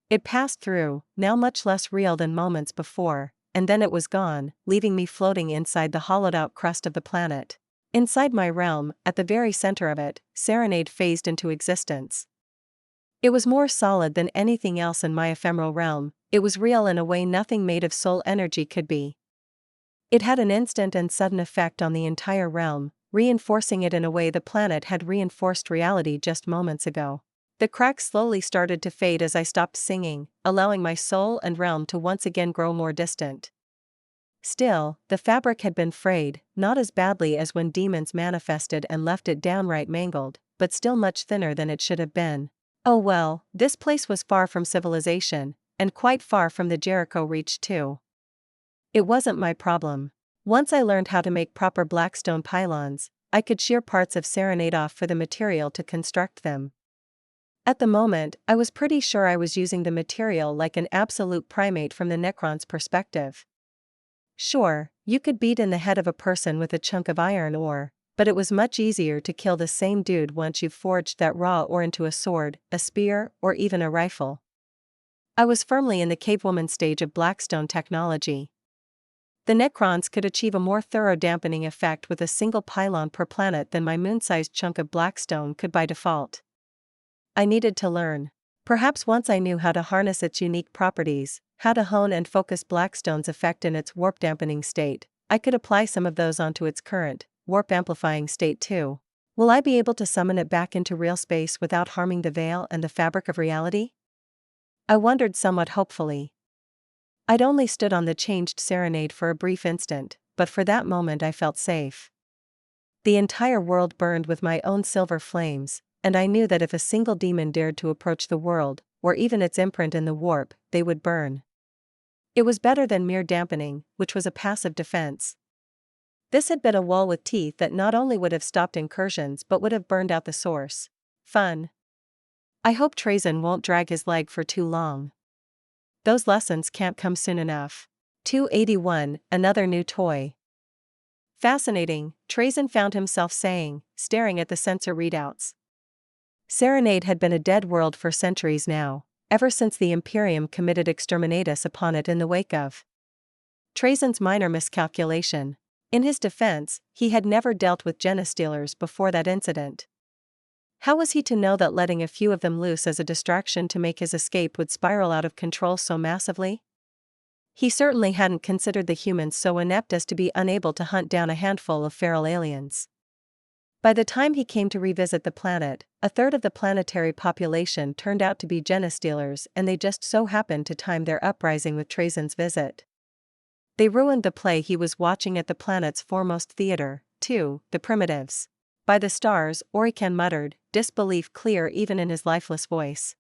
It passed through, now much less real than moments before, and then it was gone, leaving me floating inside the hollowed-out crust of the planet. Inside my realm, at the very center of it, Serenade phased into existence. It was more solid than anything else in my ephemeral realm, it was real in a way nothing made of soul energy could be. It had an instant and sudden effect on the entire realm, reinforcing it in a way the planet had reinforced reality just moments ago. The cracks slowly started to fade as I stopped singing, allowing my soul and realm to once again grow more distant. Still, the fabric had been frayed, not as badly as when demons manifested and left it downright mangled, but still much thinner than it should have been. Oh well, this place was far from civilization, and quite far from the Jericho Reach too. It wasn't my problem. Once I learned how to make proper blackstone pylons, I could shear parts of Serenade off for the material to construct them. At the moment, I was pretty sure I was using the material like an absolute primate from the Necron's perspective. Sure, you could beat in the head of a person with a chunk of iron ore, but it was much easier to kill the same dude once you've forged that raw ore into a sword, a spear, or even a rifle. I was firmly in the cavewoman stage of blackstone technology. The Necrons could achieve a more thorough dampening effect with a single pylon per planet than my moon-sized chunk of blackstone could by default. I needed to learn. Perhaps once I knew how to harness its unique properties, how to hone and focus Blackstone's effect in its warp dampening state, I could apply some of those onto its current, warp amplifying state too. Will I be able to summon it back into real space without harming the veil and the fabric of reality? I wondered somewhat hopefully. I'd only stood on the changed Serenade for a brief instant, but for that moment I felt safe. The entire world burned with my own silver flames, and I knew that if a single demon dared to approach the world, or even its imprint in the warp, they would burn. It was better than mere dampening, which was a passive defense. This had been a wall with teeth that not only would have stopped incursions but would have burned out the source. Fun. I hope Trazyn won't drag his leg for too long. Those lessons can't come soon enough. 281, another new toy. Fascinating, Trazyn found himself saying, staring at the sensor readouts. Serenade had been a dead world for centuries now, ever since the Imperium committed exterminatus upon it in the wake of Trazyn's minor miscalculation. In his defense, he had never dealt with genestealers before that incident. How was he to know that letting a few of them loose as a distraction to make his escape would spiral out of control so massively? He certainly hadn't considered the humans so inept as to be unable to hunt down a handful of feral aliens. By the time he came to revisit the planet, a third of the planetary population turned out to be genestealers, and they just so happened to time their uprising with Trazyn's visit. They ruined the play he was watching at the planet's foremost theater, too, the primitives. By the stars, Orican muttered, disbelief clear even in his lifeless voice.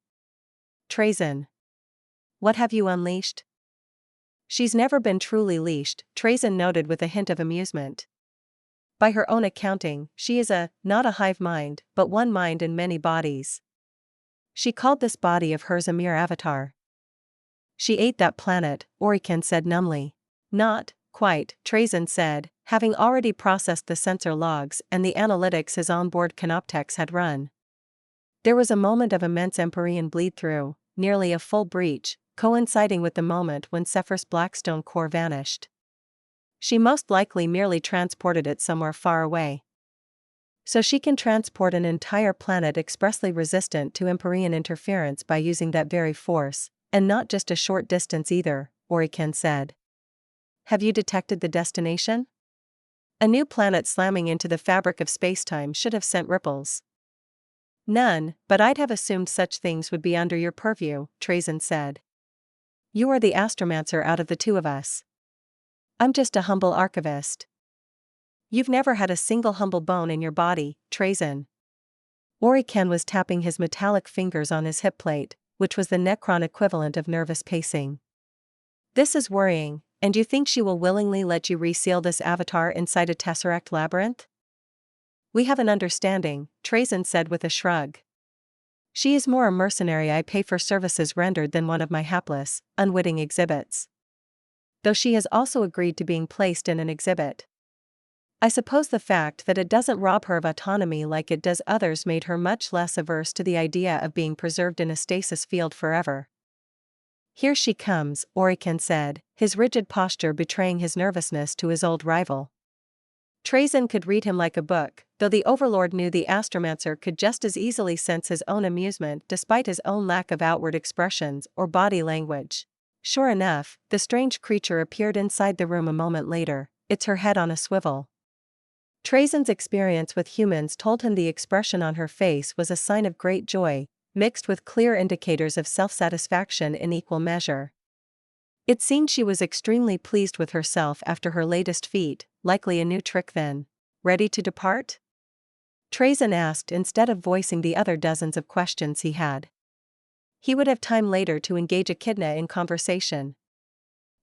Trazyn. What have you unleashed? She's never been truly leashed, Trazyn noted with a hint of amusement. By her own accounting, she is not a hive mind, but one mind in many bodies. She called this body of hers a mere avatar. She ate that planet, Orican said numbly. Not quite, Trazyn said, having already processed the sensor logs and the analytics his onboard canoptex had run. There was a moment of immense Empyrean bleed-through, nearly a full breach, coinciding with the moment when Zephyr's Blackstone core vanished. She most likely merely transported it somewhere far away. So she can transport an entire planet expressly resistant to Empyrean interference by using that very force, and not just a short distance either, Orican said. Have you detected the destination? A new planet slamming into the fabric of spacetime should have sent ripples. None, but I'd have assumed such things would be under your purview, Trazyn said. You are the astromancer out of the two of us. I'm just a humble archivist. You've never had a single humble bone in your body, Trazyn. Orican was tapping his metallic fingers on his hip plate, which was the Necron equivalent of nervous pacing. This is worrying, and you think she will willingly let you reseal this avatar inside a tesseract labyrinth? We have an understanding, Trazyn said with a shrug. She is more a mercenary I pay for services rendered than one of my hapless, unwitting exhibits. Though she has also agreed to being placed in an exhibit. I suppose the fact that it doesn't rob her of autonomy like it does others made her much less averse to the idea of being preserved in a stasis field forever. Here she comes, Orican said, his rigid posture betraying his nervousness to his old rival. Trazyn could read him like a book, though the Overlord knew the Astromancer could just as easily sense his own amusement despite his own lack of outward expressions or body language. Sure enough, the strange creature appeared inside the room a moment later, its her head on a swivel. Trazyn's experience with humans told him the expression on her face was a sign of great joy, mixed with clear indicators of self-satisfaction in equal measure. It seemed she was extremely pleased with herself after her latest feat, likely a new trick then. Ready to depart? Trazyn asked instead of voicing the other dozens of questions he had. He would have time later to engage Echidna in conversation.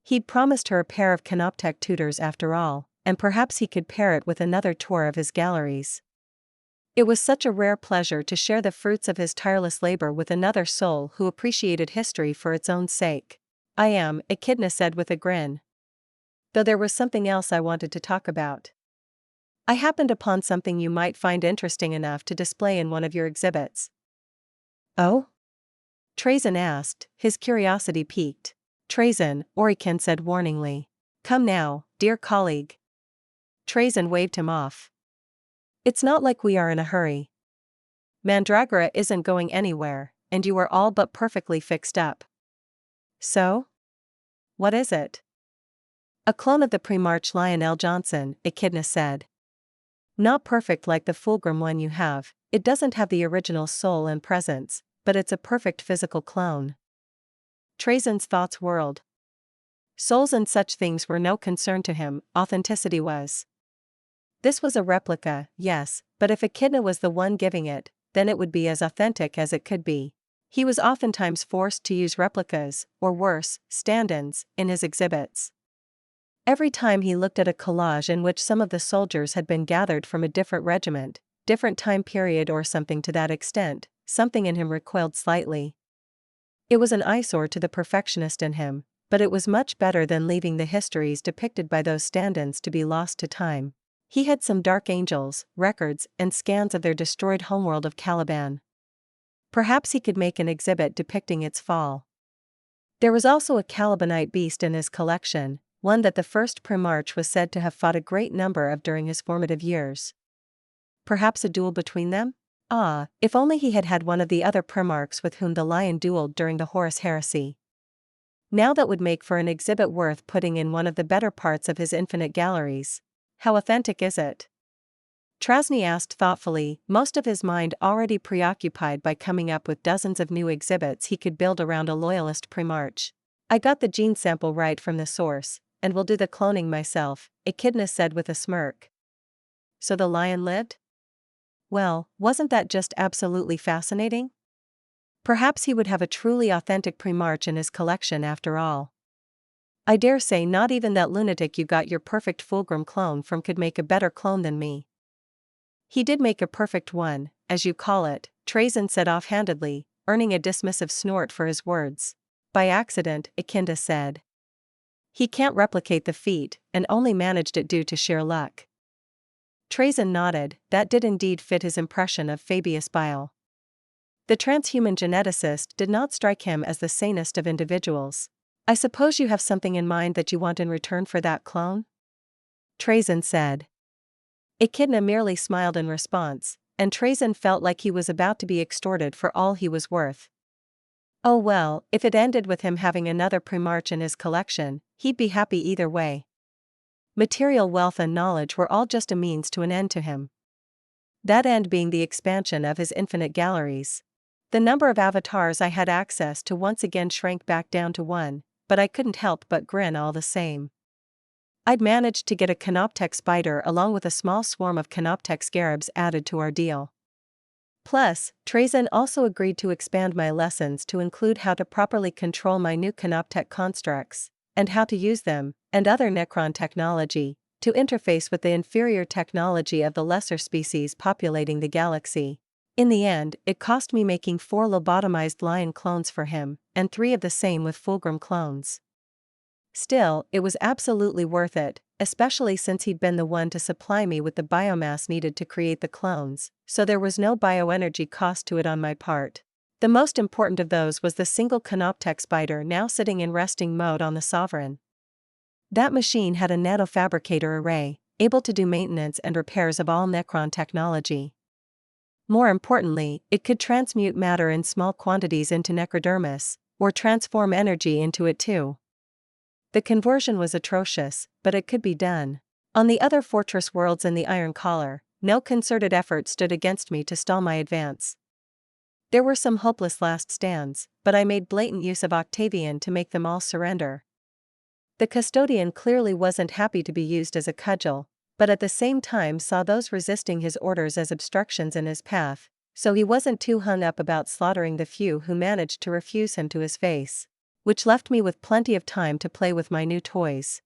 He'd promised her a pair of canoptech tutors after all, and perhaps he could pair it with another tour of his galleries. It was such a rare pleasure to share the fruits of his tireless labor with another soul who appreciated history for its own sake. I am, Echidna said with a grin. Though there was something else I wanted to talk about. I happened upon something you might find interesting enough to display in one of your exhibits. Oh? Trazyn asked, his curiosity piqued. Trazyn, Orican said warningly. Come now, dear colleague. Trazyn waved him off. It's not like we are in a hurry. Mandragora isn't going anywhere, and you are all but perfectly fixed up. So? What is it? A clone of the pre-March Lionel Johnson, Echidna said. Not perfect like the Fulgrim one you have, it doesn't have the original soul and presence, but it's a perfect physical clone. Trazyn's thoughts whirled. Souls and such things were no concern to him, authenticity was. This was a replica, yes, but if Echidna was the one giving it, then it would be as authentic as it could be. He was oftentimes forced to use replicas, or worse, stand-ins, in his exhibits. Every time he looked at a collage in which some of the soldiers had been gathered from a different regiment, different time period or something to that extent, something in him recoiled slightly. It was an eyesore to the perfectionist in him, but it was much better than leaving the histories depicted by those stand-ins to be lost to time. He had some dark angels, records, and scans of their destroyed homeworld of Caliban. Perhaps he could make an exhibit depicting its fall. There was also a Calibanite beast in his collection, one that the first Primarch was said to have fought a great number of during his formative years. Perhaps a duel between them? Ah, if only he had had one of the other Primarchs with whom the lion dueled during the Horus Heresy. Now that would make for an exhibit worth putting in one of the better parts of his infinite galleries. How authentic is it? Trasny asked thoughtfully, most of his mind already preoccupied by coming up with dozens of new exhibits he could build around a loyalist Primarch. I got the gene sample right from the source, and will do the cloning myself, Echidna said with a smirk. So the lion lived? Well, wasn't that just absolutely fascinating? Perhaps he would have a truly authentic Primarch in his collection after all. I dare say not even that lunatic you got your perfect Fulgrim clone from could make a better clone than me. He did make a perfect one, as you call it, Trazyn said offhandedly, earning a dismissive snort for his words. By accident, Echidna said. He can't replicate the feat, and only managed it due to sheer luck. Trazyn nodded, that did indeed fit his impression of Fabius Bile. The transhuman geneticist did not strike him as the sanest of individuals. I suppose you have something in mind that you want in return for that clone? Trazyn said. Echidna merely smiled in response, and Trazyn felt like he was about to be extorted for all he was worth. Oh well, if it ended with him having another Primarch in his collection, he'd be happy either way. Material wealth and knowledge were all just a means to an end to him. That end being the expansion of his infinite galleries. The number of avatars I had access to once again shrank back down to one, but I couldn't help but grin all the same. I'd managed to get a canoptech spider along with a small swarm of canoptech scarabs added to our deal. Plus, Trazyn also agreed to expand my lessons to include how to properly control my new canoptech constructs, and how to use them, and other Necron technology, to interface with the inferior technology of the lesser species populating the galaxy. In the end, it cost me making 4 lobotomized lion clones for him, and 3 of the same with fulgrim clones. Still, it was absolutely worth it, especially since he'd been the one to supply me with the biomass needed to create the clones, so there was no bioenergy cost to it on my part. The most important of those was the single canoptek spider now sitting in resting mode on the Sovereign. That machine had a nanofabricator array, able to do maintenance and repairs of all Necron technology. More importantly, it could transmute matter in small quantities into necrodermis, or transform energy into it too. The conversion was atrocious, but it could be done. On the other fortress worlds in the Iron Collar, no concerted effort stood against me to stall my advance. There were some hopeless last stands, but I made blatant use of Octavian to make them all surrender. The custodian clearly wasn't happy to be used as a cudgel, but at the same time saw those resisting his orders as obstructions in his path, so he wasn't too hung up about slaughtering the few who managed to refuse him to his face, which left me with plenty of time to play with my new toys.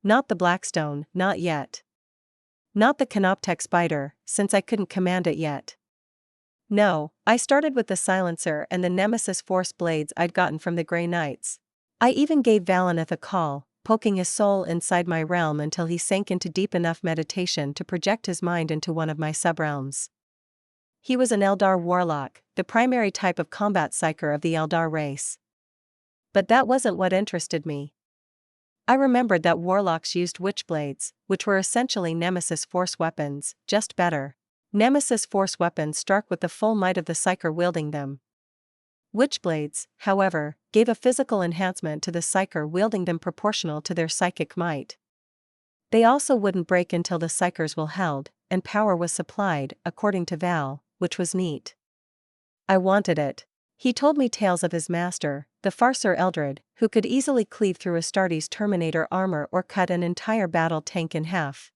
Not the Blackstone, not yet. Not the canoptek spider, since I couldn't command it yet. No, I started with the silencer and the Nemesis Force blades I'd gotten from the Grey Knights. I even gave Valineth a call, poking his soul inside my realm until he sank into deep enough meditation to project his mind into one of my subrealms. He was an Eldar warlock, the primary type of combat psyker of the Eldar race. But that wasn't what interested me. I remembered that warlocks used witchblades, which were essentially Nemesis Force weapons, just better. Nemesis Force weapons struck with the full might of the psyker wielding them. Witchblades, however, gave a physical enhancement to the psyker wielding them proportional to their psychic might. They also wouldn't break until the psyker's will held, and power was supplied, according to Val, which was neat. I wanted it. He told me tales of his master, the Farser Eldred, who could easily cleave through Astartes' Terminator armor or cut an entire battle tank in half.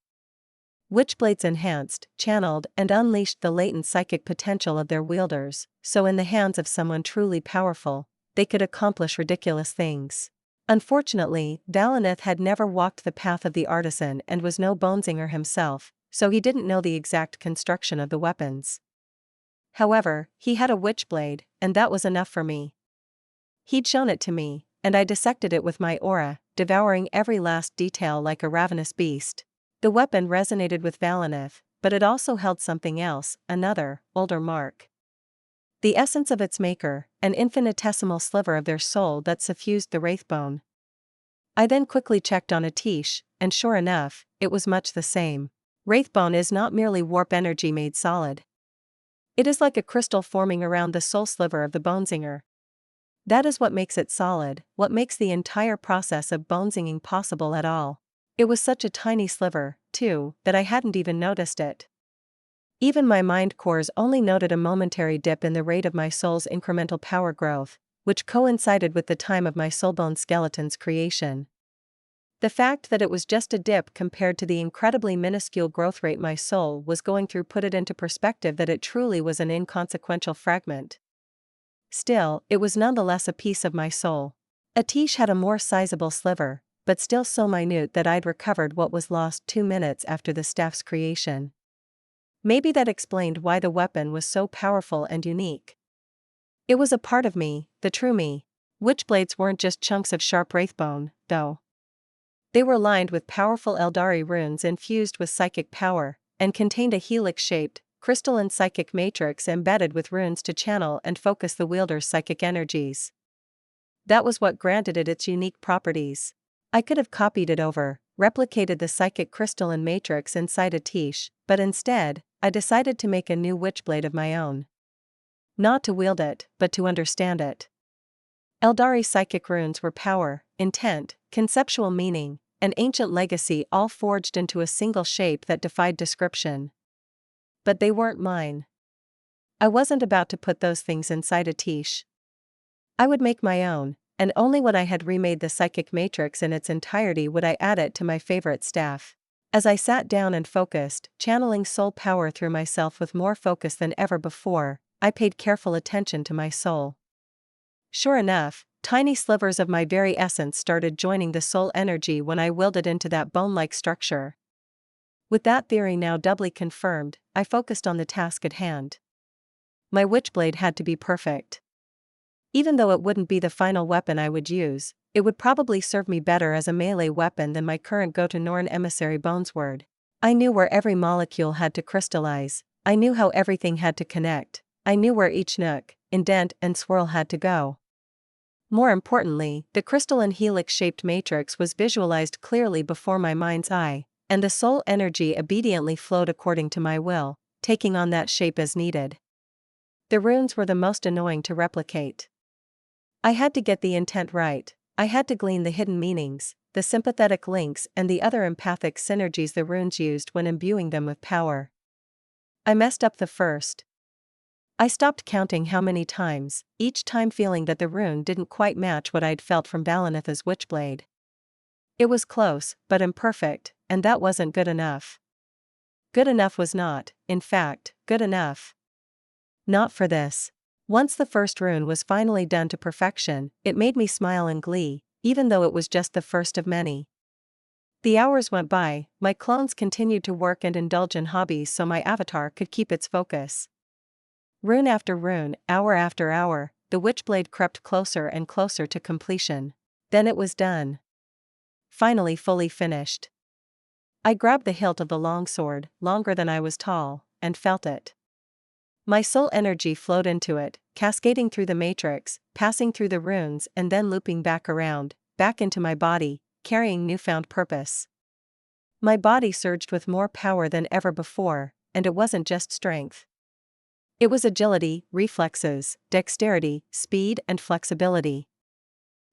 Witchblades enhanced, channeled, and unleashed the latent psychic potential of their wielders, so in the hands of someone truly powerful, they could accomplish ridiculous things. Unfortunately, Valineth had never walked the path of the artisan and was no bonesinger himself, so he didn't know the exact construction of the weapons. However, he had a witchblade, and that was enough for me. He'd shown it to me, and I dissected it with my aura, devouring every last detail like a ravenous beast. The weapon resonated with Valineth, but it also held something else, another, older mark. The essence of its maker, an infinitesimal sliver of their soul that suffused the wraithbone. I then quickly checked on Atish, and sure enough, it was much the same. Wraithbone is not merely warp energy made solid. It is like a crystal forming around the soul sliver of the bonesinger. That is what makes it solid, what makes the entire process of bonesinging possible at all. It was such a tiny sliver, too, that I hadn't even noticed it. Even my mind cores only noted a momentary dip in the rate of my soul's incremental power growth, which coincided with the time of my soulbone skeleton's creation. The fact that it was just a dip compared to the incredibly minuscule growth rate my soul was going through put it into perspective that it truly was an inconsequential fragment. Still, it was nonetheless a piece of my soul. Atish had a more sizable sliver, but still so minute that I'd recovered what was lost 2 minutes after the staff's creation. Maybe that explained why the weapon was so powerful and unique. It was a part of me, the true me. Witchblades weren't just chunks of sharp wraithbone, though. They were lined with powerful Eldari runes infused with psychic power, and contained a helix-shaped, crystalline psychic matrix embedded with runes to channel and focus the wielder's psychic energies. That was what granted it its unique properties. I could have copied it over, replicated the psychic crystalline matrix inside Atish, but instead, I decided to make a new witchblade of my own. Not to wield it, but to understand it. Eldari psychic runes were power, intent, conceptual meaning, and ancient legacy all forged into a single shape that defied description. But they weren't mine. I wasn't about to put those things inside Atish. I would make my own, and only when I had remade the psychic matrix in its entirety would I add it to my favorite staff. As I sat down and focused, channeling soul power through myself with more focus than ever before, I paid careful attention to my soul. Sure enough, Tiny slivers of my very essence started joining the soul energy when I willed it into that bone-like structure. With that theory now doubly confirmed, I focused on the task at hand. My witchblade had to be perfect. Even though it wouldn't be the final weapon I would use, it would probably serve me better as a melee weapon than my current go-to Norn emissary bonesword. I knew where every molecule had to crystallize, I knew how everything had to connect, I knew where each nook, indent and swirl had to go. More importantly, the crystalline helix-shaped matrix was visualized clearly before my mind's eye, and the soul energy obediently flowed according to my will, taking on that shape as needed. The runes were the most annoying to replicate. I had to get the intent right, I had to glean the hidden meanings, the sympathetic links and the other empathic synergies the runes used when imbuing them with power. I messed up the first. I stopped counting how many times, each time feeling that the rune didn't quite match what I'd felt from Balanitha's witchblade. It was close, but imperfect, and that wasn't good enough. Good enough was not, in fact, good enough. Not for this. Once the first rune was finally done to perfection, it made me smile in glee, even though it was just the first of many. The hours went by, my clones continued to work and indulge in hobbies so my avatar could keep its focus. Rune after rune, hour after hour, the witchblade crept closer and closer to completion. Then it was done. Finally fully finished. I grabbed the hilt of the longsword, longer than I was tall, and felt it. My soul energy flowed into it, cascading through the matrix, passing through the runes and then looping back around, back into my body, carrying newfound purpose. My body surged with more power than ever before, and it wasn't just strength. It was agility, reflexes, dexterity, speed and flexibility.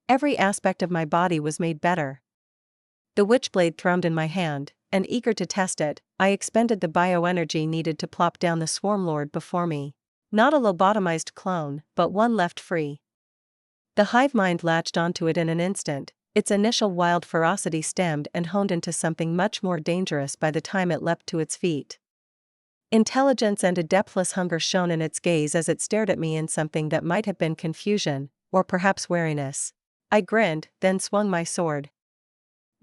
Every aspect of my body was made better. The witchblade thrummed in my hand, and eager to test it, I expended the bioenergy needed to plop down the swarmlord before me. Not a lobotomized clone, but one left free. The hive mind latched onto it in an instant, its initial wild ferocity stemmed and honed into something much more dangerous by the time it leapt to its feet. Intelligence and a depthless hunger shone in its gaze as it stared at me in something that might have been confusion, or perhaps wariness. I grinned, then swung my sword.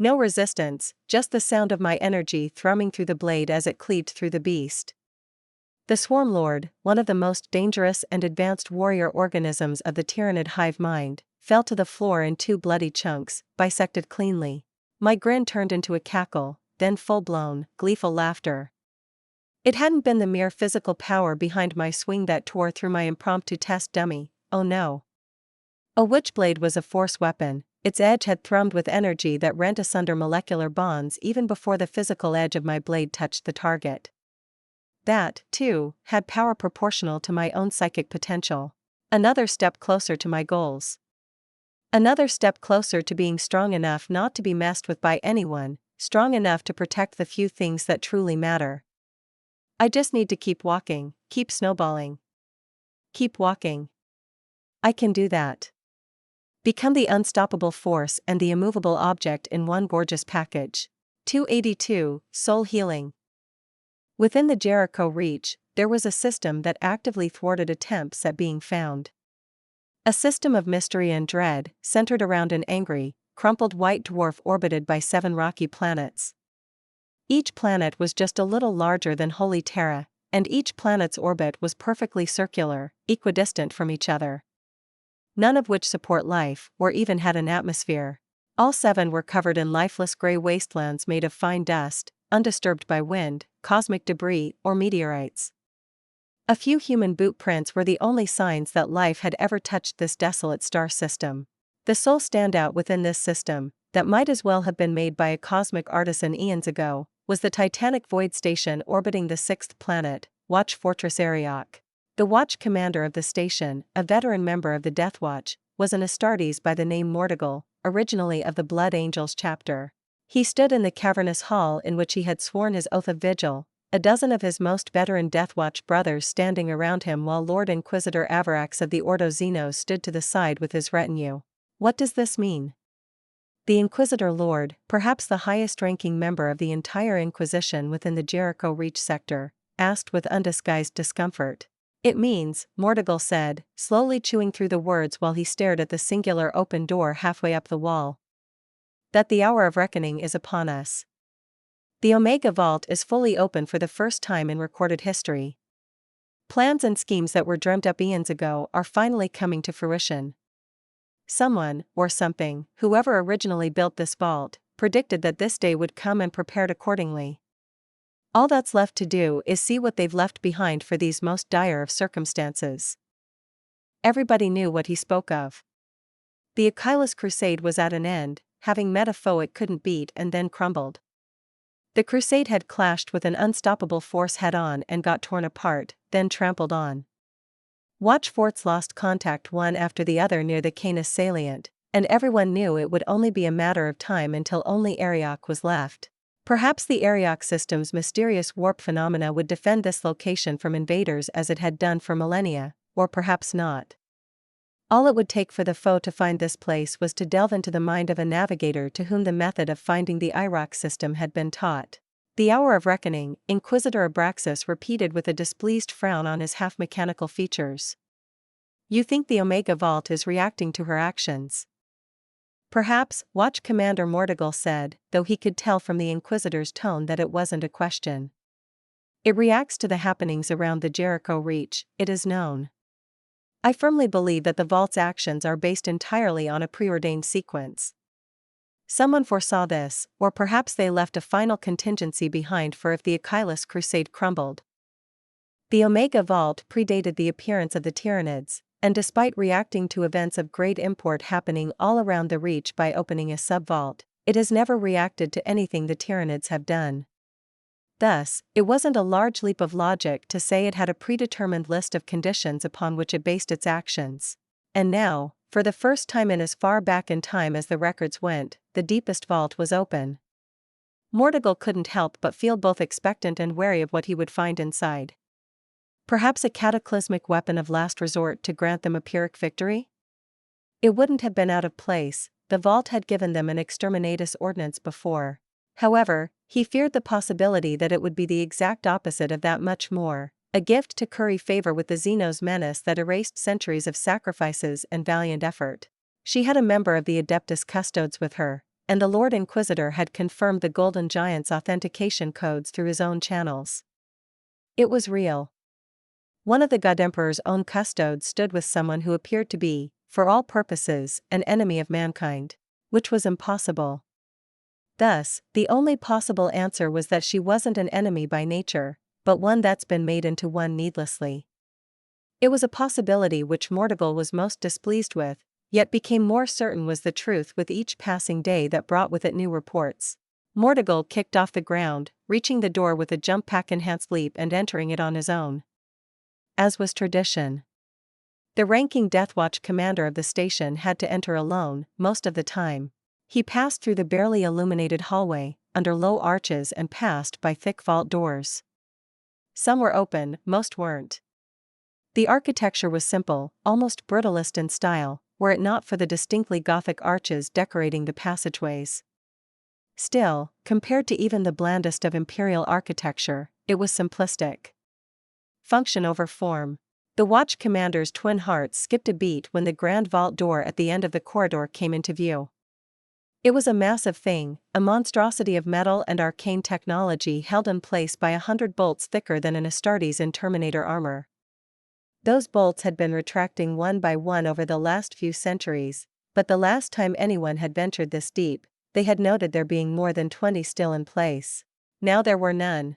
No resistance, just the sound of my energy thrumming through the blade as it cleaved through the beast. The Swarmlord, one of the most dangerous and advanced warrior organisms of the tyrannid hive mind, fell to the floor in 2 bloody chunks, bisected cleanly. My grin turned into a cackle, then full-blown, gleeful laughter. It hadn't been the mere physical power behind my swing that tore through my impromptu test dummy, oh no. A witchblade was a force weapon. Its edge had thrummed with energy that rent asunder molecular bonds even before the physical edge of my blade touched the target. That, too, had power proportional to my own psychic potential. Another step closer to my goals. Another step closer to being strong enough not to be messed with by anyone, strong enough to protect the few things that truly matter. I just need to keep walking, keep snowballing. Keep walking. I can do that. Become the unstoppable force and the immovable object in one gorgeous package. 282, Soul Healing. Within the Jericho reach, there was a system that actively thwarted attempts at being found. A system of mystery and dread, centered around an angry, crumpled white dwarf orbited by 7 rocky planets. Each planet was just a little larger than Holy Terra, and each planet's orbit was perfectly circular, equidistant from each other. None of which support life, or even had an atmosphere. All 7 were covered in lifeless gray wastelands made of fine dust, undisturbed by wind, cosmic debris, or meteorites. A few human boot prints were the only signs that life had ever touched this desolate star system. The sole standout within this system, that might as well have been made by a cosmic artisan eons ago, was the titanic void station orbiting the 6th planet, Watch Fortress Ariok. The watch commander of the station, a veteran member of the Death Watch, was an Astartes by the name Mordegal, originally of the Blood Angels chapter. He stood in the cavernous hall in which he had sworn his oath of vigil, a dozen of his most veteran Deathwatch brothers standing around him while Lord Inquisitor Avarax of the Ordo Xenos stood to the side with his retinue. What does this mean? The Inquisitor Lord, perhaps the highest-ranking member of the entire Inquisition within the Jericho Reach sector, asked with undisguised discomfort. It means, Mordigal said, slowly chewing through the words while he stared at the singular open door halfway up the wall, that the hour of reckoning is upon us. The Omega Vault is fully open for the first time in recorded history. Plans and schemes that were dreamt up eons ago are finally coming to fruition. Someone, or something, whoever originally built this vault, predicted that this day would come and prepared accordingly. All that's left to do is see what they've left behind for these most dire of circumstances. Everybody knew what he spoke of. The Achilles crusade was at an end, having met a foe it couldn't beat and then crumbled. The crusade had clashed with an unstoppable force head-on and got torn apart, then trampled on. Watch forts lost contact one after the other near the Canis salient, and everyone knew it would only be a matter of time until only Ariok was left. Perhaps the Ariok system's mysterious warp phenomena would defend this location from invaders as it had done for millennia, or perhaps not. All it would take for the foe to find this place was to delve into the mind of a navigator to whom the method of finding the Iraq system had been taught. The hour of reckoning, Inquisitor Abraxas repeated with a displeased frown on his half-mechanical features. You think the Omega Vault is reacting to her actions? Perhaps, Watch Commander Mordigal said, though he could tell from the Inquisitor's tone that it wasn't a question. It reacts to the happenings around the Jericho Reach, it is known. I firmly believe that the Vault's actions are based entirely on a preordained sequence. Someone foresaw this, or perhaps they left a final contingency behind for if the Achilles crusade crumbled. The Omega Vault predated the appearance of the Tyranids, and despite reacting to events of great import happening all around the Reach by opening a sub-vault, it has never reacted to anything the Tyranids have done. Thus, it wasn't a large leap of logic to say it had a predetermined list of conditions upon which it based its actions. And now, for the first time in as far back in time as the records went, the deepest vault was open. Mordigal couldn't help but feel both expectant and wary of what he would find inside. Perhaps a cataclysmic weapon of last resort to grant them a Pyrrhic victory? It wouldn't have been out of place, the vault had given them an exterminatus ordinance before. However, he feared the possibility that it would be the exact opposite of that much more, a gift to curry favor with the Xenos menace that erased centuries of sacrifices and valiant effort. She had a member of the Adeptus Custodes with her, and the Lord Inquisitor had confirmed the Golden Giant's authentication codes through his own channels. It was real. One of the God Emperor's own custodes stood with someone who appeared to be, for all purposes, an enemy of mankind, which was impossible. Thus, the only possible answer was that she wasn't an enemy by nature, but one that's been made into one needlessly. It was a possibility which Mordigal was most displeased with, yet became more certain was the truth with each passing day that brought with it new reports. Mordigal kicked off the ground, reaching the door with a jump pack-enhanced leap and entering it on his own. As was tradition. The ranking Deathwatch commander of the station had to enter alone, most of the time. He passed through the barely illuminated hallway, under low arches and passed by thick vault doors. Some were open, most weren't. The architecture was simple, almost brutalist in style, were it not for the distinctly Gothic arches decorating the passageways. Still, compared to even the blandest of imperial architecture, it was simplistic. Function over form. The watch commander's twin hearts skipped a beat when the grand vault door at the end of the corridor came into view. It was a massive thing, a monstrosity of metal and arcane technology held in place by 100 bolts thicker than an Astartes in Terminator armor. Those bolts had been retracting one by one over the last few centuries, but the last time anyone had ventured this deep, they had noted there being more than 20 still in place. Now there were none.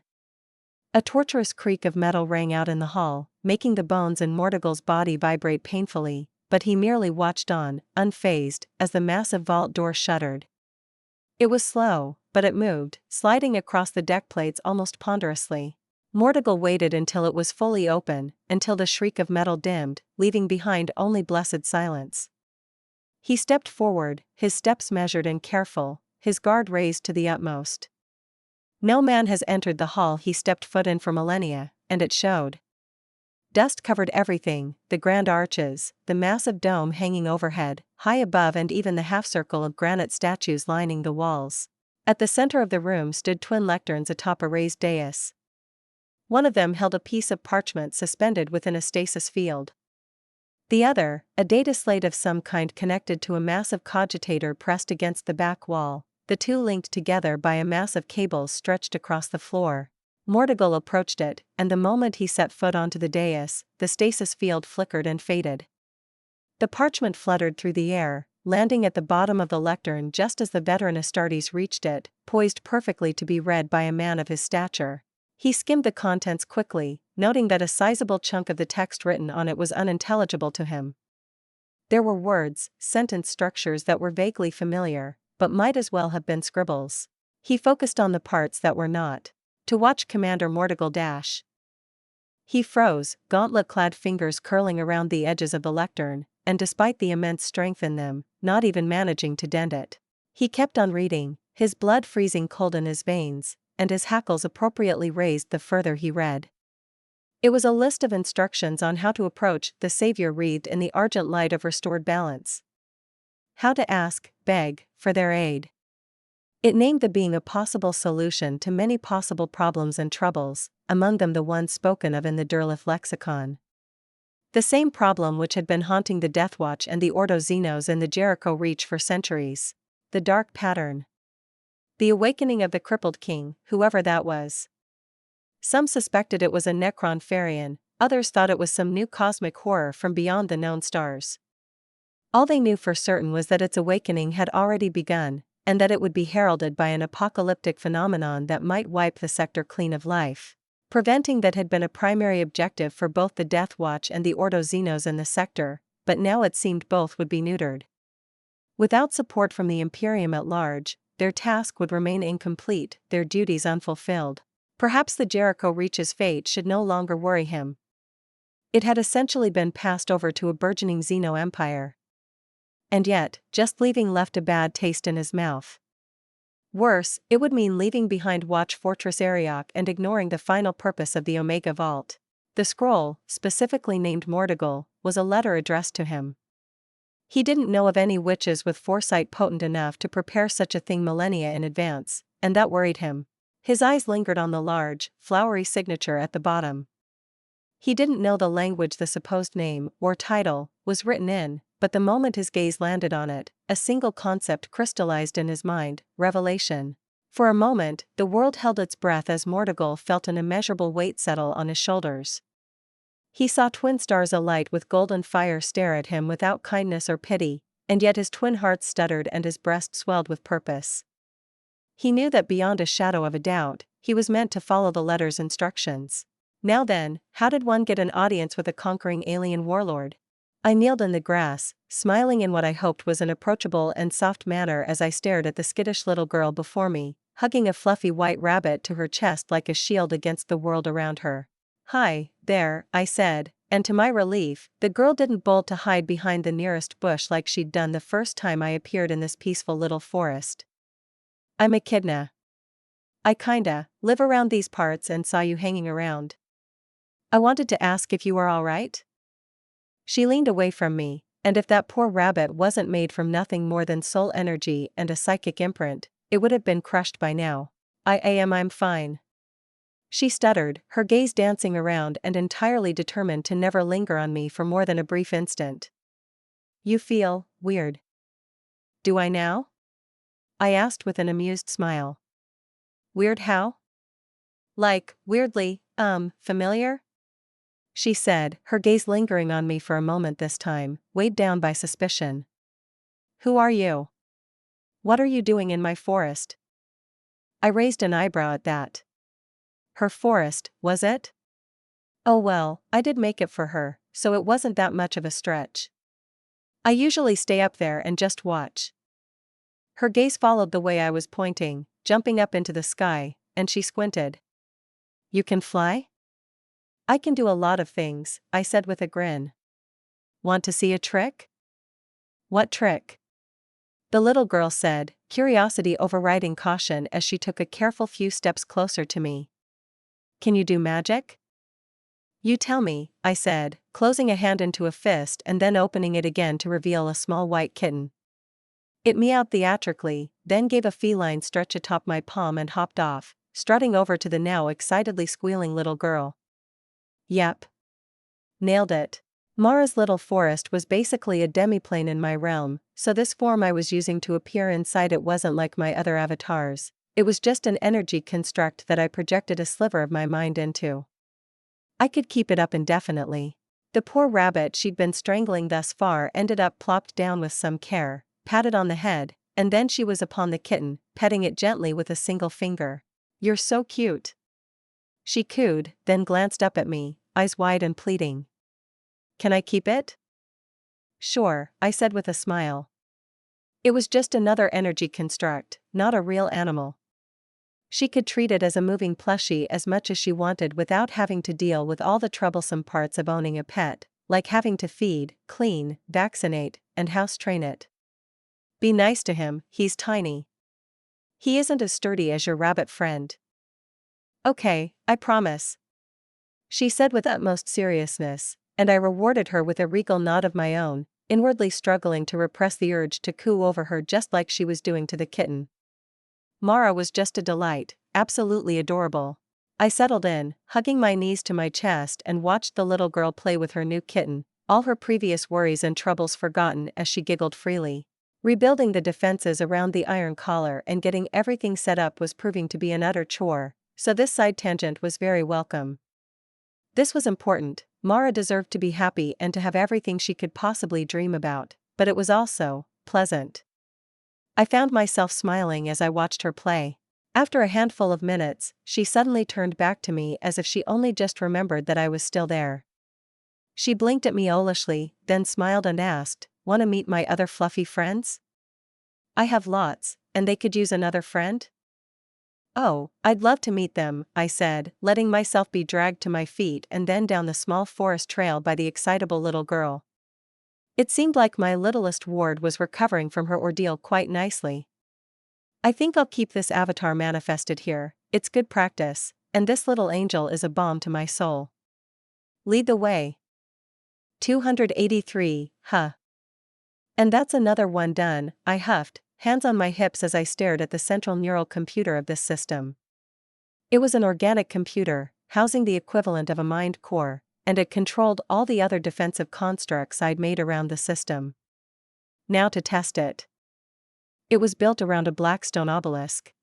A torturous creak of metal rang out in the hall, making the bones in Mordigal's body vibrate painfully, but he merely watched on, unfazed, as the massive vault door shuttered. It was slow, but it moved, sliding across the deck plates almost ponderously. Mordigal waited until it was fully open, until the shriek of metal dimmed, leaving behind only blessed silence. He stepped forward, his steps measured and careful, his guard raised to the utmost. No man has entered the hall he stepped foot in for millennia, and it showed. Dust covered everything, the grand arches, the massive dome hanging overhead, high above, and even the half-circle of granite statues lining the walls. At the center of the room stood twin lecterns atop a raised dais. One of them held a piece of parchment suspended within a stasis field. The other, a data slate of some kind connected to a massive cogitator pressed against the back wall, the two linked together by a mass of cables stretched across the floor. Mordigal approached it, and the moment he set foot onto the dais, the stasis field flickered and faded. The parchment fluttered through the air, landing at the bottom of the lectern just as the veteran Astartes reached it, poised perfectly to be read by a man of his stature. He skimmed the contents quickly, noting that a sizable chunk of the text written on it was unintelligible to him. There were words, sentence structures that were vaguely familiar, but might as well have been scribbles. He focused on the parts that were not. To watch Commander Mordigal dash. He froze, gauntlet-clad fingers curling around the edges of the lectern, and despite the immense strength in them, not even managing to dent it. He kept on reading, his blood freezing cold in his veins, and his hackles appropriately raised the further he read. It was a list of instructions on how to approach the Savior wreathed in the argent light of restored balance. How to ask, beg, for their aid. It named the being a possible solution to many possible problems and troubles, among them the ones spoken of in the Derleth lexicon. The same problem which had been haunting the Deathwatch and the Ordo Xenos in the Jericho Reach for centuries. The dark pattern. The awakening of the crippled king, whoever that was. Some suspected it was a Necron Farian, others thought it was some new cosmic horror from beyond the known stars. All they knew for certain was that its awakening had already begun, and that it would be heralded by an apocalyptic phenomenon that might wipe the sector clean of life. Preventing that had been a primary objective for both the Deathwatch and the Ordo Xenos in the sector, but now it seemed both would be neutered. Without support from the Imperium at large, their task would remain incomplete, their duties unfulfilled. Perhaps the Jericho Reach's fate should no longer worry him. It had essentially been passed over to a burgeoning Xeno empire. And yet, just leaving left a bad taste in his mouth. Worse, it would mean leaving behind Watch Fortress Arioch and ignoring the final purpose of the Omega Vault. The scroll, specifically named Mordigal, was a letter addressed to him. He didn't know of any witches with foresight potent enough to prepare such a thing millennia in advance, and that worried him. His eyes lingered on the large, flowery signature at the bottom. He didn't know the language the supposed name, or title, was written in, but the moment his gaze landed on it, a single concept crystallized in his mind: revelation. For a moment, the world held its breath as Mordigal felt an immeasurable weight settle on his shoulders. He saw twin stars alight with golden fire stare at him without kindness or pity, and yet his twin hearts stuttered and his breast swelled with purpose. He knew that beyond a shadow of a doubt, he was meant to follow the letter's instructions. Now then, how did one get an audience with a conquering alien warlord? I kneeled in the grass, smiling in what I hoped was an approachable and soft manner as I stared at the skittish little girl before me, hugging a fluffy white rabbit to her chest like a shield against the world around her. "Hi, there," I said, and to my relief, the girl didn't bolt to hide behind the nearest bush like she'd done the first time I appeared in this peaceful little forest. "I'm Echidna. I kinda live around these parts and saw you hanging around. I wanted to ask if you were alright?" She leaned away from me, and if that poor rabbit wasn't made from nothing more than soul energy and a psychic imprint, it would have been crushed by now. I'm fine." She stuttered, her gaze dancing around and entirely determined to never linger on me for more than a brief instant. "You feel weird." "Do I now?" I asked with an amused smile. "Weird how?" "Like, weirdly, familiar?" She said, her gaze lingering on me for a moment this time, weighed down by suspicion. "Who are you? What are you doing in my forest?" I raised an eyebrow at that. Her forest, was it? Oh well, I did make it for her, so it wasn't that much of a stretch. I usually stay up there and just watch. Her gaze followed the way I was pointing, jumping up into the sky, and she squinted. "You can fly?" "I can do a lot of things," I said with a grin. "Want to see a trick?" "What trick?" the little girl said, curiosity overriding caution as she took a careful few steps closer to me. "Can you do magic?" "You tell me," I said, closing a hand into a fist and then opening it again to reveal a small white kitten. It meowed theatrically, then gave a feline stretch atop my palm and hopped off, strutting over to the now excitedly squealing little girl. Yep. Nailed it. Mara's little forest was basically a demiplane in my realm, so this form I was using to appear inside it wasn't like my other avatars. It was just an energy construct that I projected a sliver of my mind into. I could keep it up indefinitely. The poor rabbit she'd been strangling thus far ended up plopped down with some care, patted on the head, and then she was upon the kitten, petting it gently with a single finger. "You're so cute," she cooed, then glanced up at me, eyes wide and pleading. "Can I keep it?" "Sure," I said with a smile. It was just another energy construct, not a real animal. She could treat it as a moving plushie as much as she wanted without having to deal with all the troublesome parts of owning a pet, like having to feed, clean, vaccinate, and house train it. Be nice to him, he's tiny. He isn't as sturdy as your rabbit friend. Okay, I promise, she said with utmost seriousness, and I rewarded her with a regal nod of my own, inwardly struggling to repress the urge to coo over her just like she was doing to the kitten. Mara was just a delight, absolutely adorable. I settled in, hugging my knees to my chest and watched the little girl play with her new kitten, all her previous worries and troubles forgotten as she giggled freely. Rebuilding the defenses around the iron collar and getting everything set up was proving to be an utter chore, so this side tangent was very welcome. This was important. Mara deserved to be happy and to have everything she could possibly dream about, but it was also pleasant. I found myself smiling as I watched her play. After a handful of minutes, she suddenly turned back to me as if she only just remembered that I was still there. She blinked at me owlishly, then smiled and asked, "Want to meet my other fluffy friends?" "I have lots, and they could use another friend?" "Oh, I'd love to meet them," I said, letting myself be dragged to my feet and then down the small forest trail by the excitable little girl. It seemed like my littlest ward was recovering from her ordeal quite nicely. "I think I'll keep this avatar manifested here, it's good practice, and this little angel is a balm to my soul. Lead the way." 283, huh? And that's another one done, I huffed, hands on my hips as I stared at the central neural computer of this system. It was an organic computer, housing the equivalent of a mind core, and it controlled all the other defensive constructs I'd made around the system. Now to test it. It was built around a blackstone obelisk.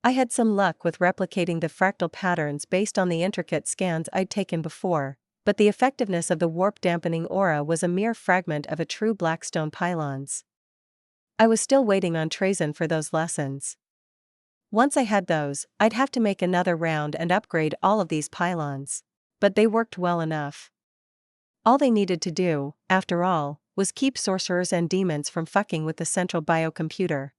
I had some luck with replicating the fractal patterns based on the intricate scans I'd taken before, but the effectiveness of the warp-dampening aura was a mere fragment of a true blackstone pylons. I was still waiting on Trazen for those lessons. Once I had those, I'd have to make another round and upgrade all of these pylons. But they worked well enough. All they needed to do, after all, was keep sorcerers and demons from fucking with the central biocomputer.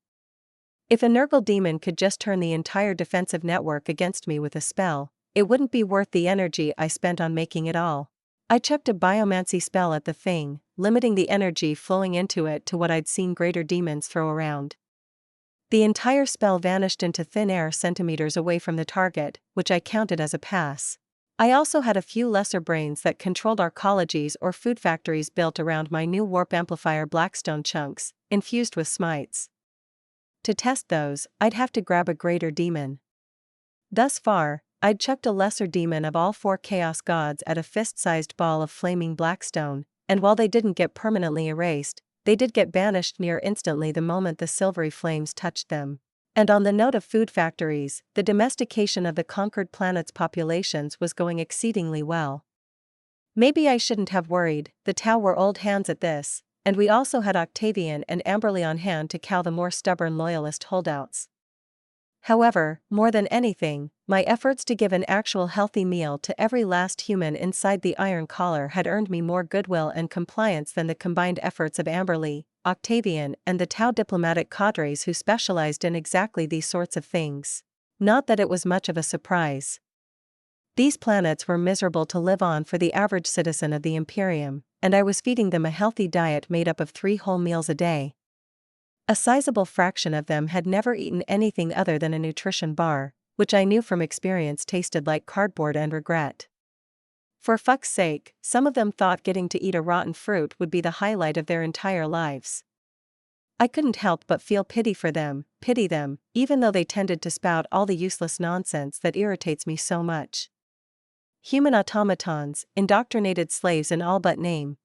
If a Nurgle demon could just turn the entire defensive network against me with a spell, it wouldn't be worth the energy I spent on making it all. I chucked a biomancy spell at the thing, limiting the energy flowing into it to what I'd seen greater demons throw around. The entire spell vanished into thin air centimeters away from the target, which I counted as a pass. I also had a few lesser brains that controlled arcologies or food factories built around my new warp amplifier blackstone chunks, infused with smites. To test those, I'd have to grab a greater demon. Thus far, I'd chucked a lesser demon of all 4 chaos gods at a fist-sized ball of flaming blackstone, and while they didn't get permanently erased, they did get banished near instantly the moment the silvery flames touched them. And on the note of food factories, the domestication of the conquered planet's populations was going exceedingly well. Maybe I shouldn't have worried, the Tau were old hands at this, and we also had Octavian and Amberley on hand to cow the more stubborn loyalist holdouts. However, more than anything, my efforts to give an actual healthy meal to every last human inside the iron collar had earned me more goodwill and compliance than the combined efforts of Amberley, Octavian, and the Tau diplomatic cadres who specialized in exactly these sorts of things. Not that it was much of a surprise. These planets were miserable to live on for the average citizen of the Imperium, and I was feeding them a healthy diet made up of 3 whole meals a day. A sizable fraction of them had never eaten anything other than a nutrition bar, which I knew from experience tasted like cardboard and regret. For fuck's sake, some of them thought getting to eat a rotten fruit would be the highlight of their entire lives. I couldn't help but feel pity them, even though they tended to spout all the useless nonsense that irritates me so much. Human automatons, indoctrinated slaves in all but name.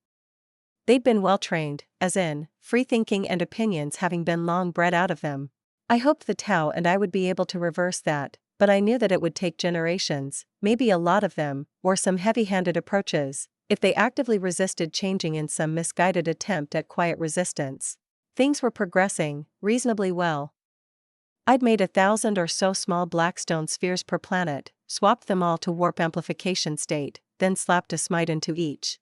They'd been well trained, as in, free thinking and opinions having been long bred out of them. I hoped the Tau and I would be able to reverse that, but I knew that it would take generations, maybe a lot of them, or some heavy-handed approaches, if they actively resisted changing in some misguided attempt at quiet resistance. Things were progressing reasonably well. I'd made 1,000 or so small blackstone spheres per planet, swapped them all to warp amplification state, then slapped a smite into each.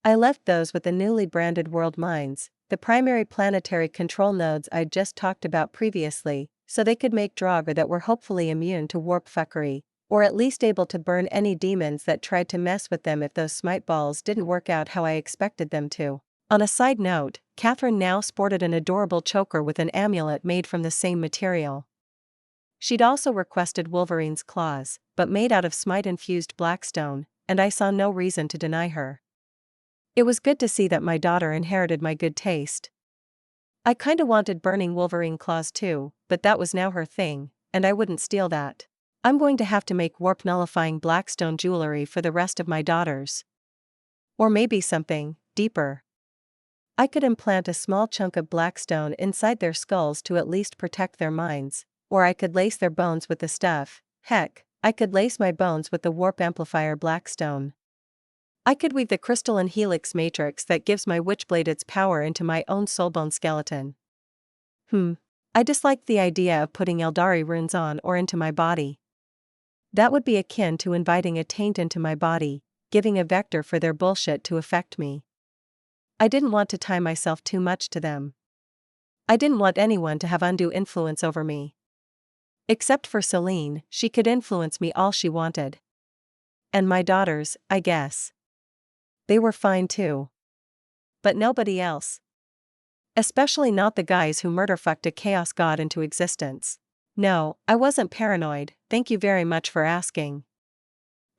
I left those with the newly branded world mines, the primary planetary control nodes I'd just talked about previously, so they could make Draugr that were hopefully immune to warp fuckery, or at least able to burn any demons that tried to mess with them if those smite balls didn't work out how I expected them to. On a side note, Catherine now sported an adorable choker with an amulet made from the same material. She'd also requested Wolverine's claws, but made out of smite-infused blackstone, and I saw no reason to deny her. It was good to see that my daughter inherited my good taste. I kinda wanted burning Wolverine claws too, but that was now her thing, and I wouldn't steal that. I'm going to have to make warp-nullifying blackstone jewelry for the rest of my daughters. Or maybe something deeper. I could implant a small chunk of blackstone inside their skulls to at least protect their minds, or I could lace their bones with the stuff. Heck, I could lace my bones with the warp amplifier blackstone. I could weave the crystalline helix matrix that gives my witchblade its power into my own soulbone skeleton. I disliked the idea of putting Eldari runes on or into my body. That would be akin to inviting a taint into my body, giving a vector for their bullshit to affect me. I didn't want to tie myself too much to them. I didn't want anyone to have undue influence over me. Except for Celine, she could influence me all she wanted. And my daughters, I guess. They were fine too. But nobody else. Especially not the guys who murder-fucked a chaos god into existence. No, I wasn't paranoid, thank you very much for asking.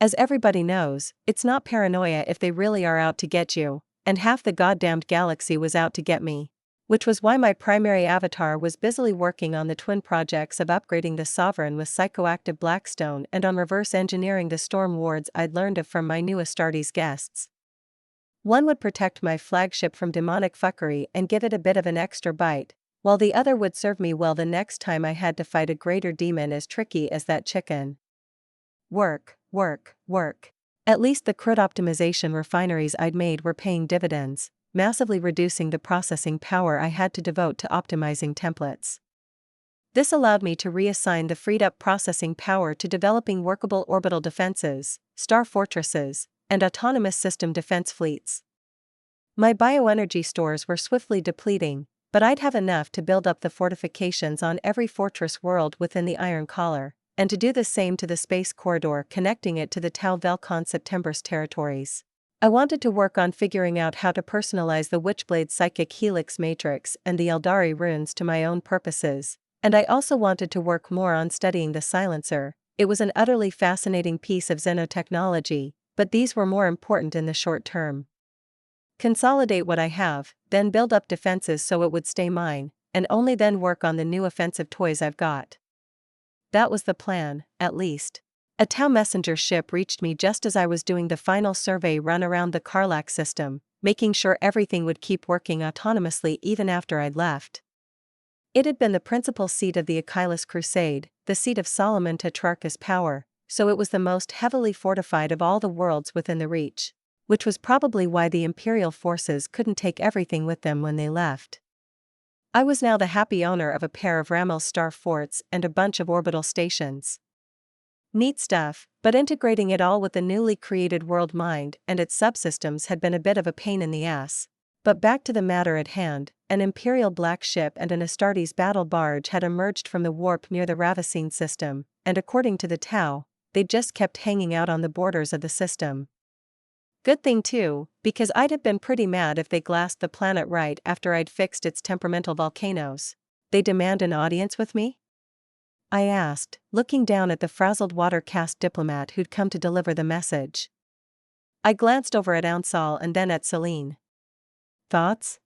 As everybody knows, it's not paranoia if they really are out to get you, and half the goddamned galaxy was out to get me. Which was why my primary avatar was busily working on the twin projects of upgrading the Sovereign with psychoactive blackstone and on reverse engineering the storm wards I'd learned of from my new Astartes guests. One would protect my flagship from demonic fuckery and give it a bit of an extra bite, while the other would serve me well the next time I had to fight a greater demon as tricky as that chicken. Work. At least the crude optimization refineries I'd made were paying dividends, massively reducing the processing power I had to devote to optimizing templates. This allowed me to reassign the freed-up processing power to developing workable orbital defenses, star fortresses, and autonomous system defense fleets. My bioenergy stores were swiftly depleting, but I'd have enough to build up the fortifications on every fortress world within the Iron Collar, and to do the same to the space corridor connecting it to the Tau Velcon September's territories. I wanted to work on figuring out how to personalize the Witchblade Psychic Helix Matrix and the Eldari runes to my own purposes, and I also wanted to work more on studying the Silencer. It was an utterly fascinating piece of xenotechnology, but these were more important in the short term. Consolidate what I have, then build up defenses so it would stay mine, and only then work on the new offensive toys I've got. That was the plan, at least. A Tau messenger ship reached me just as I was doing the final survey run around the Karlak system, making sure everything would keep working autonomously even after I'd left. It had been the principal seat of the Achilles Crusade, the seat of Solomon Tetrarchus' power, so it was the most heavily fortified of all the worlds within the Reach, which was probably why the Imperial forces couldn't take everything with them when they left. I was now the happy owner of a pair of Rammel's star forts and a bunch of orbital stations. Neat stuff, but integrating it all with the newly created world mind and its subsystems had been a bit of a pain in the ass. But back to the matter at hand, an Imperial black ship and an Astartes battle barge had emerged from the warp near the Ravicine system, and according to the Tau, they'd just kept hanging out on the borders of the system. Good thing too, because I'd have been pretty mad if they glassed the planet right after I'd fixed its temperamental volcanoes. They demand an audience with me? I asked, looking down at the frazzled water-caste diplomat who'd come to deliver the message. I glanced over at Ansal and then at Celine. Thoughts?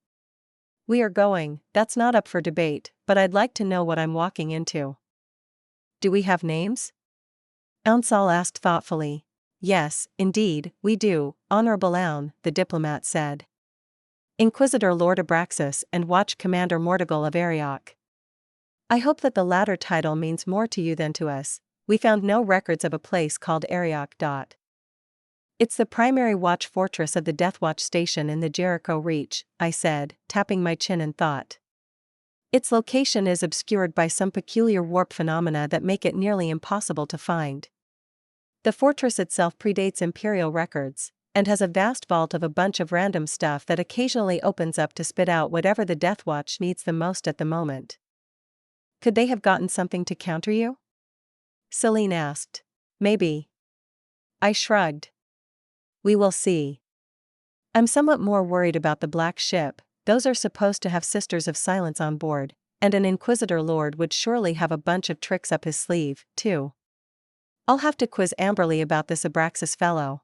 We are going, that's not up for debate, but I'd like to know what I'm walking into. Do we have names? Ounsal asked thoughtfully. Yes, indeed, we do, Honorable Aun, the diplomat said. Inquisitor Lord Abraxas and Watch Commander Mortigal of Arioch. I hope that the latter title means more to you than to us. We found no records of a place called Arioch. It's the primary watch fortress of the Deathwatch station in the Jericho Reach, I said, tapping my chin in thought. Its location is obscured by some peculiar warp phenomena that make it nearly impossible to find. The fortress itself predates Imperial records, and has a vast vault of a bunch of random stuff that occasionally opens up to spit out whatever the Deathwatch needs the most at the moment. Could they have gotten something to counter you? Celine asked. Maybe. I shrugged. We will see. I'm somewhat more worried about the Black Ship. Those are supposed to have Sisters of Silence on board, and an Inquisitor Lord would surely have a bunch of tricks up his sleeve, too. I'll have to quiz Amberly about this Abraxas fellow.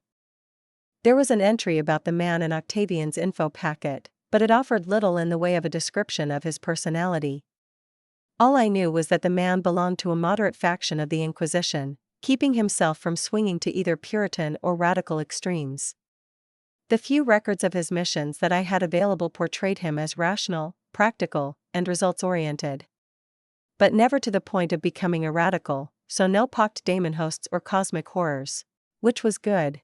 There was an entry about the man in Octavian's info packet, but it offered little in the way of a description of his personality. All I knew was that the man belonged to a moderate faction of the Inquisition, keeping himself from swinging to either Puritan or radical extremes. The few records of his missions that I had available portrayed him as rational, practical, and results-oriented. But never to the point of becoming a radical, so no pocked daemon hosts or cosmic horrors. Which was good.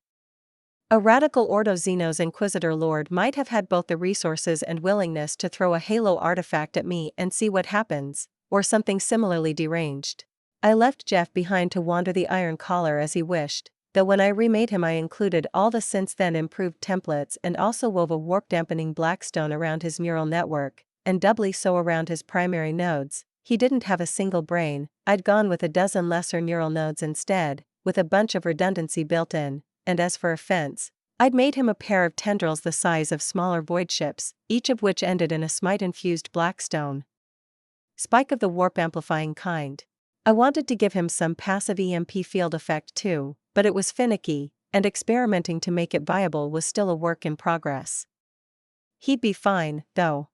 A radical Ordo Xenos Inquisitor Lord might have had both the resources and willingness to throw a halo artifact at me and see what happens, or something similarly deranged. I left Jeff behind to wander the Iron Collar as he wished, though when I remade him I included all the since then improved templates and also wove a warp-dampening blackstone around his neural network, and doubly so around his primary nodes. He didn't have a single brain. I'd gone with a dozen lesser neural nodes instead, with a bunch of redundancy built in, and as for offense, I'd made him a pair of tendrils the size of smaller void ships, each of which ended in a smite-infused blackstone. Spike of the warp-amplifying kind. I wanted to give him some passive EMP field effect too, but it was finicky, and experimenting to make it viable was still a work in progress. He'd be fine, though.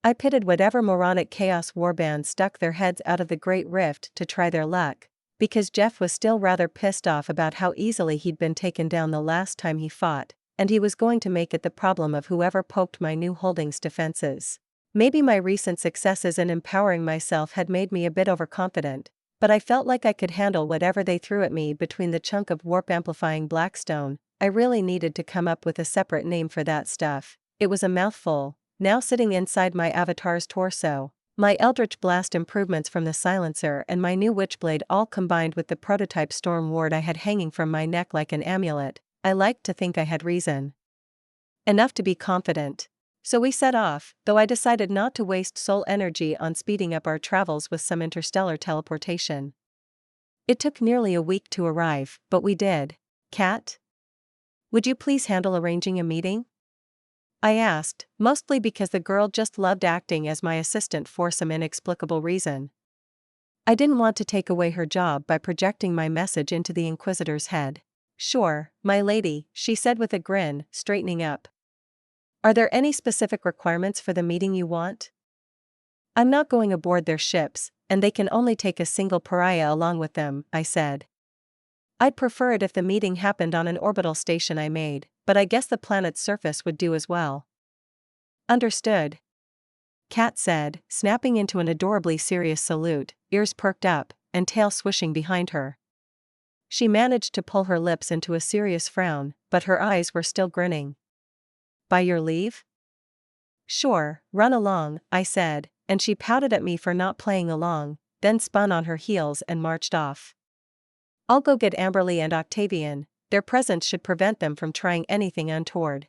I pitted whatever moronic chaos warbands stuck their heads out of the Great Rift to try their luck, because Jeff was still rather pissed off about how easily he'd been taken down the last time he fought, and he was going to make it the problem of whoever poked my new holdings defenses. Maybe my recent successes in empowering myself had made me a bit overconfident, but I felt like I could handle whatever they threw at me between the chunk of warp-amplifying blackstone. I really needed to come up with a separate name for that stuff. It was a mouthful, now sitting inside my avatar's torso. My Eldritch Blast improvements from the silencer and my new Witchblade all combined with the prototype Storm Ward I had hanging from my neck like an amulet. I liked to think I had reason enough to be confident. So we set off, though I decided not to waste soul energy on speeding up our travels with some interstellar teleportation. It took nearly a week to arrive, but we did. Kat? Would you please handle arranging a meeting? I asked, mostly because the girl just loved acting as my assistant for some inexplicable reason. I didn't want to take away her job by projecting my message into the Inquisitor's head. Sure, my lady, she said with a grin, straightening up. Are there any specific requirements for the meeting you want? I'm not going aboard their ships, and they can only take a single pariah along with them, I said. I'd prefer it if the meeting happened on an orbital station I made, but I guess the planet's surface would do as well. Understood. Kat said, snapping into an adorably serious salute, ears perked up, and tail swishing behind her. She managed to pull her lips into a serious frown, but her eyes were still grinning. By your leave? Sure, run along, I said, and she pouted at me for not playing along, then spun on her heels and marched off. I'll go get Amberly and Octavian. Their presence should prevent them from trying anything untoward.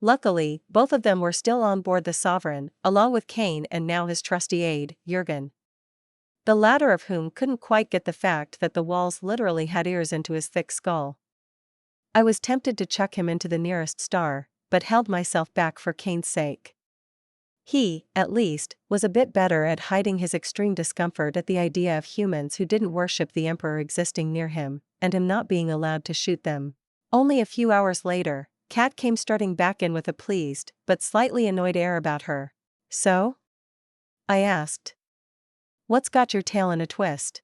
Luckily, both of them were still on board the Sovereign, along with Kane and now his trusty aide, Jurgen. The latter of whom couldn't quite get the fact that the walls literally had ears into his thick skull. I was tempted to chuck him into the nearest star, but held myself back for Kane's sake. He, at least, was a bit better at hiding his extreme discomfort at the idea of humans who didn't worship the Emperor existing near him, and him not being allowed to shoot them. Only a few hours later, Kat came strutting back in with a pleased, but slightly annoyed air about her. So? I asked. What's got your tail in a twist?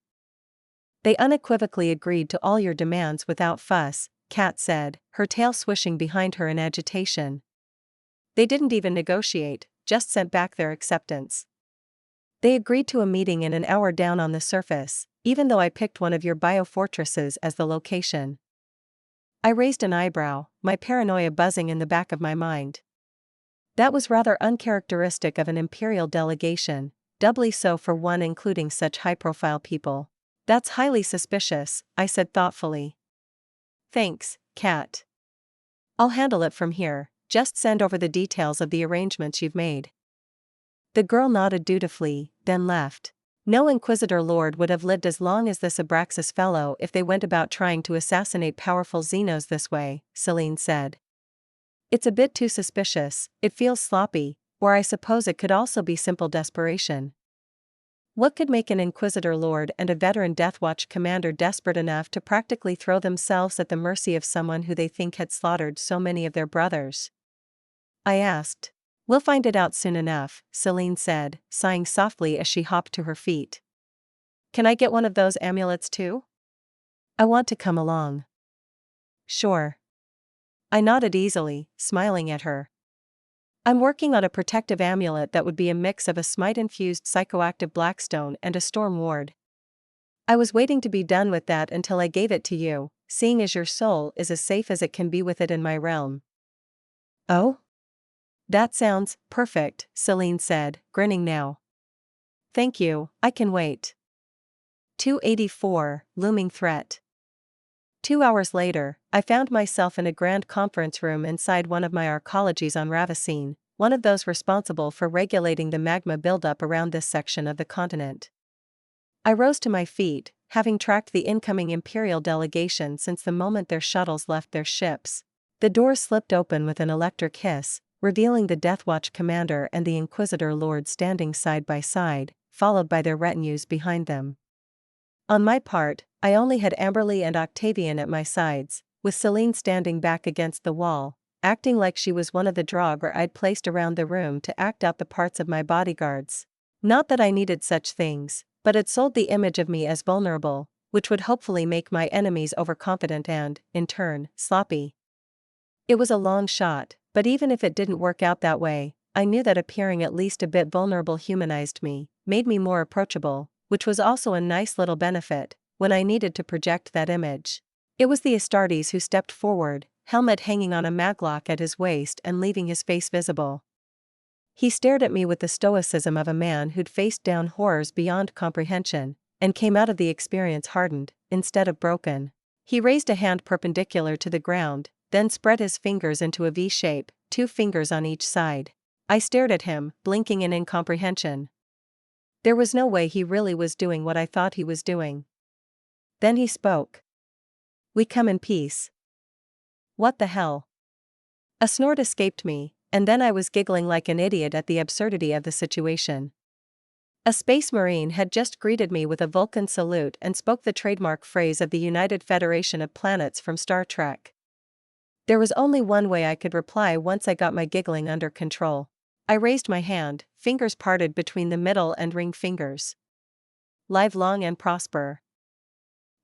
They unequivocally agreed to all your demands without fuss, Kat said, her tail swishing behind her in agitation. They didn't even negotiate, just sent back their acceptance. They agreed to a meeting in an hour down on the surface, even though I picked one of your biofortresses as the location. I raised an eyebrow, my paranoia buzzing in the back of my mind. That was rather uncharacteristic of an imperial delegation, doubly so for one including such high-profile people. That's highly suspicious, I said thoughtfully. Thanks, Kat. I'll handle it from here, just send over the details of the arrangements you've made. The girl nodded dutifully, then left. No Inquisitor Lord would have lived as long as this Abraxas fellow if they went about trying to assassinate powerful Xenos this way, Celine said. It's a bit too suspicious, it feels sloppy, or I suppose it could also be simple desperation. What could make an Inquisitor Lord and a veteran Deathwatch commander desperate enough to practically throw themselves at the mercy of someone who they think had slaughtered so many of their brothers? I asked. We'll find it out soon enough, Celine said, sighing softly as she hopped to her feet. Can I get one of those amulets too? I want to come along. Sure. I nodded easily, smiling at her. I'm working on a protective amulet that would be a mix of a smite-infused psychoactive blackstone and a storm ward. I was waiting to be done with that until I gave it to you, seeing as your soul is as safe as it can be with it in my realm. Oh? That sounds perfect, Celine said, grinning now. Thank you, I can wait. 284, Looming Threat. 2 hours later, I found myself in a grand conference room inside one of my arcologies on Ravicine, one of those responsible for regulating the magma buildup around this section of the continent. I rose to my feet, having tracked the incoming Imperial delegation since the moment their shuttles left their ships. The doors slipped open with an electric hiss, revealing the Deathwatch commander and the Inquisitor Lord standing side by side, followed by their retinues behind them. On my part, I only had Amberly and Octavian at my sides, with Celine standing back against the wall, acting like she was one of the Draugr I'd placed around the room to act out the parts of my bodyguards. Not that I needed such things, but it sold the image of me as vulnerable, which would hopefully make my enemies overconfident and, in turn, sloppy. It was a long shot, but even if it didn't work out that way, I knew that appearing at least a bit vulnerable humanized me, made me more approachable, which was also a nice little benefit, when I needed to project that image. It was the Astartes who stepped forward, helmet hanging on a maglock at his waist and leaving his face visible. He stared at me with the stoicism of a man who'd faced down horrors beyond comprehension, and came out of the experience hardened, instead of broken. He raised a hand perpendicular to the ground, then spread his fingers into a V shape, 2 fingers on each side. I stared at him, blinking in incomprehension. There was no way he really was doing what I thought he was doing. Then he spoke. We come in peace. What the hell? A snort escaped me, and then I was giggling like an idiot at the absurdity of the situation. A space marine had just greeted me with a Vulcan salute and spoke the trademark phrase of the United Federation of Planets from Star Trek. There was only one way I could reply once I got my giggling under control. I raised my hand, fingers parted between the middle and ring fingers. Live long and prosper.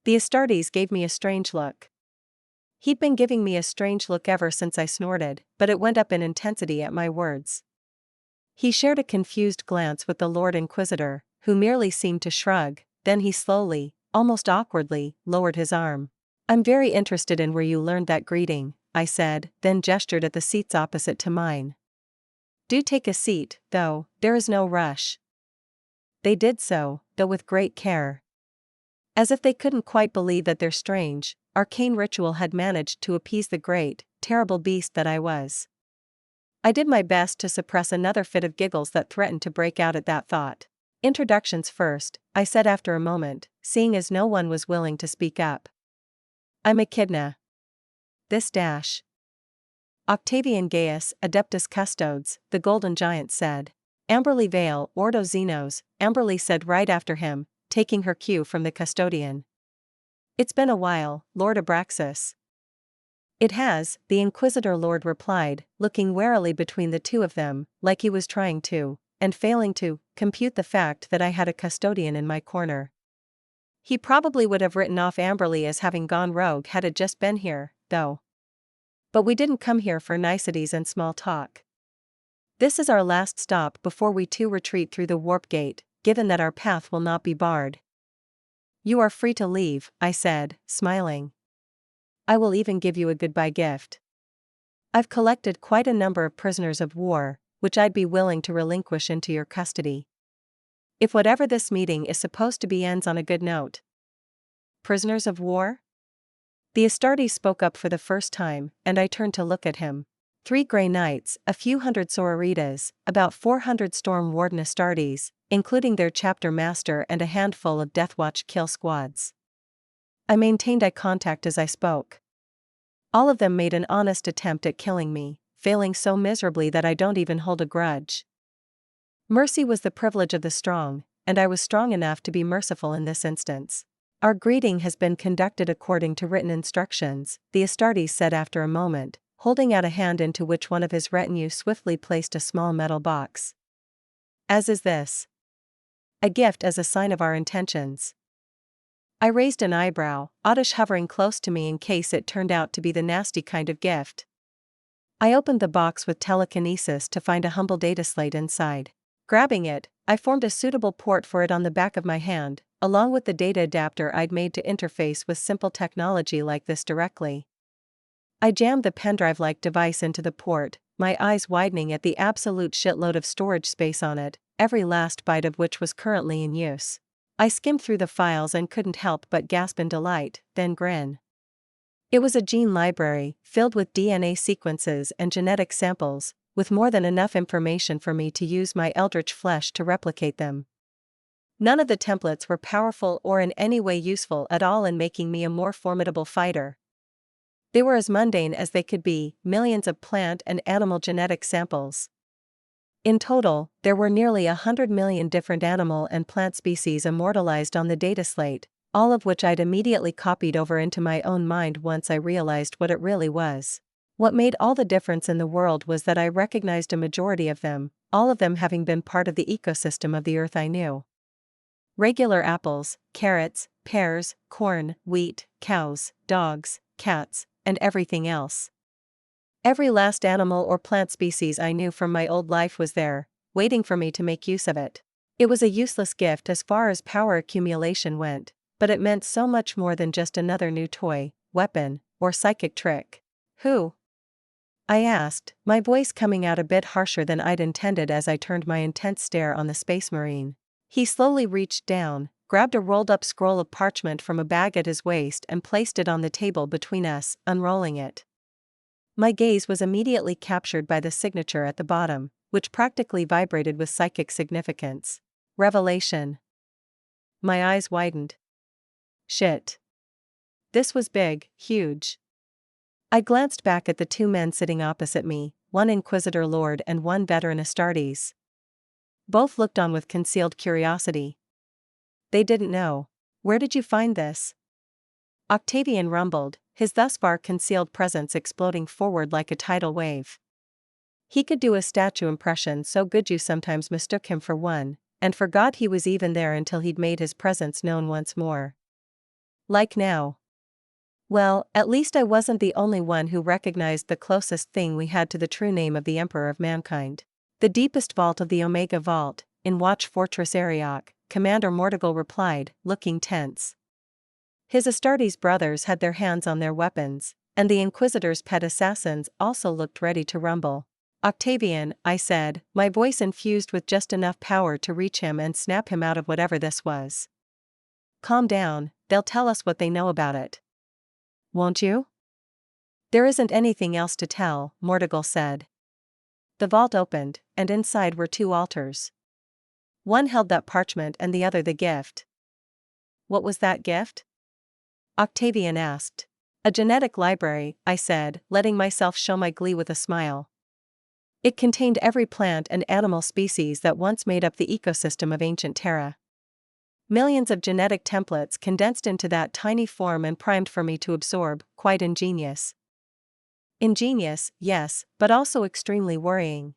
The Astartes gave me a strange look. He'd been giving me a strange look ever since I snorted, but it went up in intensity at my words. He shared a confused glance with the Lord Inquisitor, who merely seemed to shrug, then he slowly, almost awkwardly, lowered his arm. I'm very interested in where you learned that greeting, I said, then gestured at the seats opposite to mine. Do take a seat, though, there is no rush. They did so, though with great care. As if they couldn't quite believe that their strange, arcane ritual had managed to appease the great, terrible beast that I was. I did my best to suppress another fit of giggles that threatened to break out at that thought. Introductions first, I said after a moment, seeing as no one was willing to speak up. I'm Echidna. This dash. Octavian Gaius, Adeptus Custodes, the Golden Giant said. Amberly Vale, Ordo Xenos, Amberly said right after him, taking her cue from the custodian. It's been a while, Lord Abraxas. It has, the Inquisitor Lord replied, looking warily between the two of them, like he was trying to, and failing to, compute the fact that I had a custodian in my corner. He probably would have written off Amberley as having gone rogue had it just been here, though. But we didn't come here for niceties and small talk. This is our last stop before we too retreat through the warp gate, given that our path will not be barred. You are free to leave, I said, smiling. I will even give you a goodbye gift. I've collected quite a number of prisoners of war, which I'd be willing to relinquish into your custody. If whatever this meeting is supposed to be ends on a good note. Prisoners of war? The Astartes spoke up for the first time, and I turned to look at him. 3 Grey Knights, a few hundred Sororitas, about 400 Storm Warden Astartes, including their chapter master and a handful of Deathwatch kill squads. I maintained eye contact as I spoke. All of them made an honest attempt at killing me, failing so miserably that I don't even hold a grudge. Mercy was the privilege of the strong, and I was strong enough to be merciful in this instance. Our greeting has been conducted according to written instructions, the Astartes said after a moment, holding out a hand into which one of his retinue swiftly placed a small metal box. As is this. A gift as a sign of our intentions. I raised an eyebrow, Oddish hovering close to me in case it turned out to be the nasty kind of gift. I opened the box with telekinesis to find a humble data slate inside. Grabbing it, I formed a suitable port for it on the back of my hand, along with the data adapter I'd made to interface with simple technology like this directly. I jammed the pendrive-like device into the port, my eyes widening at the absolute shitload of storage space on it, every last byte of which was currently in use. I skimmed through the files and couldn't help but gasp in delight, then grin. It was a gene library, filled with DNA sequences and genetic samples, with more than enough information for me to use my eldritch flesh to replicate them. None of the templates were powerful or in any way useful at all in making me a more formidable fighter. They were as mundane as they could be, millions of plant and animal genetic samples. In total, there were nearly 100 million different animal and plant species immortalized on the data slate, all of which I'd immediately copied over into my own mind once I realized what it really was. What made all the difference in the world was that I recognized a majority of them, all of them having been part of the ecosystem of the earth I knew. Regular apples, carrots, pears, corn, wheat, cows, dogs, cats, and everything else. Every last animal or plant species I knew from my old life was there, waiting for me to make use of it. It was a useless gift as far as power accumulation went, but it meant so much more than just another new toy, weapon, or psychic trick. Who? I asked, my voice coming out a bit harsher than I'd intended as I turned my intense stare on the Space Marine. He slowly reached down, grabbed a rolled-up scroll of parchment from a bag at his waist and placed it on the table between us, unrolling it. My gaze was immediately captured by the signature at the bottom, which practically vibrated with psychic significance. Revelation. My eyes widened. Shit. This was big, huge. I glanced back at the 2 men sitting opposite me, one Inquisitor Lord and one veteran Astartes. Both looked on with concealed curiosity. They didn't know. Where did you find this? Octavian rumbled, his thus far concealed presence exploding forward like a tidal wave. He could do a statue impression so good you sometimes mistook him for one, and forgot he was even there until he'd made his presence known once more. Like now. Well, at least I wasn't the only one who recognized the closest thing we had to the true name of the Emperor of Mankind. The deepest vault of the Omega Vault, in Watch Fortress Arioch, Commander Mortigal replied, looking tense. His Astartes brothers had their hands on their weapons, and the Inquisitor's pet assassins also looked ready to rumble. Octavian, I said, my voice infused with just enough power to reach him and snap him out of whatever this was. Calm down, they'll tell us what they know about it. Won't you? There isn't anything else to tell, Mortigal said. The vault opened, and inside were 2 altars. One held that parchment and the other the gift. What was that gift? Octavian asked. A genetic library, I said, letting myself show my glee with a smile. It contained every plant and animal species that once made up the ecosystem of ancient Terra. Millions of genetic templates condensed into that tiny form and primed for me to absorb, quite ingenious. Ingenious, yes, but also extremely worrying.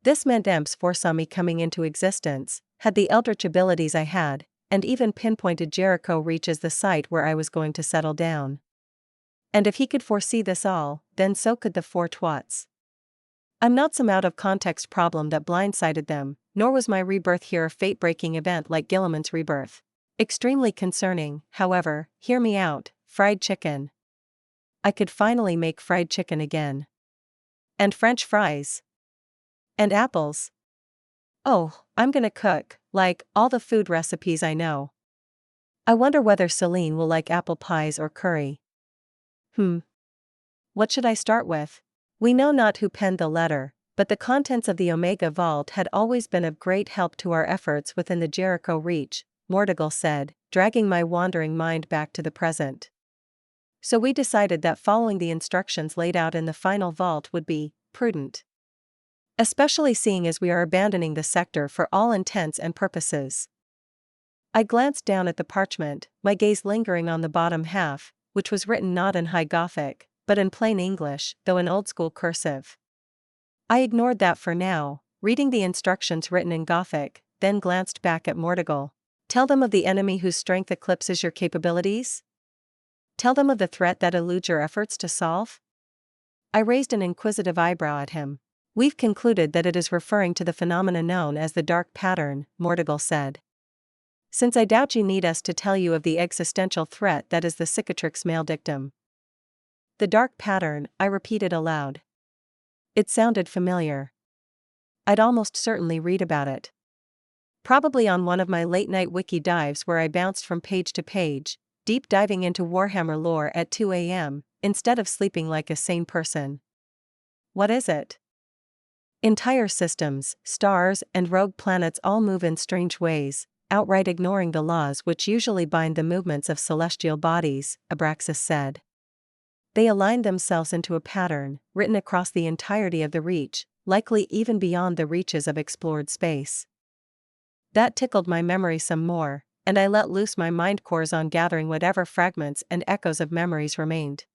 This meant Emps foresaw me coming into existence, had the eldritch abilities I had, and even pinpointed Jericho Reach as the site where I was going to settle down. And if he could foresee this all, then so could the four twats. I'm not some out-of-context problem that blindsided them, nor was my rebirth here a fate-breaking event like Gilliman's rebirth. Extremely concerning, however, hear me out, fried chicken. I could finally make fried chicken again. And French fries. And apples. Oh, I'm gonna cook, like, all the food recipes I know. I wonder whether Celine will like apple pies or curry. What should I start with? We know not who penned the letter, but the contents of the Omega Vault had always been of great help to our efforts within the Jericho Reach, Mordigal said, dragging my wandering mind back to the present. So we decided that following the instructions laid out in the final vault would be prudent. Especially seeing as we are abandoning the sector for all intents and purposes. I glanced down at the parchment, my gaze lingering on the bottom half, which was written not in High Gothic, but in plain English, though in old-school cursive. I ignored that for now, reading the instructions written in Gothic, then glanced back at Mordigal. Tell them of the enemy whose strength eclipses your capabilities? Tell them of the threat that eludes your efforts to solve? I raised an inquisitive eyebrow at him. We've concluded that it is referring to the phenomena known as the dark pattern, Mordigal said. Since I doubt you need us to tell you of the existential threat that is the cicatrix male dictum. The dark pattern, I repeated aloud. It sounded familiar. I'd almost certainly read about it. Probably on one of my late-night wiki dives where I bounced from page to page, deep diving into Warhammer lore at 2 a.m., instead of sleeping like a sane person. What is it? Entire systems, stars, and rogue planets all move in strange ways, outright ignoring the laws which usually bind the movements of celestial bodies, Abraxas said. They align themselves into a pattern, written across the entirety of the Reach, likely even beyond the reaches of explored space. That tickled my memory some more, and I let loose my mind cores on gathering whatever fragments and echoes of memories remained.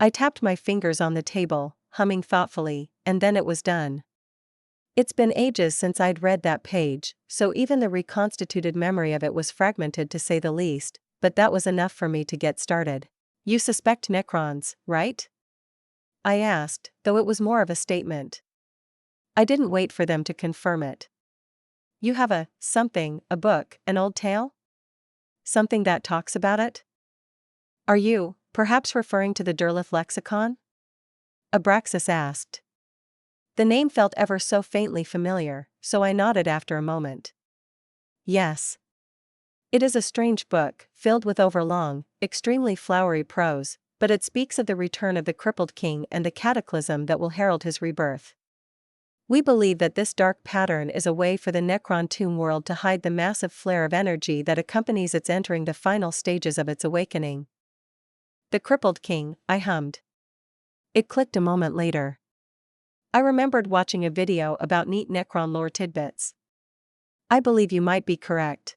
I tapped my fingers on the table, humming thoughtfully, and then it was done. It's been ages since I'd read that page, so even the reconstituted memory of it was fragmented to say the least, but that was enough for me to get started. You suspect Necrons, right? I asked, though it was more of a statement. I didn't wait for them to confirm it. You have a book, an old tale? Something that talks about it? Are you, perhaps referring to the Derleth lexicon? Abraxas asked. The name felt ever so faintly familiar, so I nodded after a moment. Yes. It is a strange book, filled with overlong, extremely flowery prose, but it speaks of the return of the crippled king and the cataclysm that will herald his rebirth. We believe that this dark pattern is a way for the Necron tomb world to hide the massive flare of energy that accompanies its entering the final stages of its awakening. The crippled king, I hummed. It clicked a moment later. I remembered watching a video about neat Necron lore tidbits. I believe you might be correct.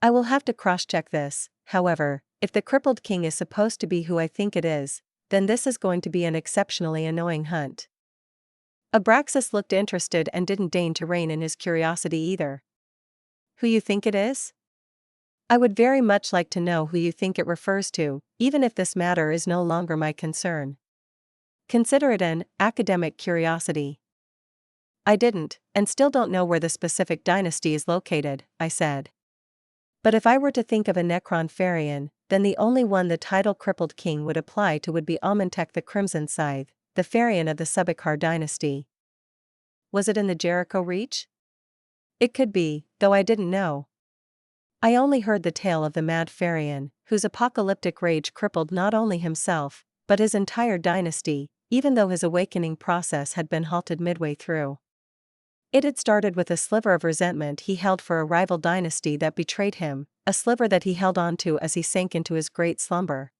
I will have to cross-check this, however, if the crippled king is supposed to be who I think it is, then this is going to be an exceptionally annoying hunt. Abraxas looked interested and didn't deign to rein in his curiosity either. Who you think it is? I would very much like to know who you think it refers to, even if this matter is no longer my concern. Consider it an academic curiosity. I didn't, and still don't know where the specific dynasty is located, I said. But if I were to think of a Necron Farian, then the only one the title Crippled King would apply to would be Amentek the Crimson Scythe, the Farian of the Subakar dynasty. Was it in the Jericho Reach? It could be, though I didn't know. I only heard the tale of the mad Farian, whose apocalyptic rage crippled not only himself, but his entire dynasty, even though his awakening process had been halted midway through. It had started with a sliver of resentment he held for a rival dynasty that betrayed him, a sliver that he held on to as he sank into his great slumber.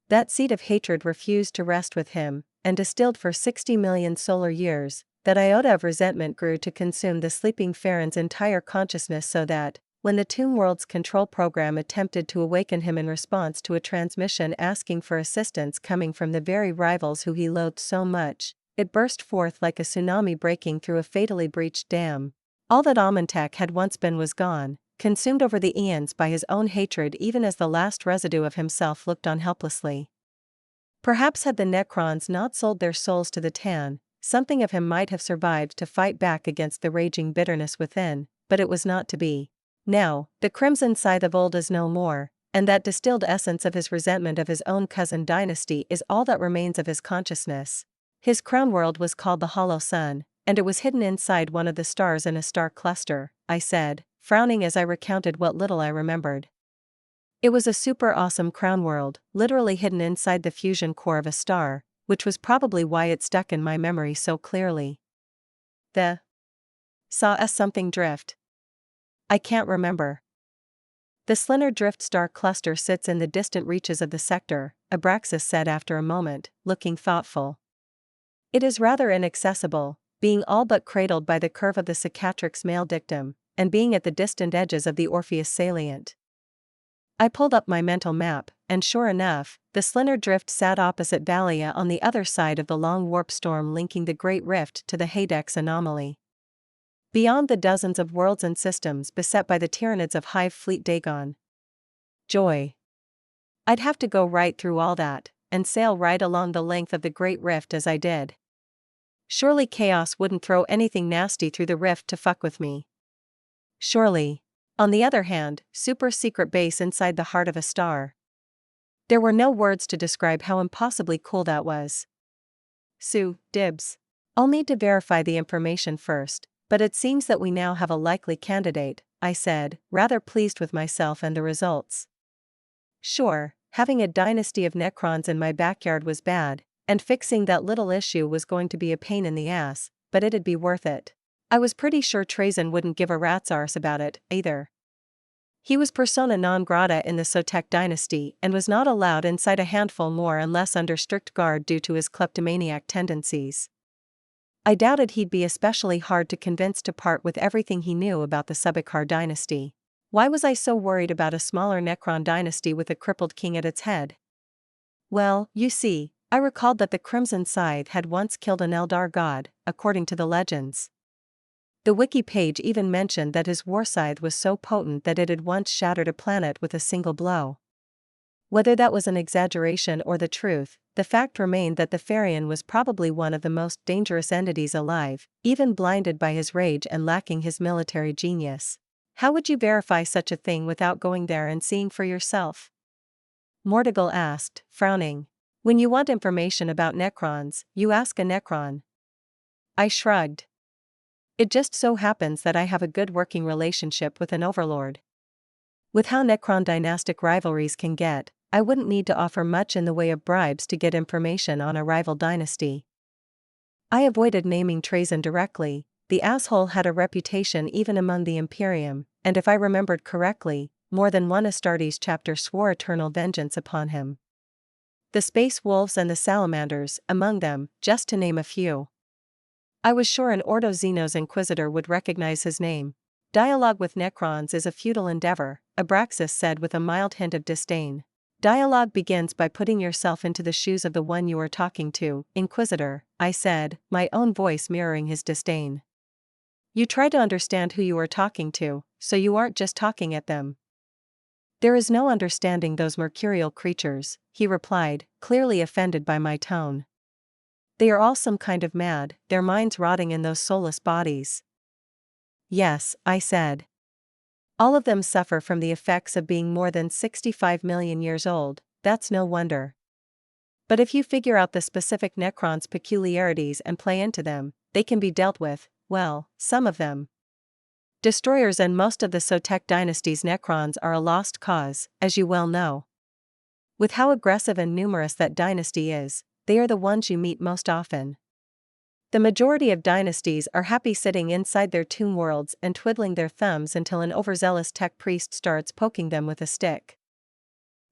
That seed of hatred refused to rest with him, and distilled for 60 million solar years, that iota of resentment grew to consume the sleeping Farron's entire consciousness so that, when the Tomb World's control program attempted to awaken him in response to a transmission asking for assistance coming from the very rivals who he loathed so much, it burst forth like a tsunami breaking through a fatally breached dam. All that Amentek had once been was gone, consumed over the eons by his own hatred even as the last residue of himself looked on helplessly. Perhaps had the Necrons not sold their souls to the Tan, something of him might have survived to fight back against the raging bitterness within, but it was not to be. Now, the crimson scythe of old is no more, and that distilled essence of his resentment of his own cousin dynasty is all that remains of his consciousness. His crown world was called the Hollow Sun, and it was hidden inside one of the stars in a star cluster, I said, frowning as I recounted what little I remembered. It was a super awesome crown world, literally hidden inside the fusion core of a star, which was probably why it stuck in my memory so clearly. Saw us something drift. I can't remember. The slender drift star cluster sits in the distant reaches of the sector, Abraxas said after a moment, looking thoughtful. It is rather inaccessible, being all but cradled by the curve of the cicatrix male dictum, and being at the distant edges of the Orpheus salient. I pulled up my mental map, and sure enough, the slender drift sat opposite Valia on the other side of the long warp storm linking the Great Rift to the Hadex anomaly. Beyond the dozens of worlds and systems beset by the Tyranids of Hive Fleet Dagon. Joy. I'd have to go right through all that, and sail right along the length of the Great Rift as I did. Surely chaos wouldn't throw anything nasty through the rift to fuck with me. Surely. On the other hand, super secret base inside the heart of a star. There were no words to describe how impossibly cool that was. Dibs. I'll need to verify the information first, but it seems that we now have a likely candidate, I said, rather pleased with myself and the results. Sure, having a dynasty of Necrons in my backyard was bad, and fixing that little issue was going to be a pain in the ass, but it'd be worth it. I was pretty sure Trazen wouldn't give a rat's arse about it, either. He was persona non grata in the Sotek dynasty and was not allowed inside a handful more unless under strict guard due to his kleptomaniac tendencies. I doubted he'd be especially hard to convince to part with everything he knew about the Subakar dynasty. Why was I so worried about a smaller Necron dynasty with a crippled king at its head? Well, you see, I recalled that the Crimson Scythe had once killed an Eldar god, according to the legends. The wiki page even mentioned that his war scythe was so potent that it had once shattered a planet with a single blow. Whether that was an exaggeration or the truth, the fact remained that the Therian was probably one of the most dangerous entities alive, even blinded by his rage and lacking his military genius. How would you verify such a thing without going there and seeing for yourself? Mordigal asked, frowning. When you want information about Necrons, you ask a Necron. I shrugged. It just so happens that I have a good working relationship with an overlord. With how Necron dynastic rivalries can get, I wouldn't need to offer much in the way of bribes to get information on a rival dynasty. I avoided naming Trazen directly. The asshole had a reputation even among the Imperium, and if I remembered correctly, more than one Astartes chapter swore eternal vengeance upon him. The Space Wolves and the Salamanders, among them, just to name a few. I was sure an Ordo Xenos Inquisitor would recognize his name. Dialogue with Necrons is a futile endeavor, Abraxas said with a mild hint of disdain. Dialogue begins by putting yourself into the shoes of the one you are talking to, Inquisitor, I said, my own voice mirroring his disdain. You try to understand who you are talking to, so you aren't just talking at them. There is no understanding those mercurial creatures, he replied, clearly offended by my tone. They are all some kind of mad, their minds rotting in those soulless bodies. Yes, I said. All of them suffer from the effects of being more than 65 million years old, that's no wonder. But if you figure out the specific Necrons' peculiarities and play into them, they can be dealt with, well, some of them. Destroyers and most of the Sotek dynasty's Necrons are a lost cause, as you well know. With how aggressive and numerous that dynasty is, they are the ones you meet most often. The majority of dynasties are happy sitting inside their tomb worlds and twiddling their thumbs until an overzealous tech priest starts poking them with a stick.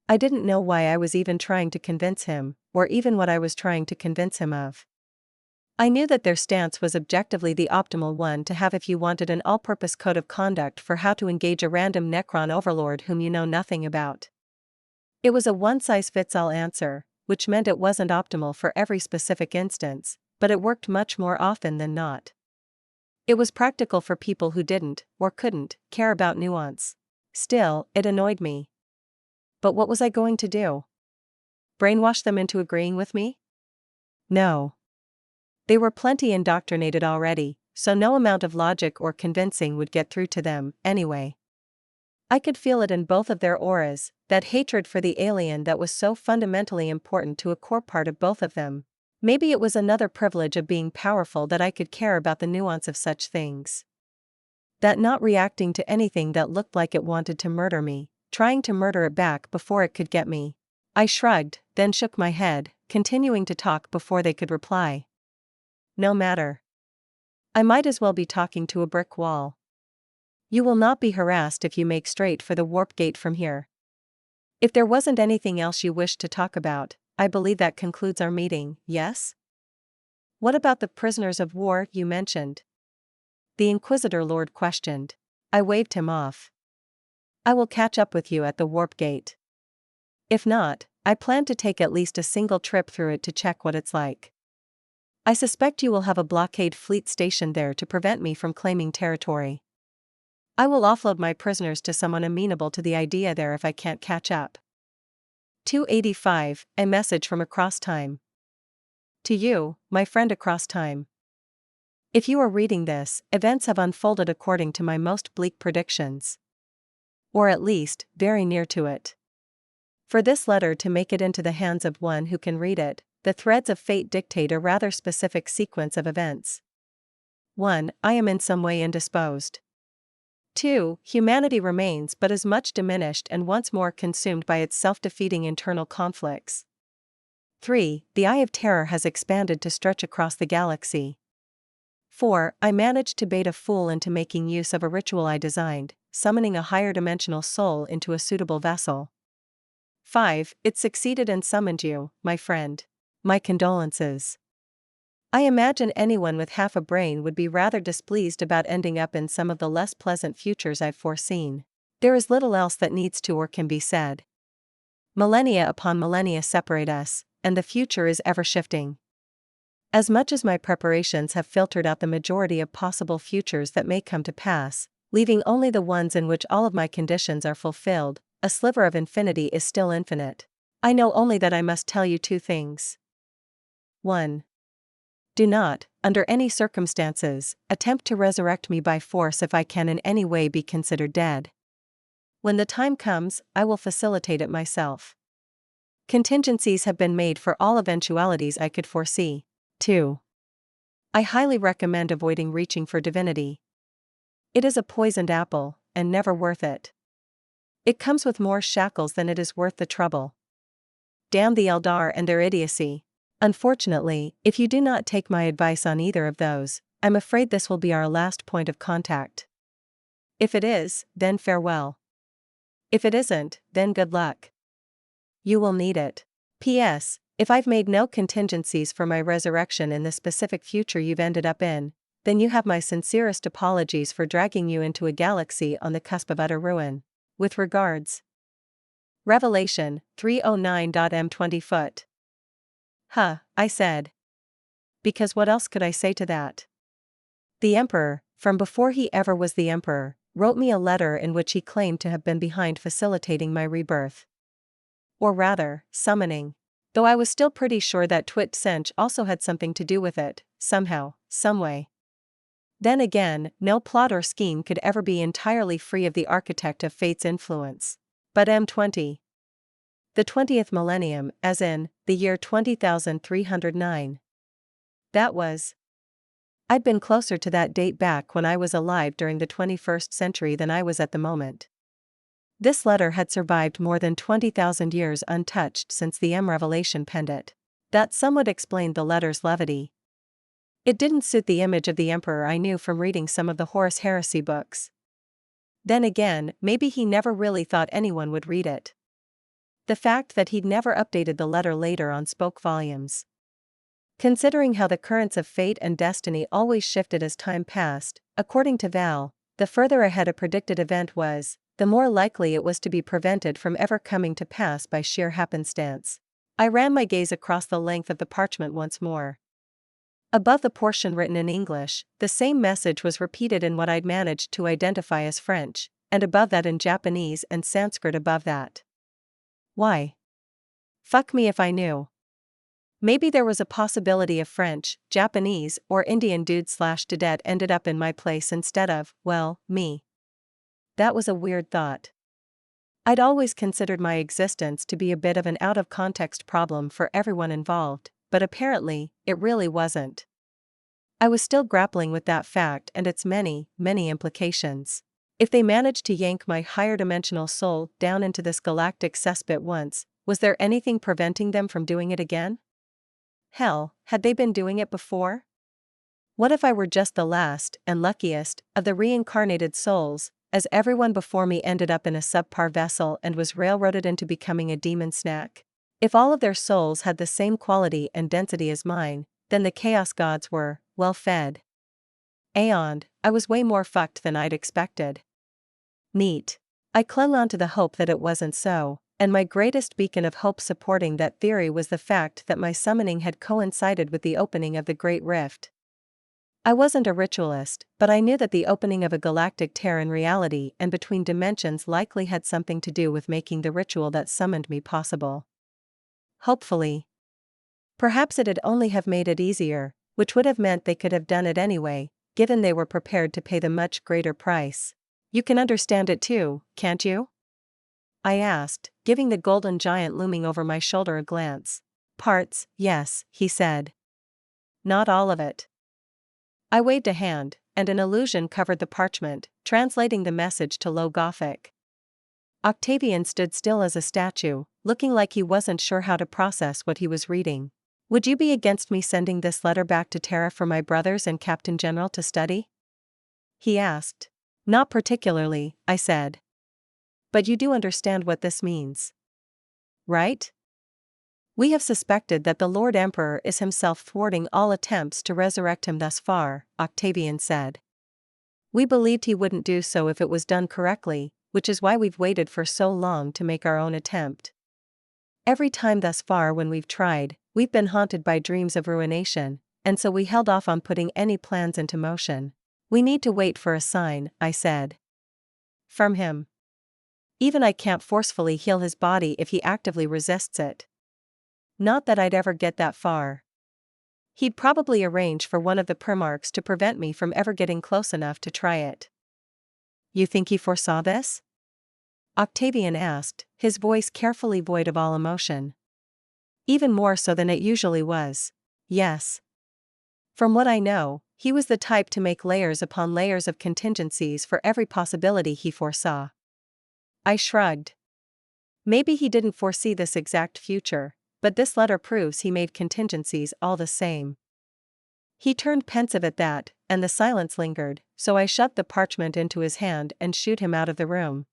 I didn't know why I was even trying to convince him, or even what I was trying to convince him of. I knew that their stance was objectively the optimal one to have if you wanted an all-purpose code of conduct for how to engage a random Necron overlord whom you know nothing about. It was a one-size-fits-all answer, which meant it wasn't optimal for every specific instance, but it worked much more often than not. It was practical for people who didn't, or couldn't, care about nuance. Still, it annoyed me. But what was I going to do? Brainwash them into agreeing with me? No. They were plenty indoctrinated already, so no amount of logic or convincing would get through to them, anyway. I could feel it in both of their auras, that hatred for the alien that was so fundamentally important to a core part of both of them. Maybe it was another privilege of being powerful that I could care about the nuance of such things. That not reacting to anything that looked like it wanted to murder me, trying to murder it back before it could get me. I shrugged, then shook my head, continuing to talk before they could reply. No matter. I might as well be talking to a brick wall. You will not be harassed if you make straight for the warp gate from here. If there wasn't anything else you wished to talk about, I believe that concludes our meeting, yes? What about the prisoners of war you mentioned? The Inquisitor Lord questioned. I waved him off. I will catch up with you at the warp gate. If not, I plan to take at least a single trip through it to check what it's like. I suspect you will have a blockade fleet stationed there to prevent me from claiming territory. I will offload my prisoners to someone amenable to the idea there if I can't catch up. 285, a message from across time. To you, my friend across time. If you are reading this, events have unfolded according to my most bleak predictions. Or at least, very near to it. For this letter to make it into the hands of one who can read it, the threads of fate dictate a rather specific sequence of events. 1. I am in some way indisposed. 2. Humanity remains but is much diminished and once more consumed by its self-defeating internal conflicts. 3. The Eye of Terror has expanded to stretch across the galaxy. 4. I managed to bait a fool into making use of a ritual I designed, summoning a higher dimensional soul into a suitable vessel. 5. It succeeded and summoned you, my friend. My condolences. I imagine anyone with half a brain would be rather displeased about ending up in some of the less pleasant futures I've foreseen. There is little else that needs to or can be said. Millennia upon millennia separate us, and the future is ever shifting. As much as my preparations have filtered out the majority of possible futures that may come to pass, leaving only the ones in which all of my conditions are fulfilled, a sliver of infinity is still infinite. I know only that I must tell you two things. 1. Do not, under any circumstances, attempt to resurrect me by force if I can in any way be considered dead. When the time comes, I will facilitate it myself. Contingencies have been made for all eventualities I could foresee. 2. I highly recommend avoiding reaching for divinity. It is a poisoned apple, and never worth it. It comes with more shackles than it is worth the trouble. Damn the Eldar and their idiocy. Unfortunately, if you do not take my advice on either of those, I'm afraid this will be our last point of contact. If it is, then farewell. If it isn't, then good luck. You will need it. P.S. If I've made no contingencies for my resurrection in the specific future you've ended up in, then you have my sincerest apologies for dragging you into a galaxy on the cusp of utter ruin. With regards. Revelation 309.m 20 Huh, I said. Because what else could I say to that? The Emperor, from before he ever was the Emperor, wrote me a letter in which he claimed to have been behind facilitating my rebirth. Or rather, summoning. Though I was still pretty sure that Twit Sench also had something to do with it, somehow, someway. Then again, no plot or scheme could ever be entirely free of the architect of fate's influence. But M20. The 20th millennium, as in, the year 20,309. That was. I'd been closer to that date back when I was alive during the 21st century than I was at the moment. This letter had survived more than 20,000 years untouched since the M revelation penned it. That somewhat explained the letter's levity. It didn't suit the image of the Emperor I knew from reading some of the Horus Heresy books. Then again, maybe he never really thought anyone would read it. The fact that he'd never updated the letter later on spoke volumes. Considering how the currents of fate and destiny always shifted as time passed, according to Val, the further ahead a predicted event was, the more likely it was to be prevented from ever coming to pass by sheer happenstance. I ran my gaze across the length of the parchment once more. Above the portion written in English, the same message was repeated in what I'd managed to identify as French, and above that in Japanese and Sanskrit above that. Why? Fuck me if I knew. Maybe there was a possibility of French, Japanese, or Indian dude/dudette ended up in my place instead of, well, me. That was a weird thought. I'd always considered my existence to be a bit of an out-of-context problem for everyone involved, but apparently, it really wasn't. I was still grappling with that fact and its many, many implications. If they managed to yank my higher-dimensional soul down into this galactic cesspit once, was there anything preventing them from doing it again? Hell, had they been doing it before? What if I were just the last, and luckiest, of the reincarnated souls, as everyone before me ended up in a subpar vessel and was railroaded into becoming a demon snack? If all of their souls had the same quality and density as mine, then the chaos gods were, well fed. Aeon, I was way more fucked than I'd expected. Neat. I clung on to the hope that it wasn't so, and my greatest beacon of hope supporting that theory was the fact that my summoning had coincided with the opening of the Great Rift. I wasn't a ritualist, but I knew that the opening of a galactic tear in reality and between dimensions likely had something to do with making the ritual that summoned me possible. Hopefully. Perhaps it'd only have made it easier, which would have meant they could have done it anyway, given they were prepared to pay the much greater price. You can understand it too, can't you? I asked, giving the golden giant looming over my shoulder a glance. Parts, yes, he said. Not all of it. I waved a hand, and an illusion covered the parchment, translating the message to Low Gothic. Octavian stood still as a statue, looking like he wasn't sure how to process what he was reading. Would you be against me sending this letter back to Terra for my brothers and Captain General to study? He asked. Not particularly, I said. But you do understand what this means. Right? We have suspected that the Lord Emperor is himself thwarting all attempts to resurrect him thus far, Octavian said. We believed he wouldn't do so if it was done correctly, which is why we've waited for so long to make our own attempt. Every time thus far when we've tried, we've been haunted by dreams of ruination, and so we held off on putting any plans into motion. We need to wait for a sign, I said. From him. Even I can't forcefully heal his body if he actively resists it. Not that I'd ever get that far. He'd probably arrange for one of the Primarchs to prevent me from ever getting close enough to try it. You think he foresaw this? Octavian asked, his voice carefully void of all emotion. Even more so than it usually was. Yes. From what I know, he was the type to make layers upon layers of contingencies for every possibility he foresaw. I shrugged. Maybe he didn't foresee this exact future, but this letter proves he made contingencies all the same. He turned pensive at that, and the silence lingered, so I shoved the parchment into his hand and shooed him out of the room.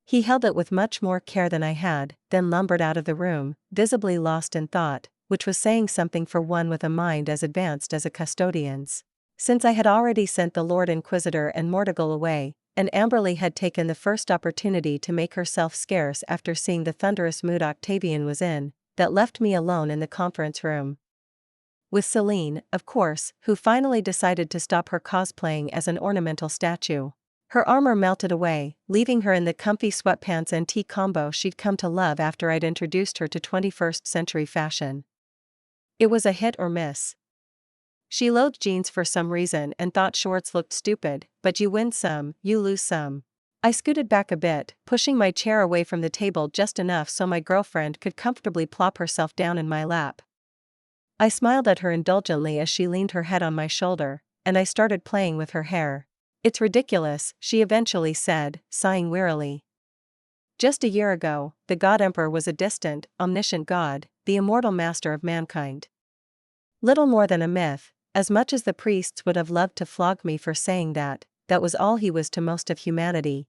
He held it with much more care than I had, then lumbered out of the room, visibly lost in thought, which was saying something for one with a mind as advanced as a custodian's. Since I had already sent the Lord Inquisitor and Mortigal away, and Amberly had taken the first opportunity to make herself scarce after seeing the thunderous mood Octavian was in, that left me alone in the conference room. With Celine, of course, who finally decided to stop her cosplaying as an ornamental statue. Her armor melted away, leaving her in the comfy sweatpants and tee combo she'd come to love after I'd introduced her to 21st century fashion. It was a hit or miss. She loathed jeans for some reason and thought shorts looked stupid, but you win some, you lose some. I scooted back a bit, pushing my chair away from the table just enough so my girlfriend could comfortably plop herself down in my lap. I smiled at her indulgently as she leaned her head on my shoulder, and I started playing with her hair. It's ridiculous, she eventually said, sighing wearily. Just a year ago, the God Emperor was a distant, omniscient god, the immortal master of mankind. Little more than a myth, as much as the priests would have loved to flog me for saying that, that was all he was to most of humanity.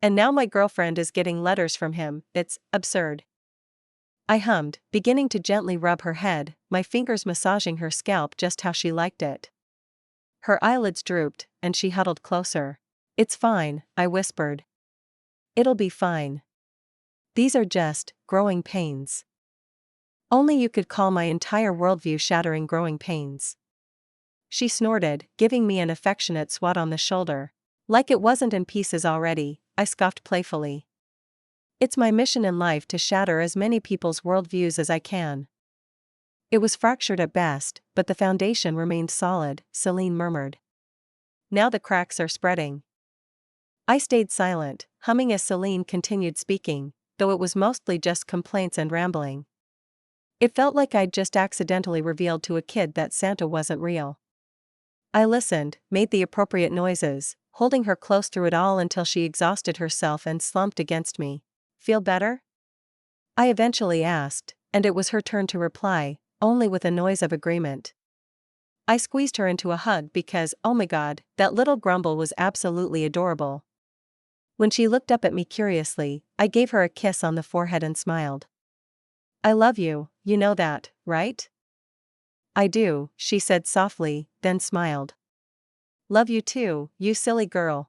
And now my girlfriend is getting letters from him, it's absurd. I hummed, beginning to gently rub her head, my fingers massaging her scalp just how she liked it. Her eyelids drooped, and she huddled closer. "It's fine," I whispered. "It'll be fine. These are just growing pains." Only you could call my entire worldview shattering growing pains. She snorted, giving me an affectionate swat on the shoulder. Like it wasn't in pieces already, I scoffed playfully. It's my mission in life to shatter as many people's worldviews as I can. It was fractured at best, but the foundation remained solid, Celine murmured. Now the cracks are spreading. I stayed silent, humming as Celine continued speaking, though it was mostly just complaints and rambling. It felt like I'd just accidentally revealed to a kid that Santa wasn't real. I listened, made the appropriate noises, holding her close through it all until she exhausted herself and slumped against me. "Feel better?" I eventually asked, and it was her turn to reply, only with a noise of agreement. I squeezed her into a hug because, oh my god, that little grumble was absolutely adorable. When she looked up at me curiously, I gave her a kiss on the forehead and smiled. "I love you, you know that, right?" "I do," she said softly, then smiled. "Love you too, you silly girl.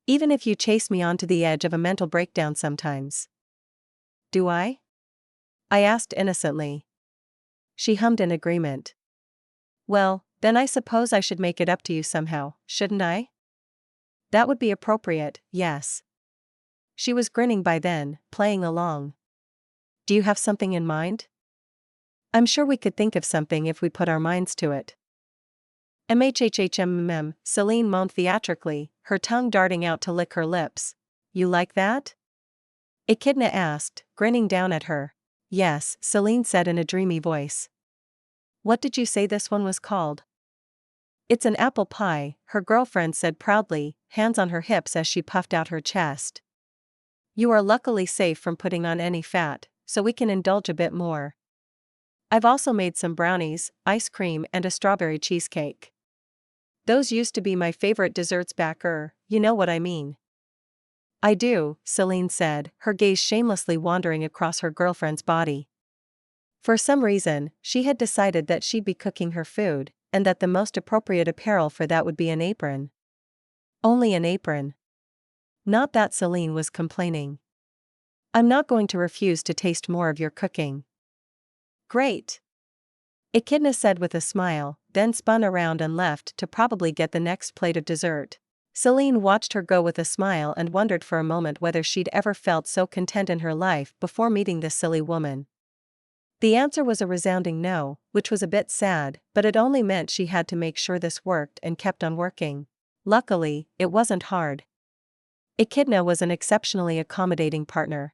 Even if you chase me onto the edge of a mental breakdown sometimes." "Do I?" I asked innocently. She hummed in agreement. "Well, then I suppose I should make it up to you somehow, shouldn't I?" "That would be appropriate, yes." She was grinning by then, playing along. "Do you have something in mind?" "I'm sure we could think of something if we put our minds to it." "MHHHMM," Celine moaned theatrically, her tongue darting out to lick her lips. "You like that?" Echidna asked, grinning down at her. "Yes," Celine said in a dreamy voice. "What did you say this one was called?" "It's an apple pie," her girlfriend said proudly, hands on her hips as she puffed out her chest. "You are luckily safe from putting on any fat, so we can indulge a bit more. I've also made some brownies, ice cream and a strawberry cheesecake. Those used to be my favorite desserts you know what I mean." "I do," Celine said, her gaze shamelessly wandering across her girlfriend's body. For some reason, she had decided that she'd be cooking her food, and that the most appropriate apparel for that would be an apron. Only an apron. Not that Celine was complaining. "I'm not going to refuse to taste more of your cooking." "Great," Echidna said with a smile, then spun around and left to probably get the next plate of dessert. Celine watched her go with a smile and wondered for a moment whether she'd ever felt so content in her life before meeting this silly woman. The answer was a resounding no, which was a bit sad, but it only meant she had to make sure this worked and kept on working. Luckily, it wasn't hard. Echidna was an exceptionally accommodating partner.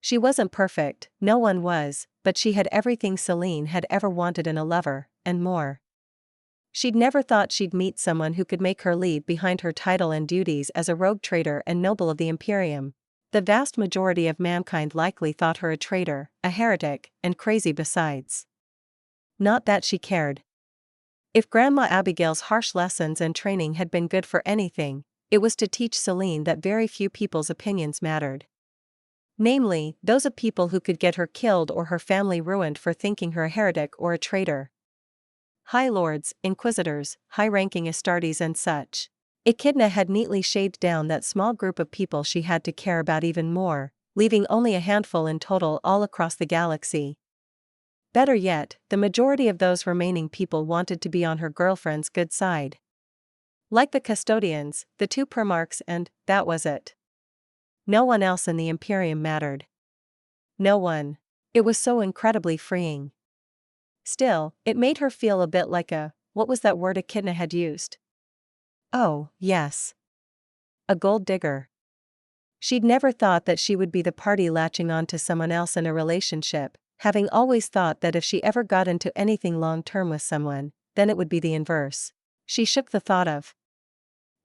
She wasn't perfect, no one was, but she had everything Celine had ever wanted in a lover, and more. She'd never thought she'd meet someone who could make her leave behind her title and duties as a rogue traitor and noble of the Imperium. The vast majority of mankind likely thought her a traitor, a heretic, and crazy besides. Not that she cared. If Grandma Abigail's harsh lessons and training had been good for anything, it was to teach Celine that very few people's opinions mattered. Namely, those of people who could get her killed or her family ruined for thinking her a heretic or a traitor. High lords, inquisitors, high-ranking Astartes and such. Echidna had neatly shaved down that small group of people she had to care about even more, leaving only a handful in total all across the galaxy. Better yet, the majority of those remaining people wanted to be on her girlfriend's good side. Like the custodians, the two primarchs and, that was it. No one else in the Imperium mattered. No one. It was so incredibly freeing. Still, it made her feel a bit like what was that word Echidna had used? Oh, yes. A gold digger. She'd never thought that she would be the party latching on to someone else in a relationship, having always thought that if she ever got into anything long-term with someone, then it would be the inverse. She shook the thought of.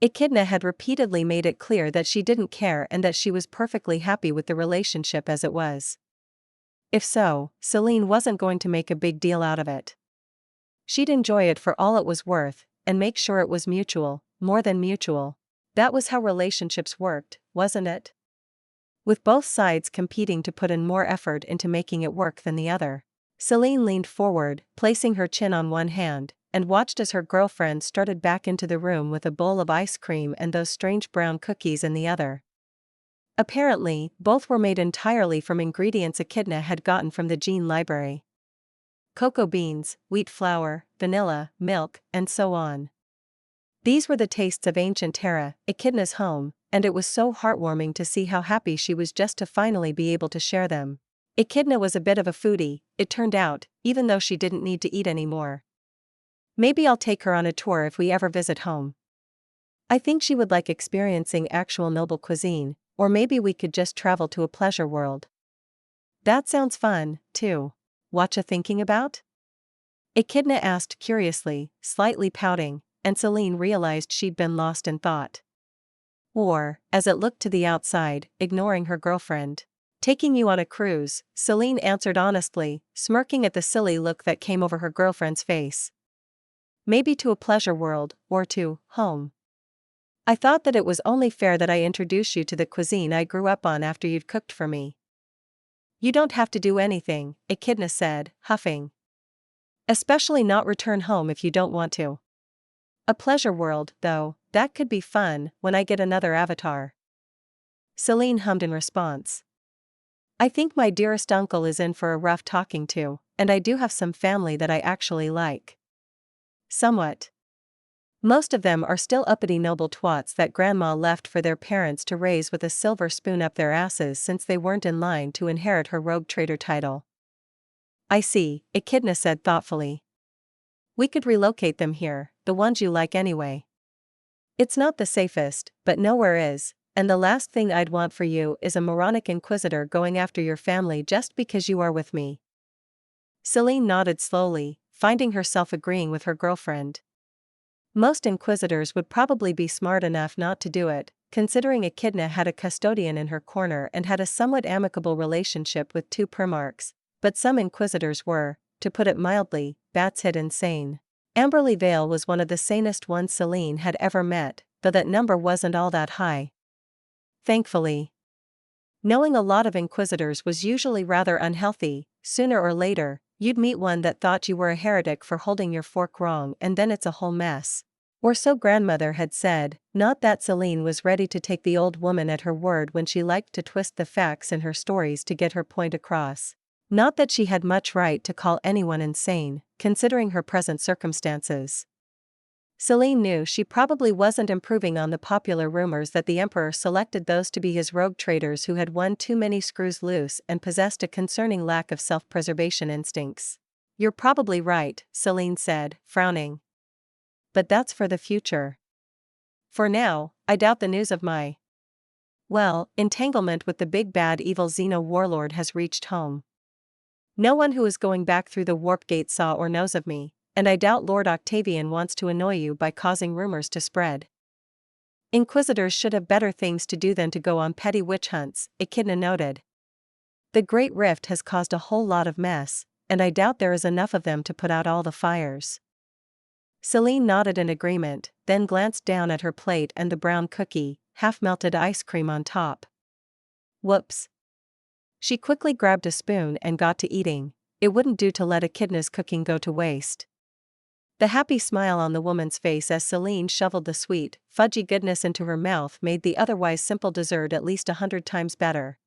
Echidna had repeatedly made it clear that she didn't care and that she was perfectly happy with the relationship as it was. If so, Celine wasn't going to make a big deal out of it. She'd enjoy it for all it was worth, and make sure it was mutual, more than mutual. That was how relationships worked, wasn't it? with both sides competing to put in more effort into making it work than the other. Celine leaned forward, placing her chin on one hand, and watched as her girlfriend started back into the room with a bowl of ice cream and those strange brown cookies in the other. Apparently, both were made entirely from ingredients Echidna had gotten from the gene library. Cocoa beans, wheat flour, vanilla, milk, and so on. These were the tastes of ancient Terra, Echidna's home, and it was so heartwarming to see how happy she was just to finally be able to share them. Echidna was a bit of a foodie, it turned out, even though she didn't need to eat anymore. Maybe I'll take her on a tour if we ever visit home. I think she would like experiencing actual noble cuisine, or maybe we could just travel to a pleasure world. That sounds fun, too. Watcha thinking about? Echidna asked curiously, slightly pouting, and Celine realized she'd been lost in thought. Or, as it looked to the outside, ignoring her girlfriend. Taking you on a cruise, Celine answered honestly, smirking at the silly look that came over her girlfriend's face. Maybe to a pleasure world, or to home. I thought that it was only fair that I introduce you to the cuisine I grew up on after you'd cooked for me. You don't have to do anything, Echidna said, huffing. Especially not return home if you don't want to. A pleasure world, though, that could be fun when I get another avatar. Celine hummed in response. I think my dearest uncle is in for a rough talking to, and I do have some family that I actually like. Somewhat. Most of them are still uppity noble twats that grandma left for their parents to raise with a silver spoon up their asses since they weren't in line to inherit her rogue trader title. I see, Echidna said thoughtfully. We could relocate them here, the ones you like anyway. It's not the safest, but nowhere is, and the last thing I'd want for you is a moronic inquisitor going after your family just because you are with me. Celine nodded slowly, finding herself agreeing with her girlfriend. Most inquisitors would probably be smart enough not to do it, considering Echidna had a custodian in her corner and had a somewhat amicable relationship with two Primarchs, but some inquisitors were, to put it mildly, batshit insane. Amberley Vale was one of the sanest ones Celine had ever met, though that number wasn't all that high. Thankfully. Knowing a lot of inquisitors was usually rather unhealthy. Sooner or later, you'd meet one that thought you were a heretic for holding your fork wrong, and then it's a whole mess. Or so grandmother had said. Not that Celine was ready to take the old woman at her word when she liked to twist the facts in her stories to get her point across. Not that she had much right to call anyone insane, considering her present circumstances. Celine knew she probably wasn't improving on the popular rumors that the Emperor selected those to be his rogue traders who had won too many screws loose and possessed a concerning lack of self-preservation instincts. You're probably right, Celine said, frowning. But that's for the future. For now, I doubt the news of my entanglement with the big bad evil Xeno warlord has reached home. No one who is going back through the warp gate saw or knows of me, and I doubt Lord Octavian wants to annoy you by causing rumors to spread. Inquisitors should have better things to do than to go on petty witch hunts, Echidna noted. The Great Rift has caused a whole lot of mess, and I doubt there is enough of them to put out all the fires. Celine nodded in agreement, then glanced down at her plate and the brown cookie, half-melted ice cream on top. Whoops. She quickly grabbed a spoon and got to eating. It wouldn't do to let Echidna's cooking go to waste. The happy smile on the woman's face as Celine shoveled the sweet, fudgy goodness into her mouth made the otherwise simple dessert at least 100 times better.